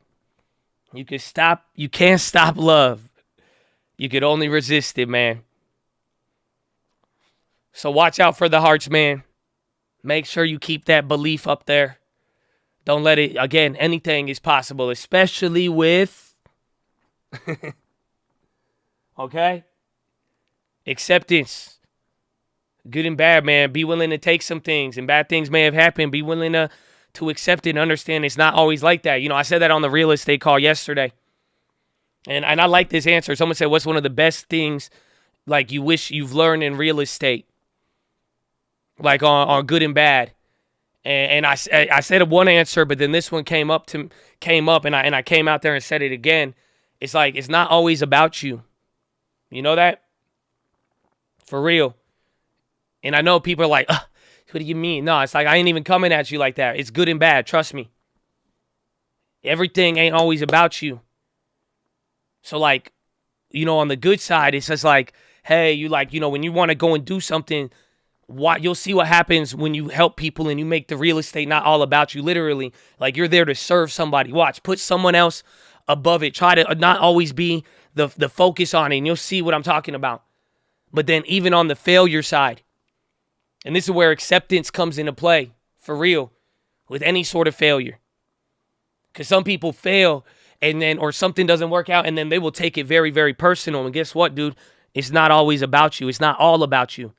Speaker 1: You can't stop love. You could only resist it, man. So watch out for the hearts, man. Make sure you keep that belief up there. Don't let it, again, anything is possible, especially with, okay? Acceptance. Good and bad, man. Be willing to take some things, and bad things may have happened. Be willing to accept it and understand it's not always like that. You know, I said that on the real estate call yesterday. And I like this answer. Someone said, what's one of the best things, like, you wish you've learned in real estate? Like, on good and bad. And I said one answer, but then this one came up, and I came out there and said it again. It's like, it's not always about you. You know that? For real. And I know people are like, what do you mean? No, it's like, I ain't even coming at you like that. It's good and bad. Trust me. Everything ain't always about you. So, like, you know, on the good side, it's just like, hey, you like, you know, when you want to go and do something, you'll see what happens when you help people and you make the real estate not all about you, literally. Like, you're there to serve somebody. Watch, put someone else above it. Try to not always be the focus on it, and you'll see what I'm talking about. But then even on the failure side, and this is where acceptance comes into play, for real, with any sort of failure. Because some people fail, and then, or something doesn't work out, and then they will take it very, very personal. And guess what, dude? It's not always about you. It's not all about you.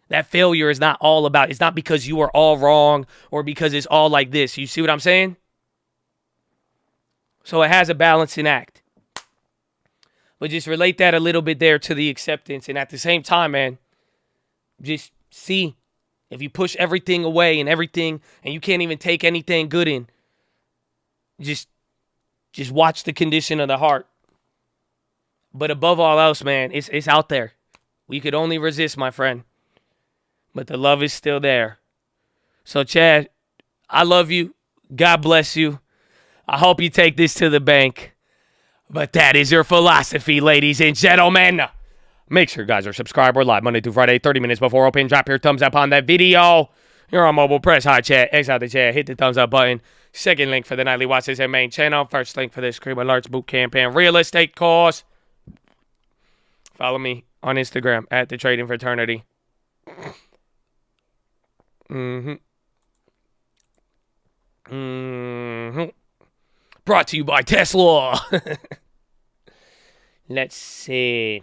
Speaker 1: That failure is not all about, it's not because you are all wrong or because it's all like this. You see what I'm saying? So it has a balancing act. But just relate that a little bit there to the acceptance. And at the same time, man, just see, if you push everything away and you can't even take anything good in, just watch the condition of the heart. But above all else, man, it's out there. We could only resist, my friend. But the love is still there. So, Chad, I love you. God bless you. I hope you take this to the bank. But that is your philosophy, ladies and gentlemen. Make sure, guys, are subscribed. We're live Monday through Friday, 30 minutes before open. Drop your thumbs up on that video. You're on mobile. Press high chat. X out the chat. Hit the thumbs up button. Second link for the nightly Watchlist and main channel. First link for this Cream Alerts boot campaign real estate course. Follow me on Instagram at the Trading Fraternity. Brought to you by Tesla. Let's see.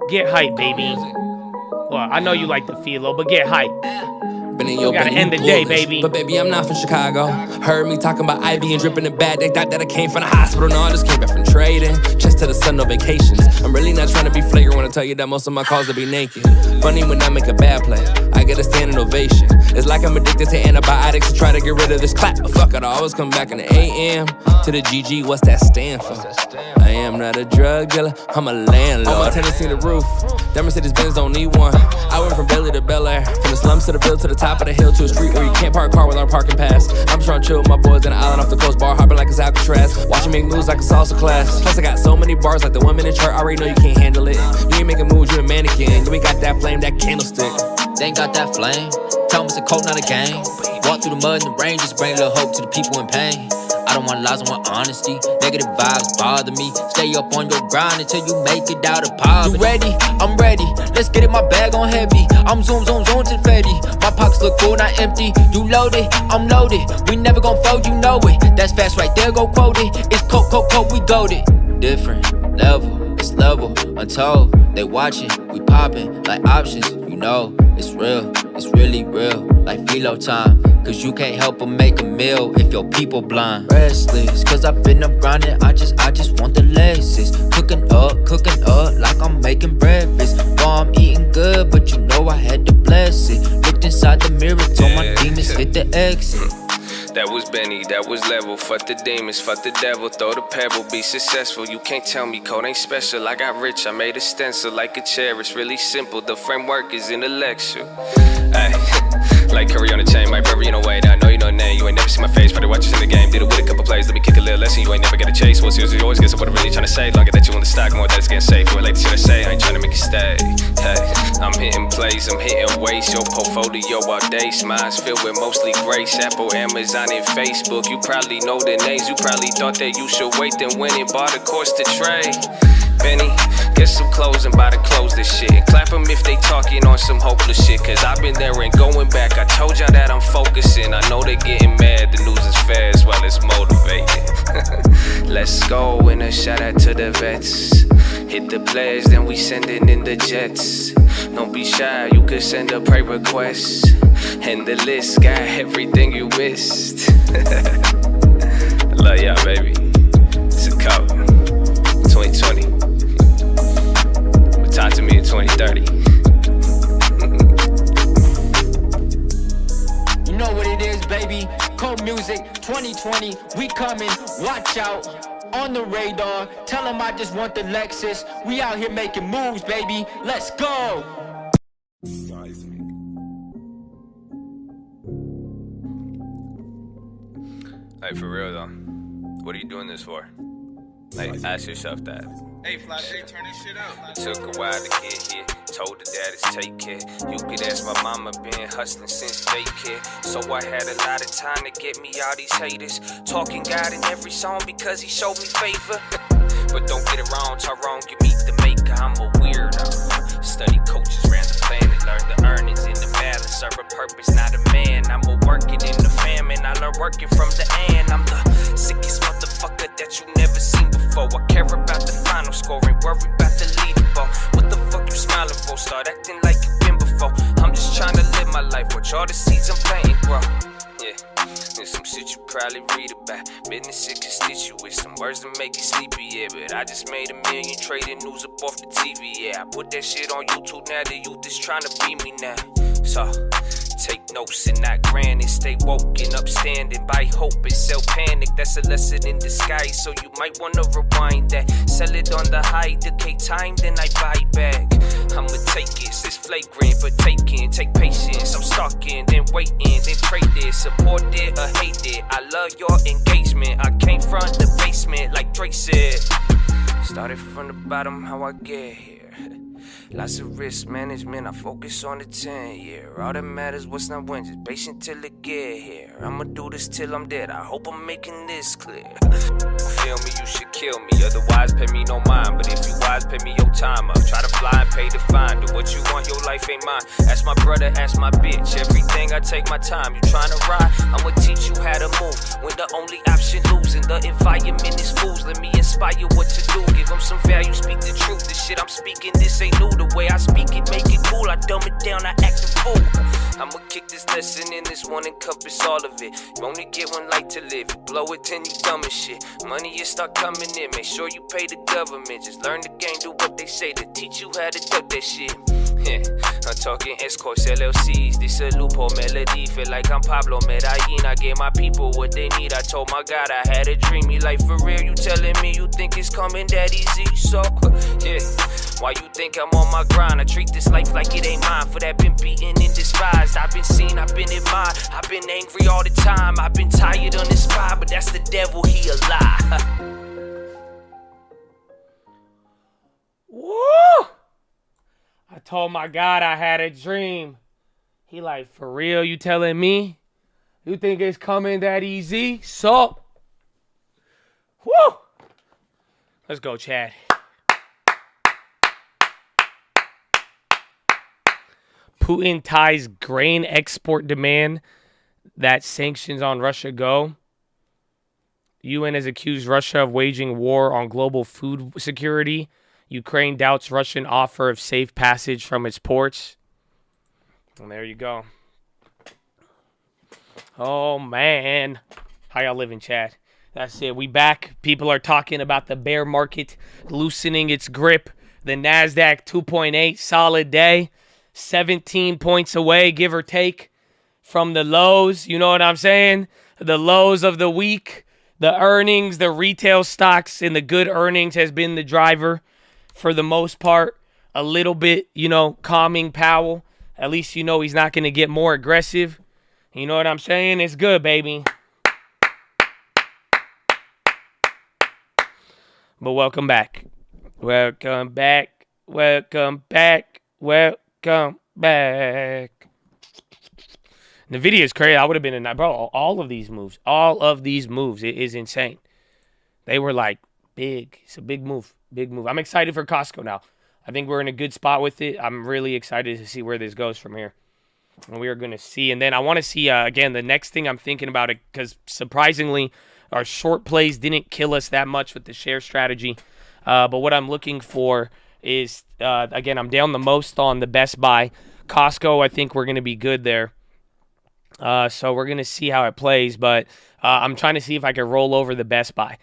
Speaker 1: Get hype, baby. Well, I know you like the PHILO, but get hype. You gotta end the day, baby.
Speaker 16: But baby, I'm not from Chicago. Heard me talking about IV and dripping in bad. They thought that I came from the hospital. No, I just came back from trading. Chest to the sun, no vacations. I'm really not trying to be flagrant when I tell you that most of my calls will be naked. Funny when I make a bad play, I get a standing ovation. It's like I'm addicted to antibiotics and try to get rid of this clap. But fuck it, I always come back in the AM to the GG. What's that stand for? I am not a drug dealer, I'm a landlord. On my Tennessee the roof, that Mercedes-Benz don't need one. I went from Bailey to Bel Air, from the slums to the Ville to the top of the hill to a street where you can't park a car without a parking pass. I'm just trying to chill with my boys in the island off the coast, bar hopping like it's Alcatraz. Watching make moves like a salsa class. Plus I got so many bars like the 1 minute chart. I already know you can't handle it. You ain't making moves, you a mannequin. You ain't got that flame, that candlestick.
Speaker 17: They ain't got that flame. Tell them it's a cold, not a game. Walk through the mud and the rain, just bring a little hope to the people in pain. I don't want lies, I want honesty. Negative vibes bother me. Stay up on your grind until you make it out of poverty. You ready? I'm ready. Let's get it, my bag on heavy. I'm zoom to the Fetty. My pockets look full, not empty. You loaded, I'm loaded. We never gon' fold, you know it. That's fast right there, go quote it. It's coke, we goated. Different level, it's level, untold. They watching, we popping like options. You know, it's real, it's really real. Like PHILO time. Cause you can't help but make a meal if your people blind. Restless, cause I've been up grinding, I just want the Lexus. Cooking up like I'm making breakfast. Oh, I'm eating good, but you know I had to bless it. Looked inside the mirror, told my demons hit the exit.
Speaker 18: That was Benny, that was level. Fuck the demons, fuck the devil. Throw the pebble, be successful. You can't tell me code ain't special. I got rich, I made a stencil like a chair. It's really simple, the framework is intellectual. Ay. Like Curry on the chain, my brother, you know, wait. I know you know the name. You ain't never seen my face, probably watch us in the game. Did it with a couple plays, let me kick a little lesson. You ain't never get a chase. What's yours, you always get what I'm really trying to say. Longer that you want the stock, more that it's getting safe. You ain't like the shit I say, I ain't trying to make you stay. Hey, I'm hitting plays, I'm hitting weights. Your portfolio all day, smiles filled with mostly grace. Apple, Amazon, and Facebook. You probably know the names. You probably thought that you should wait, then went and bought a course to trade. Benny, get some clothes and buy to close this shit. Clap them if they talking on some hopeless shit. Cause I've been there and going back. I told y'all that I'm focusing. I know they getting mad. The news is fair as well as motivated. Let's go, and a shout out to the vets. Hit the players, then we sending in the jets. Don't be shy, you could send a pray request. And the list got everything you missed. I love y'all, baby. It's a cup. 2020. But talk to me in 2030.
Speaker 17: You know what it is, baby. Cold music, 2020, we coming, watch out. On the radar, tell them I just want the Lexus. We out here making moves, baby. Let's go.
Speaker 18: Hey, for real though, what are you doing this for? Like, ask yourself that.
Speaker 19: Hey, Fly, turn this shit out.
Speaker 18: It took a while to get here. Told the daddies take care. You could ask my mama, been hustling since daycare. So I had a lot of time to get me all these haters. Talking God in every song because he showed me favor. But don't get it wrong, Tyrone, you meet the maker. I'm a weirdo. Study coaches, ran the planet. Learned the earnings in the balance. Serve a purpose, not a man. I'm a working in the famine. I learned working from the end. I'm the sickest motherfucker that you never seen before. I care about the final score, ain't worry about the leaderboard. What the fuck you smiling for? Start acting like you been before. I'm just trying to live my life, watch all the seeds I'm planting grow. Yeah, there's some shit you probably read about. Business and constituents, some words that make you sleepy, yeah. But I just made $1 million trading news up off the TV, yeah. I put that shit on YouTube, now the youth is trying to be me now. So, take notes and not granted. Stay woke and upstanding. Buy hope and sell panic. That's a lesson in disguise. So you might wanna rewind that. Sell it on the high, decay time, then I buy back. I'ma take it. It's flagrant, but taking. Take patience. I'm stalking, then waiting, then trade it. Support it or hate it. I love your engagement. I came from the basement, like Drake said. Started from the bottom, how I get here. Lots of risk management, I focus on the 10-year. All that matters, what's not when, just patient till it get here. I'ma do this till I'm dead, I hope I'm making this clear. Feel me, you should kill me, otherwise pay me no mind. But if you wise, pay me your time up. Try to fly and pay the fine, do what you want, your life ain't mine. Ask my brother, ask my bitch, everything I take my time. You tryna ride, I'ma teach you how to move. When the only option losing, the environment is fools. Let me inspire what to do, give them some value, speak the truth. The shit I'm speaking, this ain't new. The way I speak it, make it cool. I dumb it down, I act a fool. I'ma kick this lesson in, this one encompass all of it. You only get one life to live. You blow it, then you dumb as shit. Money, you start coming in. Make sure you pay the government. Just learn the game, do what they say to teach you how to duck that shit. Yeah, I'm talking escorts, LLCs. This a loophole melody. Feel like I'm Pablo Medellin. I gave my people what they need. I told my God I had a dreamy life for real. You telling me you think it's coming that easy? So, yeah. Why you think I'm on my grind? I treat this life like it ain't mine. For that been beaten and despised. I've been seen, I've been admired. I've been angry all the time. I've been tired, uninspired. But that's the devil, he a lie.
Speaker 1: Woo! I told my God I had a dream. He like, for real, you telling me? You think it's coming that easy? So, woo! Let's go, Chad. Putin ties grain export demand that sanctions on Russia go. UN has accused Russia of waging war on global food security. Ukraine doubts Russian offer of safe passage from its ports. And there you go. Oh, man. How y'all living, Chad? That's it. We back. People are talking about the bear market loosening its grip. The NASDAQ 2.8, solid day. 17 points away, give or take, from the lows. You know what I'm saying? The lows of the week. The earnings, the retail stocks, and the good earnings has been the driver for the most part. A little bit, calming Powell At least you know he's not going to get more aggressive. You know what I'm saying? It's good, baby. But welcome back. Welcome back. Welcome back. Welcome back. The video is crazy. I would have been in, bro, all of these moves, it is insane. They were like big. It's a big move. Big move. I'm excited for Costco now. I think we're in a good spot with it. I'm really excited to see where this goes from here. And we are going to see. And then I want to see, again, the next thing I'm thinking about it, because surprisingly, our short plays didn't kill us that much with the share strategy. But what I'm looking for is, again, I'm down the most on the Best Buy. Costco, I think we're going to be good there. So we're going to see how it plays. But I'm trying to see if I can roll over the Best Buy.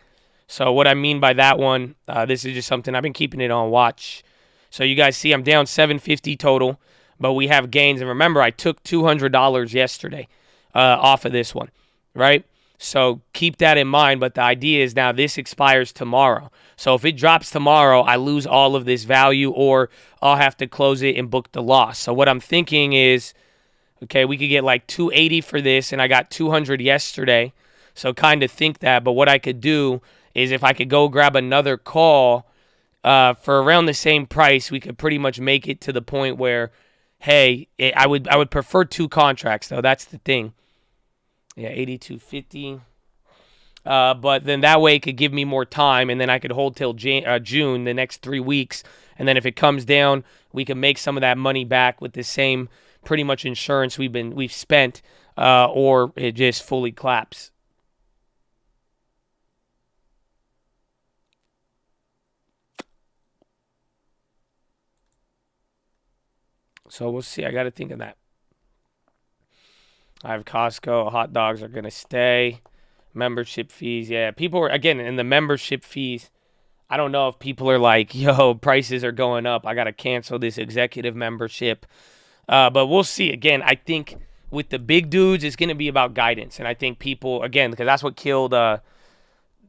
Speaker 1: So what I mean by that one, this is just something I've been keeping it on watch. So you guys see I'm down $750 total, but we have gains. And remember, I took $200 yesterday off of this one, right? So keep that in mind. But the idea is now this expires tomorrow. So if it drops tomorrow, I lose all of this value, or I'll have to close it and book the loss. So what I'm thinking is, okay, we could get like $280 for this, and I got $200 yesterday. So kind of think that. But what I could do is if I could go grab another call for around the same price, we could pretty much make it to the point where, hey, I would prefer 2 contracts, though. That's the thing. Yeah, 82.50. But then that way it could give me more time, and then I could hold till June, the next 3 weeks. And then if it comes down, we can make some of that money back with the same pretty much insurance we've spent, or it just fully claps. So we'll see. I got to think of that. I have Costco. Hot dogs are going to stay. Membership fees. Yeah, people are, again, in the membership fees, I don't know if people are like, yo, prices are going up. I got to cancel this executive membership. But we'll see. Again, I think with the big dudes, it's going to be about guidance. And I think people, again, because that's what killed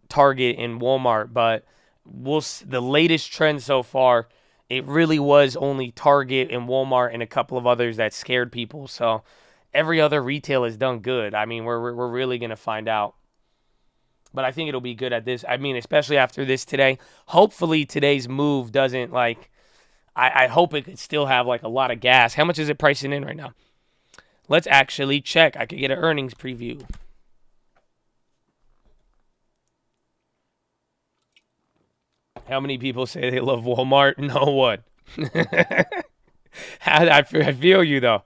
Speaker 1: Target and Walmart. But the latest trend so far, it really was only Target and Walmart and a couple of others that scared people. So every other retail has done good. I mean, we're really going to find out. But I think it'll be good at this. I mean, especially after this today. Hopefully today's move doesn't like, I hope it could still have like a lot of gas. How much is it pricing in right now? Let's actually check. I could get an earnings preview. How many people say they love Walmart? No one. I feel you, though.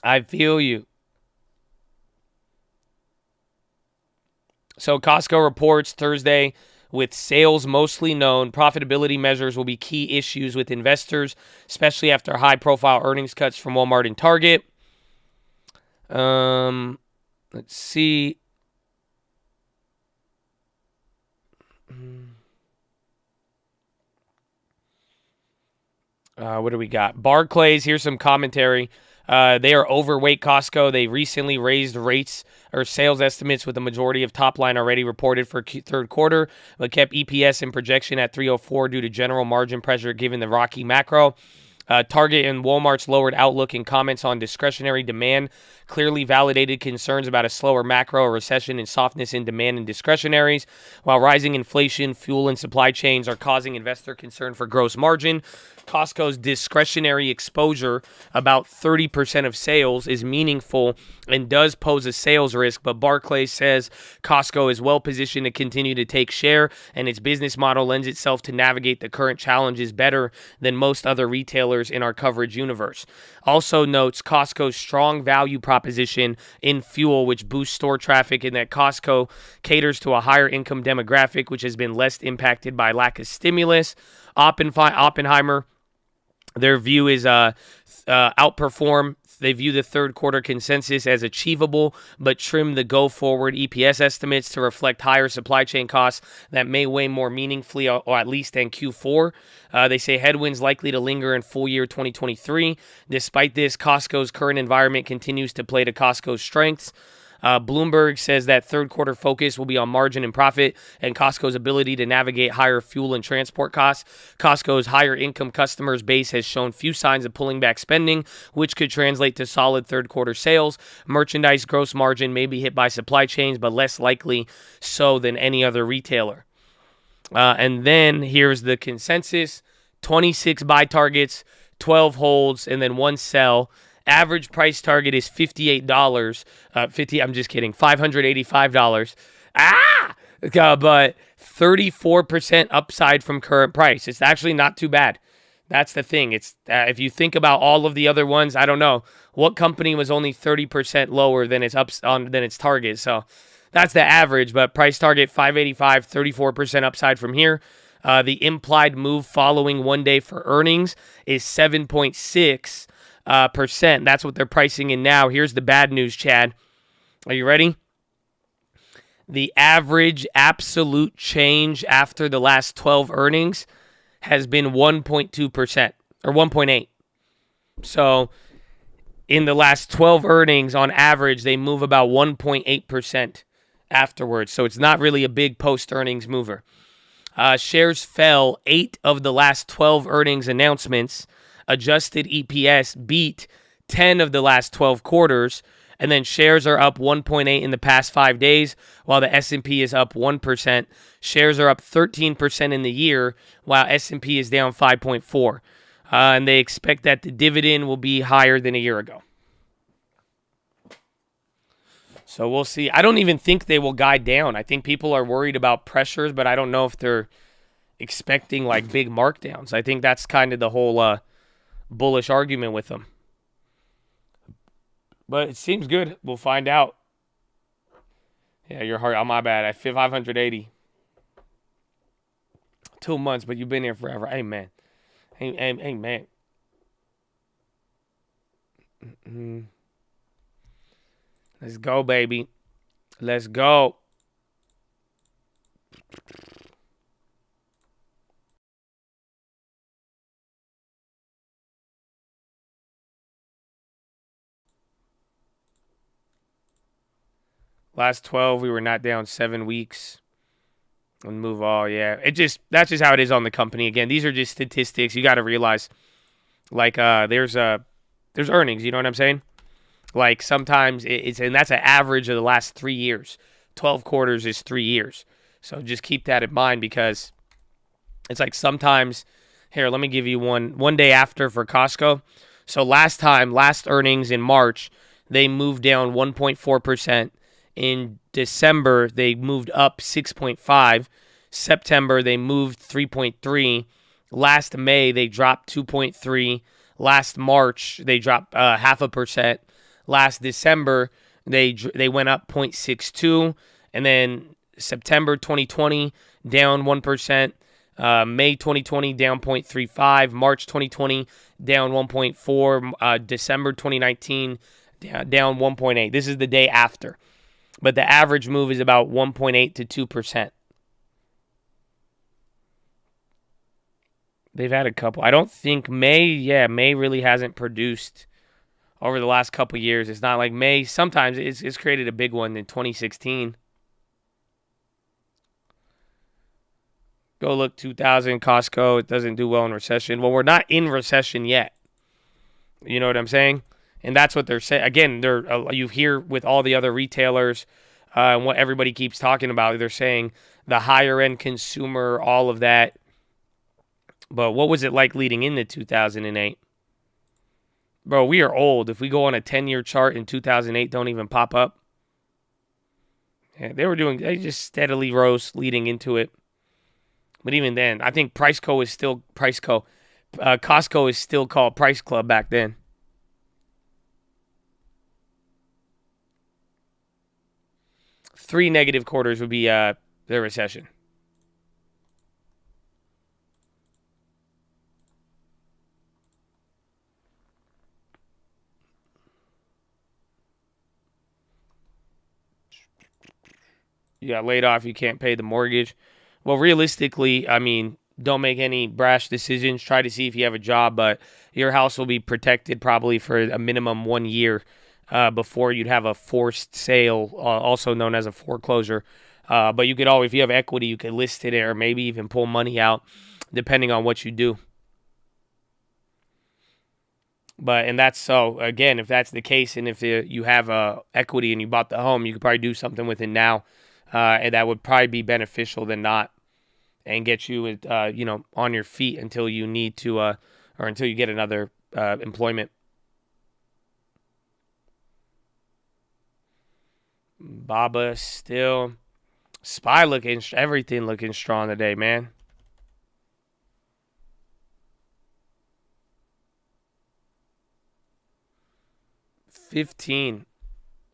Speaker 1: I feel you. So Costco reports Thursday with sales mostly known. Profitability measures will be key issues with investors, especially after high-profile earnings cuts from Walmart and Target. Let's see. What do we got? Barclays, here's some commentary. They are overweight Costco. They recently raised rates or sales estimates with the majority of top line already reported for third quarter, but kept EPS and projection at 304 due to general margin pressure given the rocky macro. Target and Walmart's lowered outlook and comments on discretionary demand clearly validated concerns about a slower macro, a recession, and softness in demand and discretionaries, while rising inflation, fuel, and supply chains are causing investor concern for gross margin. Costco's discretionary exposure, about 30% of sales, is meaningful and does pose a sales risk, but Barclays says Costco is well positioned to continue to take share, and its business model lends itself to navigate the current challenges better than most other retailers in our coverage universe. Also notes Costco's strong value proposition in fuel, which boosts store traffic, and that Costco caters to a higher income demographic, which has been less impacted by lack of stimulus. Oppenheimer, their view is outperform. They view the third quarter consensus as achievable, but trim the go-forward EPS estimates to reflect higher supply chain costs that may weigh more meaningfully, or at least in Q4. They say headwinds likely to linger in full year 2023. Despite this, Costco's current environment continues to play to Costco's strengths. Bloomberg says that third quarter focus will be on margin and profit and Costco's ability to navigate higher fuel and transport costs. Costco's higher income customers base has shown few signs of pulling back spending, which could translate to solid third quarter sales. Merchandise gross margin may be hit by supply chains, but less likely so than any other retailer. And then here's the consensus: 26 buy targets, 12 holds, and then 1 sell. Average price target is $58. I'm just kidding. $585. But 34% upside from current price. It's actually not too bad. That's the thing. It's if you think about all of the other ones, I don't know what company was only 30% lower than its target. So that's the average. But price target $585, 34% upside from here. The implied move following 1 day for earnings is 7.6%. That's what they're pricing in now. Here's the bad news, Chad. Are you ready? The average absolute change after the last 12 earnings has been 1.2% or 1.8. So in the last 12 earnings, on average, they move about 1.8% afterwards. So it's not really a big post-earnings mover. Shares fell 8 of the last 12 earnings announcements. Adjusted EPS beat 10 of the last 12 quarters, and then shares are up 1.8 in the past 5 days, while the S&P is up 1%. Shares are up 13% in the year, while S&P is down 5.4. And they expect that the dividend will be higher than a year ago. So we'll see. I don't even think they will guide down. I think people are worried about pressures, but I don't know if they're expecting like big markdowns. I think that's kind of the whole bullish argument with them. But it seems good. We'll find out. Yeah, you're hard. Oh, my bad. I feel 580. 2 months, but you've been here forever. Amen. Amen. Let's go, baby. Let's go. Last 12, we were not down 7 weeks. And move all, yeah. That's just how it is on the company. Again, these are just statistics. You got to realize, like, there's earnings. You know what I'm saying? Like sometimes and that's an average of the last 3 years. 12 quarters is 3 years. So just keep that in mind because it's like sometimes. Here, let me give you one day after for Costco. So last earnings in March, they moved down 1.4%. In December, they moved up 6.5. September, they moved 3.3. Last May, they dropped 2.3. Last March, they dropped 0.5%. Last December, they went up 0.62. And then September 2020, down 1%. May 2020, down 0.35. March 2020, down 1.4. December 2019, down 1.8. This is the day after. But the average move is about 1.8 to 2%. They've had a couple. I don't think May really hasn't produced over the last couple years. It's not like May. Sometimes it's created a big one in 2016. Go look 2000 Costco. It doesn't do well in recession. Well, we're not in recession yet. You know what I'm saying? And that's what they're saying. Again, you hear with all the other retailers and what everybody keeps talking about. They're saying the higher end consumer, all of that. But what was it like leading into 2008? Bro, we are old. If we go on a 10-year chart in 2008, don't even pop up. Yeah, they just steadily rose leading into it. But even then, I think Costco is still called Price Club back then. Three negative quarters would be the recession. You got laid off, you can't pay the mortgage. Well, realistically, I mean, don't make any brash decisions. Try to see if you have a job, but your house will be protected probably for a minimum 1 year before you'd have a forced sale, also known as a foreclosure. But you could always, if you have equity, you could list it or maybe even pull money out, depending on what you do. And that's so, again, if that's the case, and if you have equity and you bought the home, you could probably do something with it now, and that would probably be beneficial than not, and get you, on your feet until you need to, or until you get another employment. Baba still, SPY looking, everything looking strong today, man. $15.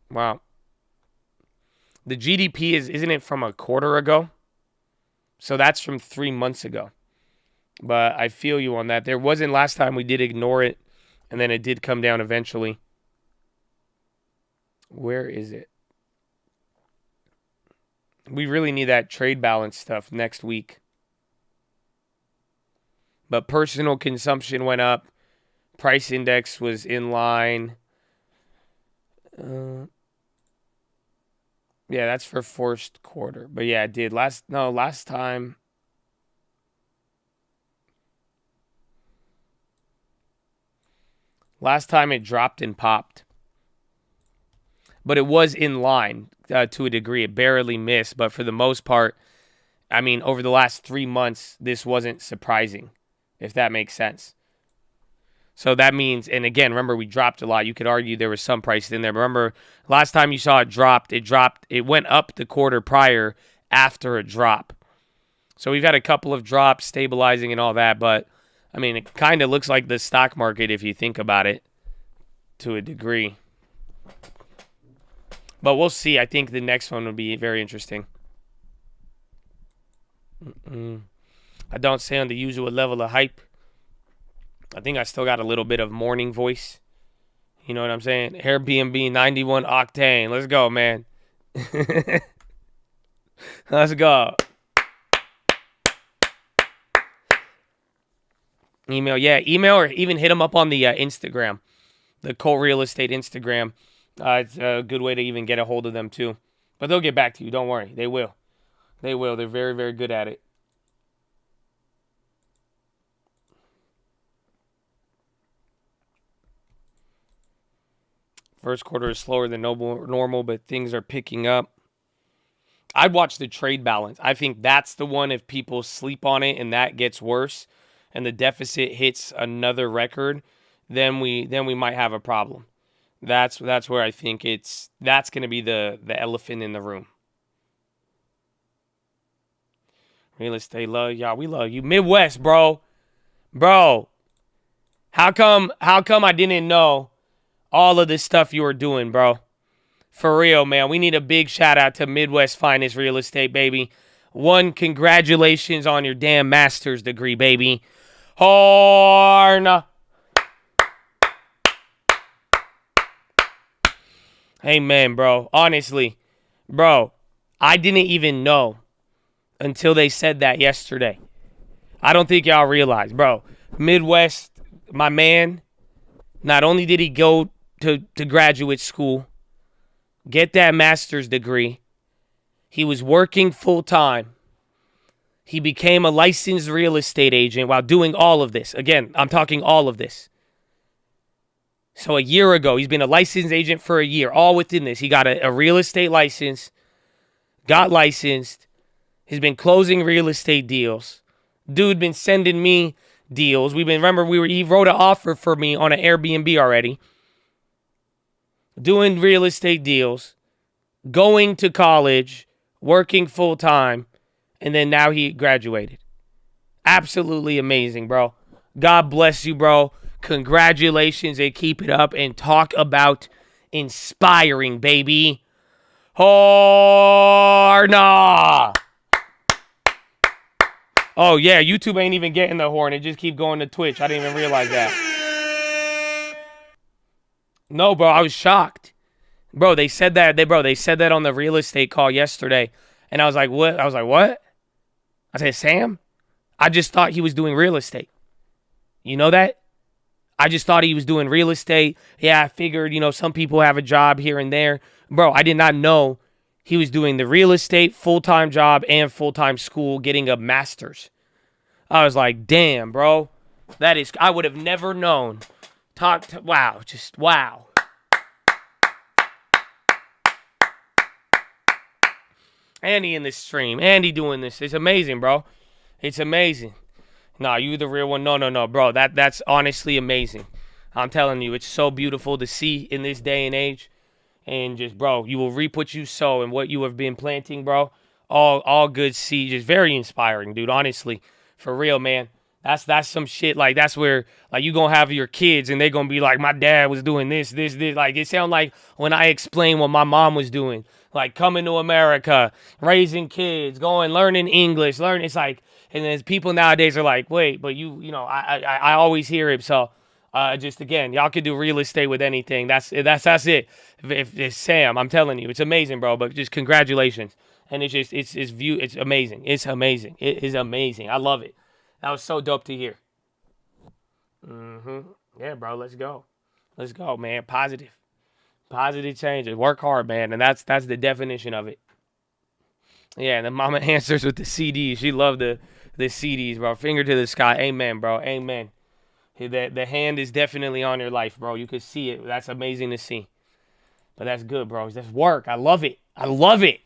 Speaker 1: Wow. The GDP isn't it from a quarter ago? So that's from 3 months ago. But I feel you on that. There wasn't last time, we did ignore it, and then it did come down eventually. Where is it? We really need that trade balance stuff next week. But personal consumption went up. Price index was in line. Yeah, that's for first quarter. But yeah, it did. Last time. Last time it dropped and popped. But it was in line to a degree. It barely missed. But for the most part, I mean, over the last 3 months, this wasn't surprising, if that makes sense. So that means, and again, remember, we dropped a lot. You could argue there was some price in there. Remember, last time you saw it dropped, it went up the quarter prior after a drop. So we've had a couple of drops, stabilizing and all that. But, I mean, it kind of looks like the stock market if you think about it to a degree. But we'll see. I think the next one will be very interesting. I don't say on the usual level of hype. I think I still got a little bit of morning voice. You know what I'm saying? Airbnb 91 octane. Let's go, man. Let's go. Email or even hit them up on the Instagram, the Cole Real Estate Instagram. It's a good way to even get a hold of them too. But they'll get back to you. Don't worry. They will. They will. They're very, very good at it. First quarter is slower than normal, but things are picking up. I'd watch the trade balance. I think that's the one, if people sleep on it and that gets worse and the deficit hits another record, then we might have a problem. That's where I think that's going to be the elephant in the room. Real estate love y'all. We love you. Midwest, bro. Bro. How come I didn't know all of this stuff you were doing, bro? For real, man. We need a big shout out to Midwest Finest Real Estate, baby. One, congratulations on your damn master's degree, baby. Horn. Amen, bro. Honestly, bro, I didn't even know until they said that yesterday. I don't think y'all realize, bro. Midwest, my man, not only did he go to graduate school, get that master's degree, he was working full time. He became a licensed real estate agent while doing all of this. Again, I'm talking all of this. So a year ago, he's been a licensed agent for a year, all within this. He got a real estate license, got licensed. He's been closing real estate deals. Dude been sending me deals. He wrote an offer for me on an Airbnb already. Doing real estate deals, going to college, working full time, and then now he graduated. Absolutely amazing, bro. God bless you, bro. Congratulations, and keep it up. And talk about inspiring, baby. Horna. Oh, yeah, YouTube ain't even getting the horn. It just keep going to Twitch. I didn't even realize that. No, bro, I was shocked. Bro, they said that. They said that on the real estate call yesterday. And I was like, what? What? I said, Sam? I just thought he was doing real estate. You know that? I just thought he was doing real estate. Yeah, I figured, some people have a job here and there. Bro, I did not know he was doing the real estate, full-time job, and full-time school, getting a master's. I was like, damn, bro. I would have never known. Wow, just wow. Andy in this stream. Andy doing this. It's amazing, bro. It's amazing. Nah, you the real one. No, bro. That's honestly amazing. I'm telling you, it's so beautiful to see in this day and age. And just, bro, you will reap what you sow, and what you have been planting, bro. All good seeds. Just very inspiring, dude. Honestly, for real, man. That's some shit. Like, that's where, like, you gonna have your kids and they gonna be like, my dad was doing this. Like, it sound like when I explained what my mom was doing, like coming to America, raising kids, learning English, it's like. And then people nowadays are like, wait, but I always hear it. So just again, y'all could do real estate with anything. That's it. If it's Sam, I'm telling you, it's amazing, bro. But just congratulations. And it's amazing. It's amazing. It is amazing. I love it. That was so dope to hear. Yeah, bro. Let's go. Let's go, man. Positive changes. Work hard, man. And that's the definition of it. Yeah, and then mama answers with the CDs. She loved the CDs, bro. Finger to the sky. Amen, bro. Amen. The hand is definitely on your life, bro. You can see it. That's amazing to see. But that's good, bro. That's work. I love it. I love it.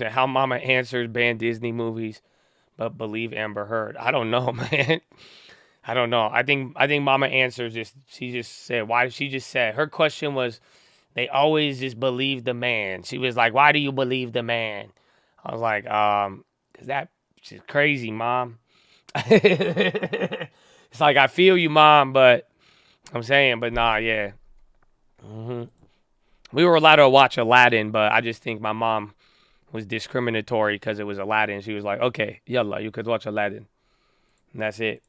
Speaker 1: How mama answers ban Disney movies, but believe Amber Heard. I don't know, man. I don't know. I think mama answers she just said, why did she just say? Her question was, they always just believe the man. She was like, why do you believe the man? I was like, cause that's just crazy, mom. It's like, I feel you, mom, but I'm saying, but nah, yeah. We were allowed to watch Aladdin, but I just think my mom was discriminatory because it was Aladdin. She was like, okay, yalla, you could watch Aladdin. And that's it.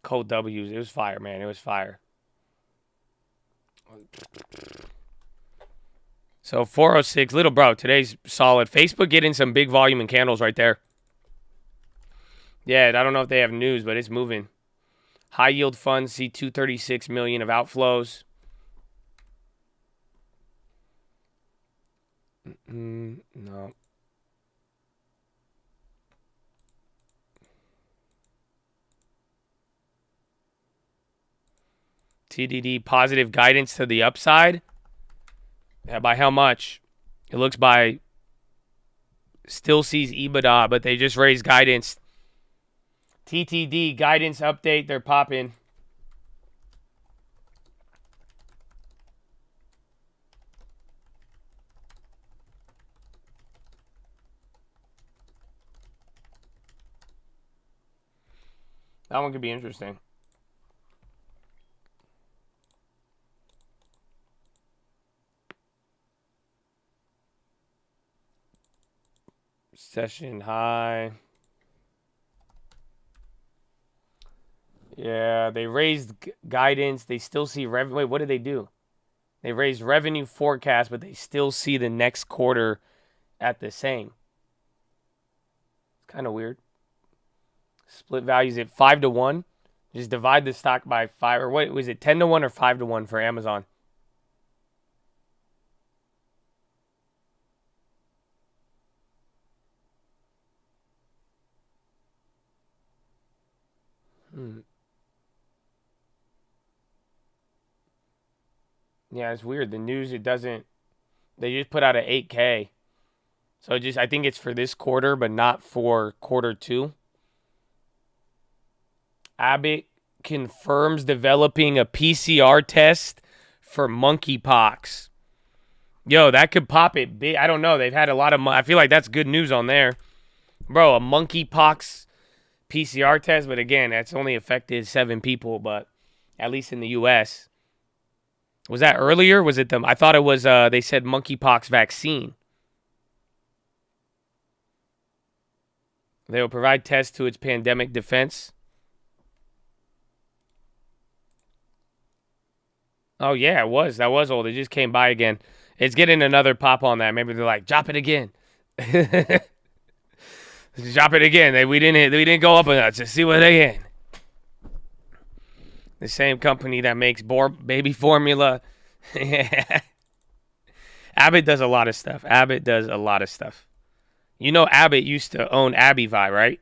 Speaker 1: Cold W's. It was fire, man. It was fire. So 406, little bro, today's solid. Facebook getting some big volume and candles right there. Yeah, I don't know if they have news, but it's moving. High yield funds see 236 million of outflows. No. TDD positive guidance to the upside. Yeah, by how much? It looks by still sees EBITDA, but they just raised guidance. TTD guidance update, they're popping. That one could be interesting. Session high. Yeah, they raised guidance. They still see revenue. Wait, what did they do? They raised revenue forecast, but they still see the next quarter at the same. It's kind of weird. Split values at 5-1. Just divide the stock by 5. Or what was it, 10-1 or 5-1 for Amazon? Yeah, it's weird. The news, it doesn't. They just put out an 8K. So I think it's for this quarter, but not for quarter 2. Abbott confirms developing a PCR test for monkeypox. Yo, that could pop it big. I don't know. They've had a lot of. I feel like that's good news on there, bro. A monkeypox PCR test, but again, that's only affected 7 people. But at least in the U.S. Was that earlier? Was it them? I thought it was, they said monkeypox vaccine. They will provide tests to its pandemic defense. Oh, yeah, it was. That was old. It just came by again. It's getting another pop on that. Maybe they're like, drop it again. Drop it again. We didn't go up enough. Just see what they get. The same company that makes baby formula. Abbott does a lot of stuff. You know, Abbott used to own Abivi, right?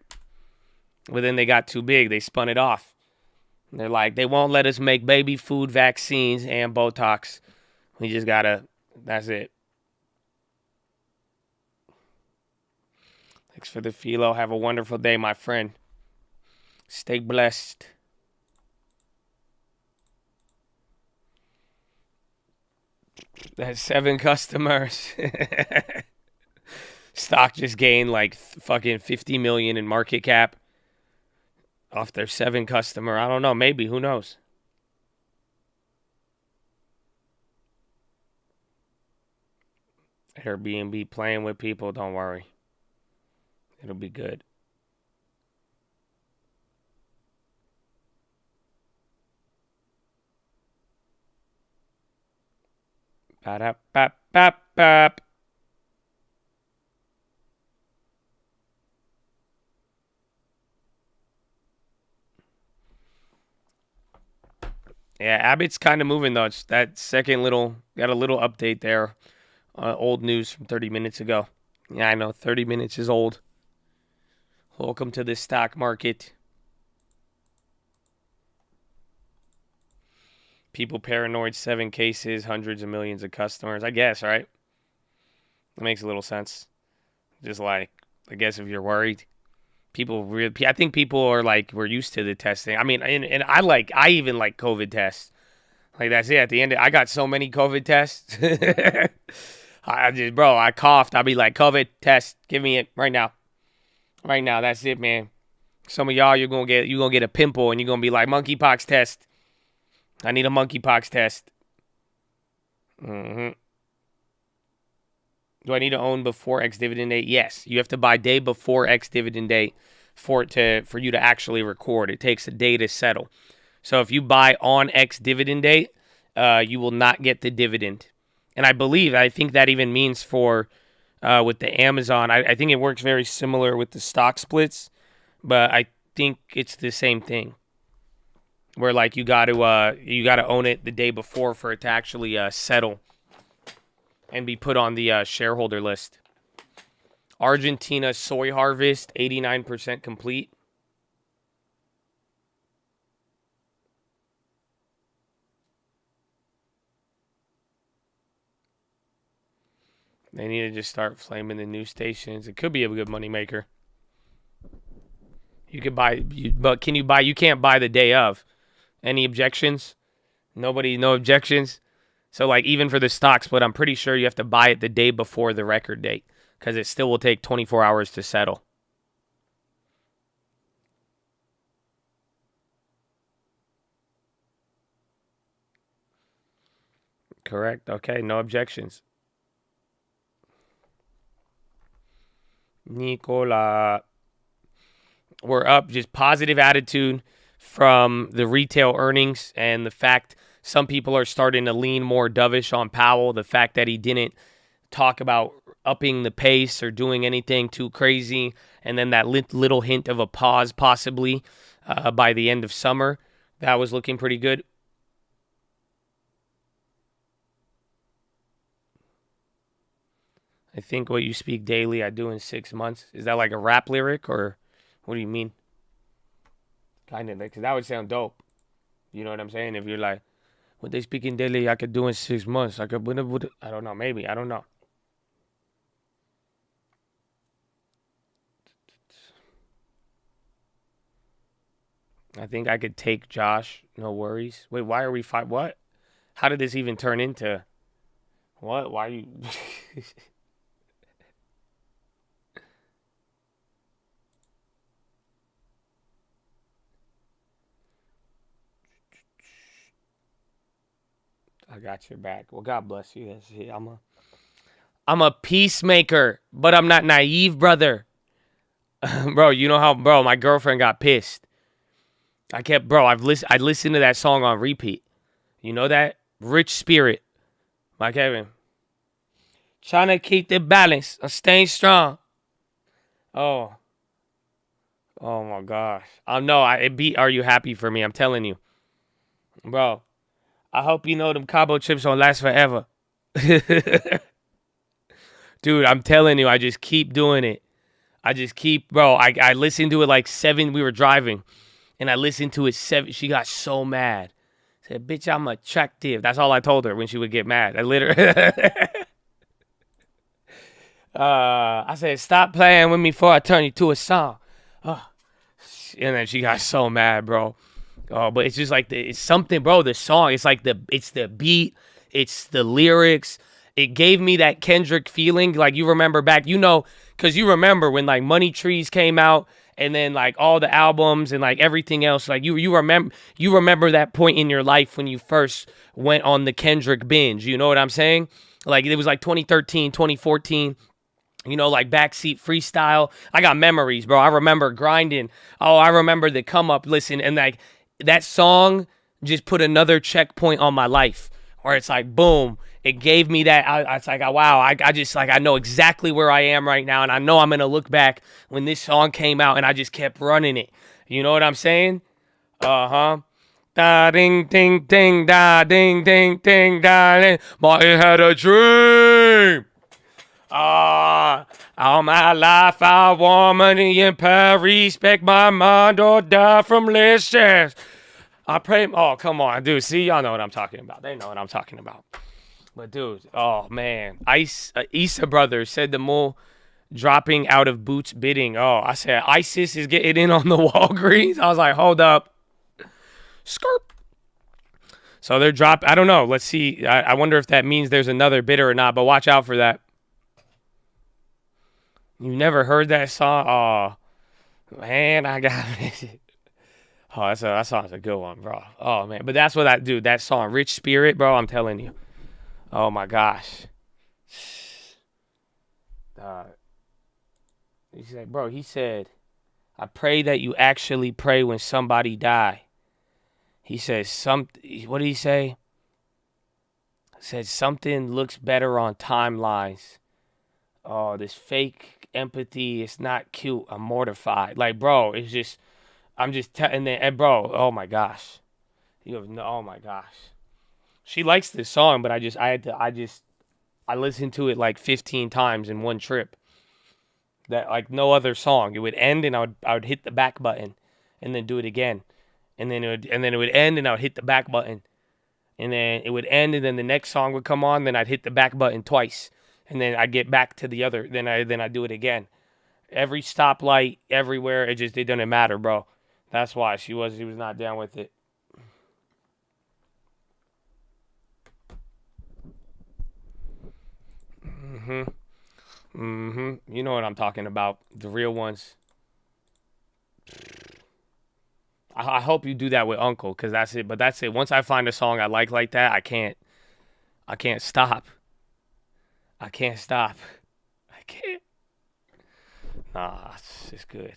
Speaker 1: But then they got too big. They spun it off. They're like, they won't let us make baby food vaccines and Botox. We just gotta, that's it. Thanks for the PHILO. Have a wonderful day, my friend. Stay blessed. That's 7 customers. Stock just gained like fucking 50 million in market cap off their 7 customer. I don't know. Maybe. Who knows? Airbnb playing with people. Don't worry. It'll be good. Ba-da-ba-ba-ba. Yeah, Abbott's kind of moving, though. It's that second got a little update there. Old news from 30 minutes ago. Yeah, I know, 30 minutes is old. Welcome to the stock market. People paranoid, 7 cases, hundreds of millions of customers. I guess, right? It makes a little sense. Just like, I guess if you're worried. I think people are like, we're used to the testing. I mean, and I even like COVID tests. Like, that's it. At the end, I got so many COVID tests. I coughed. I'll be like, COVID test, give me it right now. Right now, that's it, man. Some of y'all, you're gonna get a pimple and you're gonna be like, monkeypox test. I need a monkeypox test. Mm-hmm. Do I need to own before ex-dividend date? Yes. You have to buy day before ex-dividend date for you to actually record. It takes a day to settle. So if you buy on ex-dividend date, you will not get the dividend. And I think that even means for with the Amazon, I think it works very similar with the stock splits, but I think it's the same thing. Where like you got to own it the day before for it to actually settle and be put on the shareholder list. Argentina soy harvest 89% complete. They need to just start flaming the news stations. It could be a good money maker. You could buy, but can you buy? You can't buy the day of. Any objections? No objections. So like even for the stock split, I'm pretty sure you have to buy it the day before the record date because it still will take 24 hours to settle. Correct. Okay, no objections. Nicola. We're up, just positive attitude from the retail earnings and the fact some people are starting to lean more dovish on Powell. The fact that he didn't talk about upping the pace or doing anything too crazy. And then that little hint of a pause possibly by the end of summer. That was looking pretty good. I think what you speak daily, I do in 6 months. Is that like a rap lyric or what do you mean? Kind of, because that would sound dope. You know what I'm saying? If you're like, what they speak in daily, I could do in 6 months. I don't know, maybe. I don't know. I think I could take Josh. No worries. Wait, why are we fight? What? How did this even turn into? What? Why you? I got your back. Well, God bless you. That's it. I'm a peacemaker, but I'm not naive, brother. Bro, you know how, bro, my girlfriend got pissed. I listened to that song on repeat. You know that? Rich Spirit. My Kevin. Trying to keep the balance. I'm staying strong. Oh my gosh. It beat Are You Happy for me? I'm telling you. Bro, I hope you know them Cabo chips don't last forever. Dude, I'm telling you, I just keep doing it. I listened to it like 7. We were driving, and I listened to it 7. She got so mad. Said, bitch, I'm attractive. That's all I told her when she would get mad. I literally... I said, stop playing with me before I turn you to a song. Oh. And then she got so mad, bro. Oh, but it's just like, it's something, bro. The song, it's the beat. It's the lyrics. It gave me that Kendrick feeling. Like, you remember back, because you remember when, like, Money Trees came out, and then, like, all the albums and, like, everything else. Like, you remember that point in your life when you first went on the Kendrick binge. You know what I'm saying? Like, it was like 2013, 2014. Like Backseat Freestyle. I got memories, bro. I remember grinding. Oh, I remember the come up, listen. And, like, that song just put another checkpoint on my life where it's like, boom. It gave me that. It's like, wow, I know exactly where I am right now. And I know I'm going to look back when this song came out and I just kept running it. You know what I'm saying? Da ding, ding, ding, da ding, ding, ding, da ding. Martin had a dream. All my life I want money in Paris, respect my mind or die from less chance. I pray. Oh, come on, dude. See, y'all know what I'm talking about. They know what I'm talking about. But, dude, oh, man. Issa Brothers said the mole dropping out of Boots bidding. Oh, I said ISIS is getting in on the Walgreens. I was like, hold up. Skirp. So they're I don't know. Let's see. I wonder if that means there's another bidder or not, but watch out for that. You never heard that song? Oh, man, I got it. Oh, that song's a good one, bro. Oh, man. But that's what that song, Rich Spirit, bro, I'm telling you. Oh, my gosh. He said, I pray that you actually pray when somebody die. He says, what did he say? He said, something looks better on timelines. Oh, this fake empathy, it's not cute. I'm mortified. Like, bro, it's just, and bro, oh my gosh. Oh my gosh. She likes this song, but I listened to it like 15 times in one trip. That, like, no other song. It would end and I would hit the back button and then do it again. And then it would end and I would hit the back button. And then it would end and then the next song would come on, then I'd hit the back button twice. And then I get back to the other. Then I do it again. Every stoplight, everywhere. It didn't matter, bro. That's why she was not down with it. You know what I'm talking about. The real ones. I hope you do that with Uncle, because that's it. But that's it. Once I find a song I like that, I can't stop. I can't stop. I can't. Nah, it's good.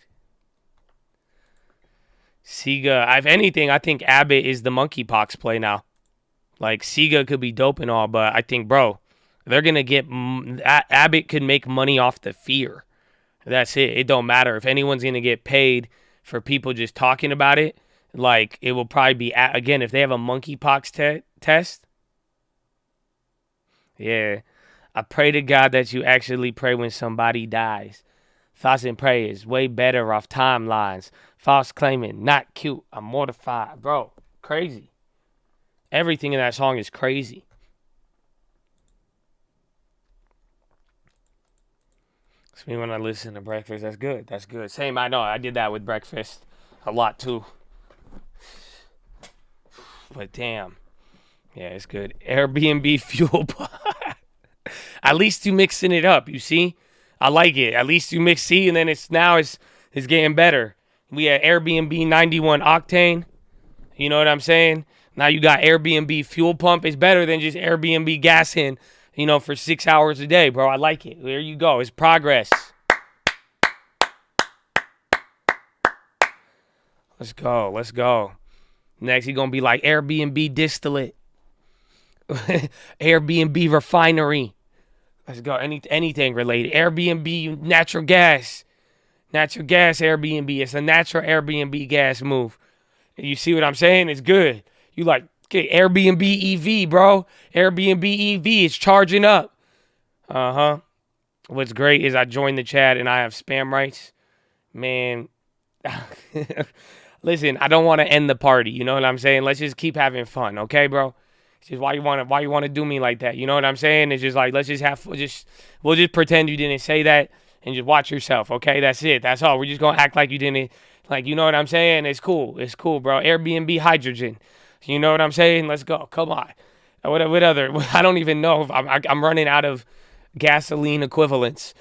Speaker 1: Sega, if anything, I think Abbott is the monkeypox play now. Like, Sega could be dope and all, but I think, bro, they're going to get... Abbott could make money off the fear. That's it. It don't matter. If anyone's going to get paid for people just talking about it, like, it will probably be... Again, if they have a monkeypox test... Yeah... I pray to God that you actually pray when somebody dies. Thoughts and prayers, way better off timelines. False claiming, not cute. I'm mortified. Bro, crazy. Everything in that song is crazy. It's me when I listen to Breakfast. That's good. That's good. Same, I know. I did that with Breakfast a lot too. But damn. Yeah, it's good. Airbnb fuel pot. At least you mixing it up, you see? I like it. At least you mix and then it's getting better. We had Airbnb 91 octane. You know what I'm saying? Now you got Airbnb fuel pump. It's better than just Airbnb gas in, for 6 hours a day, bro. I like it. There you go. It's progress. Let's go. Let's go. Next, he's going to be like Airbnb distillate. Airbnb refinery. Let's go. Anything related. Airbnb natural gas. Natural gas Airbnb. It's a natural Airbnb gas move. You see what I'm saying? It's good. You like, okay, Airbnb EV, bro. Airbnb EV is charging up. Uh-huh. What's great is I joined the chat and I have spam rights. Man. Listen, I don't want to end the party. You know what I'm saying? Let's just keep having fun, okay, bro? It's just why you want to do me like that? You know what I'm saying? It's just like, let's just we'll just pretend you didn't say that and just watch yourself, okay? That's it. That's all. We're just going to act like you didn't, like, you know what I'm saying? It's cool. It's cool, bro. Airbnb hydrogen. You know what I'm saying? Let's go. Come on. What other? I don't even know if I'm running out of gasoline equivalents.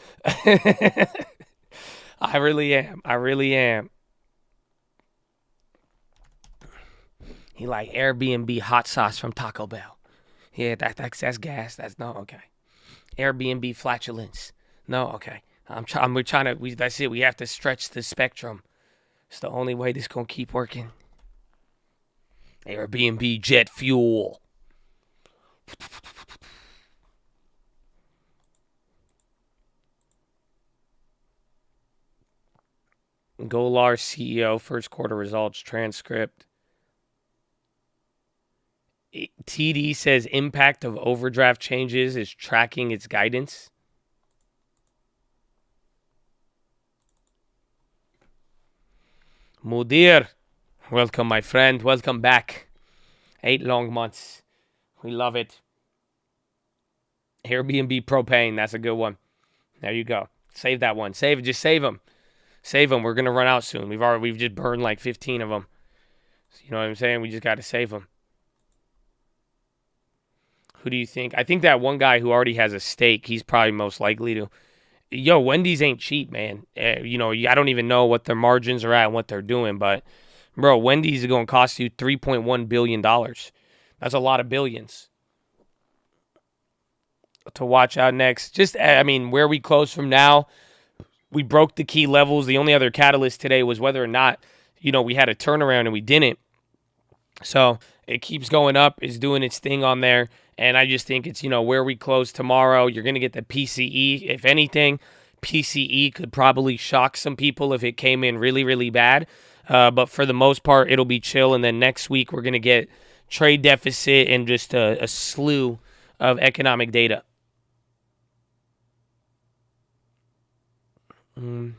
Speaker 1: I really am. I really am. He like Airbnb hot sauce from Taco Bell. Yeah, that's gas. That's no, okay. Airbnb flatulence. No, okay. We're trying to, that's it. We have to stretch the spectrum. It's the only way this gonna keep working. Airbnb jet fuel. Golar CEO first quarter results transcript. TD says impact of overdraft changes is tracking its guidance. Mudir, welcome, my friend. Welcome back. 8 long months. We love it. Airbnb propane. That's a good one. There you go. Save that one. Just save them. Save them. We're going to run out soon. We've just burned like 15 of them. So you know what I'm saying? We just got to save them. Who do you think? I think that one guy who already has a stake, he's probably most likely to. Yo, Wendy's ain't cheap, man. I don't even know what their margins are at and what they're doing, but, bro, Wendy's is going to cost you $3.1 billion. That's a lot of billions. To watch out next. Where we close from now, we broke the key levels. The only other catalyst today was whether or not, we had a turnaround and we didn't. So it keeps going up. It's doing its thing on there. And I just think it's, where we close tomorrow. You're going to get the PCE. If anything, PCE could probably shock some people if it came in really, really bad. But for the most part, it'll be chill. And then next week, we're going to get trade deficit and just a slew of economic data. You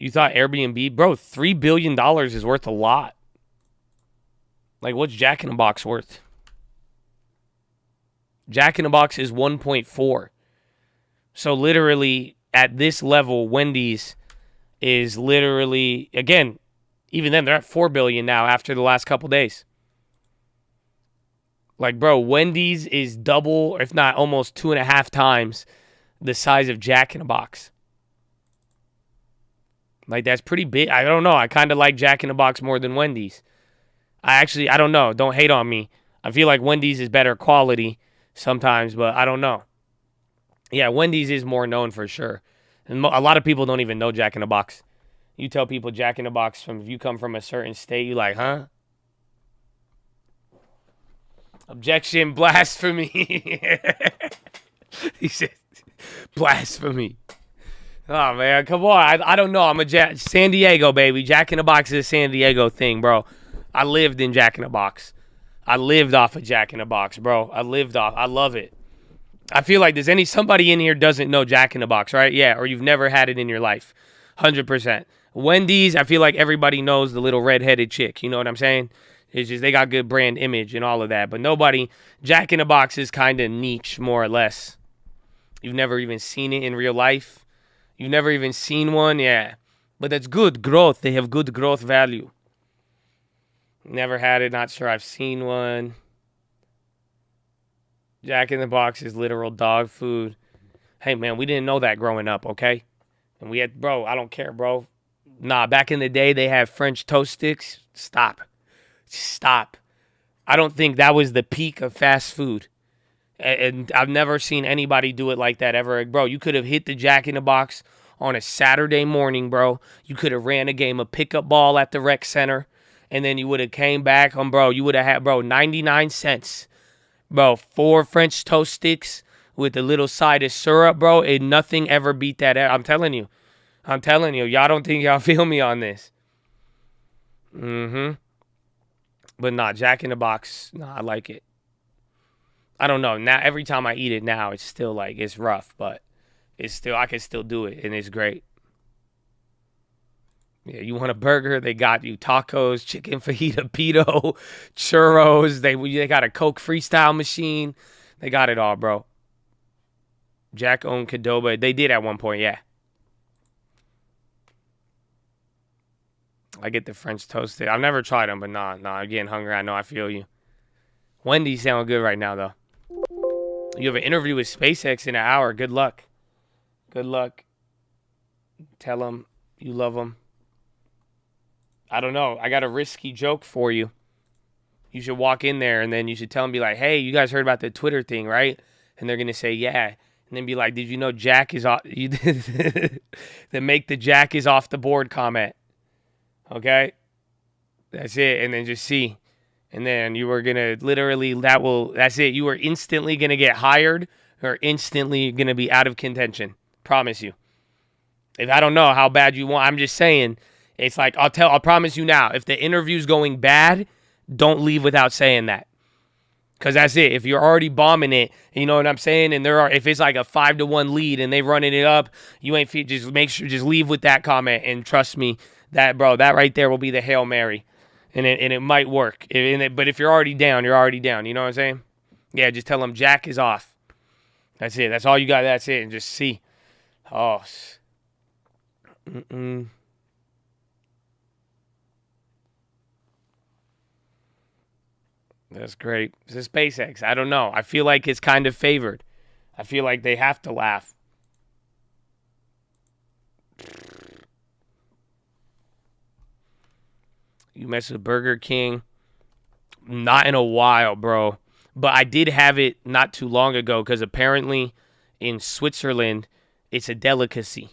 Speaker 1: thought Airbnb? Bro, $3 billion is worth a lot. Like, what's Jack in the Box worth? Jack in the Box is 1.4. So literally at this level, Wendy's is literally, again, even then they're at 4 billion now after the last couple days. Like, bro, Wendy's is double, if not almost 2.5 times the size of Jack in the Box. Like, that's pretty big. I don't know. I kind of like Jack in the Box more than Wendy's. I don't know. Don't hate on me. I feel like Wendy's is better quality sometimes, but I don't know. Yeah, Wendy's is more known for sure. And a lot of people don't even know Jack in the Box. You tell people Jack in the Box, if you come from a certain state, you like, huh? Objection, blasphemy. He said, blasphemy. Oh, man, come on. I don't know. I'm San Diego, baby. Jack in the Box is a San Diego thing, bro. I lived in Jack in the Box. I lived off of Jack in the Box, bro. I love it. I feel like somebody in here doesn't know Jack in the Box, right? Yeah, or you've never had it in your life. 100%. Wendy's, I feel like everybody knows the little redheaded chick. You know what I'm saying? It's just they got good brand image and all of that. But Jack in the Box is kind of niche, more or less. You've never even seen it in real life. You've never even seen one? Yeah. But that's good growth. They have good growth value. Never had it. Not sure I've seen one. Jack in the Box is literal dog food. Hey, man, we didn't know that growing up, okay? And we had, bro, I don't care, bro. Nah, back in the day, they had French toast sticks. Stop. I don't think that was the peak of fast food. And I've never seen anybody do it like that ever. Bro, you could have hit the Jack in the Box on a Saturday morning, bro. You could have ran a game of pickup ball at the rec center. And then you would have came back on, bro. You would have had, bro, 99 cents. Bro, 4 French toast sticks with a little side of syrup, bro. And nothing ever beat that. I'm telling you. Y'all don't think y'all feel me on this. But nah, Jack in the Box, nah, I like it. I don't know. Now, every time I eat it now, it's still like, it's rough, but it's still, I can still do it, and it's great. Yeah, you want a burger? They got you tacos, chicken fajita, pito, churros. They got a Coke freestyle machine. They got it all, bro. Jack owned Qdoba. They did at one point, yeah. I get the French toasted. I've never tried them, but nah, I'm getting hungry. I know, I feel you. Wendy's sound good right now, though. You have an interview with SpaceX in an hour. Good luck. Tell them you love them. I don't know. I got a risky joke for you. You should walk in there, and then you should tell them, be like, hey, you guys heard about the Twitter thing, right? And they're going to say, yeah. And then be like, did you know Jack is off? Then make the Jack is off the board comment. Okay? That's it. And then just see. And then you were going to literally, that's it. You were instantly going to get hired or instantly going to be out of contention. Promise you. If I don't know how bad you want, I'm just saying, it's like, I'll promise you now, if the interview's going bad, don't leave without saying that. Because that's it. If you're already bombing it, you know what I'm saying? And if it's like a 5-1 lead and they running it up, you ain't, just make sure, just leave with that comment. And trust me, that right there will be the Hail Mary. And it might work. But if you're already down, you're already down. You know what I'm saying? Yeah, just tell them Jack is off. That's it. That's all you got. That's it. And just see. Oh. That's great. This is SpaceX. I don't know. I feel like it's kind of favored. I feel like they have to laugh. You mess with Burger King? Not in a while, bro. But I did have it not too long ago because apparently in Switzerland, it's a delicacy.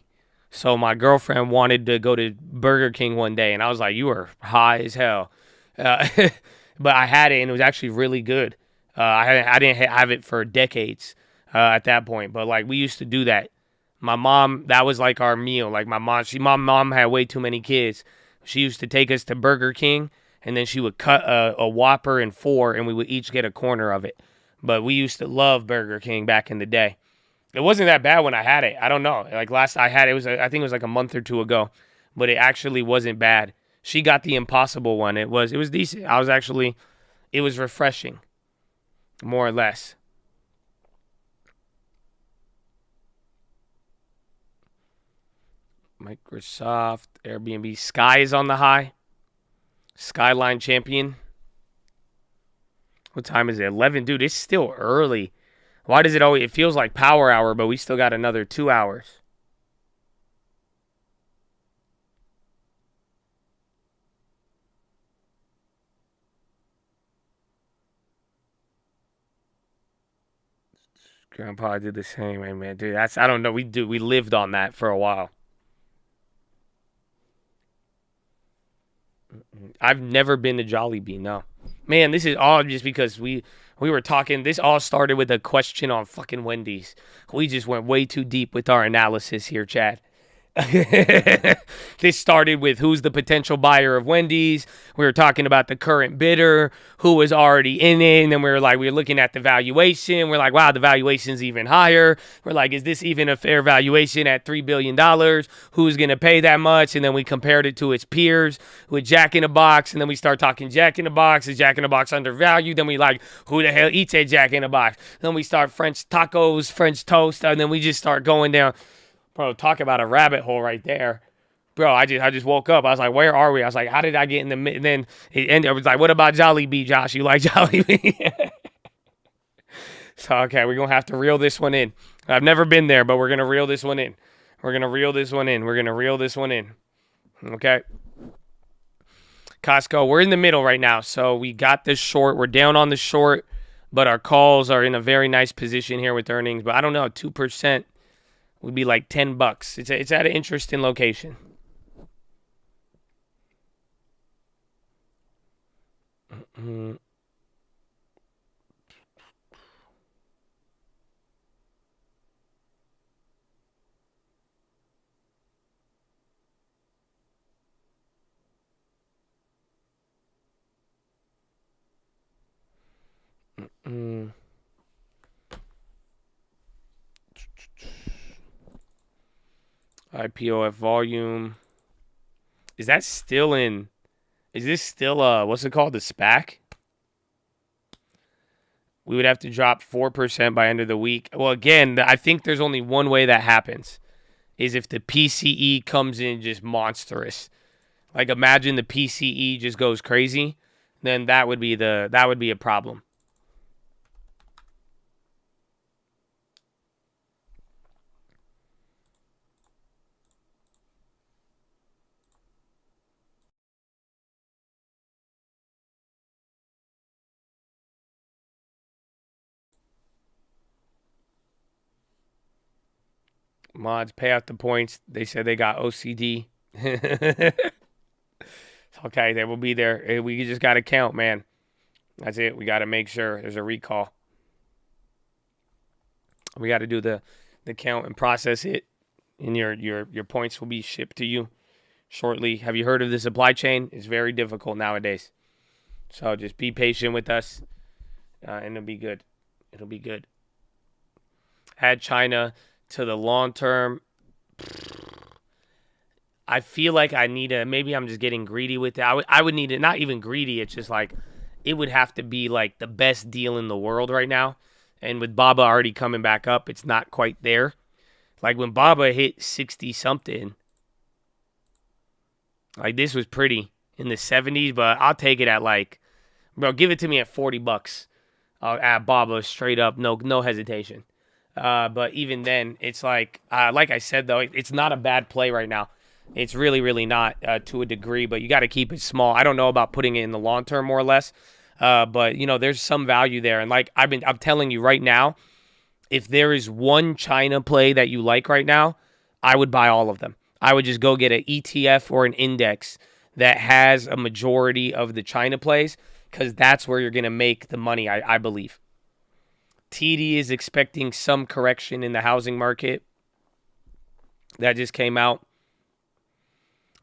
Speaker 1: So my girlfriend wanted to go to Burger King one day, and I was like, you are high as hell. But I had it, and it was actually really good. I didn't have it for decades at that point. But, like, we used to do that. My mom, that was, like, our meal. Like, my mom had way too many kids. She used to take us to Burger King, and then she would cut a Whopper in 4, and we would each get a corner of it. But we used to love Burger King back in the day. It wasn't that bad when I had it. I don't know. Like, last I had it, I think it was like a month or two ago. But it actually wasn't bad. She got the Impossible one. It was decent. It was refreshing. More or less. Microsoft, Airbnb. Sky is on the high. Skyline champion. What time is it? 11. Dude, it's still early. Why does it feels like power hour, but we still got another 2 hours. Grandpa did the same, man. Dude, I don't know. We lived on that for a while. I've never been to Jollibee, no. Man, this is all just because we were talking. This all started with a question on fucking Wendy's. We just went way too deep with our analysis here, Chad. This started with who's the potential buyer of Wendy's. We were talking about the current bidder, who was already in it, and then we were looking at the valuation. We're like, wow, the valuation's even higher. We're like, is this even a fair valuation at $3 billion? Who's gonna pay that much? And then we compared it to its peers with Jack in the Box, and then we start talking Jack in the Box. Is Jack in the Box undervalued? Then we like, who the hell eats at Jack in the Box? Then we start French tacos, French toast, and then we just start going down. Bro, talk about a rabbit hole right there. Bro, I just woke up. I was like, where are we? I was like, how did I get in the mid? And then it ended. I was like, what about Jollibee, Josh? You like Jollibee? So, okay, we're going to have to reel this one in. I've never been there, but we're going to reel this one in. We're going to reel this one in. Okay. Costco, we're in the middle right now. So we got this short. We're down on the short, but our calls are in a very nice position here with earnings. But I don't know, 2% would be like $10. It's at an interesting location. IPOF volume. Is this still what's it called? The SPAC? We would have to drop 4% by end of the week. Well, again, I think there's only one way that happens, is if the PCE comes in just monstrous. Like imagine the PCE just goes crazy, then that would be a problem. Mods, pay out the points. They said they got OCD. Okay, they will be there. We just got to count, man. That's it. We got to make sure there's a recall. We got to do the count and process it, and your points will be shipped to you shortly. Have you heard of the supply chain? It's very difficult nowadays. So just be patient with us, and it'll be good. It'll be good. Add China to the long term. I feel like I need maybe I'm just getting greedy with it. I would need it, not even greedy. It's just like, it would have to be like the best deal in the world right now. And with Baba already coming back up, it's not quite there. Like when Baba hit 60 something, like this was pretty in the 70s, but I'll take it at like, bro, give it to me at $40. At Baba straight up, no hesitation. But even then, it's like I said, though, it's not a bad play right now. It's really, really not to a degree, but you got to keep it small. I don't know about putting it in the long term, more or less. But, there's some value there. And like I'm telling you right now, if there is one China play that you like right now, I would buy all of them. I would just go get an ETF or an index that has a majority of the China plays, because that's where you're going to make the money, I believe. TD is expecting some correction in the housing market. That just came out.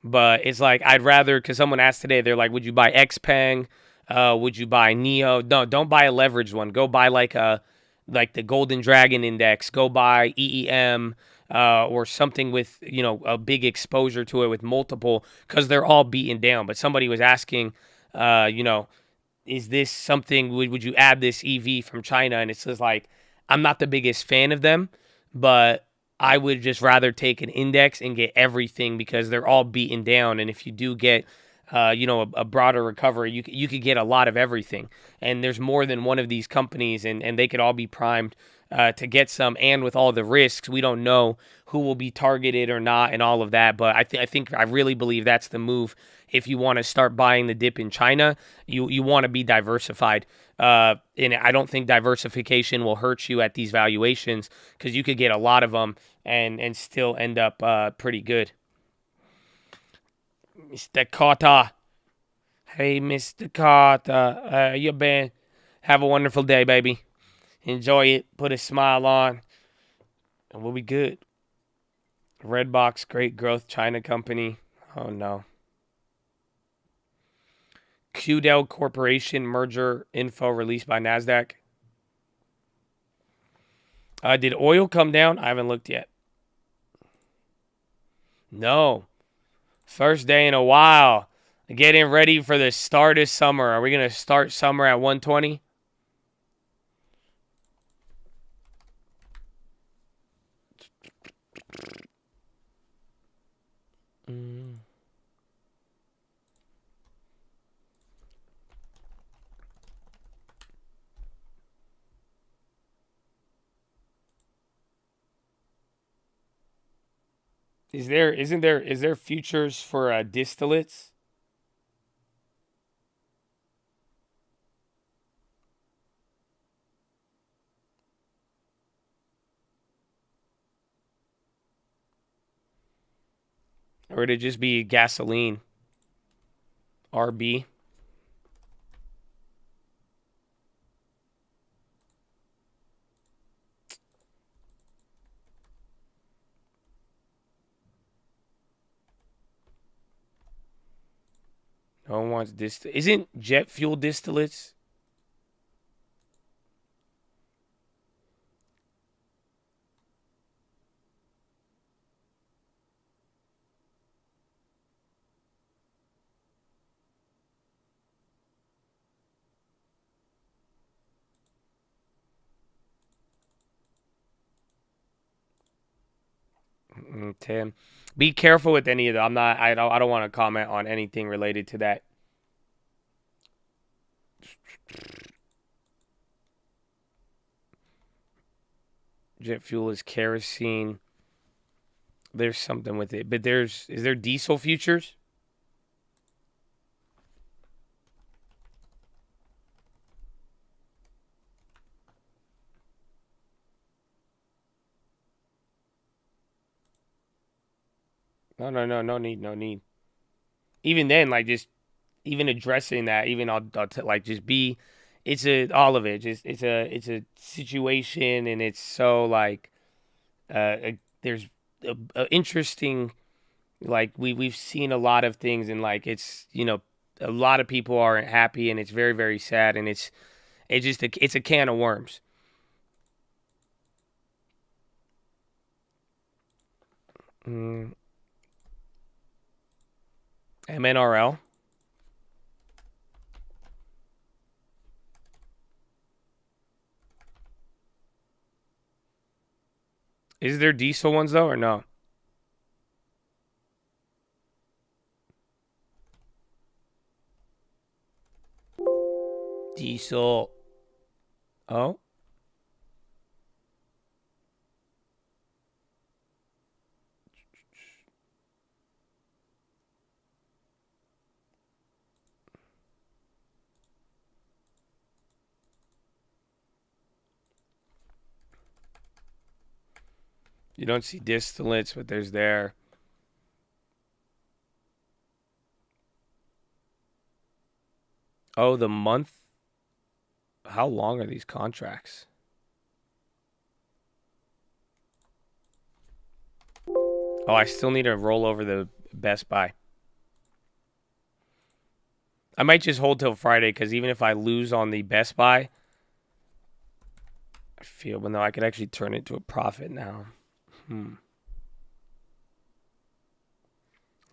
Speaker 1: But it's like, I'd rather, because someone asked today, they're like, would you buy XPeng? Would you buy NEO? No, don't buy a leveraged one. Go buy like the Golden Dragon Index. Go buy EEM or something with, a big exposure to it with multiple, because they're all beaten down. But somebody was asking, is this something, would you add this EV from China? And it's just like, I'm not the biggest fan of them, but I would just rather take an index and get everything, because they're all beaten down. And if you do get, a broader recovery, you could get a lot of everything. And there's more than one of these companies, and they could all be primed to get some. And with all the risks, we don't know who will be targeted or not and all of that. But I really believe that's the move. If you want to start buying the dip in China, you want to be diversified. And I don't think diversification will hurt you at these valuations, because you could get a lot of them and still end up pretty good. Mr. Carter. Hey, Mr. Carter. How you been? Have a wonderful day, baby. Enjoy it. Put a smile on. And we'll be good. Redbox, great growth, China company. Oh, no. QDEL Corporation merger info released by NASDAQ. Did oil come down? I haven't looked yet. No. First day in a while. Getting ready for the start of summer. Are we going to start summer at 120? Is there futures for distillates? Or would it just be gasoline? RB. No one wants Isn't jet fuel distillates? Tim, be careful with any of that. I don't want to comment on anything related to that. Jet fuel is kerosene. There's something with it, but is there diesel futures? No need. Even then, like even addressing that, even I'll like just be, all of it. Just it's a situation, and it's so like, there's a interesting, like we've seen a lot of things, and like it's a lot of people aren't happy, and it's very very sad, and it's a can of worms. MNRL. Is there diesel ones though, or no? Diesel. Oh. You don't see distillates, but there's there. Oh, the month? How long are these contracts? Oh, I still need to roll over the Best Buy. I might just hold till Friday, because even if I lose on the Best Buy, I feel, well, no, I could actually turn it to a profit now.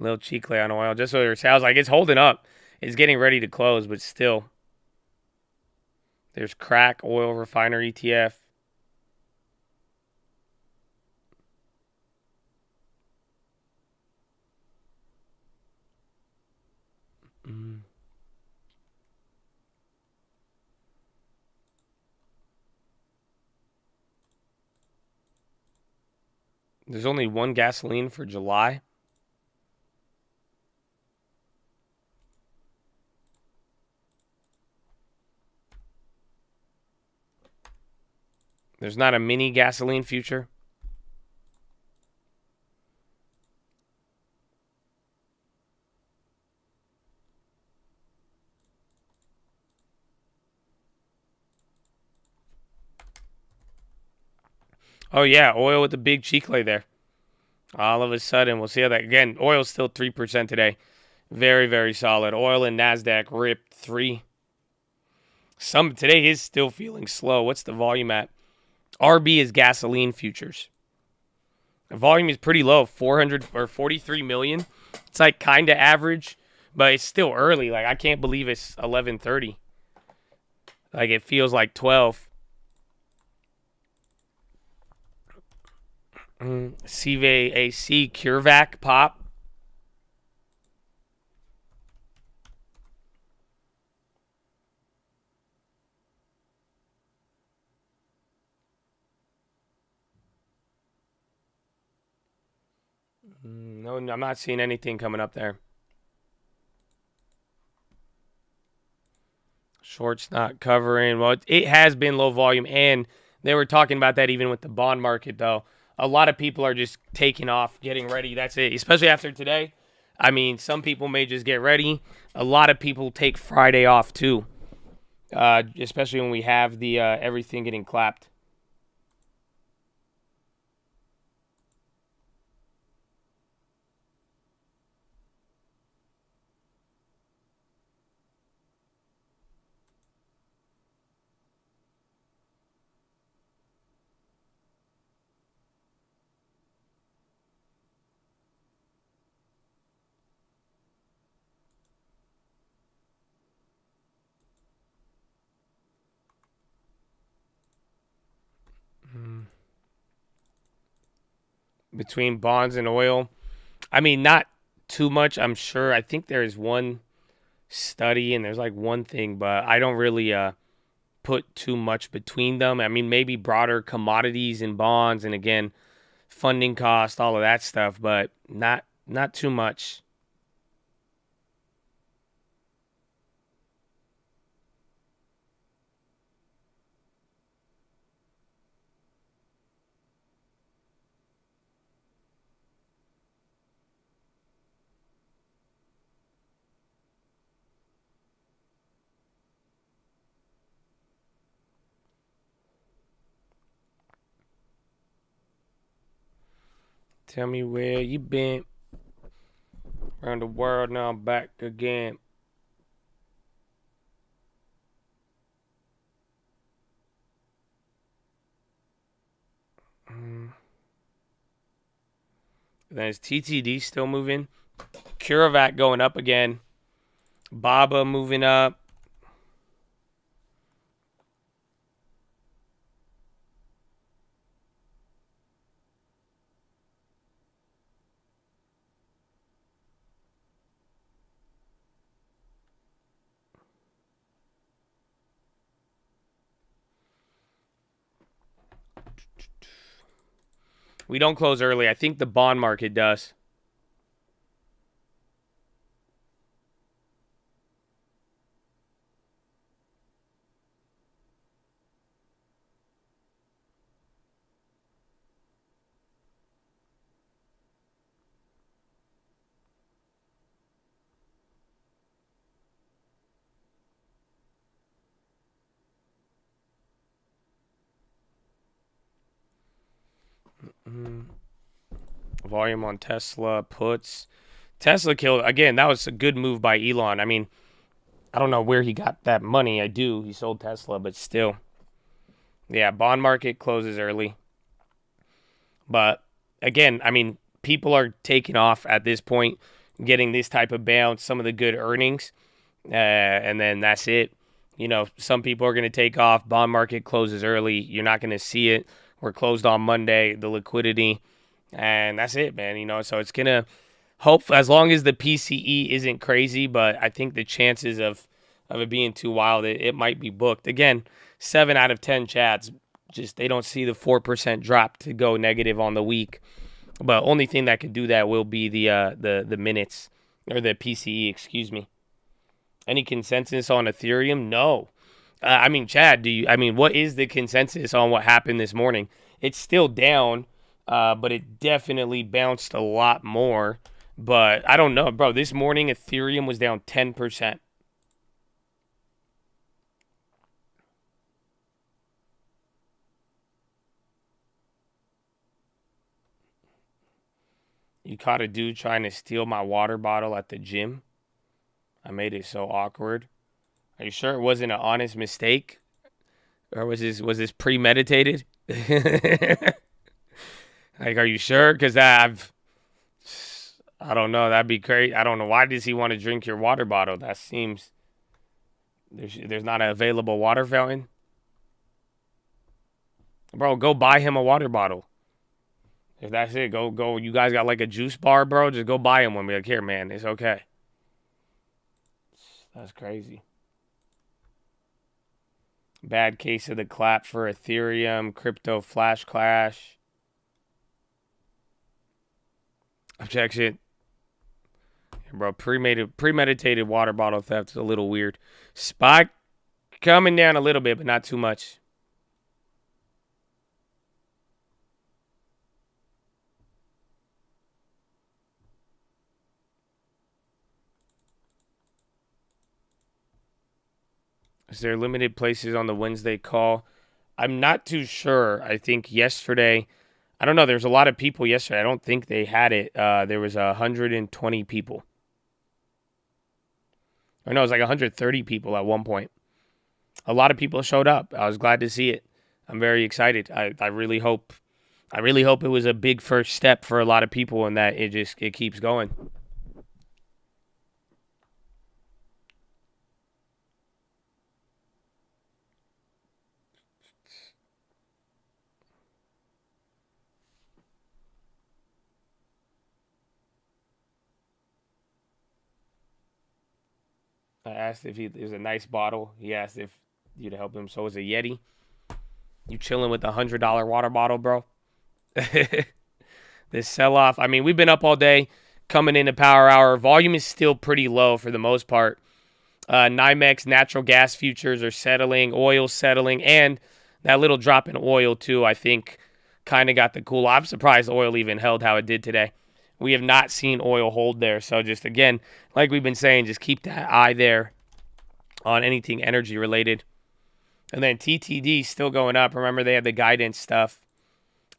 Speaker 1: Little chicle on oil, just so it sounds like it's holding up. It's getting ready to close, but still. There's crack oil refiner ETF. There's only one gasoline for July. There's not a mini gasoline future. Oh, yeah, oil with the big chicle there. All of a sudden, we'll see how that, again, oil's still 3% today. Very, very solid. Oil and NASDAQ ripped 3. Today is still feeling slow. What's the volume at? RB is gasoline futures. The volume is pretty low, 400 or 43 million. It's like kind of average, but it's still early. Like, I can't believe it's 11:30. Like, it feels like 12. CVAC CureVac pop. No, I'm not seeing anything coming up there. Shorts not covering. Well, it has been low volume, and they were talking about that even with the bond market, though. A lot of people are just taking off, getting ready. That's it, especially after today. I mean, some people may just get ready. A lot of people take Friday off, too, especially when we have the everything getting clapped. Between bonds and oil, I mean, not too much, I'm sure. I think there is one study and there's like one thing, but I don't really put too much between them. I mean, maybe broader commodities and bonds, and again, funding cost, all of that stuff, but not too much. Tell me where you been. Around the world, now I'm back again. Then is TTD still moving? CureVac going up again. Baba moving up. We don't close early. I think the bond market does. Volume on Tesla puts. Tesla killed again. That was a good move by Elon. I mean, I don't know where he got that money. I do. He sold Tesla, but still. Yeah, bond market closes early. But again, I mean, people are taking off at this point, getting this type of bounce, some of the good earnings, and then that's it. You know, some people are going to take off. Bond market closes early. You're not going to see it. We're closed on Monday, the liquidity, and that's it, man. You know, so it's going to hope as long as the PCE isn't crazy, but I think the chances of it being too wild, it might be booked. Again, 7 out of 10 chats, just they don't see the 4% drop to go negative on the week. But only thing that could do that will be the minutes, or the PCE, excuse me. Any consensus on Ethereum? No. I mean, Chad, what is the consensus on what happened this morning? It's still down, but it definitely bounced a lot more. But I don't know, bro. This morning, Ethereum was down 10%. You caught a dude trying to steal my water bottle at the gym. I made it so awkward. Are you sure it wasn't an honest mistake? Or was this premeditated? Like, are you sure? Because I don't know. That'd be crazy. I don't know. Why does he want to drink your water bottle? That seems... There's not an available water fountain? Bro, go buy him a water bottle. If that's it, go. You guys got like a juice bar, bro? Just go buy him one. Be like, here, man. It's okay. That's crazy. Bad case of the clap for Ethereum. Crypto flash crash. Objection. Bro, premeditated water bottle theft is a little weird. Spike coming down a little bit, but not too much. Is there limited places on the Wednesday call? I'm not too sure. I think yesterday, I don't know. There's a lot of people yesterday. I don't think they had it. There was 120 people. Or no, it was like 130 people at one point. A lot of people showed up. I was glad to see it. I'm very excited. I really hope it was a big first step for a lot of people and that it keeps going. I asked if it was a nice bottle. He asked if you'd help him. So it was a Yeti. You chilling with a $100 water bottle, bro? This sell-off. I mean, we've been up all day coming into power hour. Volume is still pretty low for the most part. NYMEX natural gas futures are settling. Oil settling. And that little drop in oil, too, I think kind of got the cool. I'm surprised oil even held how it did today. We have not seen oil hold there. So just, again, like we've been saying, just keep that eye there on anything energy related. And then TTD still going up. Remember, they had the guidance stuff.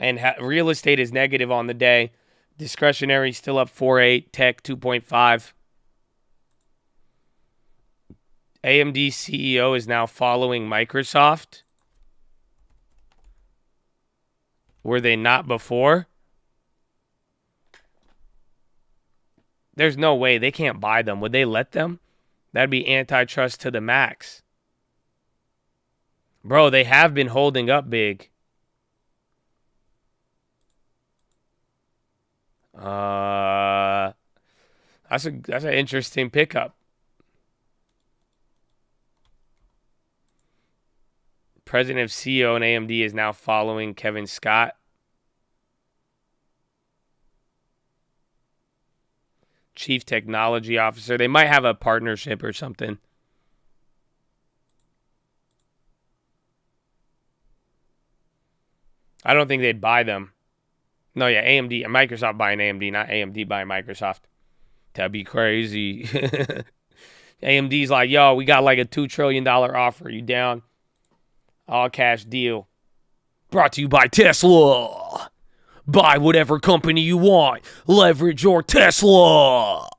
Speaker 1: And real estate is negative on the day. Discretionary still up 4.8. Tech 2.5. AMD CEO is now following Microsoft. Were they not before? There's no way. They can't buy them. Would they let them? That'd be antitrust to the max. Bro, they have been holding up big. That's an interesting pickup. President of CEO and AMD is now following Kevin Scott. Chief Technology Officer. They might have a partnership or something. I don't think they'd buy them. No, yeah, AMD, Microsoft buying AMD, not AMD buying Microsoft. That'd be crazy. AMD's like, yo, we got like a $2 trillion offer. You down? All cash deal. Brought to you by Tesla. Buy whatever company you want. Leverage your Tesla.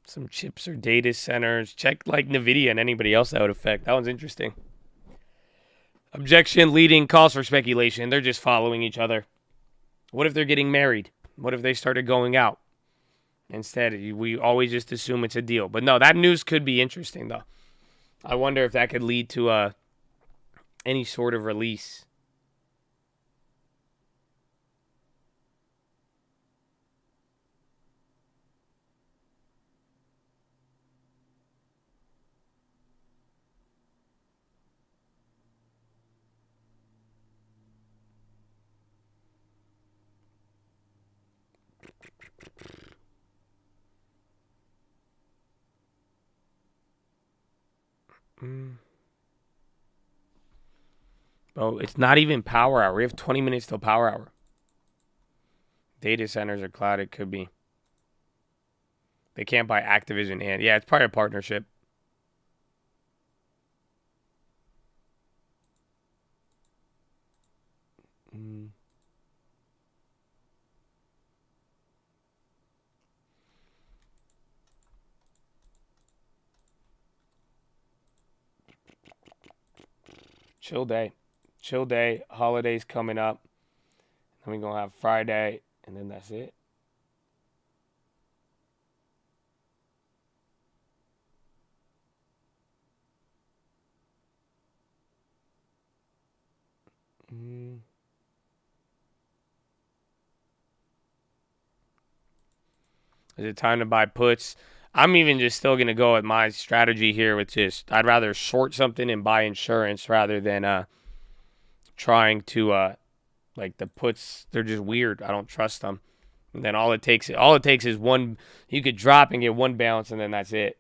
Speaker 1: Some chips or data centers. Check like NVIDIA and anybody else that would affect. That one's interesting. Objection leading calls for speculation. They're just following each other. What if they're getting married? What if they started going out? Instead, we always just assume it's a deal. But no, that news could be interesting, though. I wonder if that could lead to any sort of release. Oh, it's not even power hour. We have 20 minutes till power hour. Data centers or cloud, it could be. They can't buy Activision and yeah, it's probably a partnership. Chill day. Chill day. Holidays coming up. Then we're going to have Friday, and then that's it. Is it time to buy puts? I'm even just still going to go with my strategy here, which is I'd rather short something and buy insurance rather than trying to Like the puts, they're just weird. I don't trust them. And then all it takes is one. You could drop and get one bounce, and then that's it.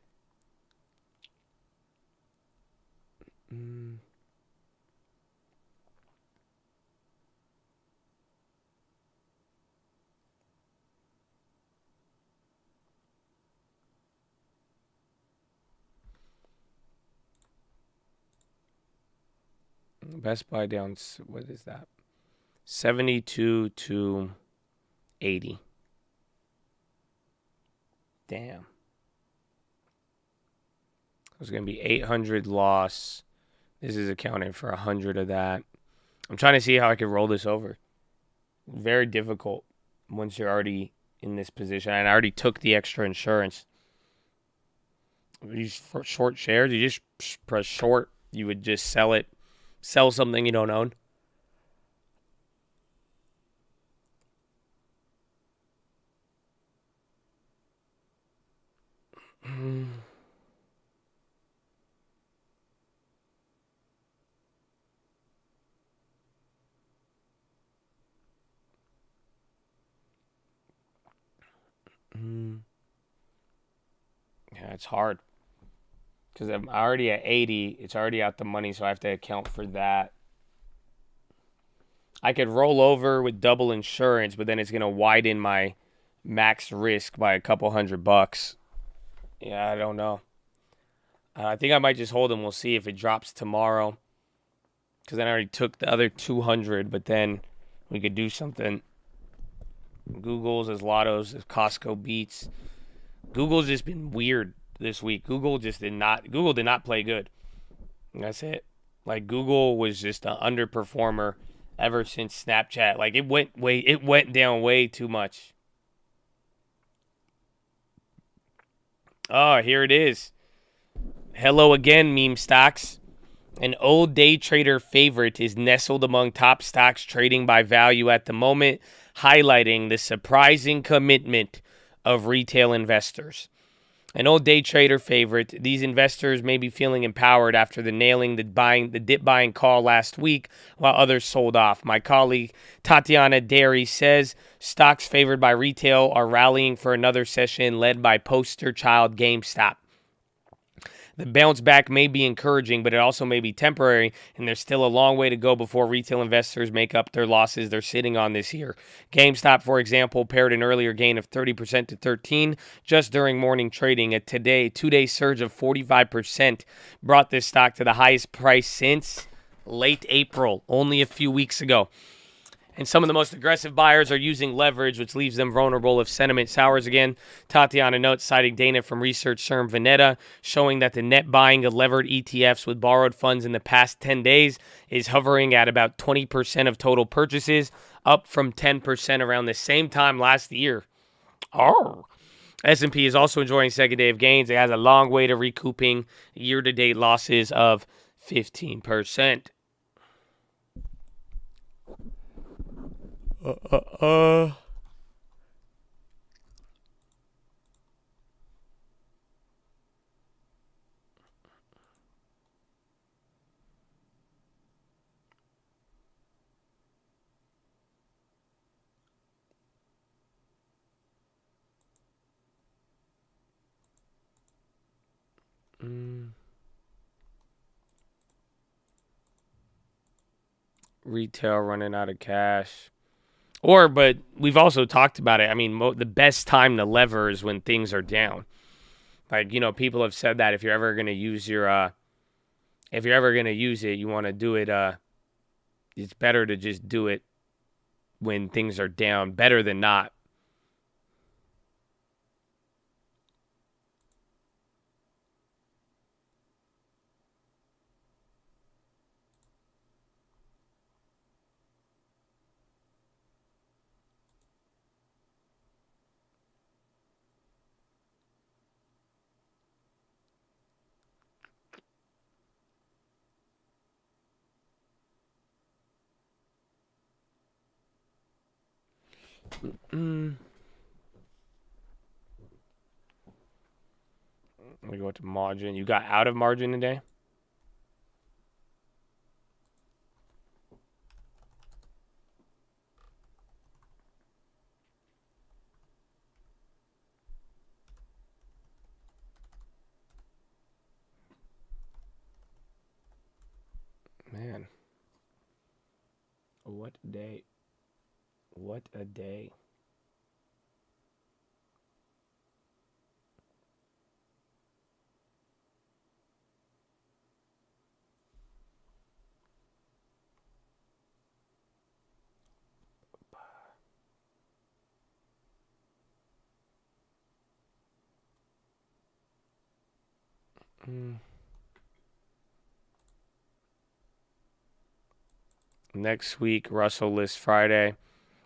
Speaker 1: Best Buy down, what is that? 72 to 80. Damn. There's going to be 800 loss. This is accounting for 100 of that. I'm trying to see how I can roll this over. Very difficult once you're already in this position. And I already took the extra insurance. These short shares, you just press short. You would just sell it. Sell something you don't own. Yeah, it's hard. Because I'm already at 80. It's already out the money, so I have to account for that. I could roll over with double insurance, but then it's going to widen my max risk by a couple $100. Yeah, I don't know. I think I might just hold them. We'll see if it drops tomorrow. Because then I already took the other 200, but then we could do something. Google's as Lotto's as Costco beats. Google's just been weird this week. Google did not play good. That's it. Like Google was just an underperformer ever since Snapchat. Like it went down way too much. Oh, here it is. Hello again, meme stocks. An old day trader favorite is nestled among top stocks trading by value at the moment, highlighting the surprising commitment of retail investors. An old day trader favorite, these investors may be feeling empowered after nailing the dip buying call last week while others sold off. My colleague Tatiana Derry says stocks favored by retail are rallying for another session led by poster child GameStop. The bounce back may be encouraging, but it also may be temporary, and there's still a long way to go before retail investors make up their losses they're sitting on this year. GameStop, for example, paired an earlier gain of 30% to 13% just during morning trading. A two-day surge of 45% brought this stock to the highest price since late April, only a few weeks ago. And some of the most aggressive buyers are using leverage, which leaves them vulnerable if sentiment sours again. Tatiana notes, citing data from research firm Veneta, showing that the net buying of levered ETFs with borrowed funds in the past 10 days is hovering at about 20% of total purchases, up from 10% around the same time last year. Oh. S&P is also enjoying second day of gains. It has a long way to recouping year-to-date losses of 15%. Retail running out of cash. But we've also talked about it. I mean, the best time to lever is when things are down. Like, people have said that if you're ever going to use if you're ever going to use it, you want to do it, it's better to just do it when things are down, better than not. Let me go to margin. You got out of margin today? a day. What a day. Next week, Russell list Friday.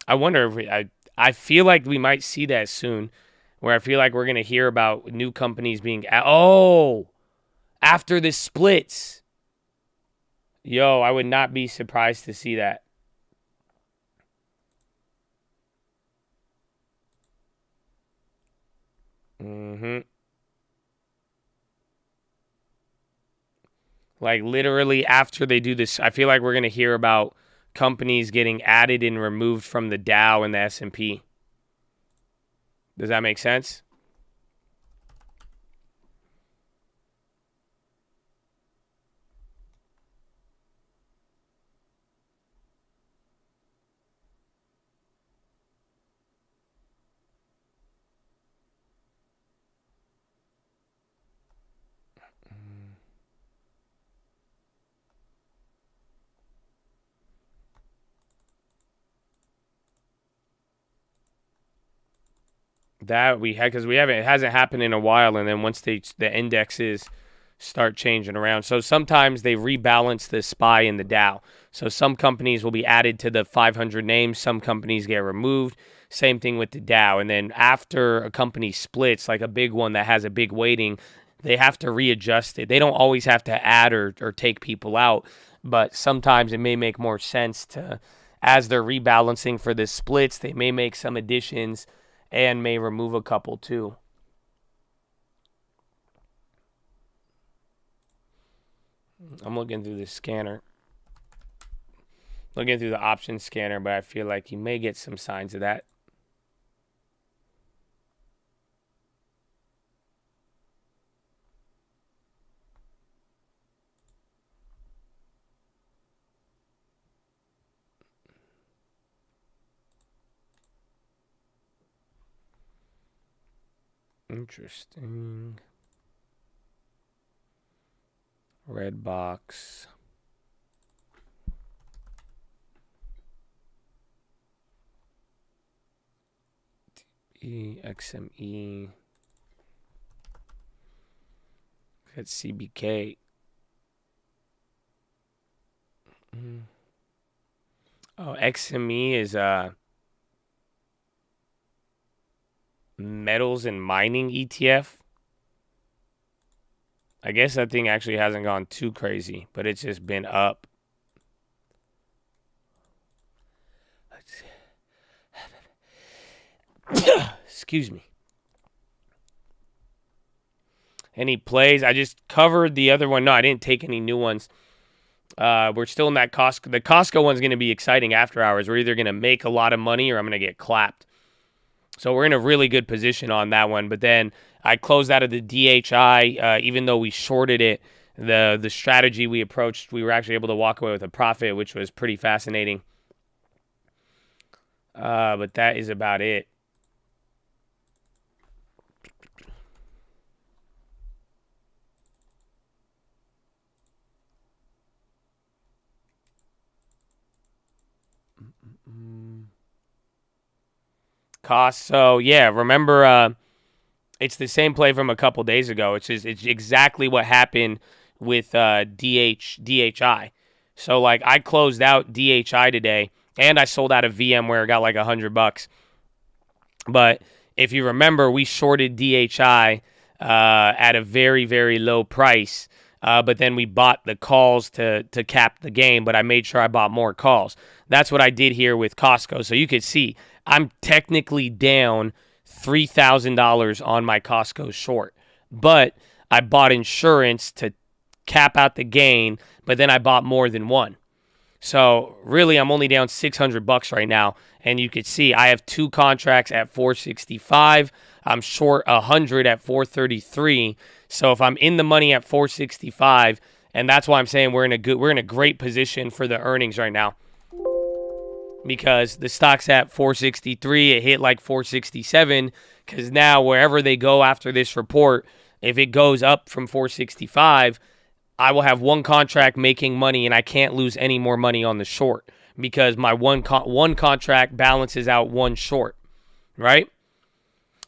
Speaker 1: I wonder if I feel like we might see that soon, where I feel like we're going to hear about new companies being after this splits. Yo, I would not be surprised to see that. Like literally after they do this, I feel like we're going to hear about companies getting added and removed from the Dow and the S&P. Does that make sense? That we had because it hasn't happened in a while, and then once the indexes start changing around, so sometimes they rebalance the SPY and the Dow. So some companies will be added to the 500 names, some companies get removed. Same thing with the Dow, and then after a company splits, like a big one that has a big weighting, they have to readjust it. They don't always have to add or take people out, but sometimes it may make more sense to, as they're rebalancing for the splits, they may make some additions and may remove a couple too. I'm looking through the scanner. Looking through the option scanner, but I feel like you may get some signs of that. Interesting. Red box. XME. That's CBK. Oh, XME is metals and mining ETF. I guess that thing actually hasn't gone too crazy, but it's just been up. Excuse me. Any plays? I just covered the other one. No, I didn't take any new ones. We're still in that Costco. The Costco one's going to be exciting after hours. We're either going to make a lot of money or I'm going to get clapped. So we're in a really good position on that one. But then I closed out of the DHI, even though we shorted it. The strategy we approached, we were actually able to walk away with a profit, which was pretty fascinating. But that is about it. Cost. So yeah, remember, it's the same play from a couple days ago. It's exactly what happened with DHI. So like I closed out DHI today, and I sold out of VMware, got like $100. But if you remember, we shorted DHI at a very, very low price. But then we bought the calls to cap the game, but I made sure I bought more calls. That's what I did here with Costco. So you could see I'm technically down $3,000 on my Costco short, but I bought insurance to cap out the gain, but then I bought more than one. So really, I'm only down $600 right now, and you could see I have 2 contracts at 465. I'm short 100 at 433. So if I'm in the money at 465, and that's why I'm saying we're in a great position for the earnings right now. because the stock's at 463. It hit like 467 because now wherever they go after this report, if it goes up from 465, I will have one contract making money and I can't lose any more money on the short because my one contract balances out one short, right?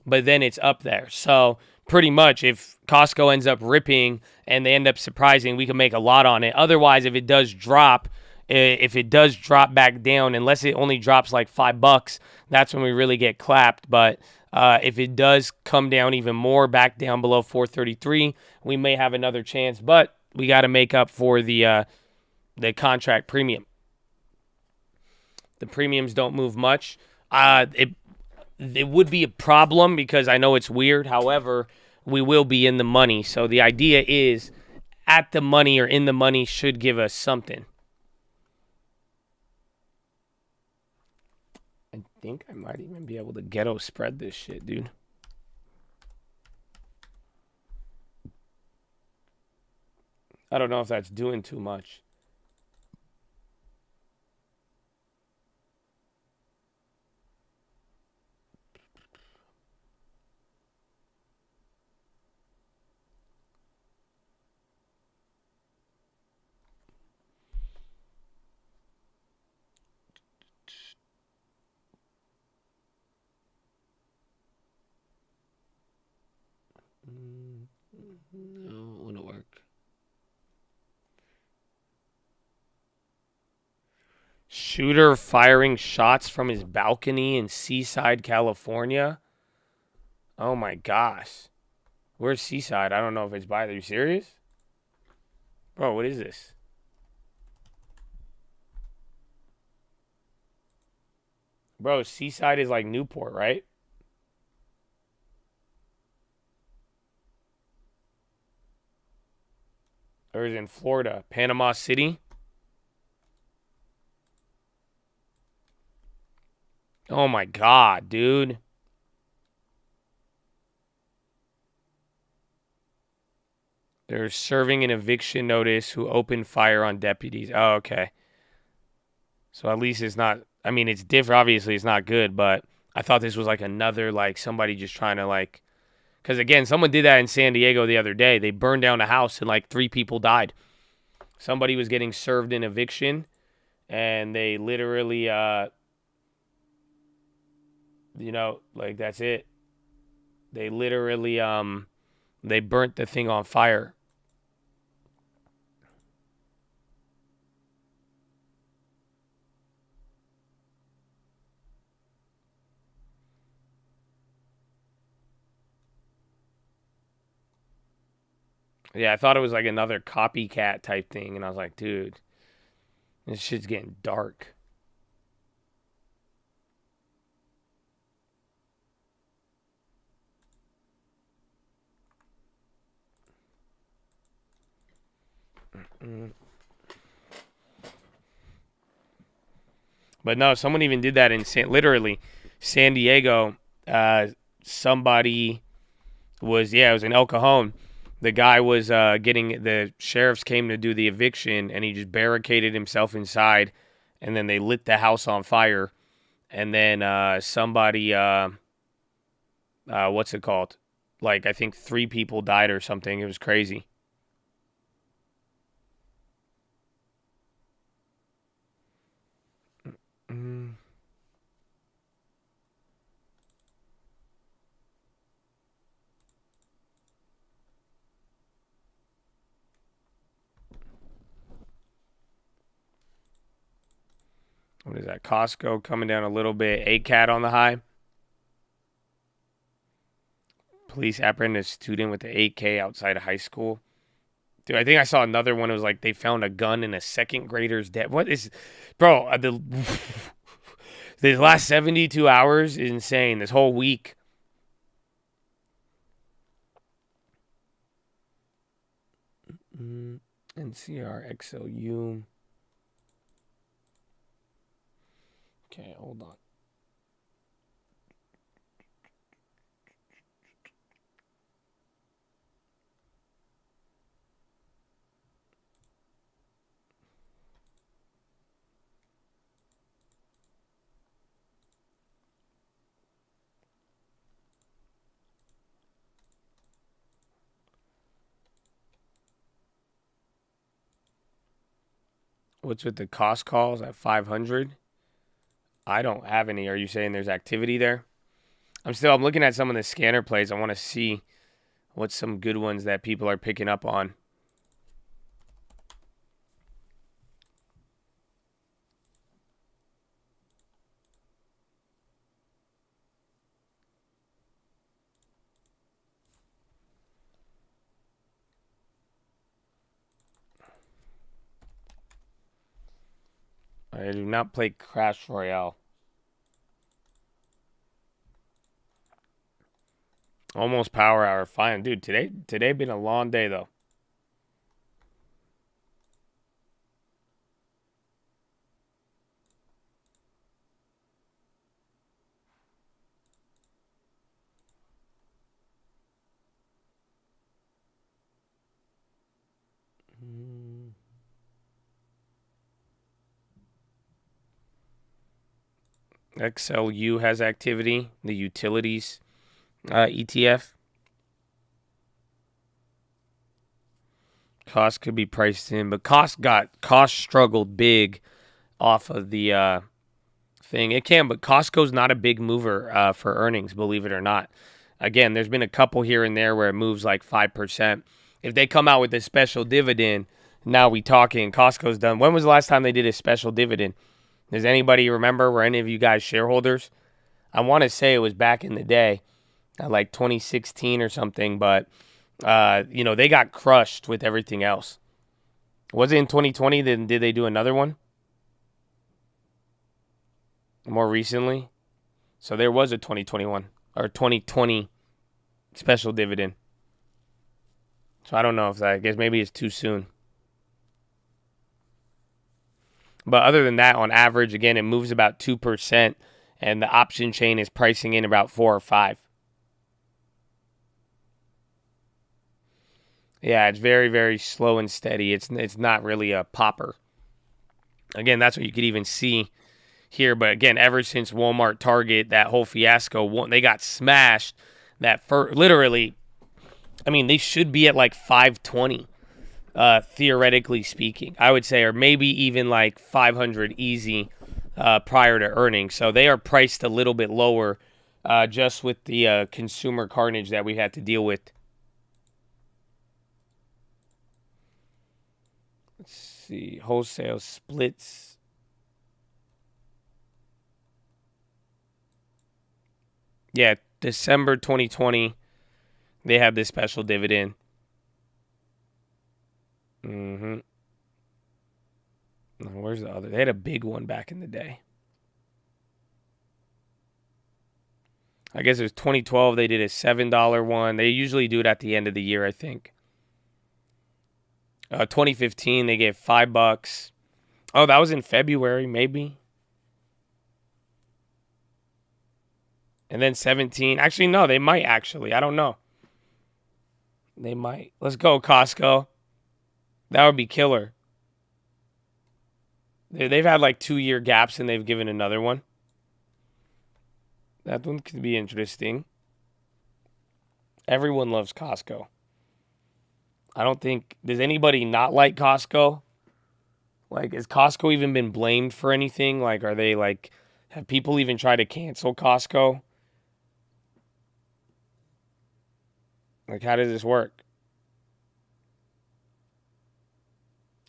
Speaker 1: But then it's up there. So pretty much if Costco ends up ripping and they end up surprising, we can make a lot on it. Otherwise, if it does drop back down, unless it only drops like $5, that's when we really get clapped. But if it does come down even more, back down below 433, we may have another chance. But we got to make up for the contract premium. The premiums don't move much. It would be a problem because I know it's weird. However, we will be in the money. So the idea is at the money or in the money should give us something. I think I might even be able to ghetto spread this shit, dude. I don't know if that's doing too much. No, it wouldn't work. Shooter firing shots from his balcony in Seaside, California. Oh my gosh. Where's Seaside? I don't know if it's by there. Are you serious? Bro, what is this? Bro, Seaside is like Newport, right? Or is it in Florida? Panama City? Oh my God, dude. They're serving an eviction notice who opened fire on deputies. Oh, okay. So at least it's not, I mean, it's different. Obviously, it's not good, but I thought this was like another, like somebody just trying to like, because again, someone did that in San Diego the other day. They burned down a house and like 3 people died. Somebody was getting served an eviction and they literally, you know, like that's it. They literally, they burnt the thing on fire. Yeah, I thought it was like another copycat type thing, and I was like, dude, this shit's getting dark. But no, someone even did that in literally San Diego. Somebody was, it was in El Cajon. The guy was the sheriffs came to do the eviction, and he just barricaded himself inside, and then they lit the house on fire, and then somebody, what's it called? Like, I think 3 people died or something. It was crazy. What is that? Costco coming down a little bit. ACAT on the high. Police apprehend a student with the AK outside of high school. Dude, I think I saw another one. It was like they found a gun in a 2nd grader's dead. What is, bro? The last 72 hours is insane. This whole week. NCR XLU. Okay, hold on. What's with the cost calls at 500? I don't have any. Are you saying there's activity there? I'm looking at some of the scanner plays. I want to see what's some good ones that people are picking up on. I do not play Crash Royale. Almost power hour. Fine. Dude, today been a long day, though. XLU has activity. The utilities ETF. Cost could be priced in, but cost struggled big off of the thing. It can, but Costco's not a big mover for earnings, believe it or not. Again, there's been a couple here and there where it moves like 5%. If they come out with a special dividend, now we talking. Costco's done. When was the last time they did a special dividend? Does anybody remember? Were any of you guys shareholders? I want to say it was back in the day, like 2016 or something, but they got crushed with everything else. Was it in 2020? Then did they do another one more recently? So there was a 2021 or 2020 special dividend. So I don't know if I guess maybe it's too soon. But other than that, on average, again, it moves about 2%, and the option chain is pricing in about 4 or 5. Yeah, it's very, very slow and steady. It's not really a popper. Again, that's what you could even see here. But again, ever since Walmart, Target, that whole fiasco, they got smashed. Literally, I mean, they should be at like 520. Theoretically speaking, I would say, or maybe even like 500 easy prior to earnings. So they are priced a little bit lower just with the consumer carnage that we had to deal with. Let's see, wholesale splits. Yeah, December 2020, they had this special dividend. Where's the other? They had a big one back in the day. I guess it was 2012. They did a $7 one. They usually do it at the end of the year, I think. 2015, they gave $5. Oh, that was in February, maybe. And then 17. Actually, no, they might actually. I don't know. They might. Let's go, Costco. That would be killer. They've had like 2-year gaps and they've given another one. That one could be interesting. Everyone loves Costco. I don't think... Does anybody not like Costco? Like, has Costco even been blamed for anything? Like, are they like... Have people even tried to cancel Costco? Like, how does this work?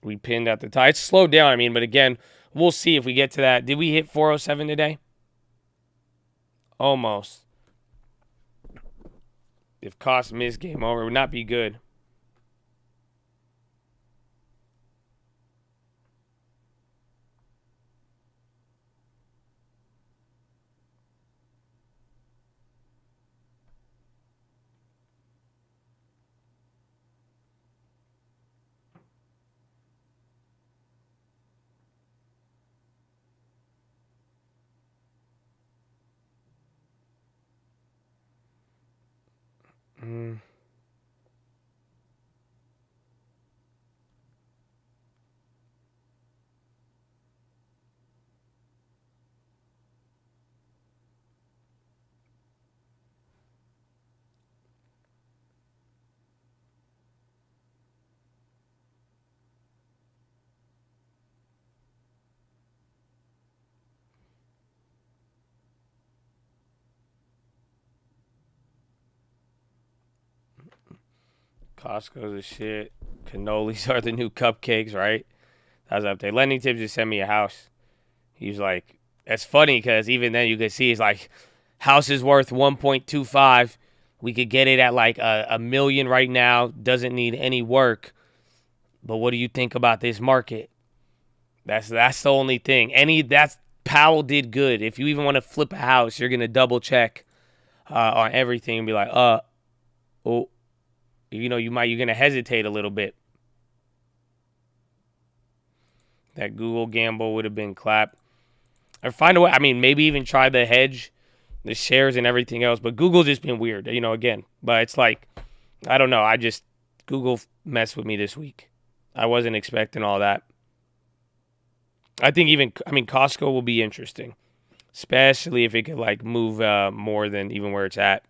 Speaker 1: We pinned at the top. It's slowed down, I mean, but again, we'll see if we get to that. Did we hit 407 today? Almost. If cost miss, game over, it would not be good. Costco's a shit. Cannolis are the new cupcakes, right? That was up there. Lending Tips just sent me a house. He was like, that's funny because even then you could see it's like, house is worth 1.25. We could get it at like a million right now. Doesn't need any work. But what do you think about this market? That's the only thing. Powell did good. If you even want to flip a house, you're gonna double check on everything and be like, you're gonna hesitate a little bit. That Google gamble would have been clapped. Or find a way. I mean, maybe even try the hedge, the shares and everything else. But Google's just been weird, again. But it's like, I don't know. Google messed with me this week. I wasn't expecting all that. I think Costco will be interesting, especially if it could like move more than even where it's at.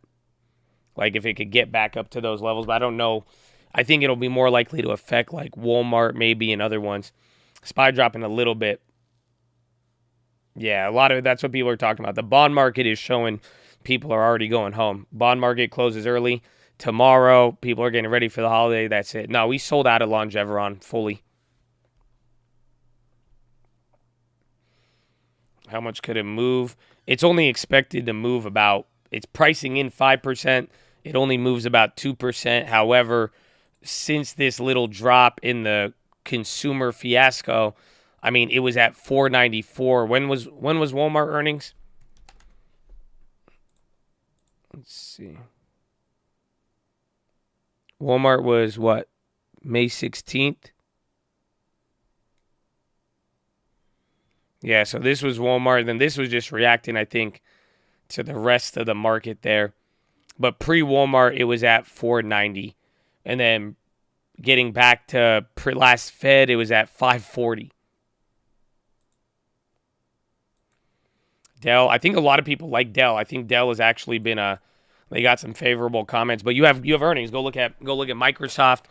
Speaker 1: Like if it could get back up to those levels, but I don't know. I think it'll be more likely to affect like Walmart maybe and other ones. SPY dropping a little bit. Yeah, a lot of that's what people are talking about. The bond market is showing people are already going home. Bond market closes early. Tomorrow, people are getting ready for the holiday. That's it. No, we sold out of Longeveron fully. How much could it move? It's only expected to move it's pricing in 5%. It only moves about 2%. However, since this little drop in the consumer fiasco, it was at $4.94. When was Walmart earnings? Let's see. Walmart was what? May 16th? Yeah, so this was Walmart. Then this was just reacting, I think, to the rest of the market there. But pre-Walmart, it was at $4.90. And then getting back to last Fed, it was at $5.40. Dell, I think a lot of people like Dell. I think Dell has actually been they got some favorable comments. But you have earnings. Go look at Microsoft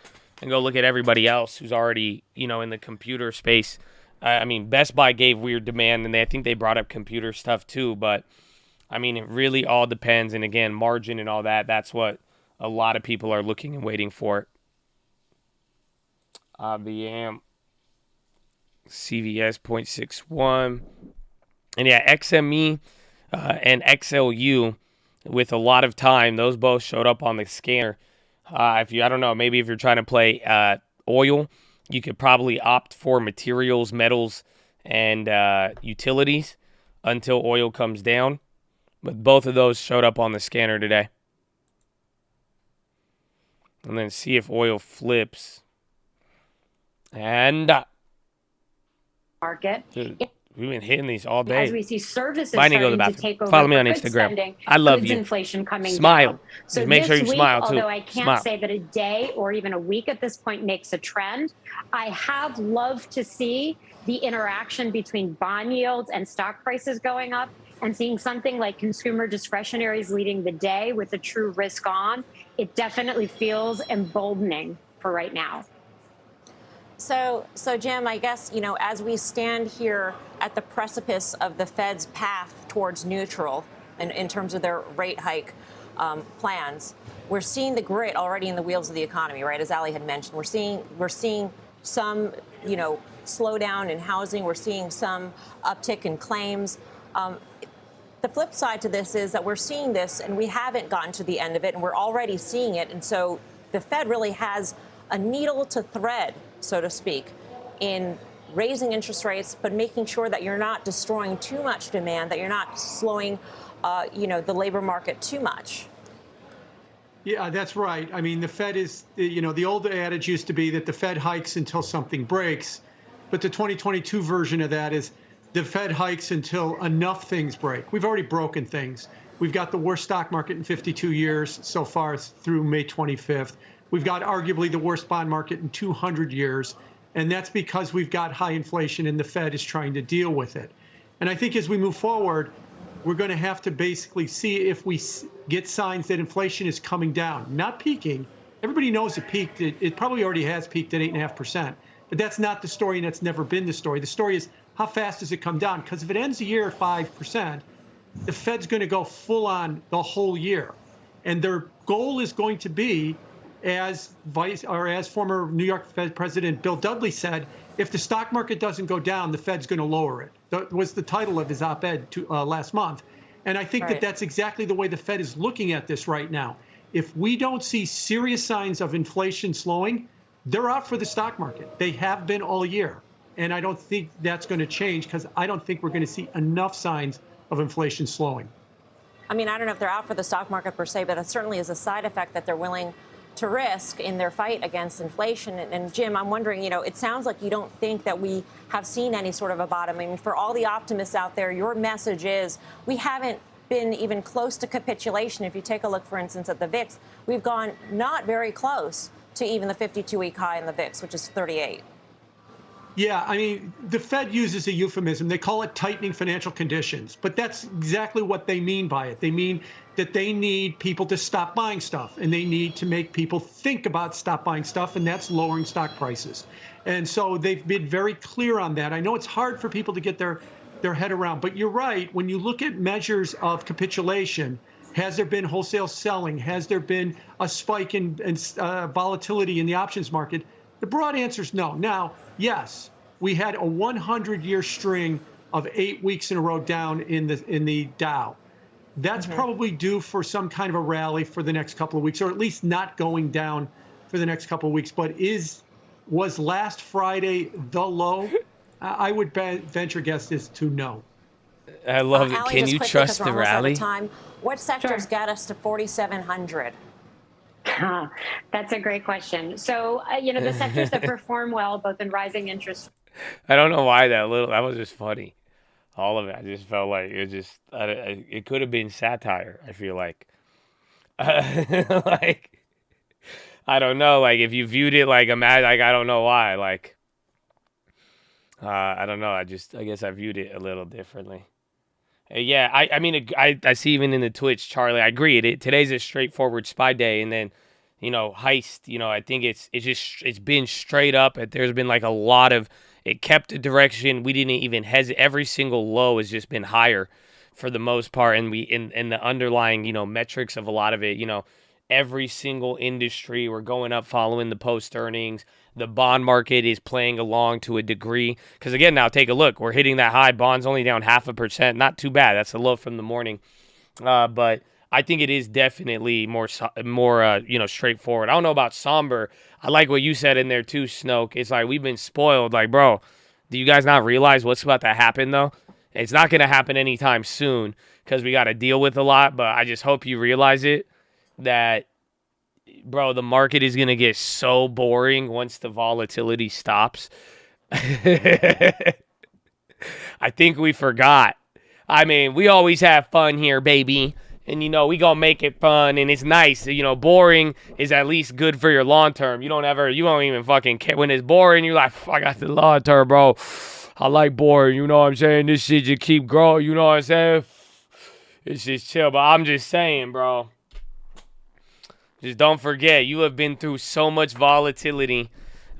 Speaker 1: and go look at everybody else who's already, in the computer space. Best Buy gave weird demand, and I think they brought up computer stuff too. But, it really all depends. And, again, margin and all that, that's what a lot of people are looking and waiting for. IBM, CVS 0.61. And, yeah, XME and XLU with a lot of time, those both showed up on the scanner. I don't know, maybe if you're trying to play oil, you could probably opt for materials, metals, and utilities until oil comes down. But both of those showed up on the scanner today. And then see if oil flips. And
Speaker 20: market.
Speaker 1: Dude, we've been hitting these all day.
Speaker 20: As we see services starting to take over.
Speaker 1: Follow me on Instagram.
Speaker 20: Spending,
Speaker 1: I love
Speaker 20: goods
Speaker 1: you.
Speaker 20: Inflation coming
Speaker 1: Smile.
Speaker 20: down. So
Speaker 1: just make
Speaker 20: this
Speaker 1: sure you
Speaker 20: week,
Speaker 1: smile too.
Speaker 20: although I can't say that a day or even a week at this point makes a trend, I have loved to see the interaction between bond yields and stock prices going up, and seeing something like consumer discretionaries leading the day with a true risk on. It definitely feels emboldening for right now.
Speaker 21: So Jim, I guess, as we stand here at the precipice of the Fed's path towards neutral in terms of their rate hike plans, we're seeing the grit already in the wheels of the economy, right? As Ali had mentioned, we're seeing some, slowdown in housing. We're seeing some uptick in claims. The flip side to this is that we're seeing this and we haven't gotten to the end of it, and we're already seeing it. And so the Fed really has a needle to thread, so to speak, in raising interest rates, but making sure that you're not destroying too much demand, that you're not slowing, the labor market too much.
Speaker 22: Yeah, that's right. The Fed is, the old adage used to be that the Fed hikes until something breaks. But the 2022 version of that is the Fed hikes until enough things break. We've already broken things. We've got the worst stock market in 52 years so far through May 25th. We've got arguably the worst bond market in 200 years. And that's because we've got high inflation and the Fed is trying to deal with it. And I think as we move forward, we're going to have to basically see if we get signs that inflation is coming down, not peaking. Everybody knows it peaked. It probably already has peaked at 8.5%. But that's not the story, and that's never been the story. The story is how fast does it come down? Because if it ends the year at 5%, the Fed's going to go full on the whole year. And their goal is going to be, as former New York Fed President Bill Dudley said, if the stock market doesn't go down, the Fed's going to lower it. That was the title of his op-ed last month. And I think that that's exactly the way the Fed is looking at this right now. If we don't see serious signs of inflation slowing, they're out for the stock market. They have been all year. And I don't think that's going to change because I don't think we're going to see enough signs of inflation slowing.
Speaker 21: I mean, I don't know if they're out for the stock market per se, but it certainly is a side effect that they're willing to risk in their fight against inflation. And Jim, I'm wondering, it sounds like you don't think that we have seen any sort of a bottom. I mean, for all the optimists out there, your message is we haven't been even close to capitulation. If you take a look, for instance, at the VIX, we've gone not very close to even the 52-week high in the VIX, which is 38.
Speaker 22: Yeah, I mean, the Fed uses a euphemism. They call it tightening financial conditions, but that's exactly what they mean by it. They mean that they need people to stop buying stuff, and they need to make people think about stop buying stuff, and that's lowering stock prices. And so they've been very clear on that. I know it's hard for people to get their head around, but you're right. When you look at measures of capitulation, has there been wholesale selling? Has there been a spike in volatility in the options market? The broad answer is no. Now, yes, we had a 100-year string of 8 weeks in a row down in the Dow. That's probably due for some kind of a rally for the next couple of weeks, or at least not going down for the next couple of weeks. But was last Friday the low? I would venture guess is to no.
Speaker 1: I love it. Can you trust the rally?
Speaker 21: What sectors got us to 4,700?
Speaker 20: That's a great question. So, the sectors that perform well, both in rising interest.
Speaker 1: I don't know why that was just funny. All of it. I just felt like it could have been satire. I feel like, like, I don't know. Like if you viewed it like I don't know why. Like, I don't know. I guess I viewed it a little differently. Yeah, I mean, I see even in the Twitch, Charlie, I agree. Today's a straightforward SPY day, and then, heist, I think it's been straight up. There's been like a lot of, it kept the direction. We didn't even hesitate. Every single low has just been higher for the most part. And in the underlying, metrics of a lot of it, every single industry, we're going up following the post earnings. The bond market is playing along to a degree. Because again, now take a look. We're hitting that high. Bonds only down 0.5%. Not too bad. That's a low from the morning. But I think it is definitely more straightforward. I don't know about somber. I like what you said in there too, Snoke. It's like we've been spoiled. Like, bro, do you guys not realize what's about to happen, though? It's not going to happen anytime soon because we got to deal with a lot. But I just hope you realize it, that, bro, the market is going to get so boring once the volatility stops. I think we forgot. I mean, we always have fun here, baby. And, we going to make it fun, and it's nice. Boring is at least good for your long term. You don't even fucking care. When it's boring, you're like, I got the long term, bro. I like boring, you know what I'm saying? This shit just keep growing, you know what I'm saying? It's just chill, but I'm just saying, bro. Just don't forget, you have been through so much volatility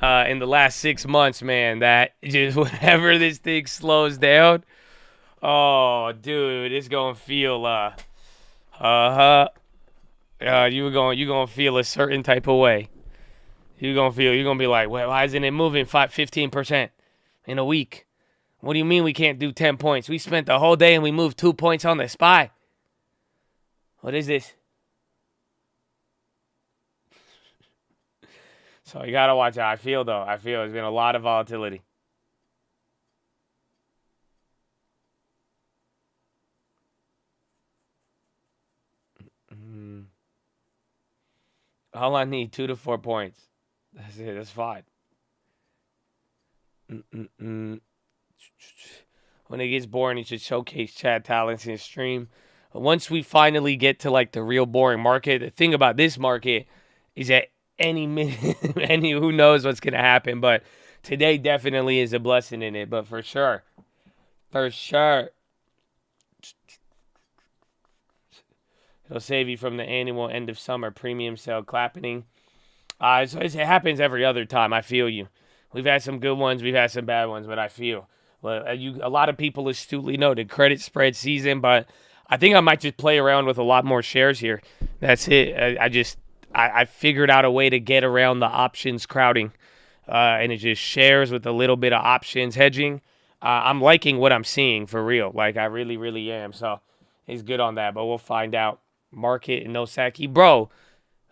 Speaker 1: in the last 6 months, man, that just whenever this thing slows down, oh, dude, it's going to feel, you're going to feel a certain type of way. You're going to be like, well, why isn't it moving 15% in a week? What do you mean we can't do 10 points? We spent the whole day and we moved 2 points on the SPY. What is this? So you got to watch out. I feel there's been a lot of volatility. All I need, 2 to 4 points. That's it. That's fine. When it gets boring, you should showcase Chad talents in stream. Once we finally get to like the real boring market, the thing about this market is that any minute, who knows what's gonna happen. But today definitely is a blessing in it. But for sure, it'll save you from the annual end of summer premium sale clapping. So it happens every other time. I feel you. We've had some good ones. We've had some bad ones. But I feel a lot of people astutely noted credit spread season. But I think I might just play around with a lot more shares here. That's it. I figured out a way to get around the options crowding, and it just shares with a little bit of options hedging. I'm liking what I'm seeing for real. Like, I really, really am. So he's good on that, but we'll find out. Market and no Saki. Bro,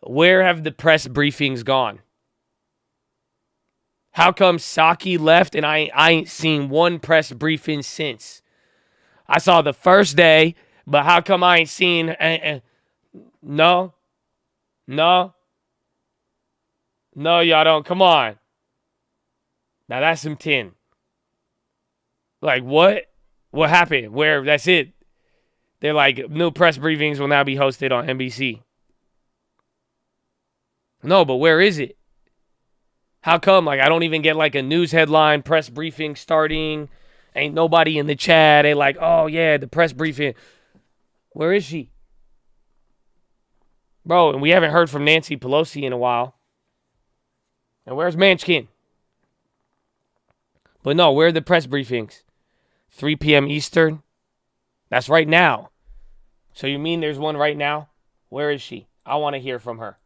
Speaker 1: where have the press briefings gone? How come Saki left and I ain't seen one press briefing since? I saw the first day, but how come I ain't seen... No, y'all don't. Come on. Now that's some 10. Like, what? What happened? Where? That's it. They're like, new press briefings will now be hosted on NBC. No, but where is it? How come? Like, I don't even get like a news headline, press briefing starting. Ain't nobody in the chat. They like, oh yeah, the press briefing. Where is she? Bro, and we haven't heard from Nancy Pelosi in a while. And where's Manchin? But no, where are the press briefings? 3 p.m. Eastern? That's right now. So you mean there's one right now? Where is she? I want to hear from her.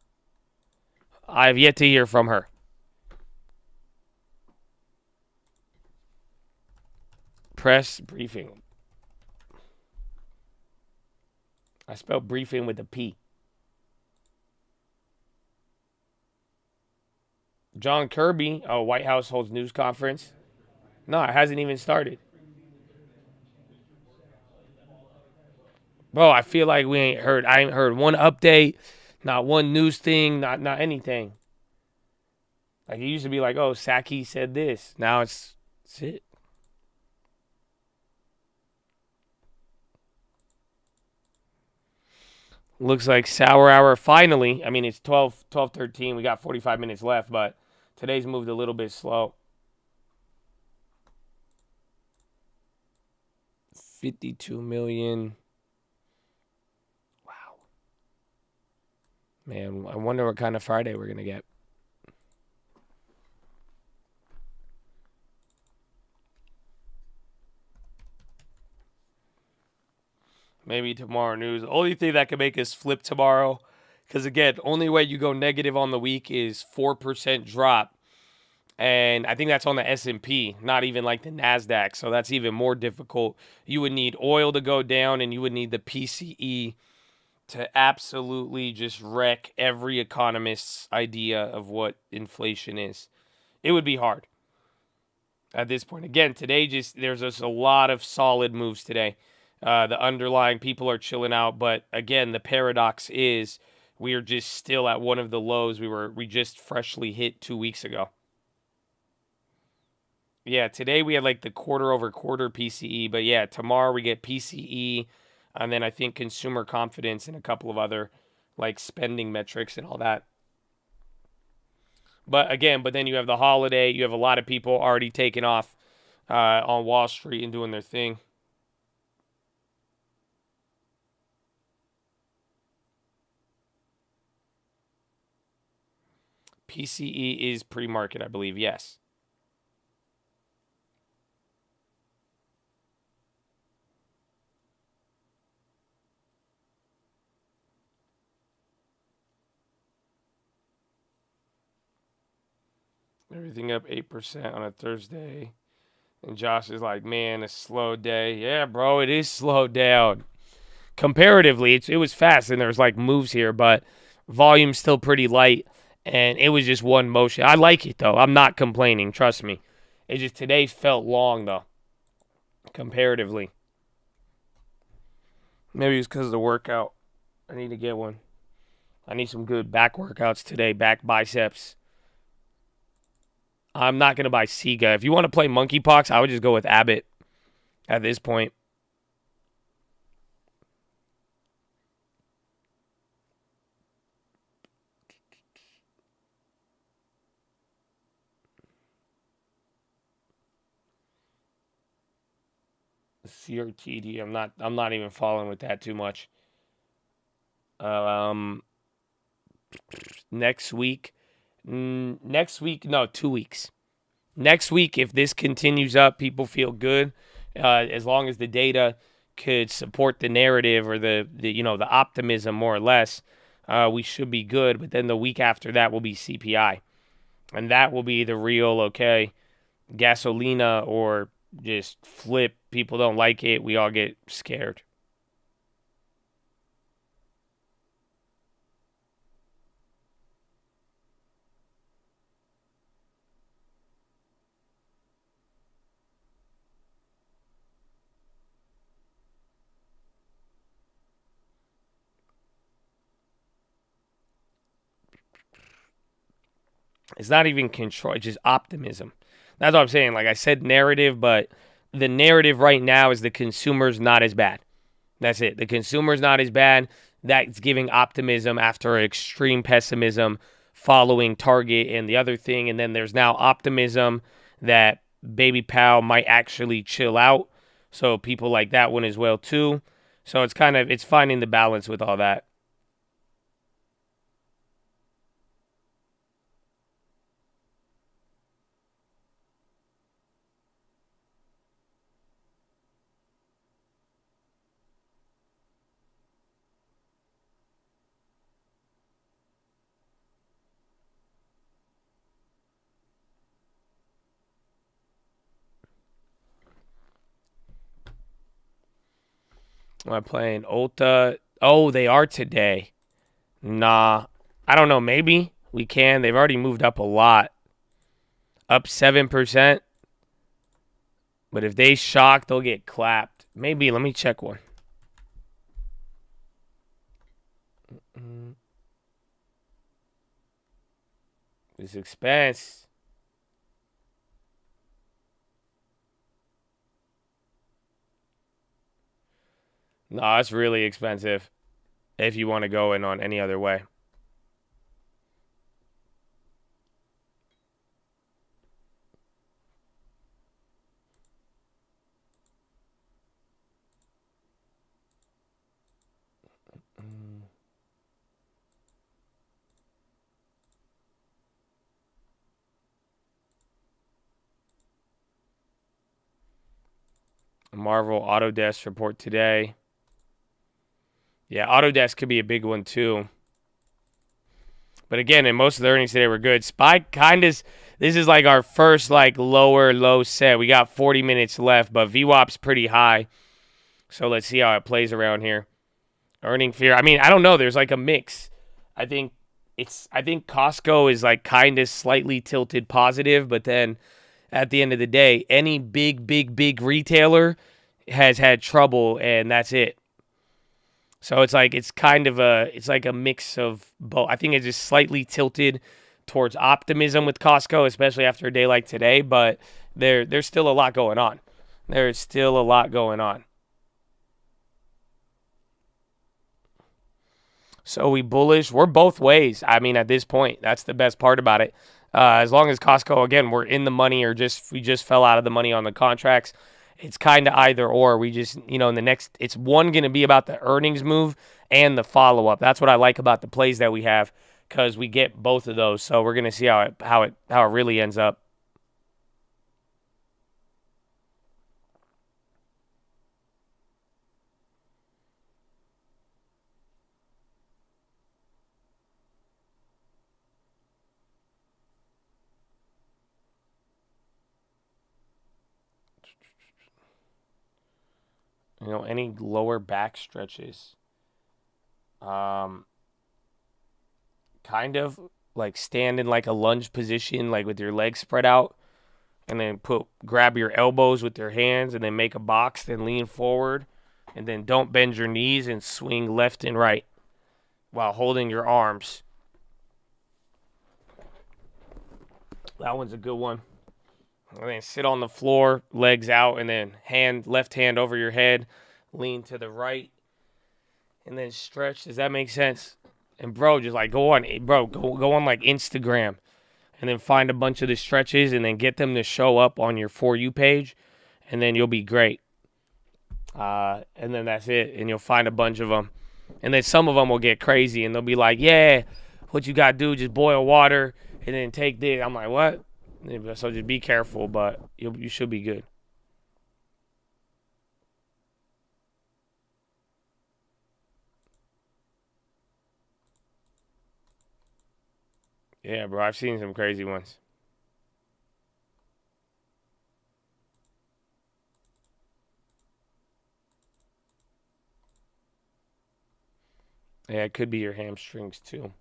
Speaker 1: I have yet to hear from her. Press briefing. I spelled briefing with a P. John Kirby. Oh, White House holds news conference. No, it hasn't even started. Bro, I feel like I ain't heard one update, not one news thing, not anything. Like, it used to be like, oh, Saki said this. Now it's it. Looks like Sour Hour finally. I mean, it's 12:13. We got 45 minutes left, but today's moved a little bit slow. 52 million. Wow. Man, I wonder what kind of Friday we're going to get. Maybe tomorrow news. The only thing that could make us flip tomorrow, because again, only way you go negative on the week is 4% drop. And I think that's on the S&P, not even like the NASDAQ. So that's even more difficult. You would need oil to go down, and you would need the PCE to absolutely just wreck every economist's idea of what inflation is. It would be hard at this point. Again, today there's just a lot of solid moves today. The underlying people are chilling out, but again, the paradox is we are just still at one of the lows we just freshly hit 2 weeks ago. Yeah, today we had like the quarter-over-quarter PCE, but yeah, tomorrow we get PCE, and then I think consumer confidence and a couple of other like spending metrics and all that. But then you have the holiday. You have a lot of people already taking off on Wall Street and doing their thing. PCE is pre-market, I believe, yes. Everything up 8% on a Thursday. And Josh is like, man, a slow day. Yeah, bro, it is slowed down. Comparatively, it was fast, and there's like moves here, but volume's still pretty light. And it was just one motion. I like it, though. I'm not complaining. Trust me. It just today felt long, though. Comparatively. Maybe it's because of the workout. I need to get one. I need some good back workouts today. Back biceps. I'm not going to buy Sega. If you want to play monkeypox, I would just go with Abbott at this point. CRTD. I'm not even following with that too much. Next week, no, 2 weeks. Next week, if this continues up, people feel good. As long as the data could support the narrative or the optimism more or less. we should be good. But then the week after that will be CPI. And that will be the real, okay, gasolina or just flip. People don't like it. We all get scared. It's not even control. It's just optimism. That's what I'm saying. Like I said, narrative, but the narrative right now is the consumer's not as bad. That's it. The consumer's not as bad. That's giving optimism after extreme pessimism following Target and the other thing. And then there's now optimism that Baby Pal might actually chill out. So people like that one as well too. So it's finding the balance with all that. Am I playing Ulta? Oh, they are today. Nah. I don't know. Maybe we can. They've already moved up a lot. Up 7%. But if they shock, they'll get clapped. Maybe. Let me check one. This expense. No, it's really expensive if you want to go in on any other way. Marvel Autodesk report today. Yeah, Autodesk could be a big one too. But again, and most of the earnings today were good. Spike this is like our first like low set. We got 40 minutes left, but VWAP's pretty high. So let's see how it plays around here. Earning fear. I mean, I don't know. There's like a mix. I think Costco is like kind of slightly tilted positive, but then at the end of the day, any big retailer has had trouble, and that's it. So it's like it's like a mix of both. I think it's just slightly tilted towards optimism with Costco, especially after a day like today. But there's still a lot going on. There's still a lot going on. So we bullish. We're both ways. I mean, at this point, that's the best part about it. As long as Costco, again, we're in the money or we just fell out of the money on the contracts. It's kind of either or. We just, in the next, it's one going to be about the earnings move and the follow-up. That's what I like about the plays that we have because we get both of those. So we're going to see how it really ends up. Any lower back stretches. Kind of like stand in like a lunge position, like with your legs spread out, and then grab your elbows with your hands and then make a box, then lean forward, and then don't bend your knees and swing left and right while holding your arms. That one's a good one. And then sit on the floor, legs out, and then left hand over your head, lean to the right, and then stretch. Does that make sense? And bro, just like go on like Instagram, and then find a bunch of the stretches, and then get them to show up on your For You page, and then you'll be great. And then that's it, and you'll find a bunch of them, and then some of them will get crazy, and they'll be like, "Yeah, what you gotta do, just boil water, and then take this." I'm like, "What?" So just be careful, but you should be good. Yeah, bro, I've seen some crazy ones. Yeah, it could be your hamstrings too.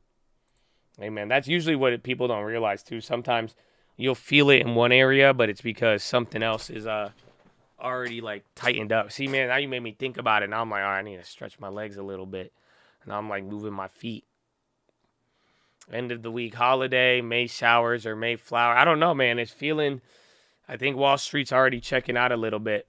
Speaker 1: Hey, man, that's usually what people don't realize too. Sometimes you'll feel it in one area, but it's because something else is already like tightened up. See, man, now you made me think about it. Now I'm like, all right, I need to stretch my legs a little bit. And I'm like moving my feet. End of the week holiday, May showers or May flower. I don't know, man. It's feeling, I think Wall Street's already checking out a little bit.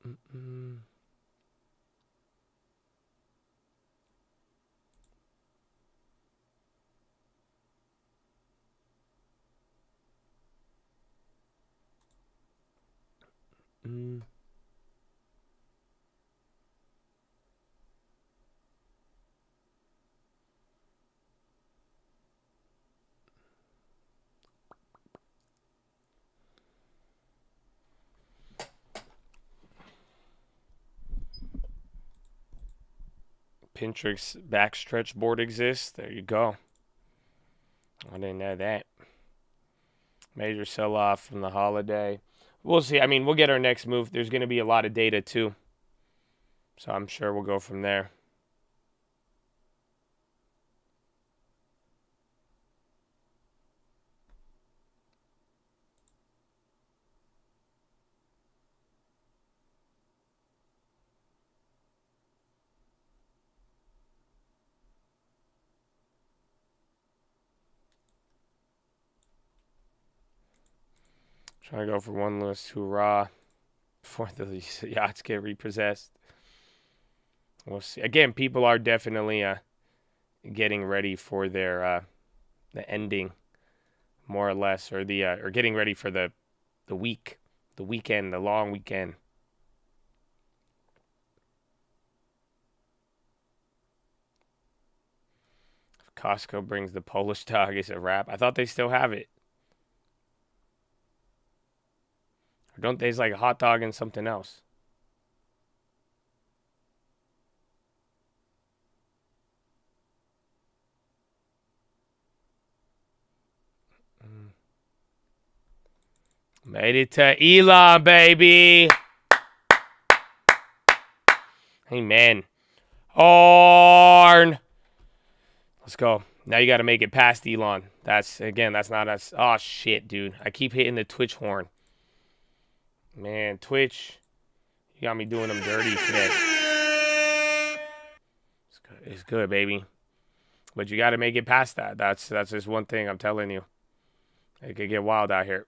Speaker 1: Mm-mm. Mm. Pinterest backstretch board exists. There you go. I didn't know that. Major sell-off from the holiday. We'll see. I mean, we'll get our next move. There's going to be a lot of data too. So I'm sure we'll go from there. Trying to go for one list hoorah before the yachts get repossessed. We'll see. Again, people are definitely getting ready for their the ending, more or less, or the or getting ready for the week, the weekend, the long weekend. If Costco brings the Polish dog, it's a wrap. I thought they still have it. Or don't they? It's like a hot dog and something else. Made it to Elon, baby. Amen. Arn. Let's go. Now you got to make it past Elon. That's not us. Oh, shit, dude. I keep hitting the Twitch horn. Man, Twitch, you got me doing them dirty today. It's good, baby. But you got to make it past that. That's just one thing I'm telling you. It could get wild out here.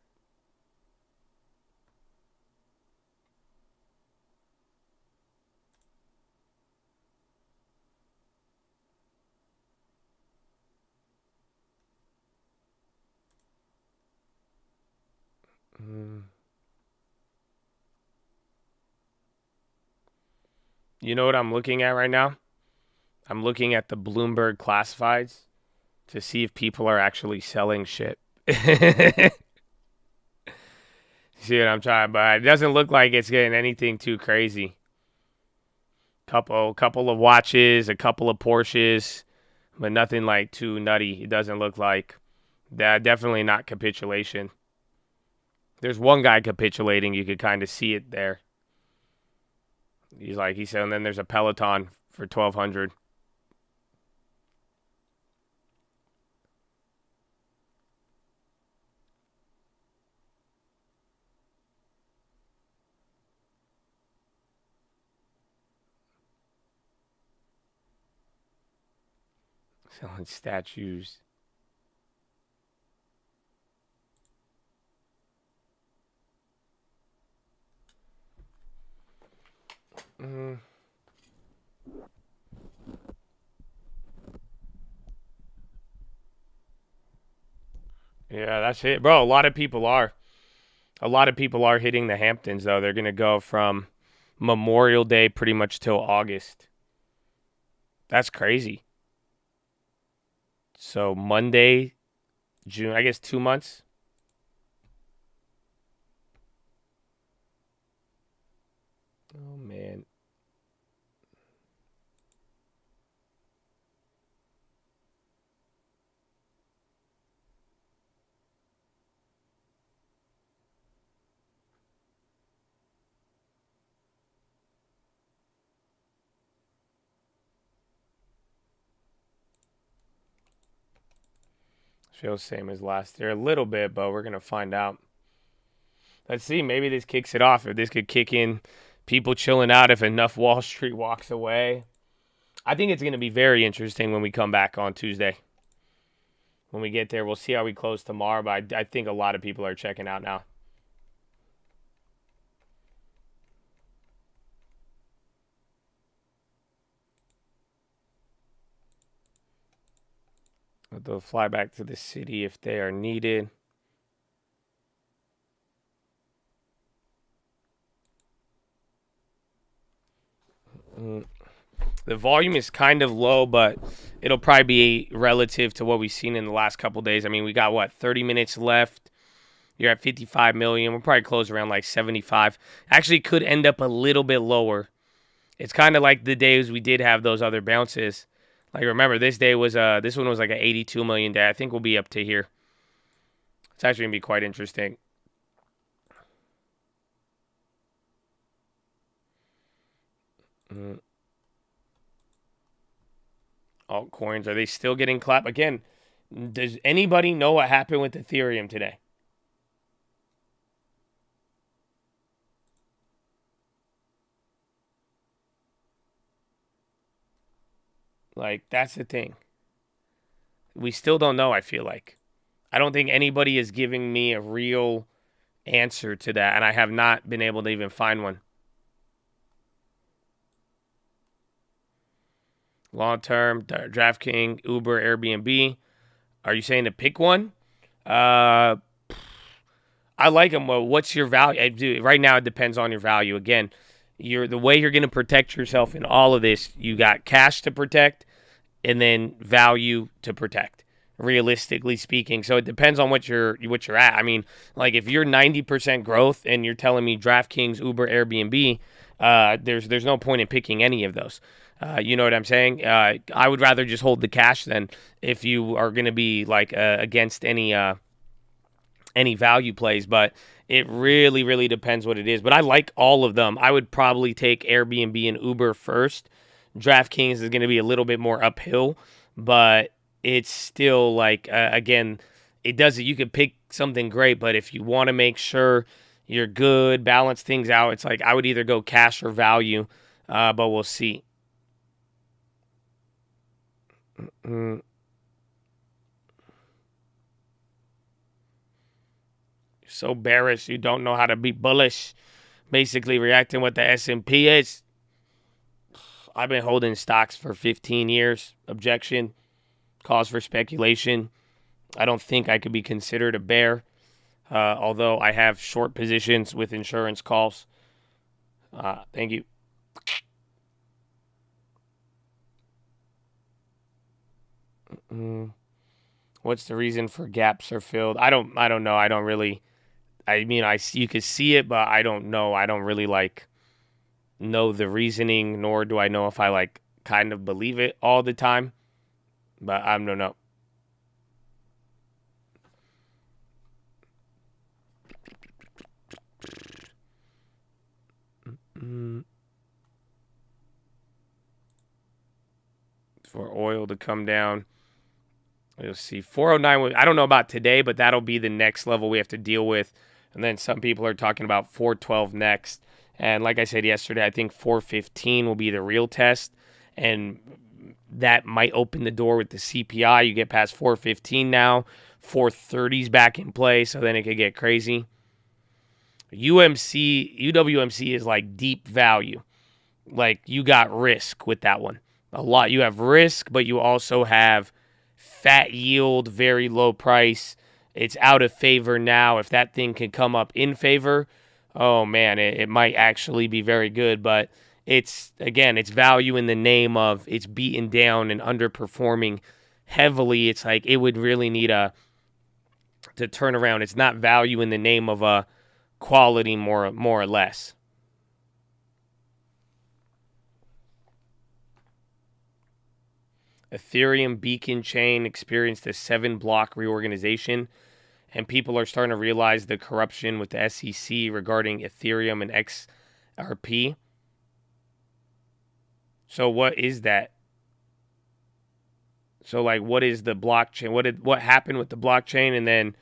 Speaker 1: You know what I'm looking at right now? I'm looking at the Bloomberg classifieds to see if people are actually selling shit. See what I'm trying, but it doesn't look like it's getting anything too crazy. Couple of watches, a couple of Porsches, but nothing like too nutty. It doesn't look like that. Definitely not capitulation. There's one guy capitulating. You could kind of see it there. He said, and then there's a Peloton for $1,200. Selling statues. Yeah, that's it, bro. A lot of people are hitting the Hamptons, though. They're gonna go from Memorial Day pretty much till August. That's crazy. So Monday, June, I guess 2 months. Oh, man. Feels same as last year a little bit, but we're going to find out. Let's see. Maybe this kicks it off. If this could kick in people chilling out, if enough Wall Street walks away. I think it's going to be very interesting when we come back on Tuesday. When we get there, we'll see how we close tomorrow, but I think a lot of people are checking out now. But they'll fly back to the city if they are needed. The volume is kind of low, but it'll probably be relative to what we've seen in the last couple days. I mean, we got, 30 minutes left. You're at 55 million. We'll probably close around like 75. Actually, could end up a little bit lower. It's kind of like the days we did have those other bounces. Like, remember, this day was this one was like an 82 million day. I think we'll be up to here. It's actually going to be quite interesting. Altcoins, are they still getting clapped? Again, does anybody know what happened with Ethereum today? Like, that's the thing. We still don't know, I feel like. I don't think anybody is giving me a real answer to that, and I have not been able to even find one. Long-term, DraftKings, Uber, Airbnb. Are you saying to pick one? I like them. Well, what's your value? Right now, it depends on your value. Again, the way you're going to protect yourself in all of this, you got cash to protect and then value to protect, realistically speaking. So it depends on what you're at. I mean, like if you're 90% growth and you're telling me DraftKings, Uber, Airbnb, there's no point in picking any of those. You know what I'm saying? I would rather just hold the cash than if you are going to be like against any value plays. But it really, really depends what it is. But I like all of them. I would probably take Airbnb and Uber first. DraftKings is going to be a little bit more uphill, but it's still like, again, it does it. You could pick something great, but if you want to make sure you're good, balance things out, it's like I would either go cash or value, but we'll see. So bearish, you don't know how to be bullish. Basically reacting what the S&P is. I've been holding stocks for 15 years. Objection. Cause for speculation. I don't think I could be considered a bear. Although I have short positions with insurance calls. Thank you. What's the reason for gaps are filled? I don't know. I don't really. I mean, you could see it, but I don't know. I don't really know the reasoning, nor do I know if I kind of believe it all the time. But I don't know. For oil to come down. You'll see 409. I don't know about today, but that'll be the next level we have to deal with. And then some people are talking about 412 next. And like I said yesterday, I think 415 will be the real test. And that might open the door with the CPI. You get past 415 now. 430's back in play, so then it could get crazy. UWMC is like deep value. Like you got risk with that one. A lot. You have risk, but you also have fat yield, very low price. It's out of favor now. If that thing can come up in favor, oh man, it might actually be very good. But it's value in the name of it's beaten down and underperforming heavily. It's like it would really need to turn around. It's not value in the name of a quality more or less. Ethereum beacon chain experienced a 7-block reorganization, and people are starting to realize the corruption with the SEC regarding Ethereum and XRP. So what is that? So like, what is the blockchain? What happened with the blockchain, and then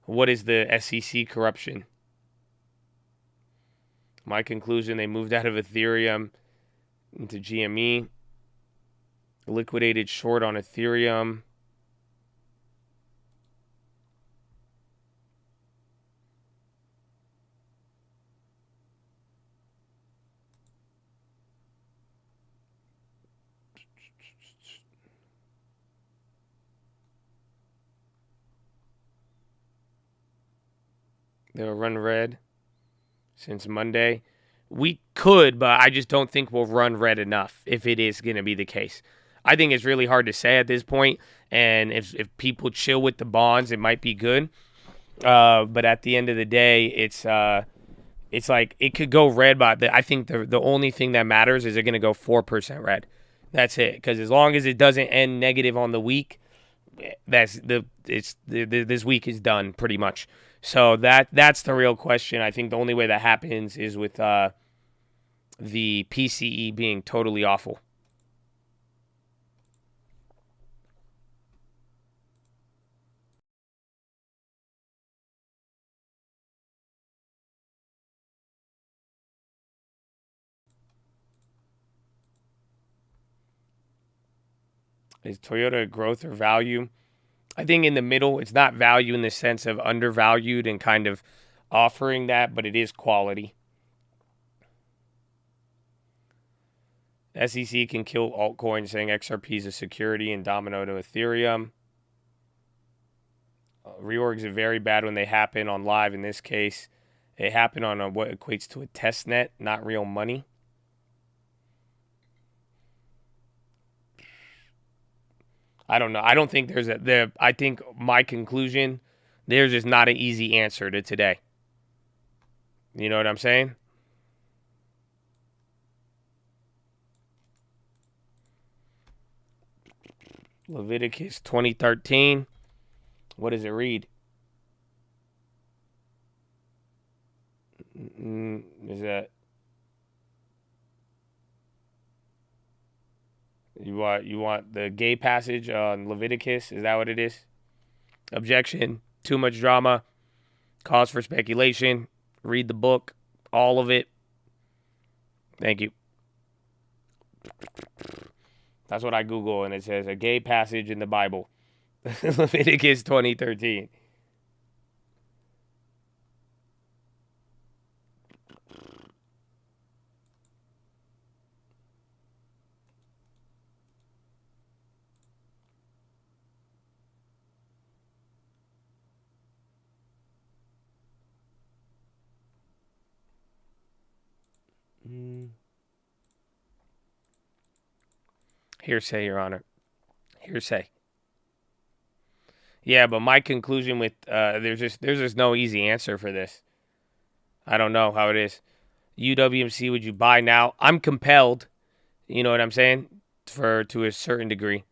Speaker 1: what is the SEC corruption? My conclusion: they moved out of Ethereum into GME, liquidated short on Ethereum. They'll run red since Monday. We could, but I just don't think we'll run red enough if it is going to be the case. I think it's really hard to say at this point, and if people chill with the bonds, it might be good. But at the end of the day, it's like it could go red, but I think the only thing that matters is they're going to go 4% red. That's it, because as long as it doesn't end negative on the week, this week is done pretty much. So that's the real question. I think the only way that happens is with the PCE being totally awful. Is Toyota growth or value? I think in the middle, it's not value in the sense of undervalued and kind of offering that, but it is quality. SEC can kill altcoins, saying XRP is a security and domino to Ethereum. Reorgs are very bad when they happen on live. In this case, it happened on what equates to a test net, not real money. I don't know. I don't think I think my conclusion, there's just not an easy answer to today. You know what I'm saying? Leviticus 20:13. What does it read? Is that you want the gay passage on Leviticus? Is that what it is? Objection. Too much drama. Cause for speculation. Read the book. All of it. Thank you. That's what I Google, and it says a gay passage in the Bible. Leviticus 20:13. Hearsay, Your Honor. Hearsay. Yeah, but my conclusion with there's just no easy answer for this. I don't know how it is. UWMC, would you buy now? I'm compelled. You know what I'm saying? To a certain degree.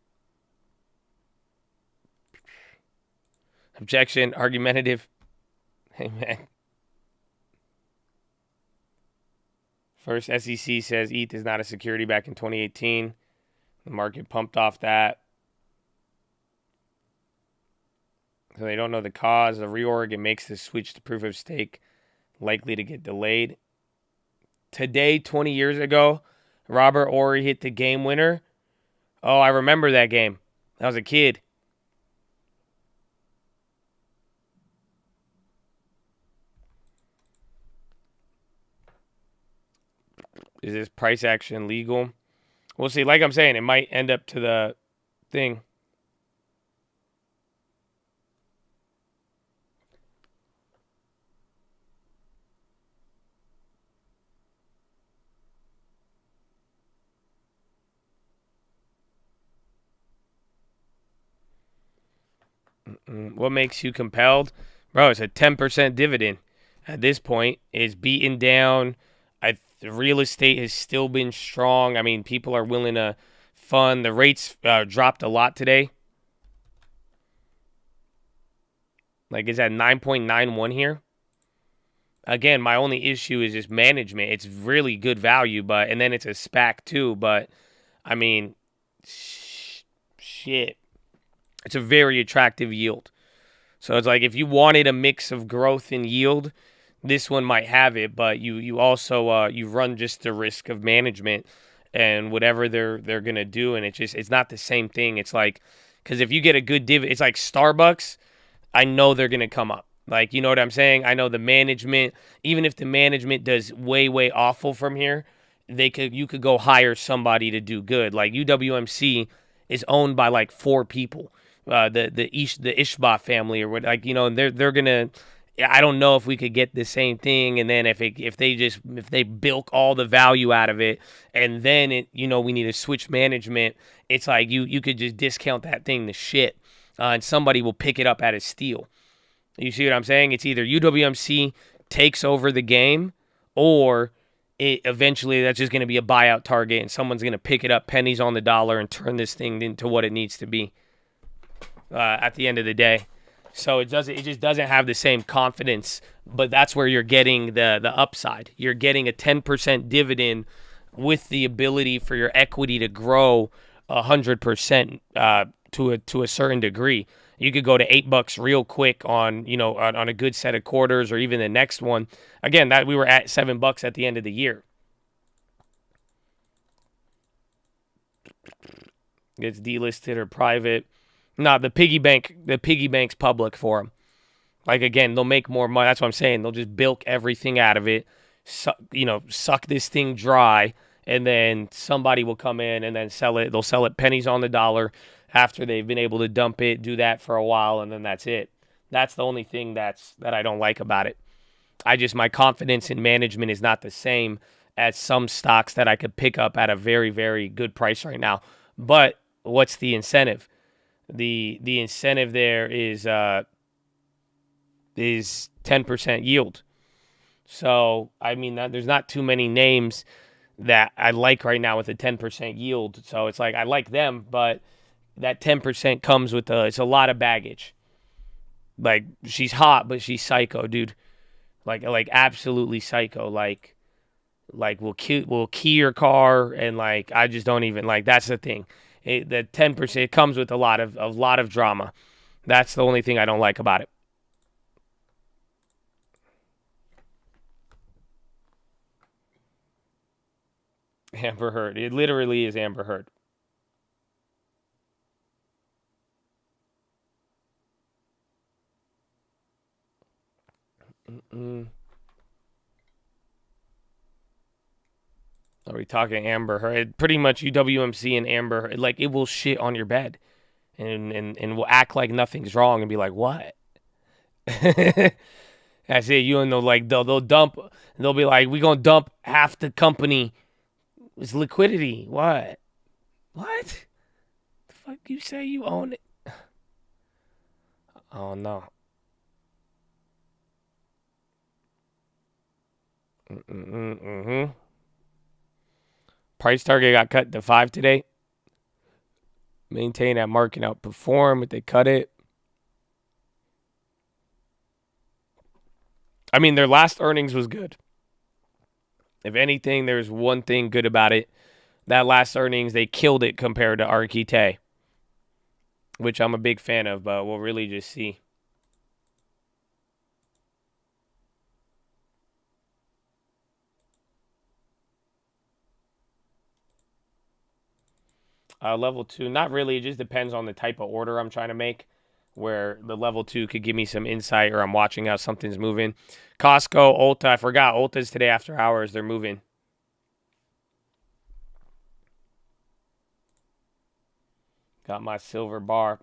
Speaker 1: Objection. Argumentative. Amen. First, SEC says ETH is not a security back in 2018. The market pumped off that. So they don't know the cause. The reorg, it makes the switch to proof of stake likely to get delayed. Today, 20 years ago, Robert Horry hit the game winner. Oh, I remember that game. I was a kid. Is this price action legal? We'll see. Like I'm saying, it might end up to the thing. What makes you compelled? Bro, it's a 10% dividend. At this point, it's beaten down. The real estate has still been strong. I mean, people are willing to fun. The rates dropped a lot today. Like, it's at 9.91 here. Again, my only issue is just management. It's really good value, and then it's a SPAC too. But I mean, shit, it's a very attractive yield. So it's like if you wanted a mix of growth and yield, this one might have it. But you also you run just the risk of management and whatever they're gonna do, and it's not the same thing. It's like, because if you get a good dividend, it's like Starbucks. I know they're gonna come up. Like, you know what I'm saying? I know the management, even if the management does way, way awful from here, you could go hire somebody to do good. Like UWMC is owned by like 4 people, the Ishba family or what, like, you know, and they're gonna. I don't know if we could get the same thing, and then if they bilk all the value out of it, and then we need to switch management. It's like you could just discount that thing to shit, and somebody will pick it up at a steal. You see what I'm saying? It's either UWMC takes over the game, or eventually that's just going to be a buyout target, and someone's going to pick it up pennies on the dollar and turn this thing into what it needs to be at the end of the day. So it just doesn't have the same confidence, but that's where you're getting the upside. You're getting a 10% dividend with the ability for your equity to grow 100% to a certain degree. You could go to $8 real quick on a good set of quarters, or even the next one. Again, that we were at $7 at the end of the year. It's delisted or private. No, the piggy bank's public for them. Like, again, they'll make more money. That's what I'm saying. They'll just bilk everything out of it, suck this thing dry, and then somebody will come in and then sell it. They'll sell it pennies on the dollar after they've been able to dump it, do that for a while, and then that's it. That's the only thing that I don't like about it. My confidence in management is not the same as some stocks that I could pick up at a very, very good price right now. But what's the incentive? The incentive there is 10% yield. So, I mean, there's not too many names that I like right now with a 10% yield. So it's like I like them, but that 10% comes with it's a lot of baggage. Like, she's hot, but she's psycho, dude. Like absolutely psycho. Like we'll key your car, and like I just don't even like. That's the thing. The 10% comes with a lot of drama. That's the only thing I don't like about it. Amber Heard. It literally is Amber Heard. Are we talking Amber Heard? Pretty much UWMC and Amber Heard. Like, it will shit on your bed and will act like nothing's wrong and be like, what? That's it. You and they'll dump. They'll be like, we gonna dump half the company. It's liquidity. What? What? The fuck you say you own it? Oh no. Price target got cut to 5 today. Maintain that market outperform, but they cut it. I mean, their last earnings was good. If anything, there's one thing good about it. That last earnings, they killed it compared to Archite, which I'm a big fan of, but we'll really just see. Level 2, not really. It just depends on the type of order I'm trying to make, where the level 2 could give me some insight, or I'm watching how something's moving. Costco, Ulta, I forgot. Ulta's today after hours. They're moving. Got my silver bar.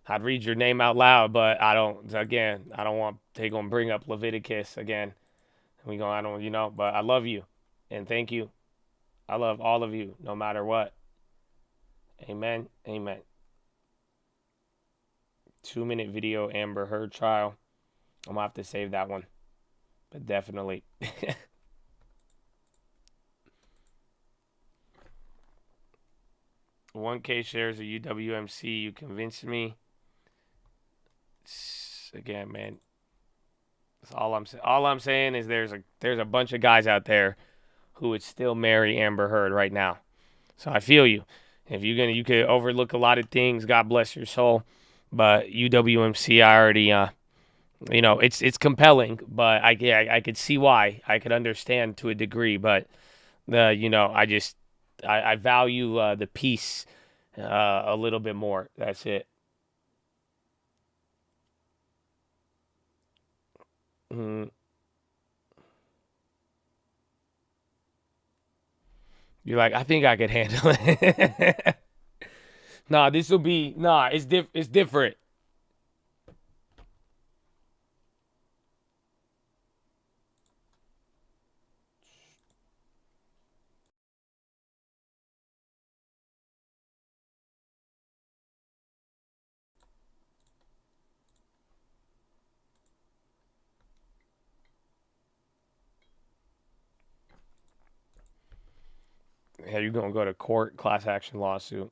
Speaker 1: I'd read your name out loud, but I don't want they're going to bring up Leviticus again. But I love you and thank you. I love all of you, no matter what. Amen. Amen. 2-minute video, Amber Heard trial. I'm going to have to save that one. But definitely. 1K shares of UWMC. You convinced me. Again, man. That's all I'm saying. All I'm saying is there's a bunch of guys out there who would still marry Amber Heard right now. So I feel you. If you could overlook a lot of things. God bless your soul. But UWMC, I already, it's compelling. But I could see why. I could understand to a degree. But I value the peace a little bit more. That's it. You're like, I think I could handle it. It's different. Yeah, you're gonna go to court, class action lawsuit.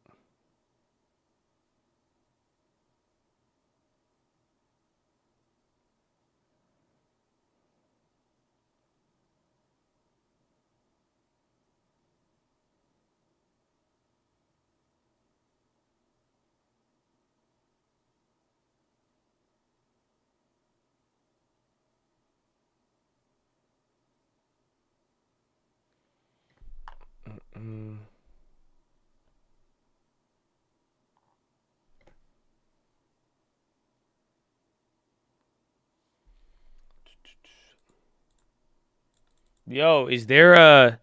Speaker 1: Yo, is there a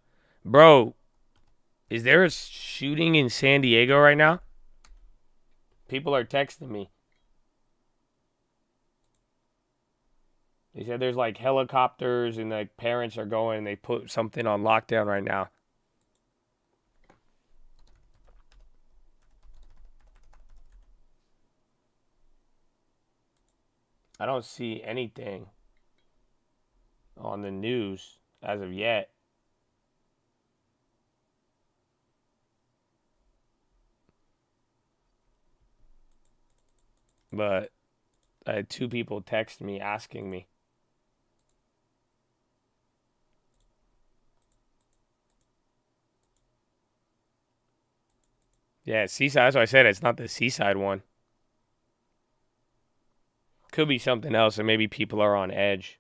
Speaker 1: shooting in San Diego right now? People are texting me. They said there's like helicopters and like parents are going and they put something on lockdown right now. I don't see anything on the news as of yet. But I had 2 people text me asking me. Yeah, Seaside. That's what I said. It's not the Seaside one. Could be something else, and maybe people are on edge.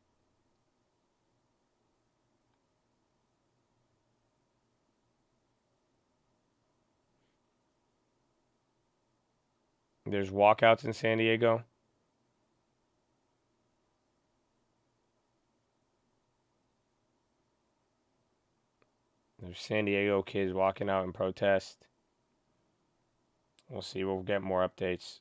Speaker 1: There's walkouts in San Diego. There's San Diego kids walking out in protest. We'll see. We'll get more updates.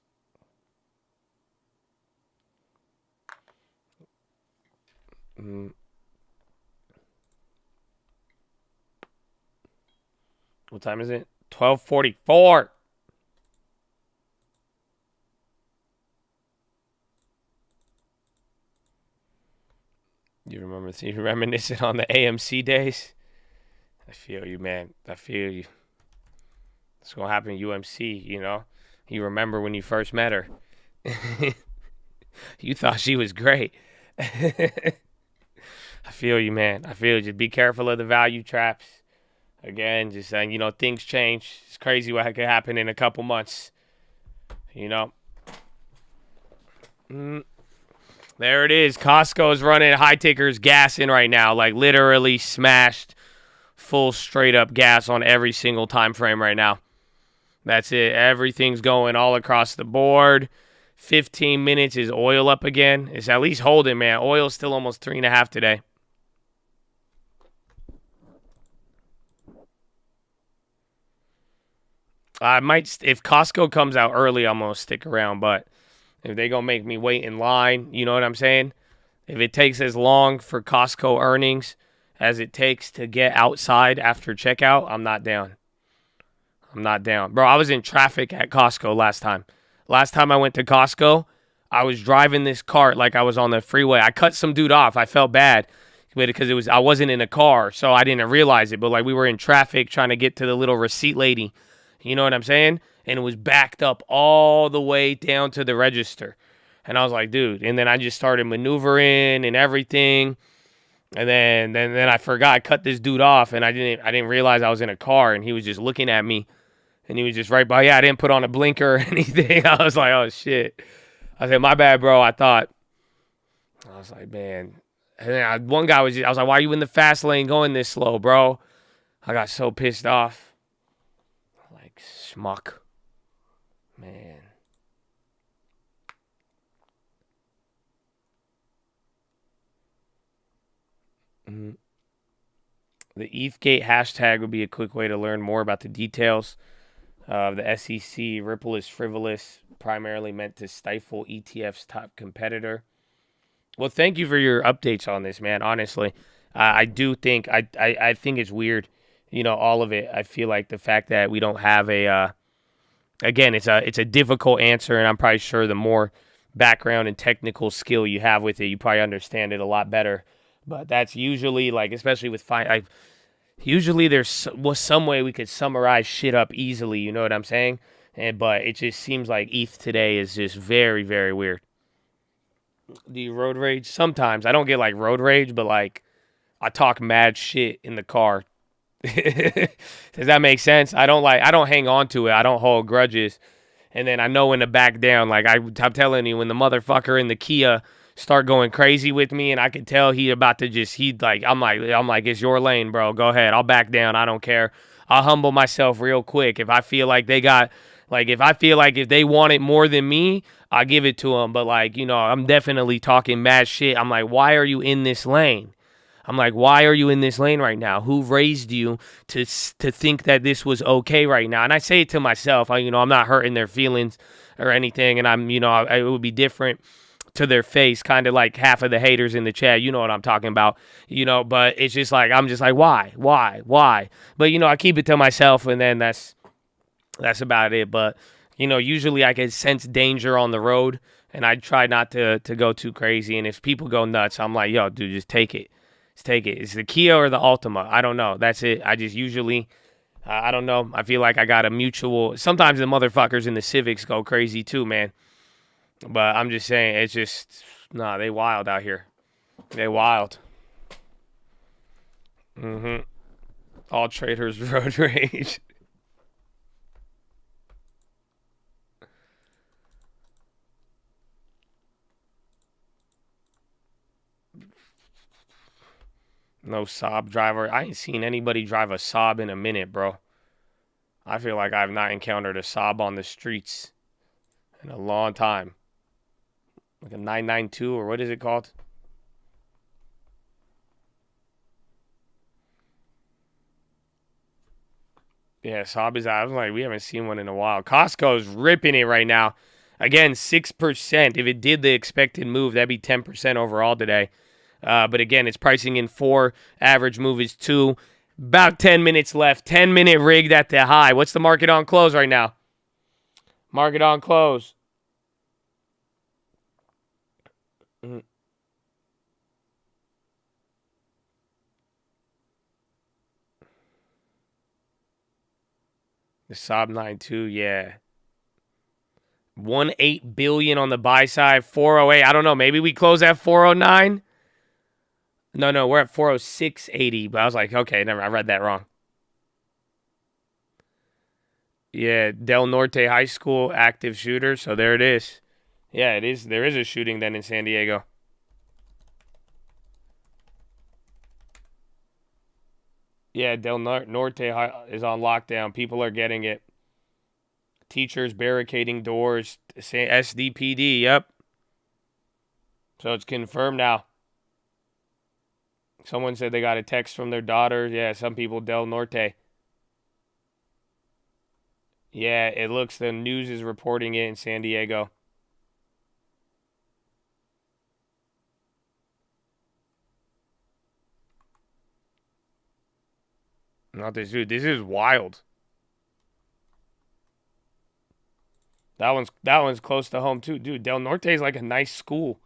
Speaker 1: What time is it? 12:44. You reminiscing on the AMC days? I feel you, man. I feel you. It's going to happen in UMC, you know? You remember when you first met her. You thought she was great. I feel you, man. I feel you. Just be careful of the value traps. Again, just saying, you know, things change. It's crazy what could happen in a couple months. You know? There it is. Costco's running high tickers gas in right now. Like literally smashed full straight up gas on every single time frame right now. That's it. Everything's going all across the board. 15 minutes is oil up again. It's at least holding, man. Oil's still almost 3.5 today. I might, if Costco comes out early, I'm going to stick around. But if they're going to make me wait in line, you know what I'm saying? If it takes as long for Costco earnings as it takes to get outside after checkout, I'm not down. I'm not down. Bro, I was in traffic at Costco last time. Last time I went to Costco, I was driving this cart like I was on the freeway. I cut some dude off. I felt bad because I wasn't in a car, so I didn't realize it. But like we were in traffic trying to get to the little receipt lady. You know what I'm saying? And it was backed up all the way down to the register. And I was like, dude. And then I just started maneuvering and everything. And then I forgot, I cut this dude off, and I didn't realize I was in a car, and he was just looking at me, and he was just right by. Yeah, I didn't put on a blinker or anything. I was like, oh shit. I said, my bad, bro. I was like, man. And then one guy I was like, why are you in the fast lane going this slow, bro? I got so pissed off. Like, schmuck. Man. The ETHgate hashtag would be a quick way to learn more about the details of the SEC. Ripple is frivolous, primarily meant to stifle ETF's top competitor. Well, thank you for your updates on this, man. Honestly, I do think I think it's weird, all of it. I feel like the fact that we don't have again, it's a difficult answer, and I'm probably sure the more background and technical skill you have with it, you probably understand it a lot better. But that's usually, like, especially with usually there's was some way we could summarize shit up easily, you know what I'm saying? But it just seems like ETH today is just very, very weird. Do you road rage? Sometimes. I don't get, like, road rage, but, like, I talk mad shit in the car. Does that make sense? I don't hang on to it. I don't hold grudges. And then I know when to back down. Like, I'm telling you, when the motherfucker in the Kia start going crazy with me, and I could tell I'm like, it's your lane, bro. Go ahead. I'll back down. I don't care. I'll humble myself real quick. If I feel like if they want it more than me, I'll give it to them. But, like, I'm definitely talking mad shit. I'm like, why are you in this lane? I'm like, why are you in this lane right now? Who raised you to think that this was okay right now? And I say it to myself. I'm not hurting their feelings or anything, and it would be different to their face, kind of like half of the haters in the chat. You know what I'm talking about, but it's just like, I'm just like, why? But, I keep it to myself, and then that's about it. But, usually I can sense danger on the road, and I try not to go too crazy. And if people go nuts, I'm like, yo, dude, just take it. Just take it. It's the Kia or the Altima. I don't know. That's it. I just usually, I don't know. I feel like I got a mutual. Sometimes the motherfuckers in the Civics go crazy too, man. But I'm just saying, it's just, they wild out here. They wild. All traders road rage. No Saab driver. I ain't seen anybody drive a Saab in a minute, bro. I feel like I've not encountered a Saab on the streets in a long time. Like a 992, or what is it called? Yeah, Saab is out. I was like, we haven't seen one in a while. Costco's ripping it right now. Again, 6%. If it did the expected move, that'd be 10% overall today. But again, it's pricing in 4. Average move is 2. About 10 minutes left. 10-minute rigged at the high. What's the market on close right now? Market on close. The Saab 92, yeah. 1.8 billion on the buy side, 408. I don't know. Maybe we close at 409. No, we're at 406.80. But I was like, okay, never. I read that wrong. Yeah, Del Norte High School active shooter. So there it is. Yeah, it is. There is a shooting then in San Diego. Yeah, Del Norte is on lockdown. People are getting it. Teachers barricading doors. SDPD, yep. So it's confirmed now. Someone said they got a text from their daughter. Yeah, some people, Del Norte. Yeah, it looks, the news is reporting it in San Diego. Not this dude. This is wild. That one's close to home too. Dude, Del Norte is like a nice school.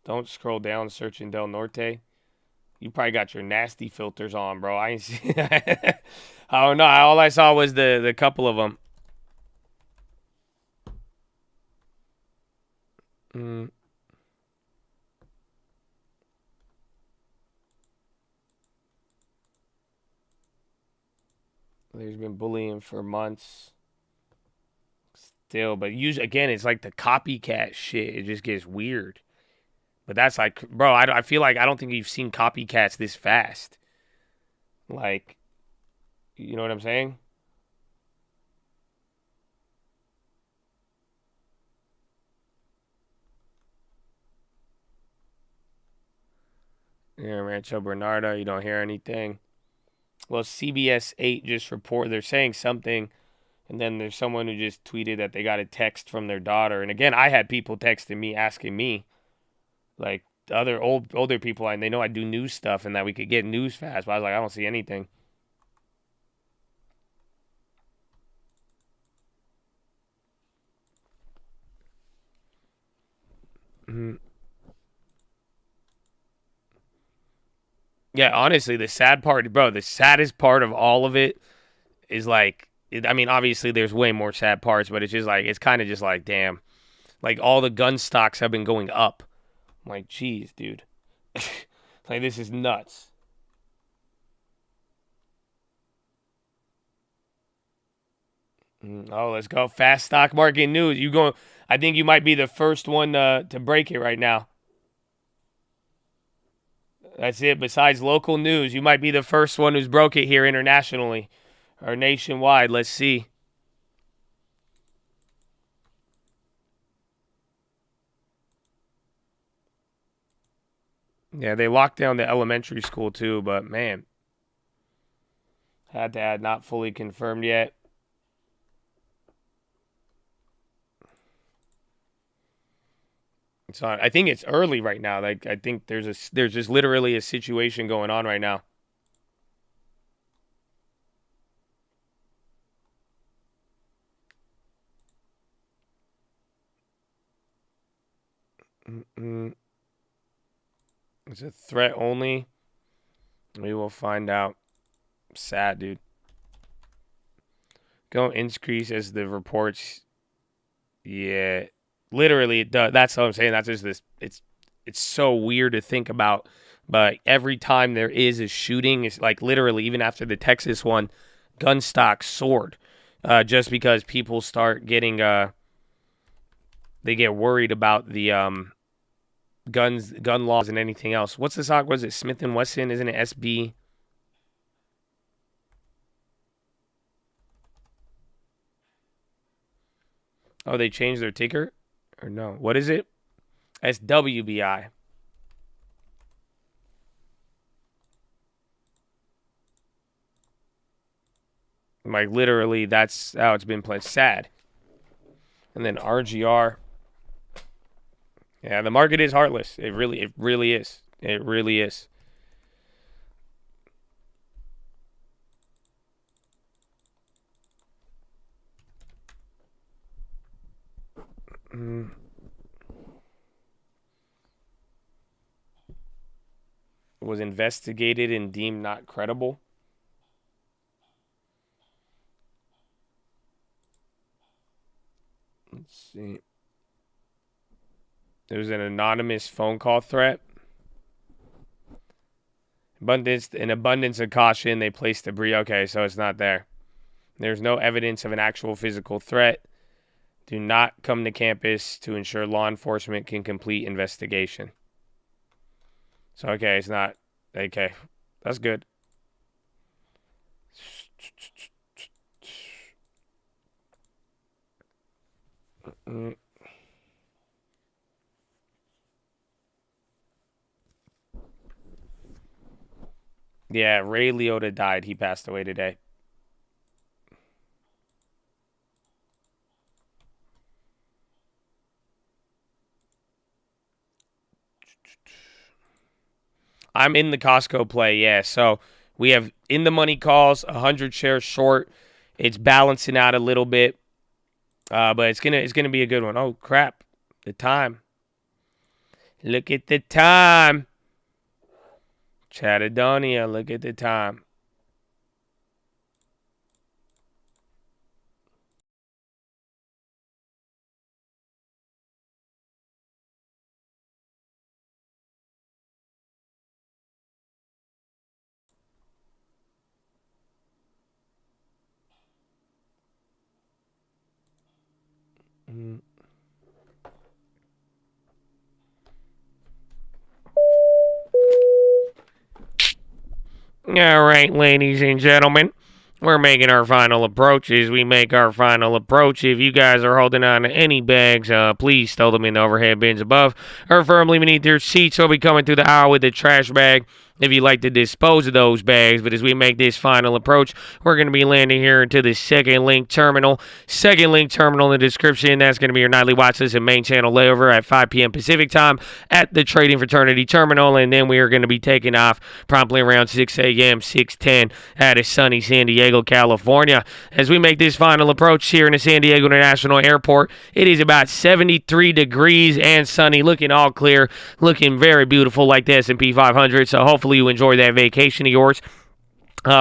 Speaker 1: Don't scroll down searching Del Norte. You probably got your nasty filters on, bro. I ain't see. I don't know. All I saw was the couple of them. There's been bullying for months. Still, but usually, again, it's like the copycat shit. It just gets weird. But that's like, bro, I feel like I don't think you've seen copycats this fast. Like, you know what I'm saying? Yeah, Rancho Bernardo, you don't hear anything. Well, CBS 8 just reported, they're saying something, and then there's someone who just tweeted that they got a text from their daughter. And again, I had people texting me, asking me, like, other older people, and they know I do news stuff and that we could get news fast, but I was like, I don't see anything. Yeah, honestly, the sad part, bro, the saddest part of all of it is like, I mean, obviously there's way more sad parts, but it's just like, it's kind of just like, damn, like all the gun stocks have been going up. I'm like, geez, dude. Like, this is nuts. Oh, let's go. Fast stock market news. I think you might be the first one to break it right now. That's it. Besides local news, you might be the first one who's broke it here internationally or nationwide. Let's see. Yeah, they locked down the elementary school too, but man. Had to add not fully confirmed yet. It's on. I think it's early right now. Like, I think there's just literally a situation going on right now. It's a threat only. We will find out. Sad, dude. Go increase as the reports. Yeah. Literally, it does. That's what I'm saying. That's just this. It's so weird to think about. But every time there is a shooting, it's like literally, even after the Texas one, gun stocks soared. Just because people start getting, they get worried about the gun laws and anything else. What's the stock? Was it Smith & Wesson? Isn't it SB? Oh, they changed their ticker? Or no? What is it? SWBI. Like, literally, that's how it's been played. Sad. And then RGR. Yeah, the market is heartless. It really is. It really is. Was investigated and deemed not credible. Let's see. There was an anonymous phone call threat. In abundance of caution, they placed debris. Okay, so it's not there. There's no evidence of an actual physical threat. Do not come to campus to ensure law enforcement can complete investigation. So, okay, it's not. Okay, that's good. Yeah, Ray Liotta died. He passed away today. I'm in the Costco play, yeah. So we have in the money calls, 100 shares short. It's balancing out a little bit, but it's gonna be a good one. Oh crap, the time. Look at the time. Chatadonia, look at the time. All right, ladies and gentlemen, we're making our final approaches. We make our final approach. If you guys are holding on to any bags, please stow them in the overhead bins above or firmly beneath your seats. We'll be coming through the aisle with a trash bag if you'd like to dispose of those bags. But as we make this final approach, we're going to be landing here into the second link terminal. Second link terminal in the description. That's going to be your nightly watch list and main channel layover at 5 p.m. Pacific time at the Trading Fraternity terminal. And then we are going to be taking off promptly around 6 a.m., 6:10 out of sunny San Diego, California. As we make this final approach here in the San Diego International Airport, it is about 73 degrees and sunny, looking all clear, looking very beautiful like the S&P 500. So hopefully you enjoy that vacation of yours.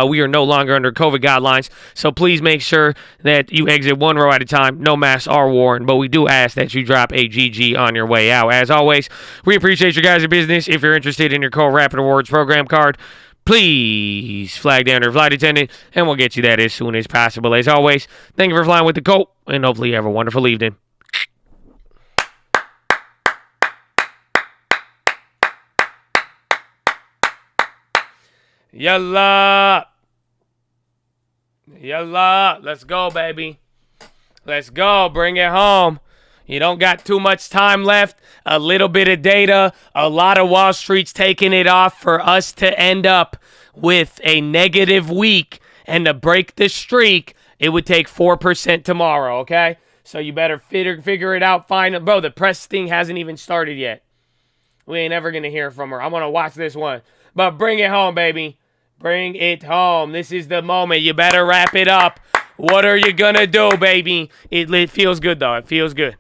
Speaker 1: We are no longer under COVID guidelines, so please make sure that you exit one row at a time. No masks are worn, but we do ask that you drop a GG on your way out. As always, we appreciate your guys' business. If you're interested in your Cold Rapid Rewards program card, please flag down your flight attendant, and we'll get you that as soon as possible. As always, thank you for flying with the Colt, and hopefully you have a wonderful evening. Yalla. Yalla. Let's go, baby. Let's go. Bring it home. You don't got too much time left. A little bit of data. A lot of Wall Street's taking it off for us to end up with a negative week and to break the streak. It would take 4% tomorrow, okay? So you better figure it out. Find bro, the press thing hasn't even started yet. We ain't ever going to hear from her. I'm going to watch this one. But bring it home, baby. Bring it home. This is the moment. You better wrap it up. What are you going to do, baby? It feels good, though. It feels good.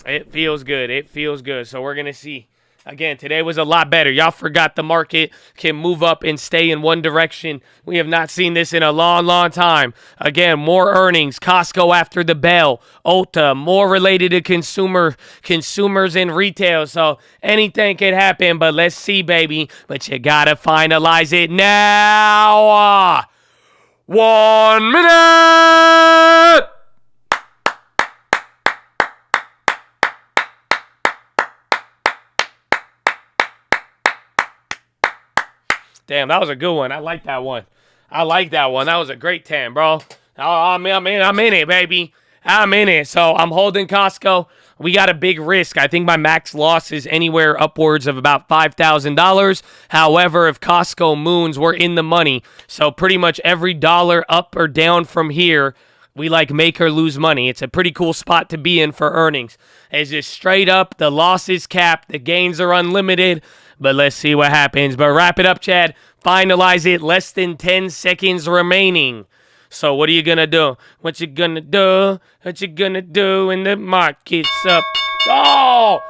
Speaker 1: It feels good. It feels good. So we're going to see. Again, today was a lot better. Y'all forgot the market can move up and stay in one direction. We have not seen this in a long, long time. Again, more earnings. Costco after the bell. Ulta, more related to consumers and retail. So anything can happen, but let's see, baby. But you got to finalize it now. 1 minute. Damn, that was a good one. I like that one. I like that one. That was a great 10, bro. I'm in it, baby. I'm in it. So I'm holding Costco. We got a big risk. I think my max loss is anywhere upwards of about $5,000. However, if Costco moons, we're in the money. So pretty much every dollar up or down from here, we like make or lose money. It's a pretty cool spot to be in for earnings. It's just straight up. The loss is capped. The gains are unlimited. But let's see what happens. But wrap it up, Chad. Finalize it. Less than 10 seconds remaining. So what are you going to do? What you going to do? What you going to do when the market's up? Oh!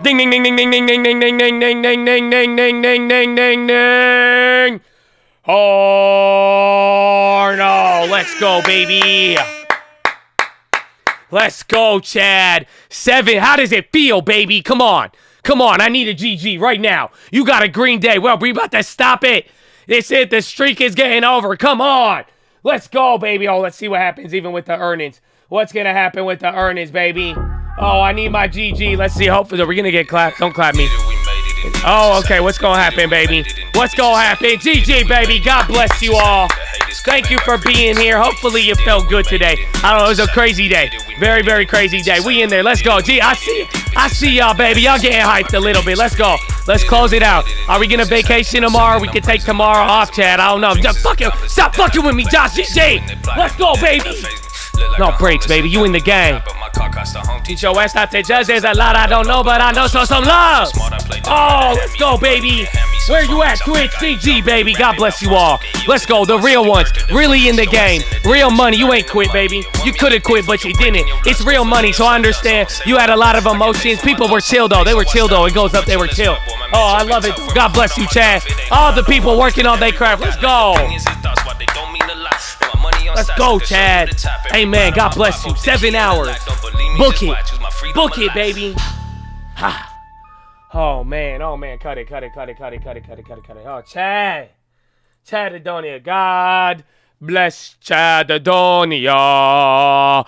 Speaker 1: Ding, ding, ding, ding, ding, ding, ding, ding, ding, ding, ding, ding, ding, ding, ding, ding, ding, ding, ding. Oh, no. Let's go, baby. Let's go, Chad. 7. How does it feel, baby? Come on. Come on, I need a GG right now. You got a green day. Well, we about to stop it. It's it. The streak is getting over. Come on. Let's go, baby. Oh, let's see what happens even with the earnings. What's going to happen with the earnings, baby? Oh, I need my GG. Let's see. Hopefully, we're going to get clapped. Don't clap me. Oh, okay. What's going to happen, baby? What's going to happen? GG, baby. God bless you all. Thank you for being here. Hopefully, you felt good today. I don't know. It was a crazy day. Very, very crazy day. We in there. Let's go. Gee, I see y'all, baby. Y'all getting hyped a little bit. Let's go. Let's close it out. Are we going to vacation tomorrow? We can take tomorrow off, Chad. I don't know. Stop fucking with me, Josh. Jay. Let's go, baby. No breaks, baby. You in the game. Teach your ass not to judge. There's a lot I don't know, but I know. So some love. Oh, let's go, baby. Where you at? Twitch DG, baby. God bless you all. Let's go. The real ones. Really in the game. Real money. You ain't quit, baby. You could have quit, but you didn't. It's real money, so I understand. You had a lot of emotions. People were chill, though. They were chill, though. It goes up. They were chill. Oh, I love it. God bless you, Chad. All the people working on their craft. Let's go. Let's go, Chad. Amen. God bless you. 7 hours. Book it. Book it, baby. Oh, man. Oh, man. Cut it. Oh, Chad. Chad Adonia. God bless Chad Adonia.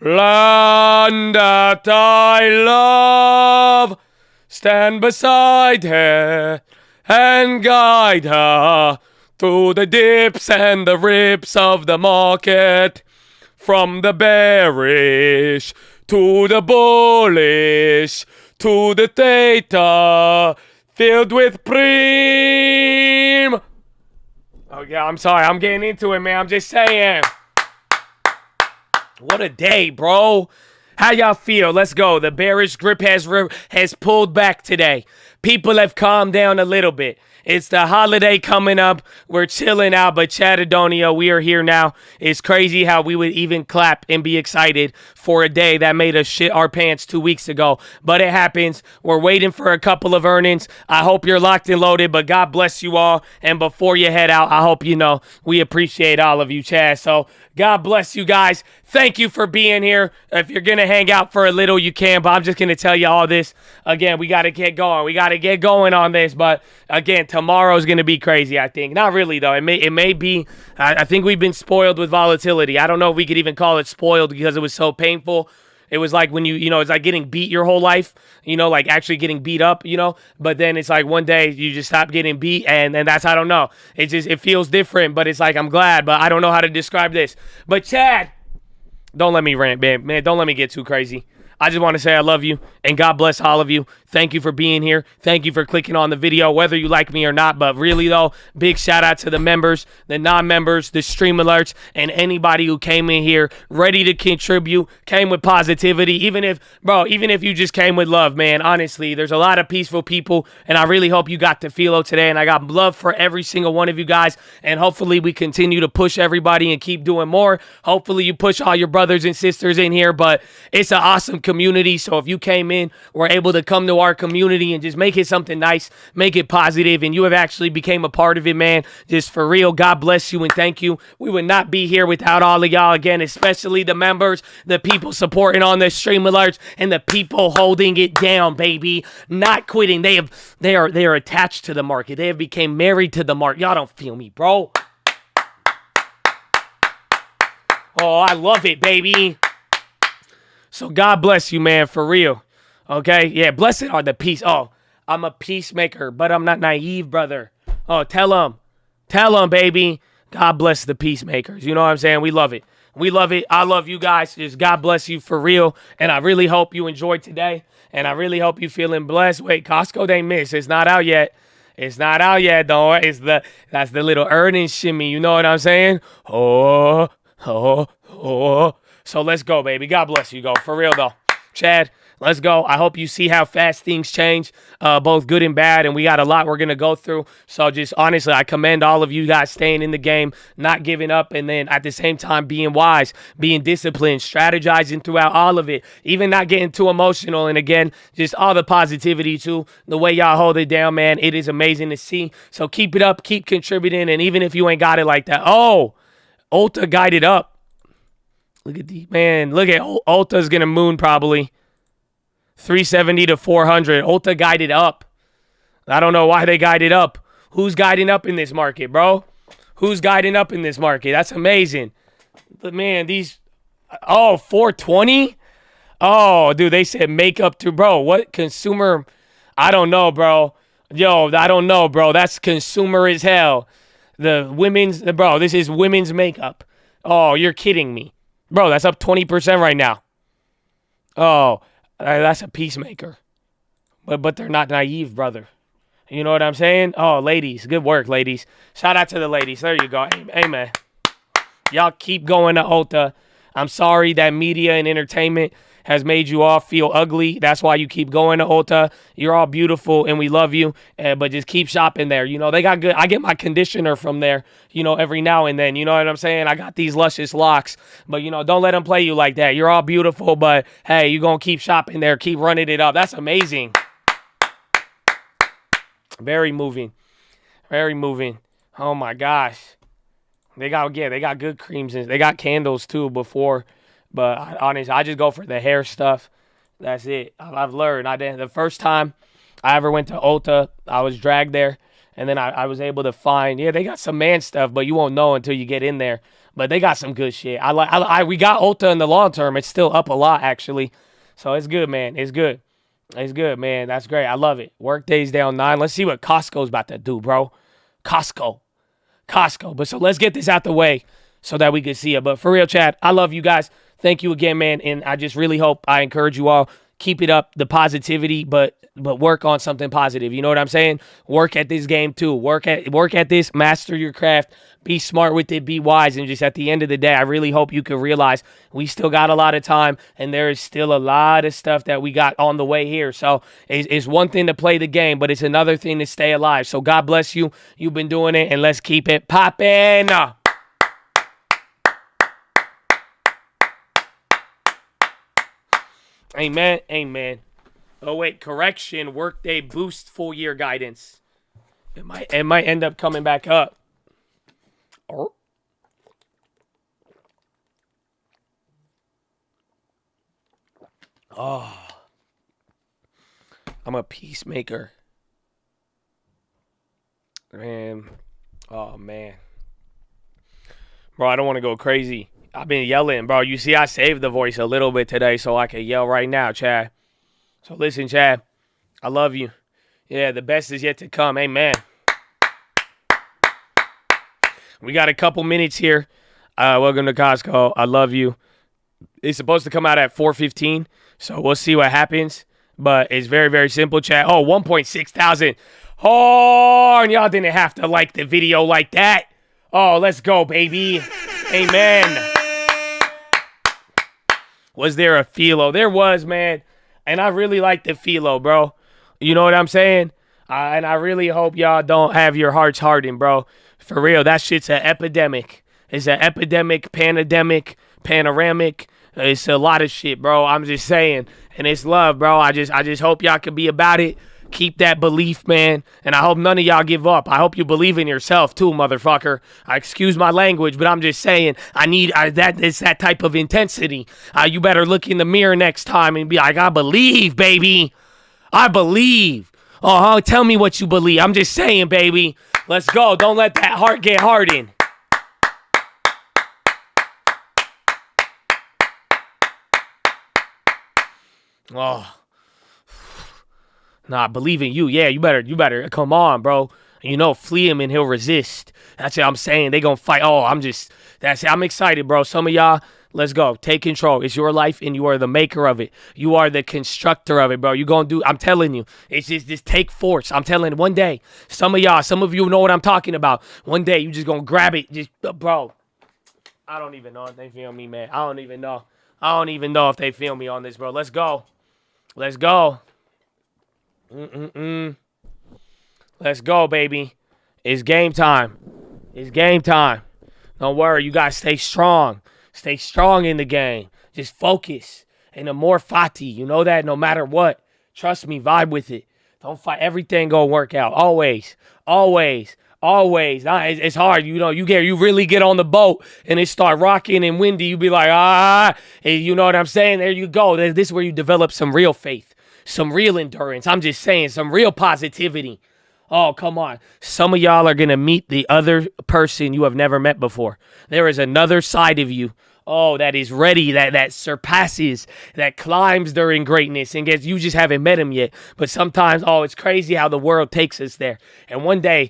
Speaker 1: Land that I love. Stand beside her and guide her through the dips and the rips of the market, from the bearish to the bullish to the theta filled with preem. Oh yeah, I'm sorry, I'm getting into it, man. I'm just saying. What a day, bro. How y'all feel? Let's go. The bearish grip has pulled back today. People have calmed down a little bit. It's the holiday coming up. We're chilling out, but Chattadonia, we are here now. It's crazy how we would even clap and be excited for a day that made us shit our pants 2 weeks ago. But it happens. We're waiting for a couple of earnings. I hope you're locked and loaded, but God bless you all. And before you head out, I hope you know we appreciate all of you, Chad. So God bless you guys. Thank you for being here. If you're going to hang out for a little, you can, but I'm just going to tell you all this. Again, we got to get going. We got to get going on this, but again, tomorrow's going to be crazy, I think. Not really, though. It may be. I think we've been spoiled with volatility. I don't know if we could even call it spoiled because it was so painful. It was like when it's like getting beat your whole life, like actually getting beat up, but then it's like one day you just stop getting beat and that's, I don't know. It feels different, but it's like, I'm glad, but I don't know how to describe this. But Chad, don't let me rant, man. Don't let me get too crazy. I just want to say I love you, and God bless all of you. Thank you for being here. Thank you for clicking on the video, whether you like me or not. But really, though, big shout out to the members, the non-members, the stream alerts, and anybody who came in here ready to contribute, came with positivity. Even if you just came with love, man, honestly, there's a lot of peaceful people, and I really hope you got to PHILO today. And I got love for every single one of you guys, and hopefully we continue to push everybody and keep doing more. Hopefully you push all your brothers and sisters in here, but it's an awesome community. So if you came in, we're able to come to our community and just make it something nice, make it positive, and you have actually became a part of it, man. Just for real, God bless you and thank you. We would not be here without all of y'all, again, especially the members, the people supporting on the stream alerts, and the people holding it down, baby. Not quitting. They are attached to the market. They have became married to the market. Y'all don't feel me, bro. Oh, I love it, baby. So God bless you, man, for real. Okay? Yeah, blessed are the peace. Oh, I'm a peacemaker, but I'm not naive, brother. Oh, tell them. Tell them, baby. God bless the peacemakers. You know what I'm saying? We love it. We love it. I love you guys. Just God bless you for real. And I really hope you enjoyed today. And I really hope you feeling blessed. Wait, Costco, they missed. It's not out yet. It's not out yet, though. That's the little earnings shimmy. You know what I'm saying? Oh. So let's go, baby. God bless you. Go. For real, though. Chad, let's go. I hope you see how fast things change, both good and bad, and we got a lot we're going to go through. So just honestly, I commend all of you guys staying in the game, not giving up, and then at the same time being wise, being disciplined, strategizing throughout all of it, even not getting too emotional. And again, just all the positivity too, the way y'all hold it down, man. It is amazing to see. So keep it up, keep contributing, and even if you ain't got it like that, Ulta guided up. Look at the man. Look at Ulta's gonna moon probably 370 to 400. Ulta guided up. I don't know why they guided up. Who's guiding up in this market, bro? Who's guiding up in this market? That's amazing. But man, 420. Oh, dude, they said make up to, bro. What consumer? I don't know, bro. Yo, I don't know, bro. That's consumer as hell. Bro, this is women's makeup. Oh, you're kidding me. Bro, that's up 20% right now. Oh, that's a peacemaker. But they're not naive, brother. You know what I'm saying? Oh, ladies. Good work, ladies. Shout out to the ladies. There you go. Amen. Y'all keep going to Ulta. I'm sorry that media and entertainment has made you all feel ugly. That's why you keep going to Ulta. You're all beautiful and we love you, but just keep shopping there. You know, they got good. I get my conditioner from there, you know, every now and then. You know what I'm saying? I got these luscious locks, but, you know, don't let them play you like that. You're all beautiful, but, hey, you're going to keep shopping there. Keep running it up. That's amazing. Very moving. Very moving. Oh, my gosh. They got good creams. And they got candles, too, before. But honestly, I just go for the hair stuff. That's it. I've learned. The first time I ever went to Ulta, I was dragged there. And then I was able to find, they got some man stuff, but you won't know until you get in there. But they got some good shit. We got Ulta in the long term. It's still up a lot, actually. So it's good, man. It's good. It's good, man. That's great. I love it. Work days down 9. Let's see what Costco's about to do, bro. Costco. But so let's get this out the way so that we can see it. But for real, Chad, I love you guys. Thank you again, man. And I just really hope, I encourage you all, keep it up, the positivity, but work on something positive. You know what I'm saying? Work at this game too. Work at this, master your craft, be smart with it, be wise. And just at the end of the day, I really hope you can realize we still got a lot of time and there is still a lot of stuff that we got on the way here. So it's one thing to play the game, but it's another thing to stay alive. So God bless you. You've been doing it, and let's keep it popping. Amen. Amen. Oh, wait. Correction. Workday boost full year guidance. It might end up coming back up. Oh. I'm a peacemaker. Man. Oh, man. Bro, I don't want to go crazy. I've been yelling, bro. You see, I saved the voice a little bit today so I can yell right now, Chad. So listen, Chad, I love you. Yeah, the best is yet to come. Amen. We got a couple minutes here. Welcome to Costco. I love you. It's supposed to come out at 4:15, so we'll see what happens. But it's very, very simple, Chad. Oh, 1.6 thousand. Oh, and y'all didn't have to like the video like that. Oh, let's go, baby. Amen. Was there a PHILO? There was, man. And I really like the PHILO, bro. You know what I'm saying? And I really hope y'all don't have your hearts hardened, bro. For real, that shit's an epidemic. It's an epidemic, pandemic, panoramic. It's a lot of shit, bro. I'm just saying. And it's love, bro. I just hope y'all can be about it. Keep that belief, man. And I hope none of y'all give up. I hope you believe in yourself too, motherfucker. Excuse my language, but I'm just saying it's that type of intensity. You better look in the mirror next time and be like, I believe, baby. I believe. Tell me what you believe. I'm just saying, baby. Let's go. Don't let that heart get hardened. Oh. Nah, I believe in you. Yeah, you better come on, bro. You know, flee him and he'll resist. That's what I'm saying. They gonna fight. I'm excited, bro. Some of y'all, let's go. Take control. It's your life and you are the maker of it. You are the constructor of it, bro. I'm telling you. It's just take force. I'm telling you, one day, some of you know what I'm talking about. One day, you just gonna grab it. Bro. I don't even know if they feel me, man. I don't even know if they feel me on this, bro. Let's go. Let's go. Let's go, baby. It's game time. It's game time. Don't worry. You guys stay strong. Stay strong in the game. Just focus. And the more Fati, you know that no matter what. Trust me, vibe with it. Don't fight. Everything gonna work out. Always. Always. Always. It's hard. You know, you really get on the boat and it start rocking and windy. You be like, and you know what I'm saying? There you go. This is where you develop some real faith. Some real endurance. I'm just saying, some real positivity. Oh, come on. Some of y'all are going to meet the other person you have never met before. There is another side of you. Oh, that is ready, that surpasses, that climbs during greatness. And you just haven't met him yet. But sometimes, it's crazy how the world takes us there. And one day,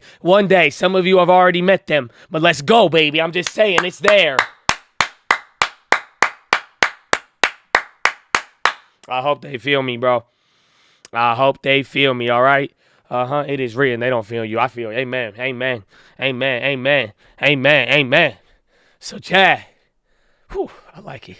Speaker 1: some of you have already met them. But let's go, baby. I'm just saying, it's there. I hope they feel me, bro. I hope they feel me, all right? It is written. They don't feel you. I feel. Amen. Amen. Amen. Amen. Amen. Amen. So, Chad, Whew, I like it.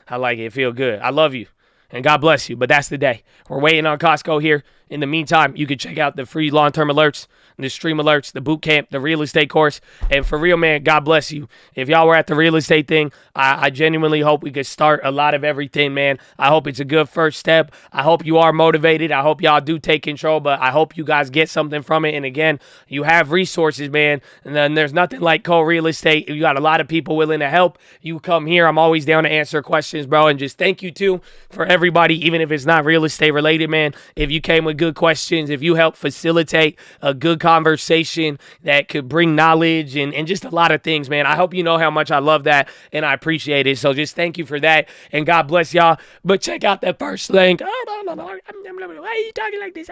Speaker 1: I like it. It feels good. I love you. And God bless you. But that's the day. We're waiting on Costco here. In the meantime, you can check out the free long-term alerts, the stream alerts, the boot camp, the real estate course. And for real, man, God bless you. If y'all were at the real estate thing, I genuinely hope we could start a lot of everything, man. I hope it's a good first step. I hope you are motivated. I hope y'all do take control, but I hope you guys get something from it. And again, you have resources, man. And then there's nothing like co-real estate. You got a lot of people willing to help. You come here. I'm always down to answer questions, bro. And just thank you, too, for everybody, even if it's not real estate related, man. If you came with good questions, if you help facilitate a good conversation that could bring knowledge and just a lot of things, man. I hope you know how much I love that and I appreciate it. So just thank you for that and God bless y'all. But check out that first link. Why are you talking like this?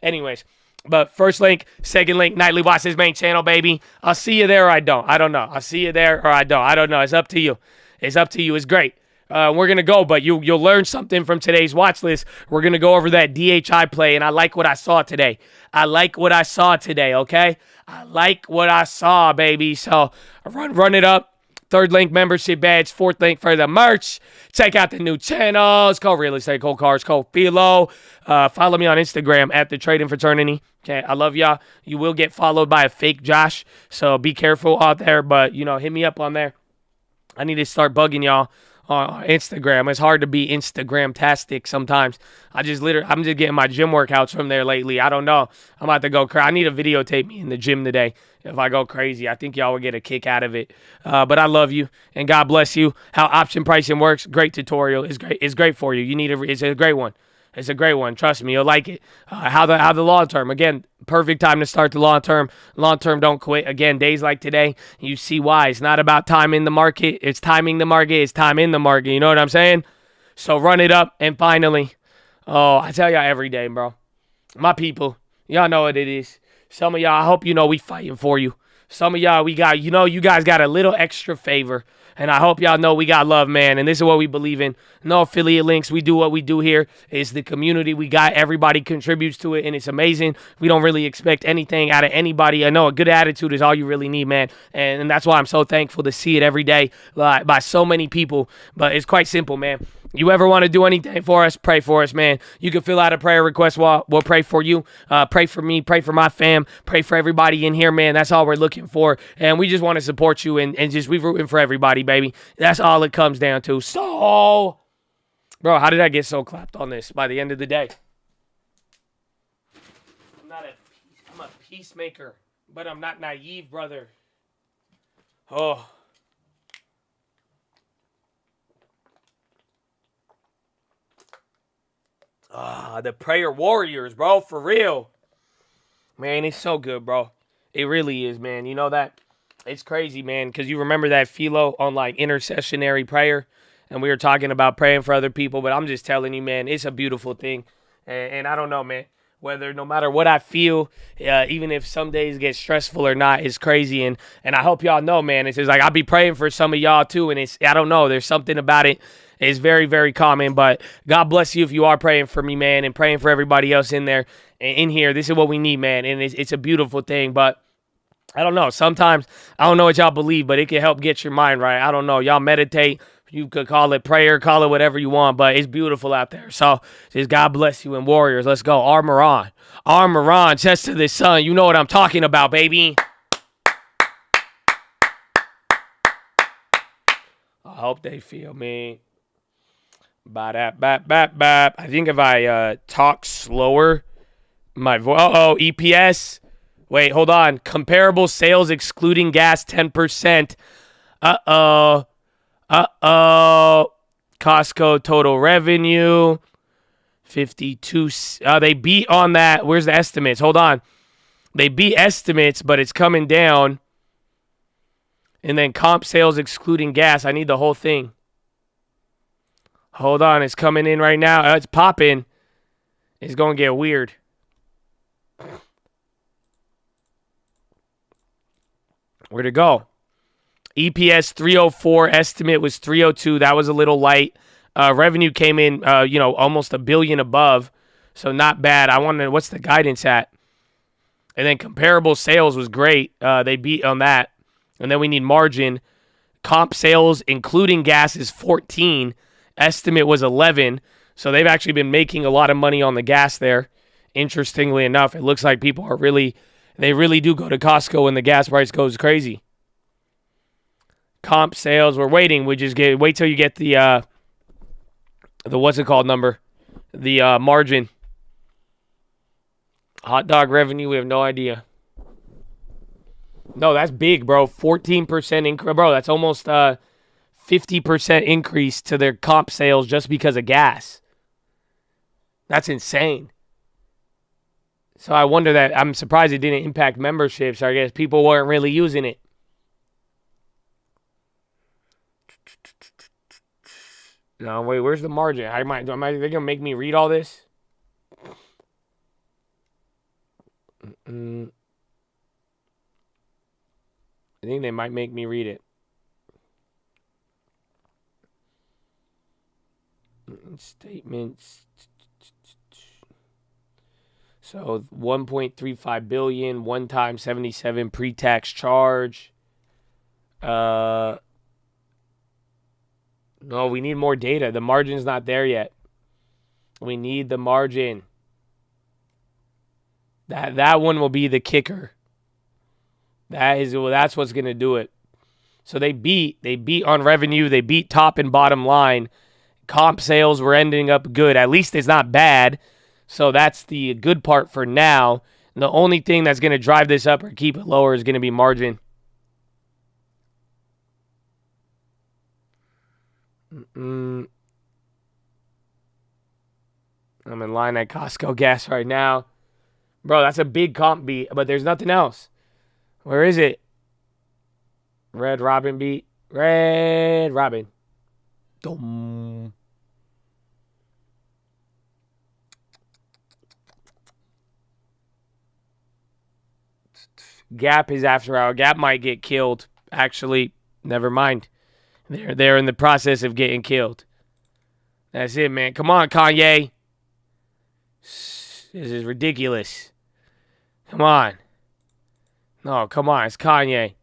Speaker 1: Anyways, but first link, second link, Nightly Watch this main channel, baby. I'll see you there or I don't. I don't know. I'll see you there or I don't. I don't know. It's up to you. It's up to you. It's great. We're going to go, but you'll learn something from today's watch list. We're going to go over that DHI play, and I like what I saw today. I like what I saw today, okay? I like what I saw, baby. So run it up. Third link, membership badge. Fourth link for the merch. Check out the new channels. Code Real Estate, Code Cars, Code PHILO. Follow me on Instagram at The Trading Fraternity. Okay, I love y'all. You will get followed by a fake Josh, so be careful out there. But, hit me up on there. I need to start bugging y'all on Instagram. It's hard to be Instagram-tastic sometimes. I'm just getting my gym workouts from there lately. I don't know. I'm about to go crazy. I need to videotape me in the gym today if I go crazy. I think y'all will get a kick out of it. But I love you, and God bless you. How option pricing works, great tutorial. It's great for you. It's a great one. It's a great one. Trust me, you'll like it. How the long term. Again, perfect time to start the long term. Long term, don't quit. Again, days like today, you see why. It's not about time in the market. It's timing the market. It's time in the market. You know what I'm saying? So run it up. And finally, I tell y'all every day, bro. My people, y'all know what it is. Some of y'all, I hope you know we fighting for you. Some of y'all, you guys got a little extra favor. And I hope y'all know we got love, man. And this is what we believe in. No affiliate links. We do what we do here. It's the community we got. Everybody contributes to it, and it's amazing. We don't really expect anything out of anybody. I know a good attitude is all you really need, man. And that's why I'm so thankful to see it every day by so many people. But it's quite simple, man. You ever want to do anything for us, pray for us, man. You can fill out a prayer request. We'll pray for you. Pray for me. Pray for my fam. Pray for everybody in here, man. That's all we're looking for. And we just want to support you and just we're rooting for everybody, baby. That's all it comes down to. So, bro, how did I get so clapped on this by the end of the day? I'm a peacemaker, but I'm not naive, brother. Oh. The prayer warriors, bro, for real. Man, it's so good, bro. It really is, man. You know that? It's crazy, man, because you remember that PHILO on, intercessionary prayer, and we were talking about praying for other people, but I'm just telling you, man, it's a beautiful thing, and I don't know, man, no matter what I feel, even if some days get stressful or not, it's crazy, and I hope y'all know, man, it's just I'll be praying for some of y'all, too, and I don't know, there's something about it. It's very, very common, but God bless you if you are praying for me, man, and praying for everybody else in there, in here. This is what we need, man, and it's a beautiful thing, but I don't know. Sometimes, I don't know what y'all believe, but it can help get your mind right. I don't know. Y'all meditate. You could call it prayer, call it whatever you want, but it's beautiful out there. So, just God bless you and warriors. Let's go. Armor on. Armor on. Chest to the sun. You know what I'm talking about, baby. I hope they feel me. Bap. I think if I talk slower, my voice. EPS. Wait, hold on. Comparable sales excluding gas, 10%. Costco total revenue, 52. They beat on that. Where's the estimates? Hold on. They beat estimates, but it's coming down. And then comp sales excluding gas. I need the whole thing. Hold on. It's coming in right now. It's popping. It's going to get weird. Where'd it go? EPS 304, estimate was 302. That was a little light. Revenue came in, almost $1 billion above, so not bad. I wonder what's the guidance at. And then comparable sales was great. They beat on that. And then we need margin. Comp sales, including gas, is 14. Estimate was 11. So they've actually been making a lot of money on the gas there. Interestingly enough, it looks like people they really do go to Costco when the gas price goes crazy. Comp sales, we're waiting. Wait till you get the what's it called number? The margin. Hot dog revenue, we have no idea. No, that's big, bro. 14% increase. Bro, that's almost 50% increase to their comp sales just because of gas. That's insane. So I wonder that, I'm surprised it didn't impact memberships. I guess people weren't really using it. No, wait, where's the margin? Are they going to make me read all this? I think they might make me read it. Statements. So 1.35 billion, one time 77 pre-tax charge. No, we need more data. The margin's not there yet. We need the margin. That one will be the kicker. That's what's gonna do it. So they beat on revenue. They beat top and bottom line. Comp sales were ending up good. At least it's not bad. So that's the good part for now. And the only thing that's gonna drive this up or keep it lower is gonna be margin. I'm in line at Costco gas right now. Bro, that's a big comp beat, but there's nothing else. Where is it? Red Robin beat. Red Robin. Dum. Gap is after hour. Gap might get killed. Actually, never mind. They're in the process of getting killed. That's it, man. Come on, Kanye. This is ridiculous. Come on. No, come on. It's Kanye.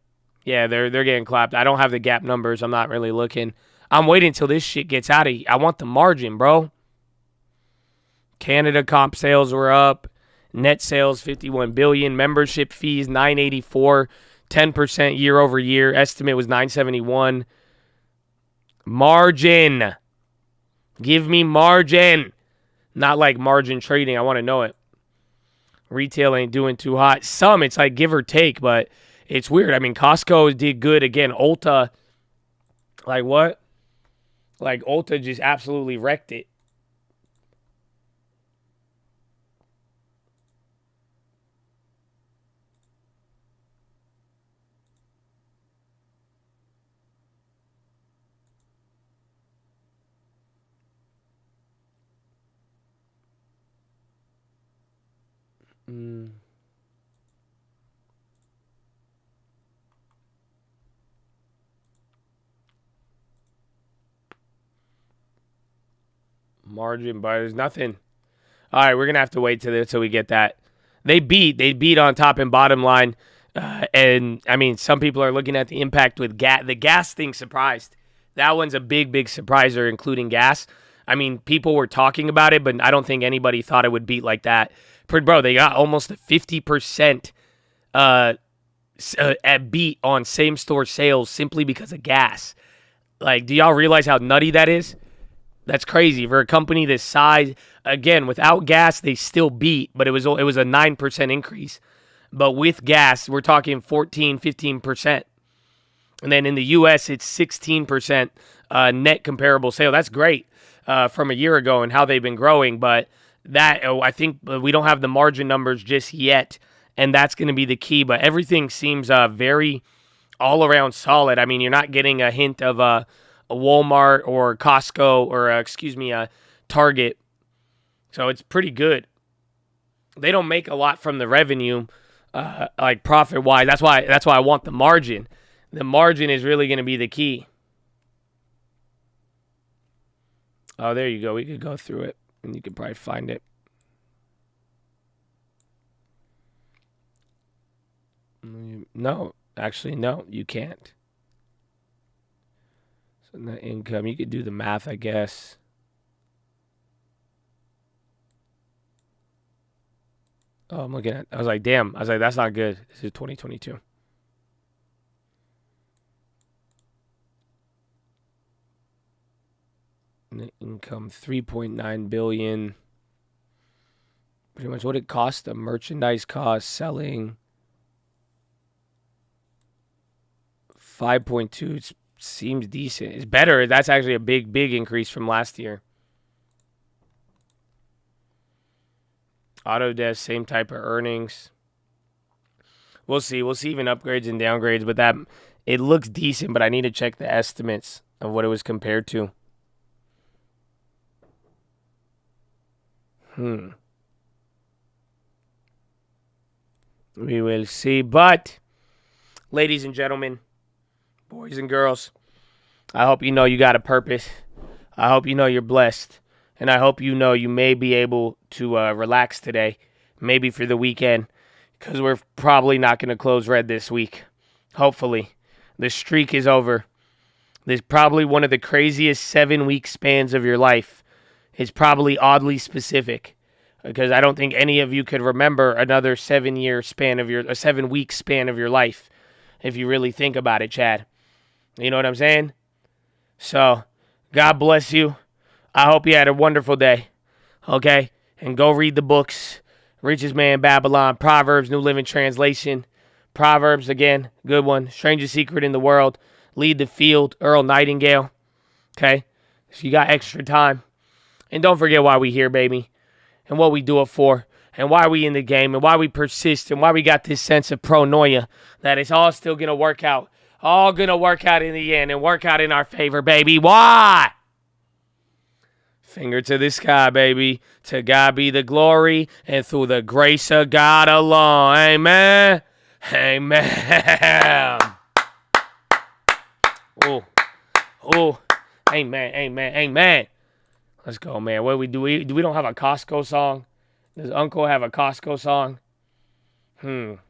Speaker 1: Yeah, they're getting clapped. I don't have the Gap numbers. I'm not really looking. I'm waiting until this shit gets out of here. I want the margin, bro. Canada comp sales were up. Net sales 51 billion. Membership fees 984. 10% year over year. Estimate was 971. Margin. Give me margin. Not like margin trading. I want to know it. Retail ain't doing too hot. Some, it's like give or take, but it's weird. I mean, Costco did good. Again, Ulta, like what? Like Ulta just absolutely wrecked it. Margin, but there's nothing. All right, we're gonna have to wait till we get that. They beat on top and bottom line, and I mean, some people are looking at the impact with gas. The gas thing surprised. That one's a big surpriser, including gas. I mean, people were talking about it, but I don't think anybody thought it would beat like that. Bro, they got almost a 50% beat on same-store sales simply because of gas. Like, do y'all realize how nutty that is? That's crazy. For a company this size, again, without gas, they still beat, but it was a 9% increase. But with gas, we're talking 14, 15%. And then in the U.S., it's 16% net comparable sale. That's great from a year ago and how they've been growing, but I think we don't have the margin numbers just yet, and that's going to be the key. But everything seems very all-around solid. I mean, you're not getting a hint of a Walmart or Costco or, Target. So it's pretty good. They don't make a lot from the revenue, like profit-wise. That's why I want the margin. The margin is really going to be the key. Oh, there you go. We could go through it. And you could probably find it. No, actually, no, you can't. Net income. You could do the math, I guess. Oh, I'm looking at. I was like, damn. I was like, that's not good. This is 2022. Net income 3.9 billion. Pretty much what it cost. The merchandise cost selling 5.2. It seems decent. It's better. That's actually a big increase from last year. Autodesk, same type of earnings. We'll see. We'll see even upgrades and downgrades, but that it looks decent, but I need to check the estimates of what it was compared to. We will see. But, ladies and gentlemen, boys and girls, I hope you know you got a purpose. I hope you know you're blessed. And I hope you know you may be able to relax today, maybe for the weekend, because we're probably not going to close red this week. Hopefully. The streak is over. This is probably one of the craziest 7-week spans of your life. It's probably oddly specific, because I don't think any of you could remember another 7-week span of your life, if you really think about it, Chad. You know what I'm saying? So, God bless you. I hope you had a wonderful day, okay? And go read the books. Richest Man Babylon, Proverbs, New Living Translation. Proverbs, again, good one. Strangest Secret in the World. Lead the Field, Earl Nightingale, okay? If you got extra time. And don't forget why we here, baby, and what we do it for, and why we in the game, and why we persist, and why we got this sense of pronoia that it's all still going to work out. All going to work out in the end and work out in our favor, baby. Why? Finger to the sky, baby. To God be the glory, and through the grace of God alone. Amen. Amen. Oh. Amen. Amen. Let's go, man. What do we do? We don't have a Costco song. Does Uncle have a Costco song? Should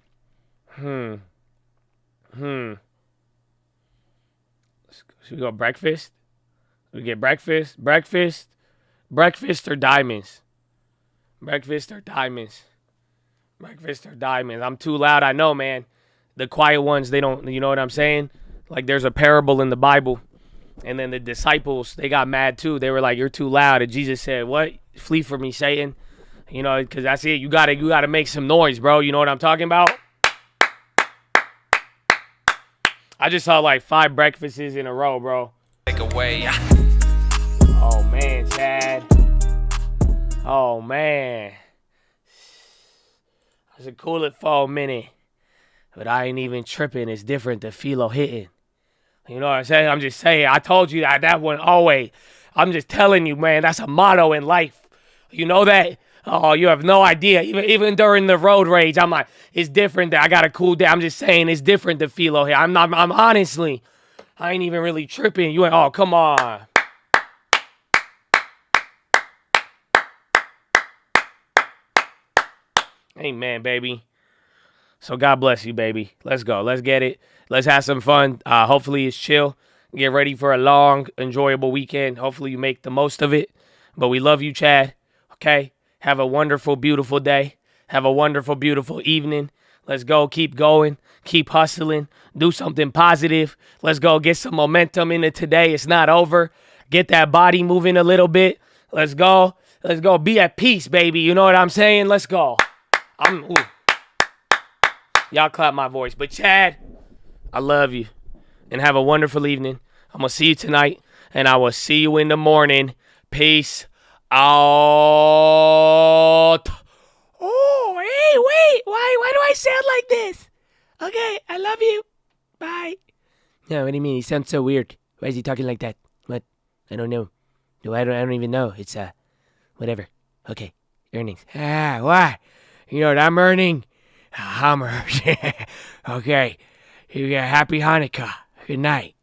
Speaker 1: we go breakfast? We get breakfast. Breakfast or diamonds? Breakfast or diamonds? Breakfast or diamonds? I'm too loud, I know, man. The quiet ones, they don't, you know what I'm saying? Like there's a parable in the Bible. And then the disciples, they got mad too. They were like, you're too loud. And Jesus said, what? Flee from me, Satan. You know, because that's it. You gotta make some noise, bro. You know what I'm talking about? I just saw like 5 breakfasts in a row, bro.
Speaker 18: Take away.
Speaker 1: Oh, man, Chad. Oh, man. I was cool it for a minute. But I ain't even tripping. It's different than PHILO hitting. You know what I'm saying? I'm just saying. I told you that one always. I'm just telling you, man. That's a motto in life. You know that? Oh, you have no idea. Even during the road rage, I'm like, it's different. I got to cool down. I'm just saying it's different than PHILO here. I'm honestly, I ain't even really tripping. You ain't, oh, come on. Amen, baby. So God bless you, baby. Let's go. Let's get it. Let's have some fun. Hopefully it's chill. Get ready for a long, enjoyable weekend. Hopefully you make the most of it. But we love you, Chad. Okay? Have a wonderful, beautiful day. Have a wonderful, beautiful evening. Let's go. Keep going. Keep hustling. Do something positive. Let's go. Get some momentum into today. It's not over. Get that body moving a little bit. Let's go. Let's go. Be at peace, baby. You know what I'm saying? Let's go. Y'all clap my voice. But Chad, I love you. And have a wonderful evening. I'm going to see you tonight. And I will see you in the morning. Peace out. Oh, hey, wait. Why do I sound like this? Okay, I love you. Bye. No, what do you mean? He sounds so weird. Why is he talking like that? What? I don't know. No, I don't even know. It's, whatever. Okay, earnings. What? You know what I'm earning? Hummers. Okay. You get happy Hanukkah. Good night.